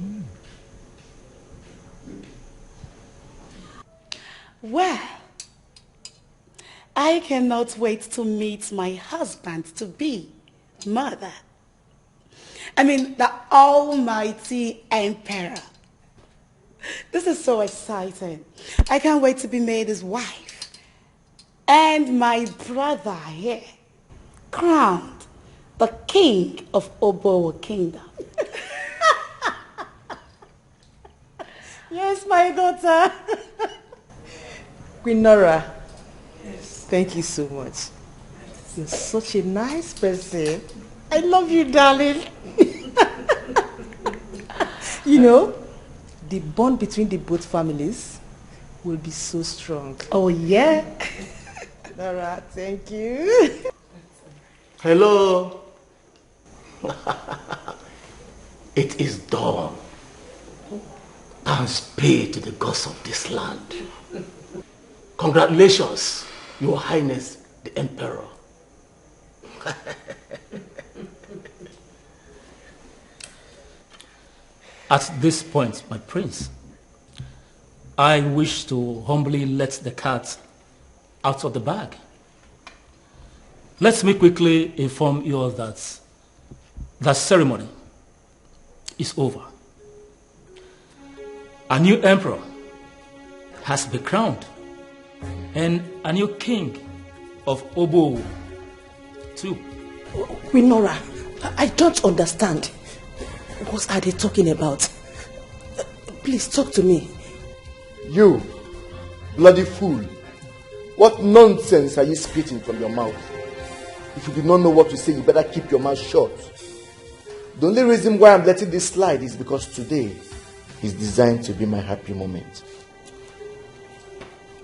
S4: Well, I cannot wait to meet my husband-to-be, mother. I mean, the almighty emperor. This is so exciting. I can't wait to be made his wife. And my brother here, crowned the king of Obowo Kingdom. Yes, my daughter.
S7: Queen Nora, yes. Thank you so much. You're such a nice person.
S4: I love you, darling.
S7: You know, the bond between the both families will be so strong.
S4: Oh, yeah?
S7: Nora, thank you.
S15: Hello. It is dawn. Thanks be to the gods of this land. Congratulations, Your Highness the Emperor.
S10: At this point, my prince, I wish to humbly let the cat out of the bag. Let me quickly inform you all that the ceremony is over. A new emperor has been crowned, and a new king of Obowo too.
S7: Queen Nora, I don't understand. What are they talking about? Please talk to me.
S16: You, bloody fool. What nonsense are you spitting from your mouth? If you do not know what to say, you better keep your mouth shut. The only reason why I'm letting this slide is because today is designed to be my happy moment.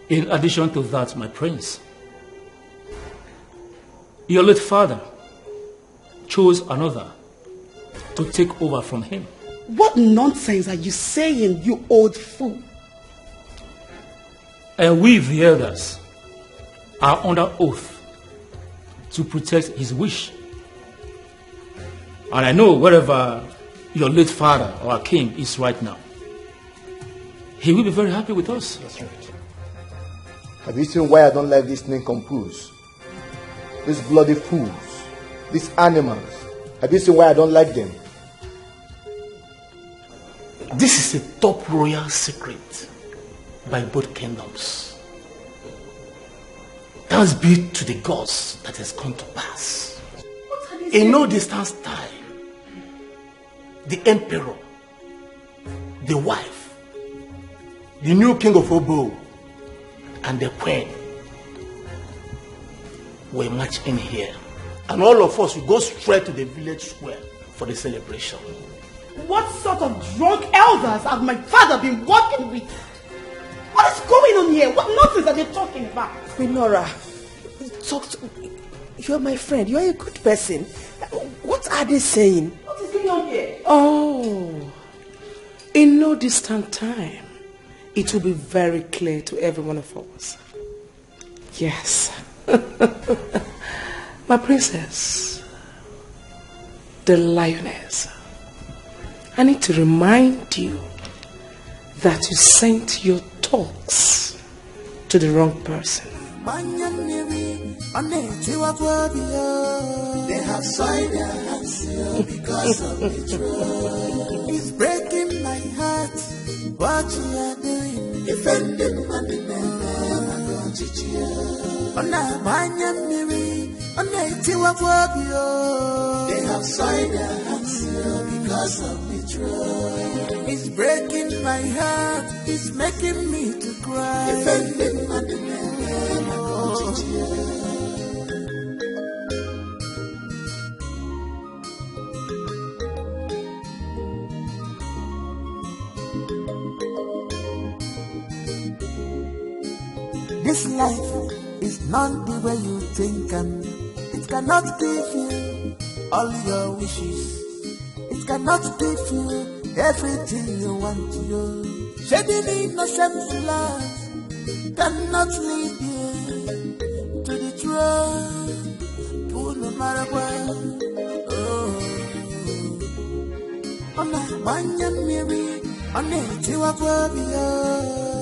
S10: In addition to that, my prince, your late father chose another to take over from him.
S4: What nonsense are you saying, you old fool?
S10: And we, the elders, are under oath to protect his wish. And I know wherever your late father, our king, is right now, he will be very happy with us.
S16: That's right. Have you seen why I don't like these nincompoops? These bloody fools, these animals. Have you seen why I don't like them?
S15: This is a top royal secret by both kingdoms. Thanks be to the gods that has come to pass. In no distant time, the emperor, the wife, the new king of Obo, and the queen will march in here. And all of us will go straight to the village square for the celebration.
S4: What sort of drunk elders have my father been working with? What is going on here? What nonsense are they talking about?
S7: Nora, talk to me. You're my friend. You're a good person. What are they saying?
S4: What is going on here?
S5: Oh, in no distant time, it will be very clear to every one of us. Yes. My princess, the lioness, I need to remind you that you sent your talks to the wrong person.
S12: They have soiled their hands because of betrayal. It's breaking my heart what you are doing. Defending my name, they have soiled their hands because of betrayal. It's breaking my heart, it's making me to cry. Defending my name, this life is not the way you think, and it cannot give you all your wishes. It cannot give you everything you want to do. Shedding innocent blood cannot lead you to the truth. No matter what.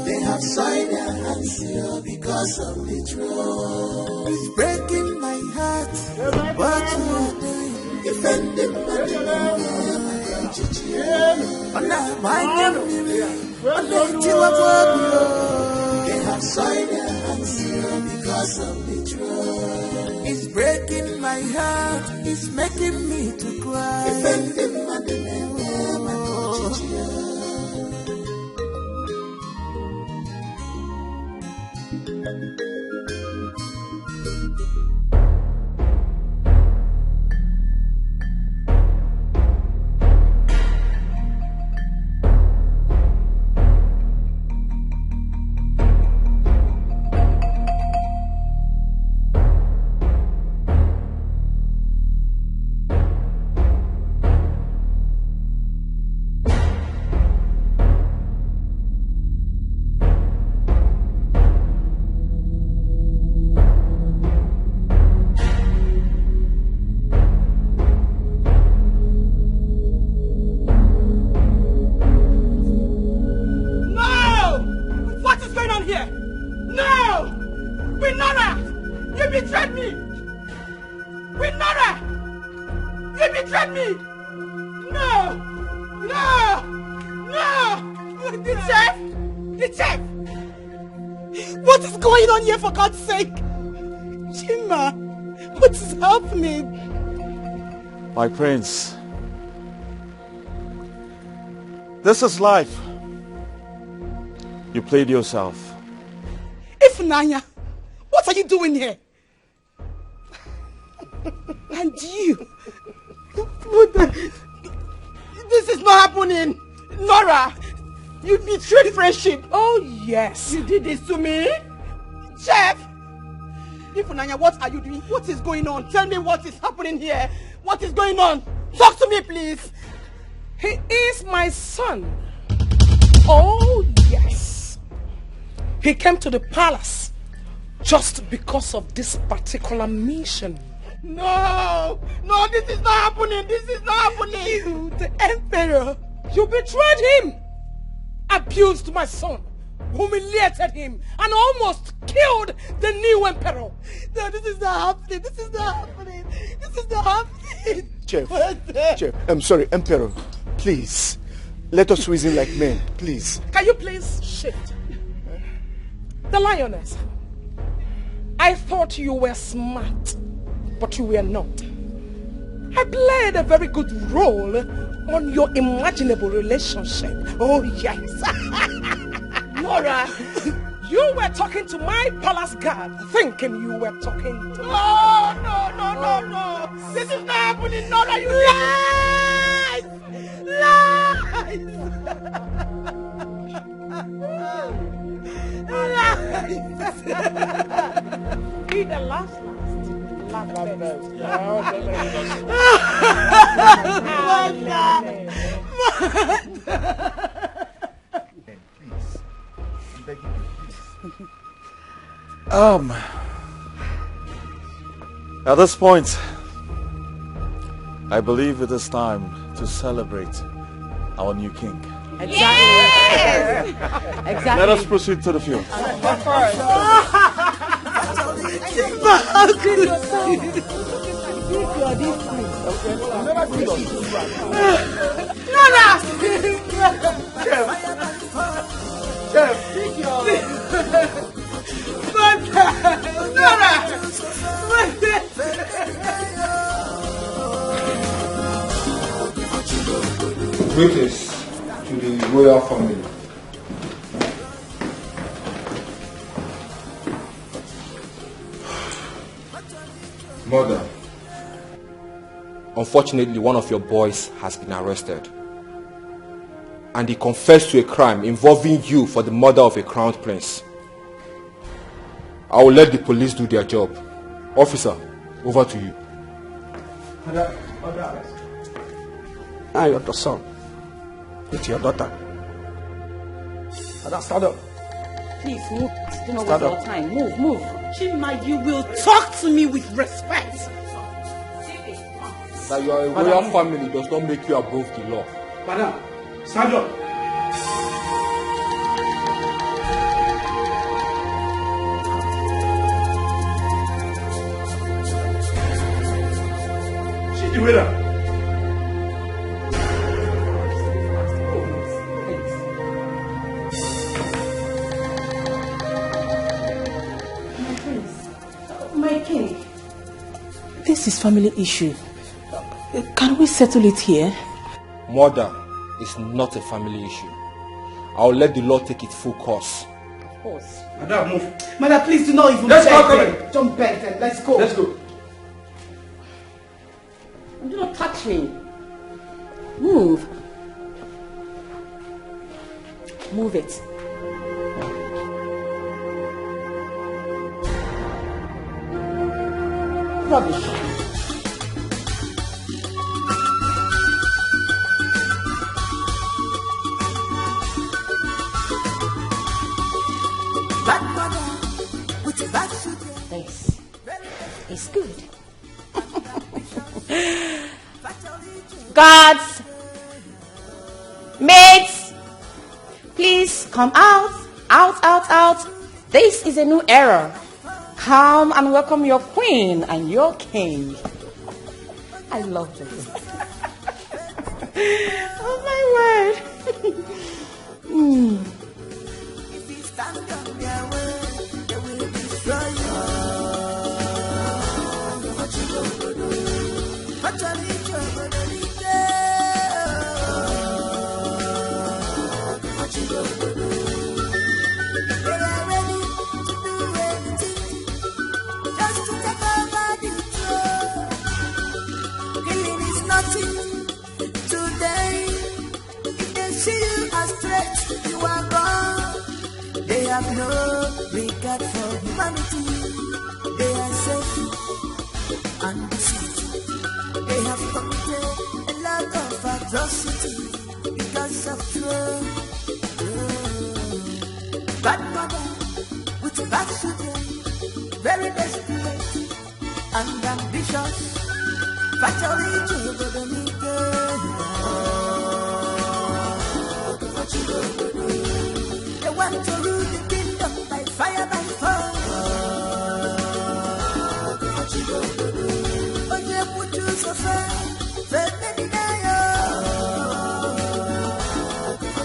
S12: They have signed their hands here because of betrayal. It's breaking my heart. What you are doing, defending my They have signed their hands here because of betrayal. It's breaking my heart. It's making me to cry. Defending my
S2: My prince, this is life. You played yourself.
S4: Ifunanya, what are you doing here? And you? This is not happening. Nora, you betrayed friendship.
S5: Oh, yes.
S4: You did this to me? Chef! Ifunanya, what are you doing? What is going on? Tell me what is happening here. What is going on?
S5: Talk to me, please. He is my son. Oh, yes. He came to the palace just because of this particular mission.
S14: No! No, this is not happening! This is not happening!
S5: You, the emperor, you betrayed him! Abused my son, humiliated him, and almost killed the new emperor.
S14: No, this is not happening! This is not happening! This is not happening!
S16: Chef, I'm sorry, Emperor. Please, let us reason like men, please.
S5: Can you please shift? The lioness. I thought you were smart, but you were not. I played a very good role on your imaginable relationship. Oh, yes. Nora, you were talking to my palace guard, thinking you were talking to me.
S14: No. This is not happening. Nora, you lies!
S5: Be the last.
S2: At this point, I believe it is time to celebrate our new king.
S8: Exactly. Yes! Exactly.
S2: Let us proceed to the field.
S9: Greetings to the royal family. Mother, unfortunately one of your boys has been arrested. And he confessed to a crime involving you for the murder of a crowned prince. I will let the police do their job. Officer, over to you.
S20: I am your son. With your daughter. Stand up.
S13: Please move. Do not
S20: Stand
S13: waste
S20: up.
S13: our time. Move.
S5: Chima, you will talk to me with respect.
S9: That you are a royal family does not make you above the law.
S20: Madam, stand up. See the winner.
S5: My king, this is family issue. Can we settle it here?
S9: Murder is not a family issue. I will let the law take its full course.
S13: Of course.
S20: Madam, move.
S7: Mother, please do not even
S20: Let's go,
S7: beg
S20: come
S7: them. Don't beg them. Let's go.
S20: Let's go.
S13: Do not touch me. Move. Move it. Rubbish. This is good. Guards, maids, please come out. Out. This is a new era. Come and welcome your queen and your king. I love this. Oh my word.
S12: Today, if they see you as threats, you are gone. They have no regard for humanity. They are selfish and deceit. They have committed a atrocity because of true. Bad mother with bad children, very desperate and ambitious. Fatally to the they want to rule the kingdom by fire, by fire. But they put you so far, they many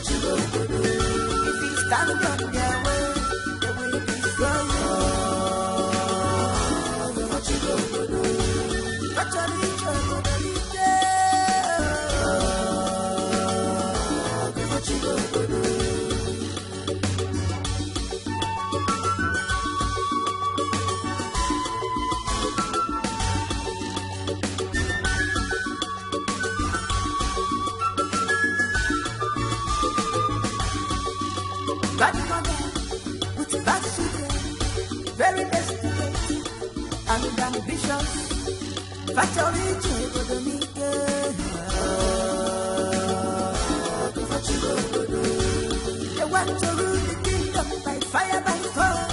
S12: if you stand on their way, they will destroy you. Fatally to bad mother with bad children, very desperate and ambitious. Fatally to the they want to rule the kingdom by fire, by fire.